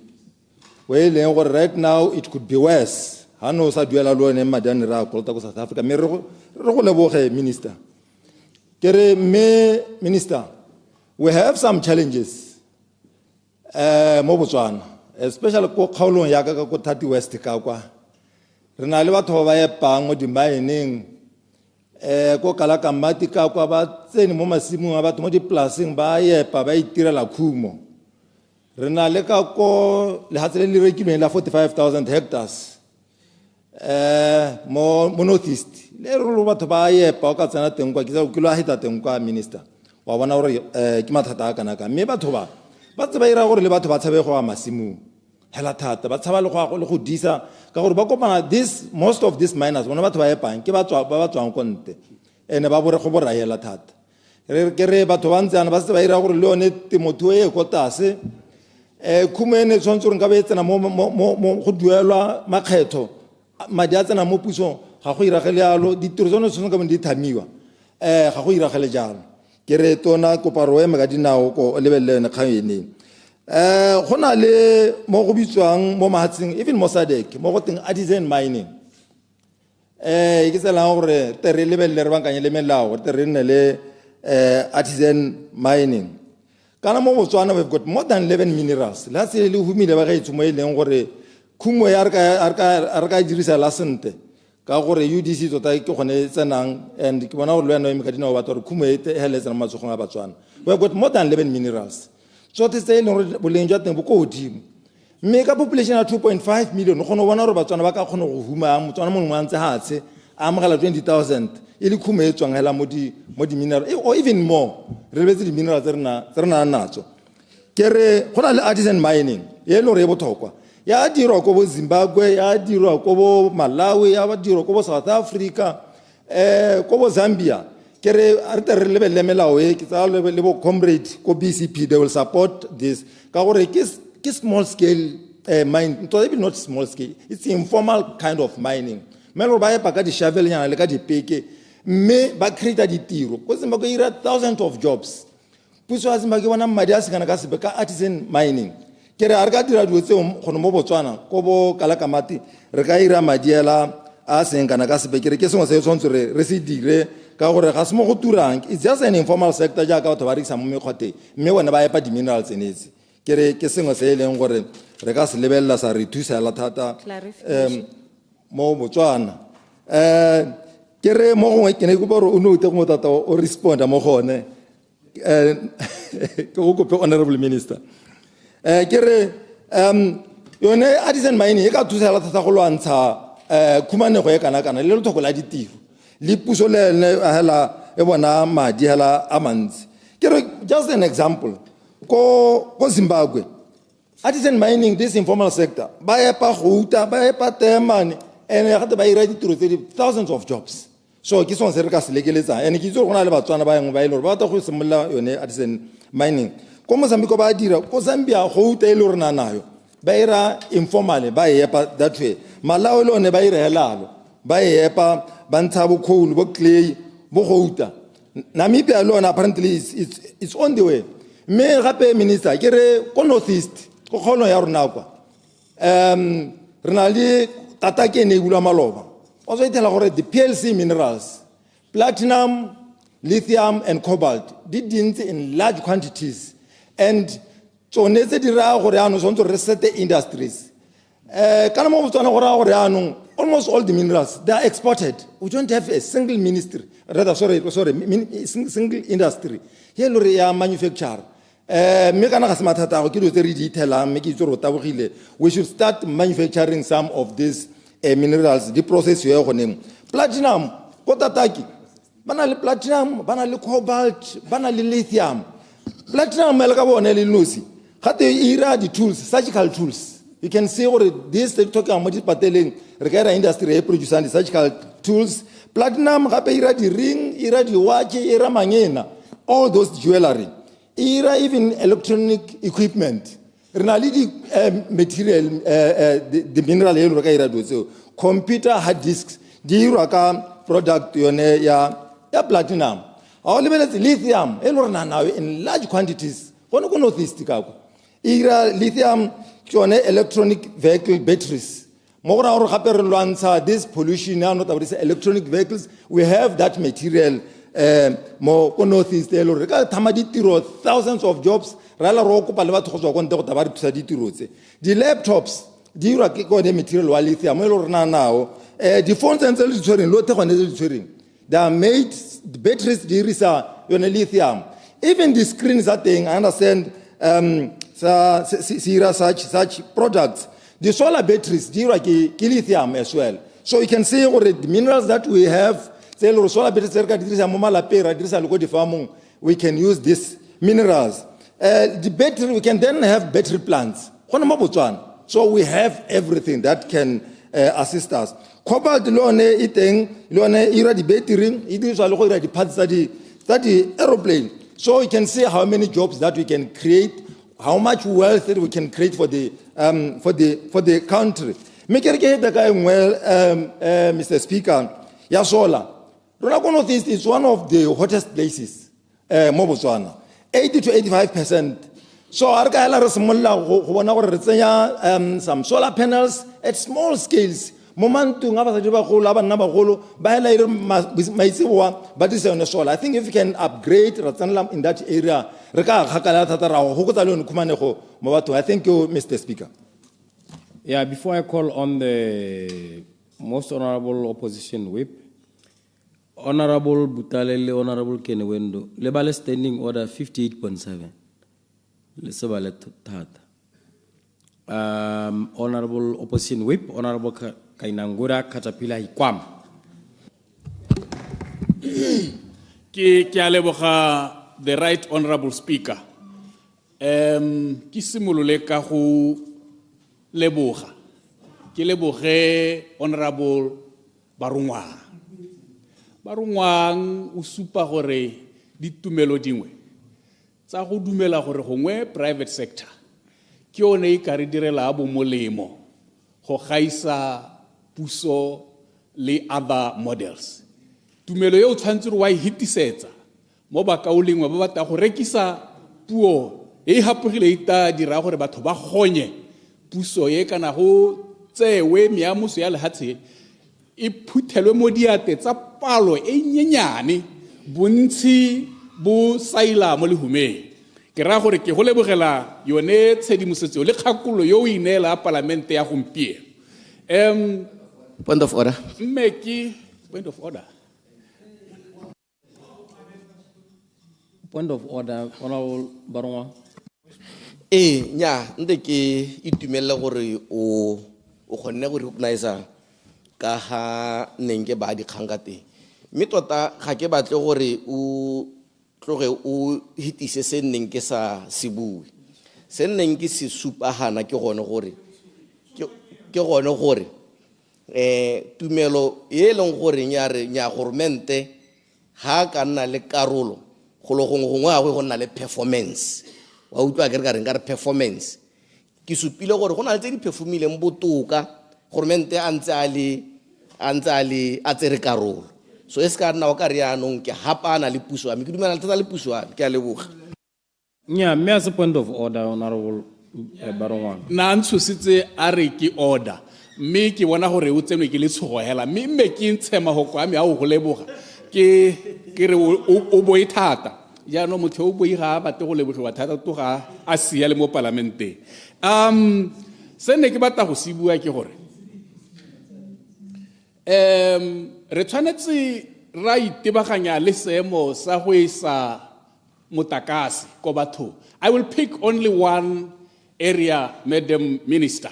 o e leng gore right now it could be worse ha no sa duela le one madi a ne re a kolota ko South Africa mme re go leboge minister ke re mme minister we have some challenges mo Botswana especially ko kgaolong ya ka ko 30 West ka kwa re na le batho ba ba epang mo di mining ko Kalakamati ka kwa ba tsene mo masimong a batho mo diplaseng ba yepa ba itirela khumo re na le ka ko le hatsele le rekilweng la 45,000 hectares mo Northeast le re batho ba yepa o ka tsena teng kwa ke tsa kilo a hita teng kwa minister wa bona gore ke mathata a kana ka mme batho ba tse ba ira gore le batho ba tshabe go a masimong hela thata ba tshaba le go disa ka gore ba kopana most of these miners bona batho ba epang ke ba tswang konte ene ba bore go bora hela thata ke re batho ba ntse ana ba se ba ira gore le one temothuo e ko tase khumene tshwantse re nka ba etsena mo go duelwa makgetho madi a tsena mo pusong ga go iragele yalo ditiro tsone tshwanetse ka di thamiwa ga go iragele jalo ke re tona koparo e mega dinao ko lebelele kgang ene go na le mo go bitswang mo mahatsing even mo SADC mo go teng artisan mining ke tsela gore tere lebelele re bankanye le melao tere nne le artisan mining kana mo Botswana we've got more than 11 minerals la se le humile ba ga itsumo e leng gore khumo ya re ka dirisa la sente ka gore UDC tota ke gone tsenang and ke bona gore le wena ka dinao batho re khumo e heletsana matsogong a Batswana we've got more than 11 minerals so te se le gore boleng jwa teng bo ko godimo mme ka population ya 2.5 million go no bona gore Batswana ba ka kgona go huma Motswana mo ngwa ntse hatse a amogela 20,000 e le khumo e tswang hela mo di mineral or even more re lebetse di mineral tse rena natso ke re go na le artisan mining ye le re e botlhokwa ya dirwa ko bo Zimbabwe ya dirwa ko bo Malawi ya dirwa ko bo South Africa ko bo Zambia ke re a re lebelle melao e ke tsa le bo comrade ko BCP they will support this ka gore ke small scale mine to even not small scale it's informal kind of mining melo ba e pa ka di shovel nyana le ka di peke mme ba create ditiro ko Zimbabwe ira thousands of jobs puso a Zimbabwe bona madi a sekana ka sebe ka artisan mining ke re a re ka dira dilo tseo gono mo Botswana ko bo Kalakamati re ka ira madiela a seng kana ka sebe ke re ke sengwe se tshwantswe re se dire ka gore ga se mo go turang it's just an informal sector ja ka batho ba rekisa mo mekgote mme bona ba epa di minerals tsenetse ke re ke sengwe se e leng gore re ka se lebella sa re thusa la thata mo Botswana ke re mo gongwe ke ne go boro o no te go tata o responda mo gone ke go kope honorable minister ke re yone artisan mining e ka thusa la thata go lwantsha khumanego e kana le lethoko la ditiro le puso le hela e bona madi hela a mantsi ke re just an example ko Zimbabwe artisan mining this informal sector ba epa gouta ba epa temane ene ga te ba ira ditiro tse thousands of jobs so ke sone se re ka se lekeletsa ene ke itse go na le Batswana ba yeng ba ile ba ta go semolla yone artisan mining ko Mozambique ba dira ko Zambia gouta ile re na nayo ba ira informal ba epa that way Malawi le one ba ira helalo ba epa ba ntsha bo coal bo clay bo gouta Namibia le one apparently it's on the way me gape minister ke re ko Northeast go kgolo ya rona kwa re na le tata ke ne bula maloba o zo itela gore the PLC minerals platinum lithium and cobalt did in large quantities and tsone tse dira gore ano sontso re sete industries kana mo Botswana gore gore ano almost all the minerals they are exported we don't have a single ministry rather single industry ye lore ya manufacture me kana ga se mathata go ke do tse re di itelang me ke itse ro tabogile we should start manufacturing some of these minerals the process yo go neng platinum ko tataki bana le platinum bana le cobalt bana le lithium platinum le ka bone le nosi gate ira di tools surgical tools you can see what this talking about pateleng re ka ira industry e producing the surgical tools platinum gape ira di ring ira di watch ira mangena all those jewelry ira even electronic equipment rena le di material the mineral e le ka ira do so computer hard disks di irwa ka product yone ya platinum. Our lithium, now in large quantities. Kono ko northeast kako. Ira lithium yone electronic vehicle batteries. Mora or gape re lwantsha this pollution now not about electronic vehicles. We have that material mo ko northeast elo re ka thama ditiro thousands of jobs rala ro ko pale batho go tswa go nte go tabari thusa ditiro tse. Di laptops di ira ke ko the material wa lithium elo rena nao. The phones and the they are made, the batteries, the lithium. Even the screens that they understand such products. The solar batteries, they are lithium as well. So you can see the minerals that we have, solar batteries, we can use these minerals. The battery, we can then have battery plants. So we have everything that can assist us. Cobalt lone iteng lone ira di battery it is a local the parts that the aeroplane. So you can see how many jobs that we can create, how much wealth that we can create for the country. Make it the guy well, Mr. Speaker. Yasola. Ronakono is one of the hottest places, Moboswana. 80 to 85%. So Arkaila some solar panels at small scales. Momentu ngaba sa diba go laba nna ba golo ba ela ire maisiwa but is on solar. I think if you can upgrade Ratsanlam in that area re ka gakala thata ra go gotsa le khumanego mo batho. I thank you, Mr. Speaker. Yeah, before I call on the most honorable opposition whip, Honorable Butalele, Honorable Kenewendo, Lebale standing order 58.7. Lesebale thata. Honorable opposition whip, Honorable Kainangura Caterpillar Hikwam. Ki aleboga the right honorable speaker. Ki simolole ka go leboga. Ki leboge honorable Barungwang. Barungwang o supa gore ditumelo dingwe tsa go dumela gore gongwe private sector ke one e ka re direla bo molemo go gaisa puso le other models. Tumelo yo tshwantse re wa hitisetsa mo ba kaolengwe ba batla go rekisa puo e hapogile ita dira gore batho ba gonye puso ye kana go tsewe meamuso ya lehatshe e phuthelwe mo diate tsa palo e nyenyane bontsi bo saila mo lehumeng. Ke ra gore ke go lebogela yone tshedimosetso le kgakolo yo o ineela parlamente ya gompie. Point of order. Point of order. Point of order, Honorable Barungwang. Nya nde ke itumela gore o kgonne go recognize ka ha nenge ba di khangate. Me tota ga ke batle gore o tloge o hitise se neng ke sa sebui se neng ke se supagana ke gone gore tumelo e leng gore nya governmente ha ka nna le karolo go lo gongwe a go nna le performance wa utlwa ke re ka performance ke supile gore go na le tse di perfumile mbotoka governmente a tsere karolo. So eska na o ka re anong ke hapana le puso a me ke dumela thata le puso a ke a leboga. Nya me as a point of order, Honorable Barungwang. Na ntshositse a re ke order me ke bona gore o tsenwe ke le tshogo hela me ke ntshema go kwa me a o go leboga ke re o boe thata ja no motho o boe ga ba te go lebogiwa thata to ga a sia le mo parlamente. Se ne ke batla go sibua ke gore re tshwanetse ra itebaganya le seemo sa go isa motakase ko batho. I will pick only one area, Madam Minister.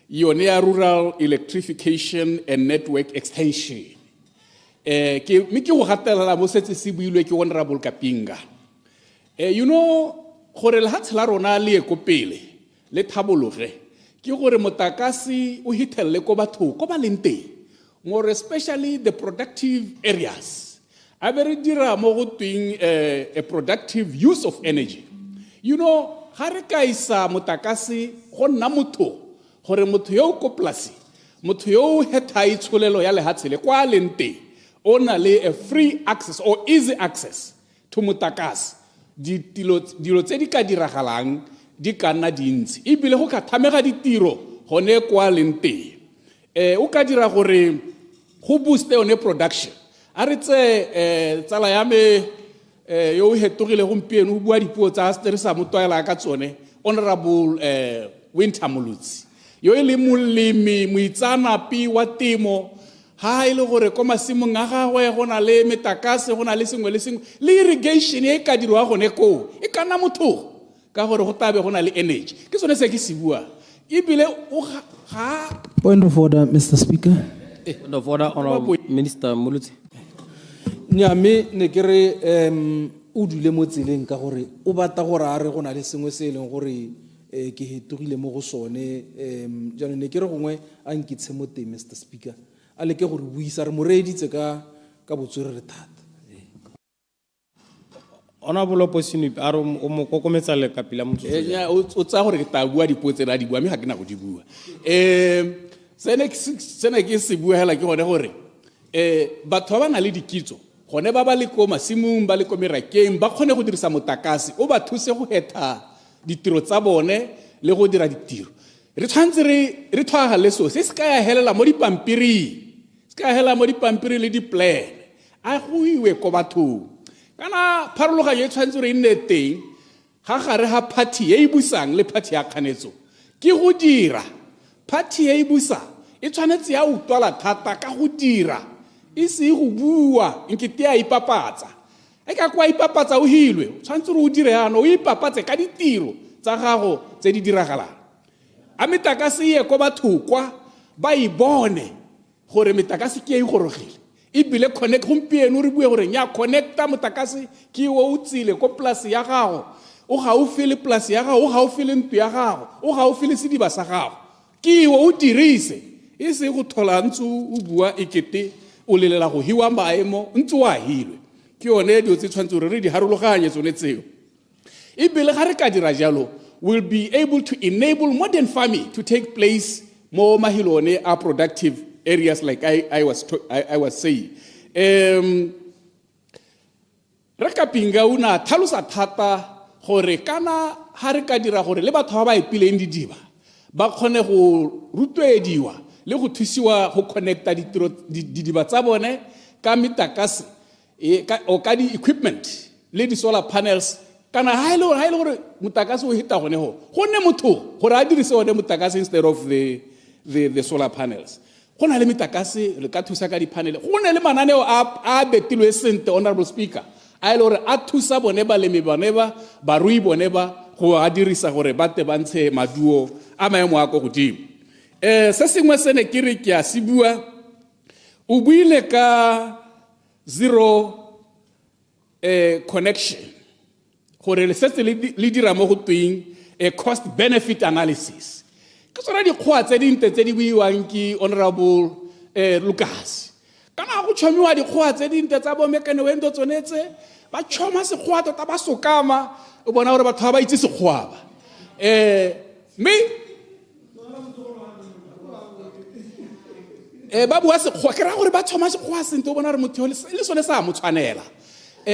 Yone ya rural electrification and network extension. Ke mi ke go gatelela mo setse se builwe ke Honorable Kapinga. You know gore le hatsela rona le go pele le thabologe ke gore motakase o hitelle ko batho ko ba lente. More especially the productive areas. I very dira mo go twing a productive use of energy. You know, harika isa motakase go nna motho gore motho yo ko polasi motho yo heta itshulelo ya lehatsele kwa lente o na le a free access or easy access to motakase, dilo tse di ka diragalang di ka nna dintsi ebile go ka thamega ditiro gone kwa leng teng. O ka dira gore go booste yone production. A re tse tsala ya me yo o hetogile gompieno o bua dipuo tsa se re sa motwaela ka tsone, Honorable Winter Molutsi, yo e le molemi moitsanapi wa temo, ha e le gore ko masimong a gagwe go na le metakase, go na le sengwe le sengwe le irrigation e ka dirwa gone ko e ka nna motho ka gore go tabe go na le energy. Ke sone se ke se bua ebile o ga. Point of order, Mr. Speaker. Point of order, Honorable Minister Molutsi. Nyame ne kere o dule mo tseleng ka gore o batla gore a re go na le sengwe se e leng gore ke hetogile mo go sone jaanong ne kere gongwe a nkitshe mo teng, Mr. Speaker, a leke gore buisa re mo reeditse ka botswerere thata. Honorable Opposition Whip, a re o mo kokometsa le kapila mo nya o tsa gore ke ta bua dipuo tse ra di bua mme ga ke na go di bua. Sene ke se bua hela ke gone gore batho ba na le dikitso gone ba le ko masimong ba le ko merakeng ba kgone go dirisa motakase o ba thuse go heta ditiro tsa bone le go dira ditiro. Re tshwantse re tshwaga le so se se ka ya helela mo dipampiri le di-plan a go iwe ko bathong kana pharologanyo e tshwantse re nne teng ga gare ga party e busang le party ya kganetso ke go dira. Party e busang e tshwanetse ya utwala thata ka go dira e se go bua nkete ya ipapatsa e ka kwa ipapatsa o hilwe tshwanetse re o dire yana o ipapatse ka ditiro tsa gago tse di diragalang. A metakase ye ko bathokwa ba ibone gore metakase ke e gorogile ebile connect gompieno re bue gore nya connecta motakase ke o utsile ko polase ya gago o gaufi le polase ya gago o gaufi le ntlo ya gago o gaufi le sediba sa gago ke o dirise e se go thola ntse o bua ekete o lelela go hiwa maemo ntse wa hilwe ke yone dio tse tshwantse re di harologanye tsone tseo ebile ga re ka dira jalo will be able to enable modern farming to take place more mahilone are productive areas like I was saying. Reka pinga una thalosa thata gore kana ha re ka dira gore le batho ba ipileng didiba ba kgone go rutwediwa le go thusiwa go connecta didiba tsa bone ka metakase o ka di equipment le di solar panels kana ha ile gore motakase o hita gone ho ne motho gore a dirise one motakase instead of the solar panels. Go na le metakase le ka thusa ka di panel go ne le mananeo a betilwe sente, Honorable Speaker, a ile gore a thusa bone ba lemi bone ba rui bone ba go a dirisa gore ba te bantshe maduo a maemo a go godimo. Se sengwe se ne ke re ke a se bua o buile ka zero connection gore le setse le dira mo go tweng a cost benefit analysis ke tsona dikgwa tse dinte tse di buiwang ke Honorable Lucas kana go tšhomiwa dikgwa tse dinte tsa bo mekane wendo tsonetse ba tšhoma sekgwa tota ba sokama o bona gore batho ba itse sekgwa ba ba bua sekgwa ke ra gore ba tšhoma sekgwa sente o bona gore motho le sone sa mo tshwanela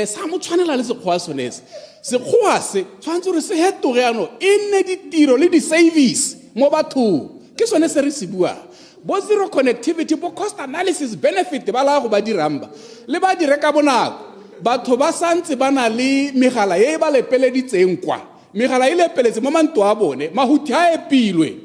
sa mo tshwanela le sekgwa sonese sekgwa se tshwantse gore se hetoge ano e nne ditiro le di-service mo bathong ke sone se re se bua bo zero connectivity bo cost analysis benefit ba la go ba diramba le ba dire ka bonako batho ba santse ba na le megala e ba lepeleditseng kwa megala e lepeletse mo manto a bone mahuti a epilwe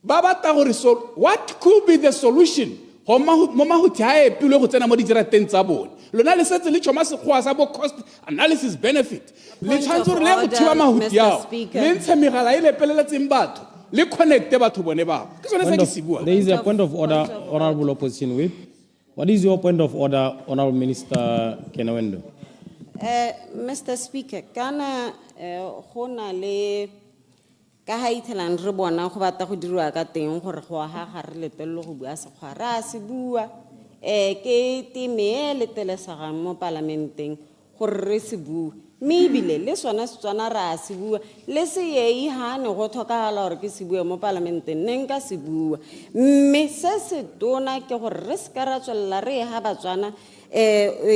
ba batla gore what could be the solution mo mahuti a epilwe go tsena mo dijarateng tsa bone lona le setse le tšhoma sekgwa sa bo cost analysis benefit le tshwanetse gore le go thiba mahuti ao le ntshe megala e lepeleletseng batho le connecte batho bone bao ke sone se ke se bua. There is a point of order, Honorable Opposition Whip. What is your point of order, Honorable Minister Kenawendo? Mr. Speaker, kana go na le ka ha ithelang re bona go batla go dirwa ka teng gore go ha ga re letelo go bua sekgwa ra se bua ke time le telesaga mo parlamenteng gore re se bua mme ebile le sona Setswana ra a se bua le seei ha ne go tlhokagala gore ke se bue mo palamenteng ne nka se bua mme se se tona ke gore re se ka ra tswelela re ha Batswana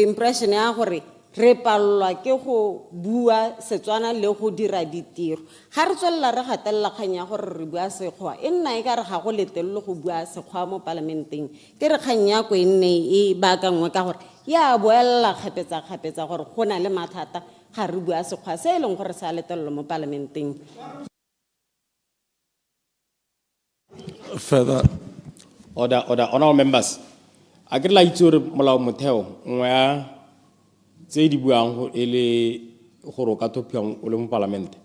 impression ya gore re palelwa ke go bua Setswana le go dira ditiro ga re tswelela re gatelela kgang ya gore re bua Sekgowa e nna e ka re ga go letelele go bua Sekgowa mo palamenteng ke re kgang ya ko e nne e baakangwe ka gore ya boela kgapetsa gore go na le mathata ga re bua Sekgowa se e leng gore sa letelelo mo palamenteng. Further order, honorable members. A ke la itse gore molao motheo nngwe ya tse di buang go ele gore o ka thopiwang o le mo parlamente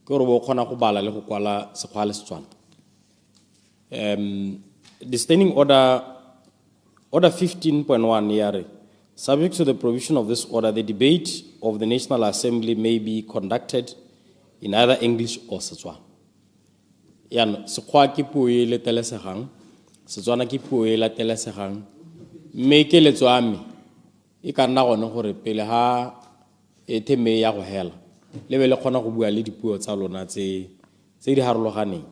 ke gore bo kgona go bala le go kwala Sekgowa le Setswana. The standing order 15.1 yare, subject to the provision of this order, the debate of the National Assembly may be conducted in either English or Setswana. Yan Sekgowa ke puo e letelesegang, Setswana ke puo e letelesegang. Me ke letswame e ka nna gone gore pele ha theme ya go hela le be le kgona go bua le dipuo tsa lona tse di harologaneng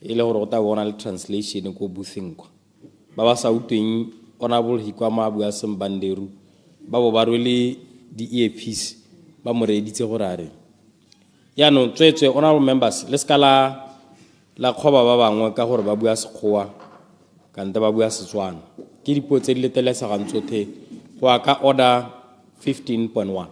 e le gore go ta bona le translation ko boothing kwa ba ba sa utlweng honorable Hikwama bua Sembanderu ba bo ba rwele di earpiece ba mo reditse gore are ya no tswetswe honorable members le skala la khoba ba bangwe ka gore ba bua Sekgowa kante ba bua Setswana ke dipuo tse di letelesegang tsotlhe go ka order 15.1.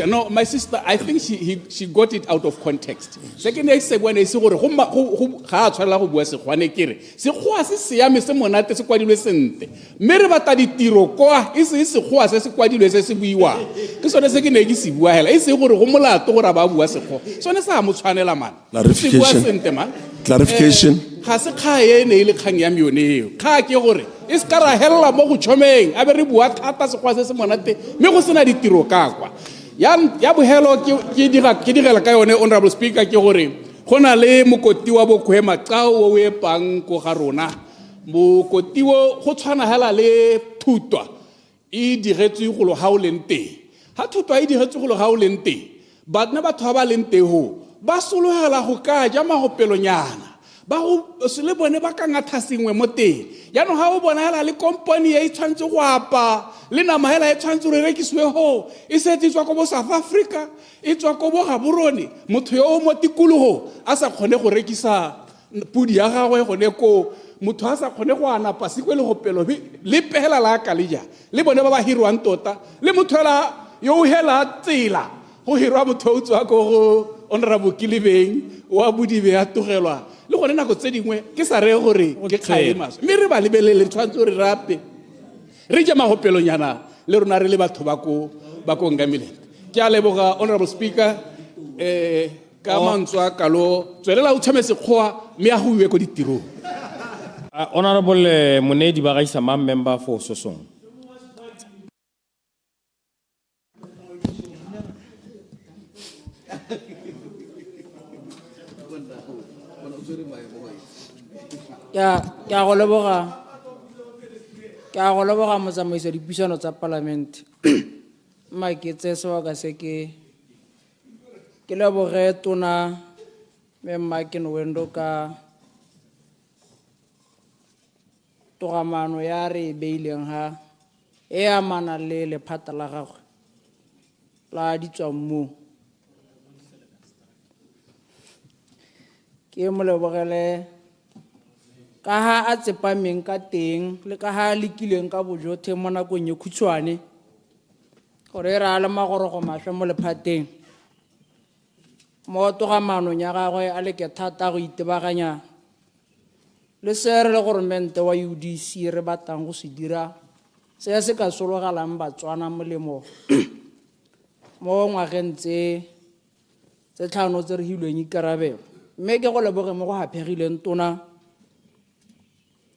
No, my sister, I think she got it out of context. Second, I said when I say gore go ga tshwala go bua Sekgowa kere Sekgowa se siame se monate se kwadilwe sente mme re bata ditiro kwa e se Sekgowa se kwadilwe se se buiwa ke sone se ke ne ke se bua hela e se gore go molato gore ba bua Sekgowa sone sa mo tshwanela man se bua sente man clarification ga se khae ne ile kgang ya mioneo kha ke gore e se ka ra hella mo go tshomeng a be re bua thata Sekgowa se se monate mme go sena ditiro ka kwa ya bohelo ke digela ka yone honorable speaker ke gore gona le mokoti wa bokhwema qao o e pang go ga rona mokoti wo go tshwana hela le thutwa e diretswe go lo haulente ha thutwa e diretswe go lo haulente batna batho ba lente ho ba sologela go ka ja magopelonyana ba go se le bone ba ka ngathasingwe mo teng ya no ha o bona hela le company e tshwantse go apa le nama hela e tshwantse re rekiswe ho e setse tswa go bo South Africa e tswa go bo Gaborone motho yo mo tikologo a sa khone go rekisa pudi ya gagwe gone ko motho a sa khone go ana pasikwe le go pelo le pehela la ka le ja le bone ba ba hirwang tota le motho la yo hela tsela go hirwa motho o tswa go honorable Kilibeng wa Budibe ya togelwa le gone nako tse dingwe ke sa re gore ke kgaema mme re ba lebelele tshwantse re rape re ja magopelonyana le rona re le batho ba ko ngamile ke a leboga honorable speaker ka mantswa kalo tswelela o tshame Sekgowa mme a go iwe ko ditirong. Honorable Monedi ba gaisa member for Sosong. ke a go leboga motsamaiso dipuisano tsa parlamente mma ke tse sebaka se ke leboge tona mme mma ke Nowendo ka togamano ya re beileng ha e amana le lephata la gagwe la ditswammo ke mo lebogele ka ha a tsepameng ka teng le ka ha le kileng ka bojothe mo nakong e khutshwane gore ra le magorogo maswe mo lephateng mo togamanong ya gagwe a le ke thata go itebaganya le sere le goromente wa UDC re batang go se dira se se ka sologalang Batswana molemo mo ngwageng tse tlhano tse re hilweng ikarabelo mme ke go leboge mo go hapegileng tona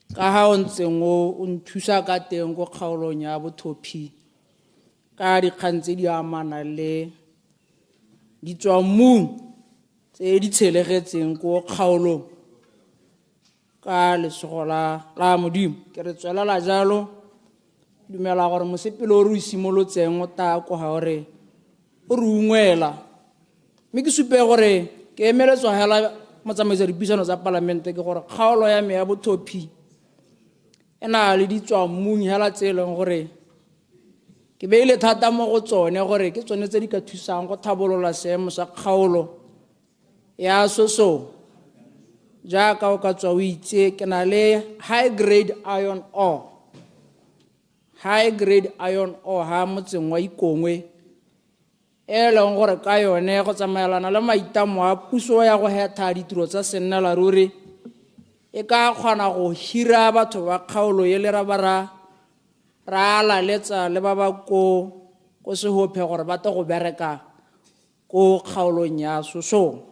ka ha o ntseng o nthusa ka teng go kgaolong ya bothophi ka dikgang tse di amana le ditswammung tse di tshelegetseng go kgaolong ka lesego la Modimo ke re tswelela jalo dumela gore mosepele o re o simolotseng o ta ko ga gore o re ungwela mme ke supe gore ke emeletswa hela motsamaisa dipuisano tsa palamente ke gore kgaolo ya me ya bothophi e na le ditswammung hela tse e leng gore ke beile thata mo go tsone gore ke tsone tse di ka thusang go thabolola seemo sa kgaolo ya soso jaaka o ka tswa o itse ke na le high grade iron ore ha motseng wa Ikongwe e leng gore ka yone go tsamaelana le maitamo a puso ya go hetha ditiro tsa sennela ruri e ka kgona go hira batho ba kgaolo ye le ra laletsa le ba ba ko sehophe gore ba tle go bereka ko kgaolong ya Sosong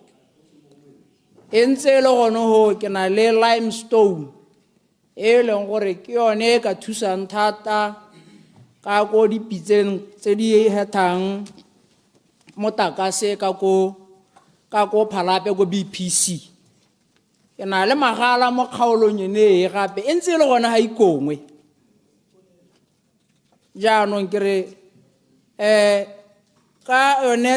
e ntse e le gone ho ke na le limestone e leng gore ke yone e ka thusang thata ka ko dipitseng tse di hethang motakase ka ko phalape ko BPC ke na le magala mo kgaolong ene e gape e ntse e le gone ha Ikongwe jaanong ke re ka yone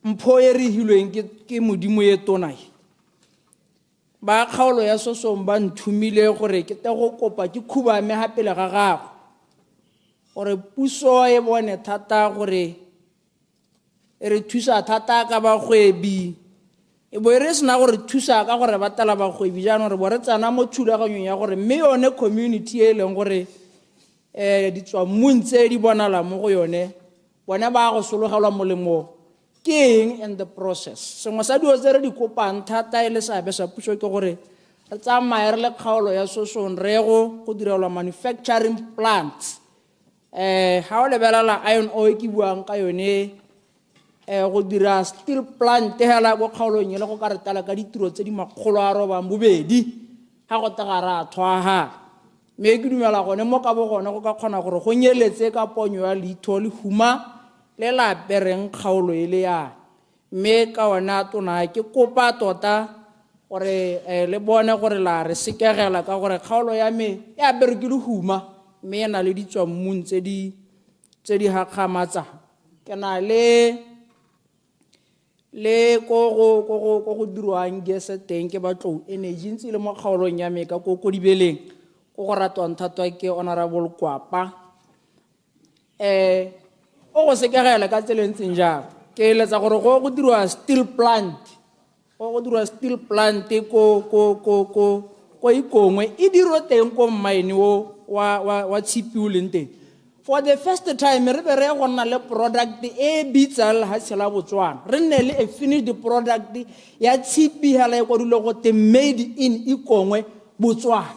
mpho e re hilweng ke modimo e tona ba kgaolo ya Sosong ba nthumile gore ke te go kopa ke khubame ha pele ga gago gore puso e bone thata gore e re thusa thata ka bagwebi e bo re sena gore thusa ka gore ba tala bagwebi jaanong re bo re tsana mo thulaganyong ya gore mme yone community e leng gore ditswammung tse di bonala mo go yone bone ba go sologelwa molemo ke eng in the process sengwe sa dio tse re di kopang thata e le seabe sa puso ke gore re tsamaye re le kgaolo ya Sosong re go direlwa manufacturing plants ha o lebelela iron ore ke buang ka yone go dira steel plant hela go kgaolong le go ka re tala ka ditiro tse di makgolo a robang bobedi ha go tagara thwaha me ke dumela gone mo ka bo gone go ka kgona gore go nyeletse ka ponyo ya litho le huma le la pereng kgaolo ile ya me ka ona tona ke kopa tota gore le bone gore la re sekegela ka gore kgaolo ya me ya bereke le huma me na le ditswammung tse di hakamatsa ke na le go dirwang gese teng ke batlo energy ntse le mo kgaolong ya me ka ko dibeleng go ratwang thata ke honorable Kwapa o go sekegela ka tselentseng jang ke letsa gore go dirwa steel plant ko Ikongwe e dirwa teng ko mine wa Tshipi o leng teng for the first time re be re go nna le product e bitsal ha tshela Botswana re nne le a finished product ya Tshipi hela e go dilo go te made in Ikongwe Botswana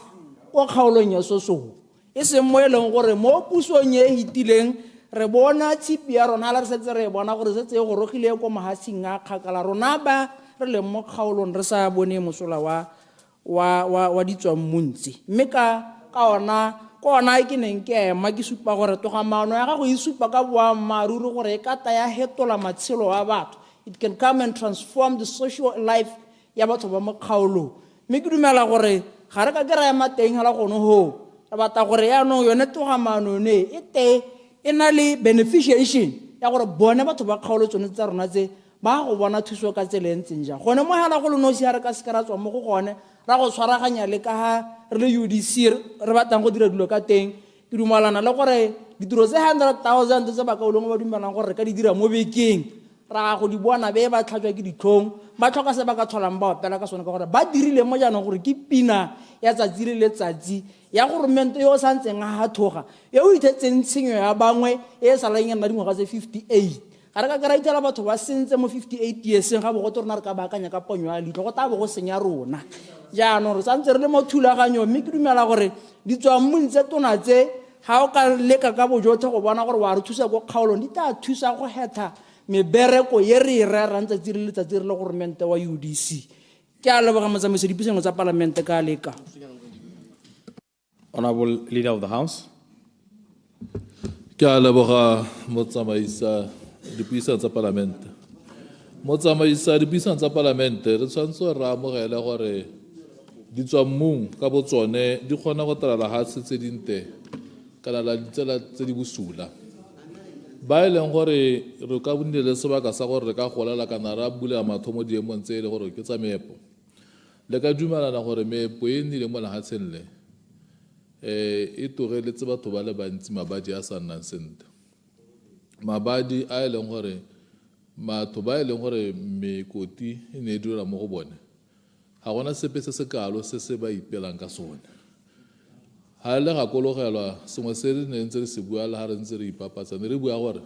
ko kgaolong ya Sosong e se mo e leng gore mo pusong e hitileng re bona Tshipi ya rona la re setse re bona gore setse go rogile ko mahasing a kgakala rona ba re le mo kgaolong re sa bone mosola wa ditswammuntsi mme ka ona ke neng ke ema ke supa gore togamano ya gago e supa ka boammaruri gore e ka taya hetola matshelo a batho it can come and transform the social life ya batho ba mo kgaolong mme ke dumela gore ga re ka ke ra ema teng hela gone ho re batla gore yaanong yone togamano ne e na le beneficiation ya gore bone batho ba kgaolo tsone tsa rona tse ba go bona thuso ka tsela e ntseng jang gone mo hela go le nosi ha re ka se ka ra tswa mo go gone ra go tshwaraganya le ka ha re le UDC re batlang go dira dilo ka teng ke dumalana le gore ditiro tse 100,000 tse ba kaolong ba dumelang gore re ka di dira mo bekeng ra go di bona be ba tlhatswa ke ditlhong ba tlhoka se ba ka tholang ba opela ka sone ka gore ba dirile mo jaanong gore ke pina ya tsatsi le letsatsi ya gore mente yo sa ntseng a hathoga e o ithetseng tshenyo ya bangwe e sa leng nna dingwaga tse 58 ga re ka ke ra itela batho ba sentse mo 58 years ga bo go rona re ka baakanya ka ponyo ya litlo go taba go senya rona jaanong re santse re le mo thulaganyong mme ke dumela gore di tswa mmontse tona tse ha o ka leka ka bojothe go bona gore wa re thusa go kgaolong di tla thusa go hetha mebereko ye re e rerang tsatsi le letsatsi re le gore mente wa UDC ke a leboga motsamaisi dipuisano tsa palamente ka leka Honorable Leader of the House. Ke a leboga motsamaisa dipuisano tsa palamente. Motsamaisa dipuisano tsa palamente re tshwanetse re amogele gore ditswammung ka botsone di kgona go trala ha se tse dinte kana la ditsela tse di bosula ba e leng gore re ka bonnile sebaka sa gore re ka golela kana ra bula mathomo diemong tse e le gore ke tsa meepo le ka dumelana gore meepo e nnile mo lehatsheng le e togeletse batho ba le bantsi mabadi a sa nnang sentle mabadi a e leng gore batho ba e leng gore mekoti e ne e dira mo go bone ga gona sepe se se kalo se se ba ipelang ka sone ha le gakologelwa sengwe se re ne ntse re se bua le ha re ntse re ipapatsa ne re bua gore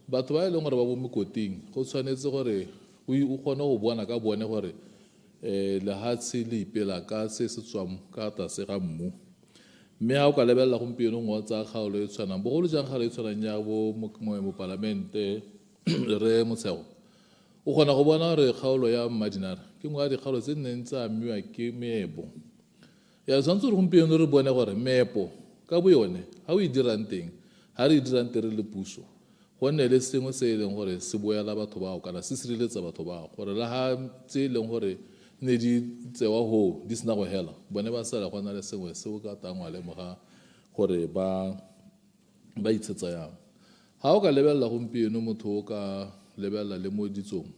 batho ba e leng gore ba mo mekoting go tshwanetse gore o kgone go bona ka bone gore lehatshe le ipela ka se se tswang ka tlase ga mmu mme ha o ka lebelela gompieno ngwa tsa kgaolo e tshwanang bogolo jang ga le tshwanang ya bo mo parlamente re motshego o kgona go bona gore kgaolo ya Mmadinare ke ngwa dikgaolo tse neng tsa amiwa ke meepo ya tshwanetse re gompieno re bone gore meepo ka bo yone ha o e dirang teng ha re e dirang teng re le puso go nne le sengwe se e leng gore se boela batho bao kana se sireletsa batho bao gore le ha tse e leng gore ne di tsewa ho di sena go hela bone ba sala go na le sengwe se o ka tangwa le moga gore ba itshetsa yang ha o ka lebelela gompieno motho o ka lebelela le mo ditsong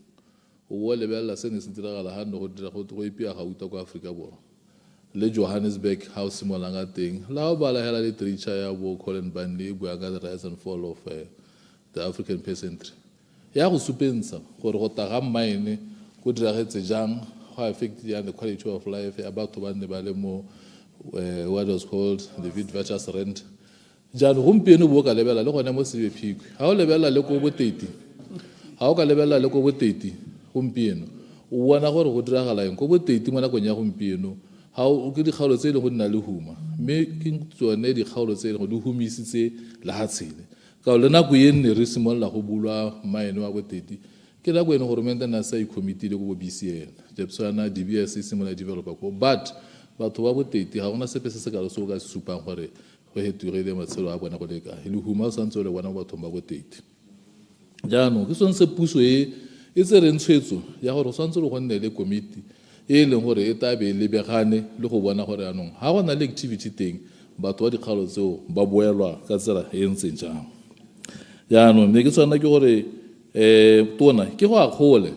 o bo lebelela se ne se diragala ha no go dira go ipia Gauta kwa Afrika Borwa le Johannesburg House molanga teng la o bala hela literature ya bo Colin Bundy bua ka the rise and fall of the African peasantry ya go supensa gore go taga mine go diragetse jang go affect ya the quality of life ya batho ba ne ba le mo what was called the Witwatersrand rent jang gompieno bo ka lebela le gone mo sebephikwe ha o lebela le ko boteti ha o ka lebela le ko boteti gompieno o bona gore go diragala eng ko boteti mo nakong ya gompieno ha o ke dikgaolo tse le go nna le huma mme ke tsone dikgaolo tse le go di humisitse le hatshele ka le nako ye nne re simolla go bulwa maene wa boteti ke la go ene gore mentana sa committee le go BCN Jepsana DBS simola developer ko but batho ba boteti ga gona sepe se se ka lo so ka supang gore go hetugile matshelo a bona go le ka le huma o santse le bona batho ba boteti jaanong ke sone se puso e tse re ntshwetso ya gore o santse le go nne le committee e leng gore e tabe le begane le go bona gore anong ha gona le activity teng batho ba dikgalo tseo ba boelwa ka tsela e ntseng jang jaanong ne ke tswana ke gore tona ke go akgole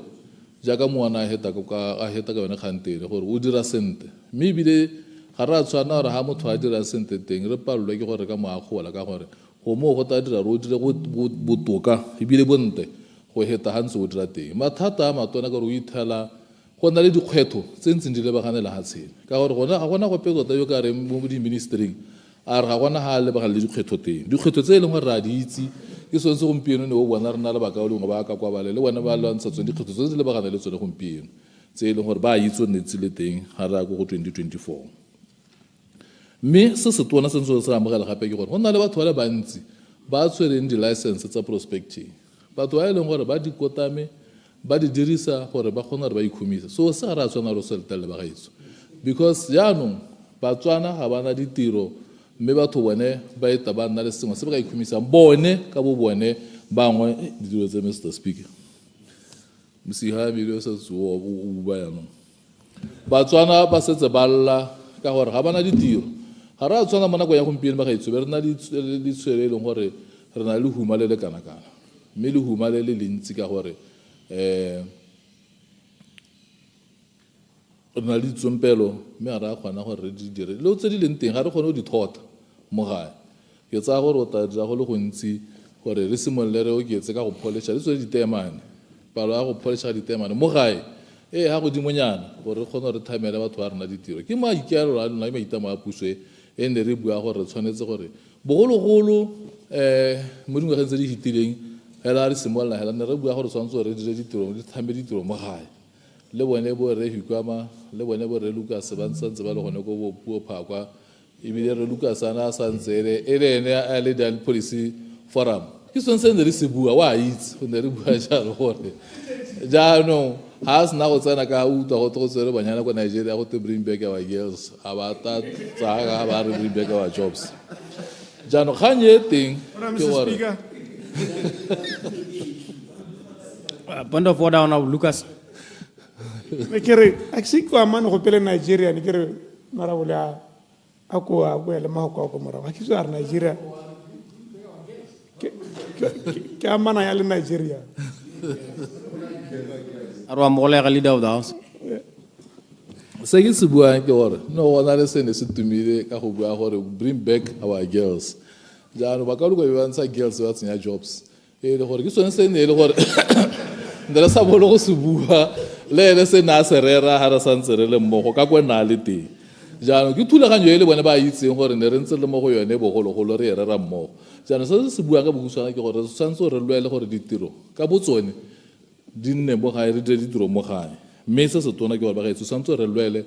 jaaka moana a heta ka yone kgantele gore o dira sente mme ebile ga re a tshwana gore ha motho a dira sente teng re palelwe ke gore ka mo akgola ka gore go mo go ta dira ro dire botoka ebile bonte go heta ha ntse o dira teng mathata a matona ka gore o ithela go na le dikgwetho tse ntseng di lebagane le hatshele ka gore gona ga gona go petsota yo ka re mo di ministering a re ga gona ha le lebagane le dikgwetho teng dikgwetho tse e leng gore ra di itse ke sone se gompieno ne o bona re na le baka o lengwe ba ka kwa bale le bona ba lwantsha tsone dikgwetho tse di lebagane le tsone gompieno tse e leng gore ba itse o nnetse le teng ga re ya go 2024 mme se se tona se ntse se amogela gape ke gore go na le batho ba le bantsi ba tshwereng di-license tsa prospecting batho ba e leng gore ba dikotame ba di dirisa gore ba kgona gore ba ikhumisa so se ga re a tshwana re o seletele ba gaetso because jaanong batswana ga ba na ditiro mme batho bone ba eta ba nna le sengwe se ba ka ikhumisang bone ka bo bone bangwe ditiro tse Mr. Speaker mosiha ebile o sa tsuo o bua yanong batswana ba setse ba lla ka gore ga ba na ditiro ga re a tshwana mo nako ya gompieno ba gaetso be re na le tshwere e leng gore re na le huma le le kana-kana mme le huma le le lentsi ka gore re na le ditsompelo mme ga re a kgona gore re di dire le tse di leng teng ga re kgone go di thota mo gae ke tsaya gore o tla dira go le gontsi gore re simolole re oketse ka go poliša le tsone ditemane palo ya go poliša ditemane mo gae ga godimonyana gore re kgone gore re thamele batho ba rena ditiro ke maikaelelo a lona ke maitamo a puso e ne re bua gore re tshwanetse gore bogologolo mo dingwageng tse di fetileng hela re simolola hela ne re bua gore tshwanetse gore re dire ditiro di thame ditiro mo gae le bone bo re Hikwama le bone bo re Lucas ba ntse ba le gone go bo puo phakwa ebile re Lucas ana sa ntsere e le ene a le dal policy forum ke sone se ne re se bua wa itse go ne re bua jalo gore jaanong ha se na go tsena ka uta go tsere banyana kwa Nigeria go te bring back our girls a ba ta tsa ba re bring back our jobs jaanong ga nye teng ke gore point of order on Lucas me kere a se kwa mane go pele Nigeria ne kere mara bola a ko ele mahoko a ko morago ga ke tso a re Nigeria ke amana ya le Nigeria a re wa mogolega leader of the house se ke se buang ke gore no gona le sene se tumile ka go bua gore bring back our girls jaanong ba ka go ba ntsha girls ba tsenya jobs e le gore ke sone se ne le gore ndela sa bolo go se bua le ene se na se rera ha re santse re le mmogo ka kwena le teng jaanong ke thulaganyo e le bone ba itseng gore ne re ntse le mo go yone bogologolo re rera mmogo jaanong se se bua ka boguswana ke gore santse re lwele gore ditiro ka botsone di nne mo gae re dire ditiro mo gae mme se se tona ke gore ba gaetso santse re lwele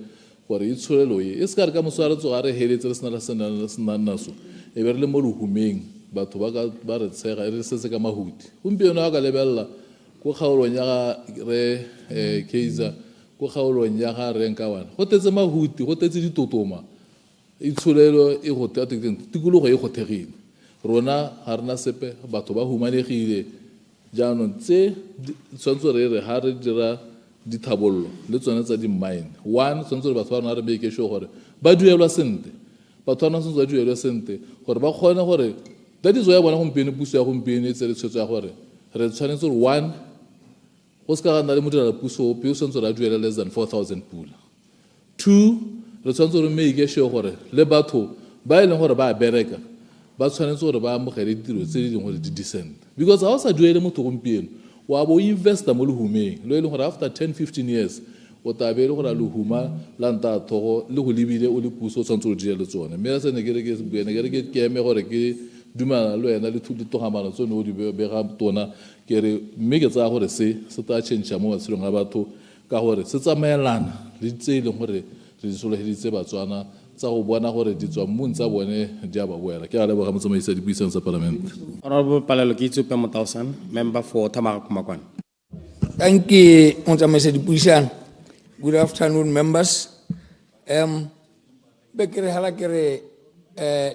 gore e tsholelo e se ka re ka mosware tsoga re heletse re sena le senanaso e be re le mo lehumeng batho ba re tshega e re setse ka mahudi gompieno ga ka lebelela ko kgaolong ya ga re Kaizer ko kgaolong ya ga Renkawana go tetse mahuti go tetse ditotoma itsholelo e go tikologo e go thegile rona ga rena sepe batho ba humanegile jaanong tse tshwanetse re re ga re dira dithabollo le tsone tsa di-mine one tshwanetse re batho ba rona re make sure gore ba duelwa sente batho ba rona tshwanetse ba duelwe sente gore ba kgone gore that is why bona gompieno puso ya gompieno e tsere tshwetso ya gore re tshwanetse gore one go se ka gana le modirelapuso ope o tshwanetse re a duela less than 4,000 pula two re tshwanetse gore make sure gore le batho ba e leng gore ba a bereka ba tshwanetse gore ba amogele ditiro tse di leng gore di decent because ga o sa duele motho gompieno wa bo investa mo lehumeng lo e leng gore after 10-15 years o tabe le gore a lehuma la nta thogo le go lebile o le puso o tshwanetse o dire le tsone mme se ne ke re ke buene ke re ke eme gore ke dumana le wena le togamano tsone o di bega tona ke re mme ke tsaya gore se tla change mo matshelong a batho ka gore se tsamaelana le tse e leng gore re di sologeditse batswana tsa go bona gore di tswa mmung tsa bone di a ba boela ke a leboga motsamaisi dipuisano tsa palamente honorable Palelo ke itsope Motausan member for Tamaga Kumakwane thank you motsamaisi dipuisano good afternoon members be ke re hala ke re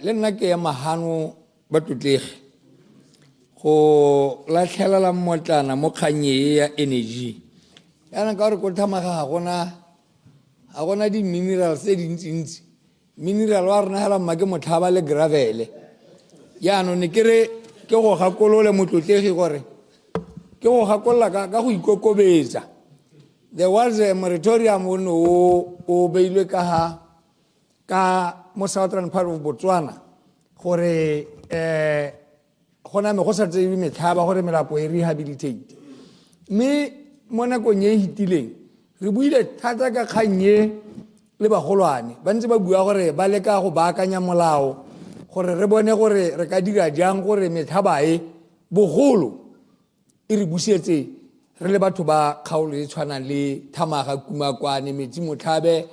le nna ke ya mahano ba tutlege go latlhelela mmotlana mo kganye ya energy yana ka gore ko Tamaga ga gona di-minerals tse dintsintsi mineral wa rena hela mmake motlhaba le gravele yaanong ne ke re ke go gakolole motlotlegi gore ke go gakolola ka go ikokobetsa there was a moratorium o beilwe ka mo southern part of Botswana gore gona me go sa tsebe metlhaba gore melapo e rehabilitate mme mo nakong e hitileng re buile thata ka kganye le bagolwane ba ntse ba bua gore ba leka go baakanya molao gore re bone gore re ka dira jang gore metlhaba e bogolo e re busetse re le batho ba kgaolo e tshwanang le Tamaga Kumakwane Metsi Motlhabe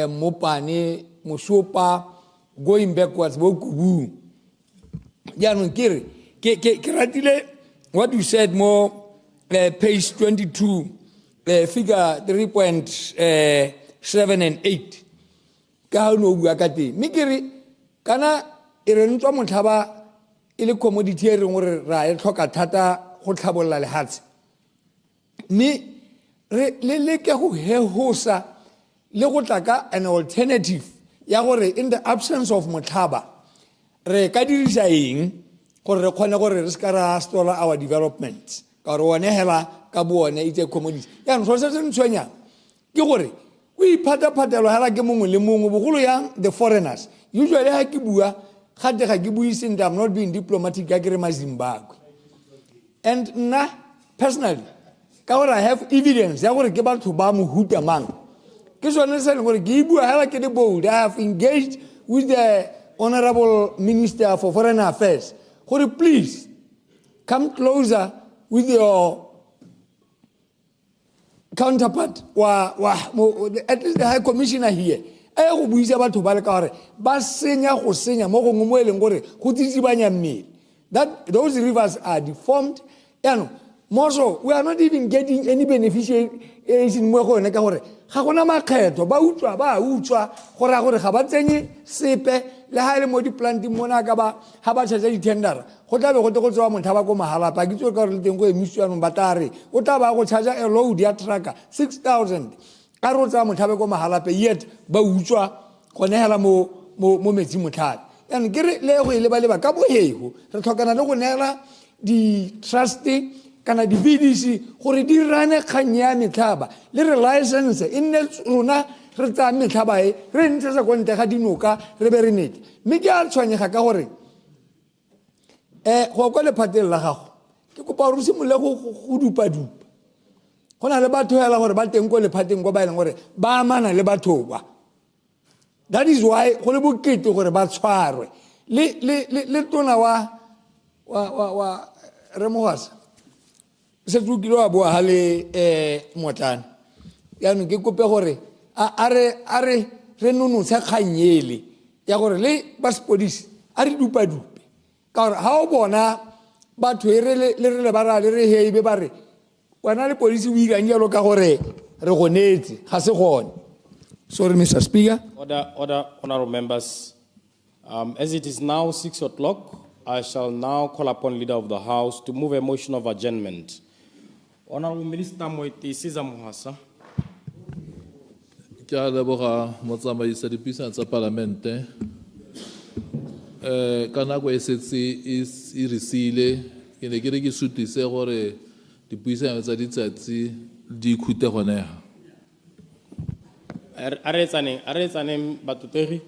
Mopane Mosopa going backwards bo Kubu jaanong ke ratile what you said mo page 22 figure 3.7 and 8 ka ha no bua ka teng mme ke re kana e re ntswa motlhaba e le commodity e reng gore ra e tlhoka thata go tlhabolola lehatshe mme re le leke go hehosa le go tla ka an alternative ya gore in the absence of motlhaba re ka dirisa eng gore re kgone gore re ska ra stola our development ka gore one hela ka bone itse commodity ya no se ntshwenya ke gore o iphataphatelo hela ke mongwe le mongwe bogolo yang the foreigners usually ha ke bua gate ga ke buiseng I'm not being diplomatic ka ke re ma Zimbabwe and na personally ka gore I have evidence ya gore ke batho ba mohuta mang ke sone se le gore ke bua hela ke the bold I have engaged with the honorable minister for foreign affairs gore please come closer with your counterpart at least the high commissioner here go buisa batho ba le ka gore ba senya go senya mo gongwe mo eleng gore go tsitsibanya mmele that those rivers are deformed also we are not even getting any beneficiation mo go ne ka gore ga gona makgetho ba utswa gore ga ba tsenye sepe le ha ile mo di planting mona ka ba ha ba tshetsa di tender go tla be go tswa motlhaba go mahala pa ke tswe ka re le teng go emisiwanong batare o tla ba go charge a load ya trucker 6,000 ka ro tsa motlhaba go mahala pe yet ba utswa go nehela mo mo metsing motlhale yaanong ke re le go e leba ka bohego re tlhokana le go neela di-truste kana di-bdc gore di rane kgang ya metlhaba le re license e nne rona re tsaya metlhaba e re ntshetsa ko ntle ga dinoka re be re nete mme ke a tshwanyega ka gore go kwa lephateng la gago ke kopa gore o simolole go dupa-dupa go na le batho fela gore ba teng ko lephateng kwa ba e leng gore ba amana le batho ba that is why go le bokete gore ba tshwarwe le tona wa Remogasa se tlukile wa boa ha le Motlana yaanong ke kope gore a re nonotshe kganyele ya gore le ba sepodisi a re dupa-dupe ka gore ga o bona batho le re ba ra le re heibe ba re wena le polisi o ikang jalo ka gore re go netse ga se gone. Sorry, Mr. Speaker. Order, honorable members. As it is now 6 o'clock, I shall now call upon Leader of the House to move a motion of adjournment. Honorable Minister Moeti Caesar Mohasa. Ke a leboga motsamaisi dipuisano tsa Palamente. Ka nako e setse e resile ke ne ke re ke sutise gore dipuisano tsa ditsatsi di khute goneha. A re tsaneng batutegi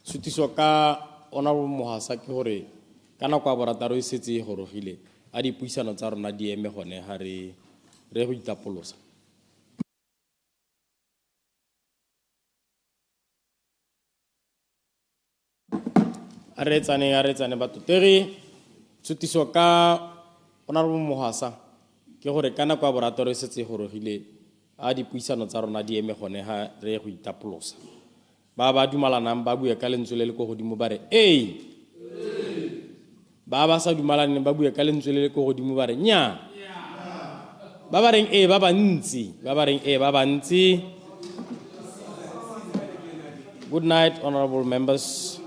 sutiso ka honorable Mohasa ke gore ka nako a borataro e setse e gorogile a dipuisano tsa rona di eme gone ha re go itapolosa. A re tsaneng batutegi sutiso ka honorable Mohasa ke gore ka nako a borataro e setse e gorogile a dipuisano tsa rona di eme gone ha re go itapolosa. Ba dumalanang ba bua ka lentswe le le go godimo ba re ba sa dumalaneng ba bua ka lentswe le le go godimo ba re nya ba ba reng ba bantsi. Good night, honorable members.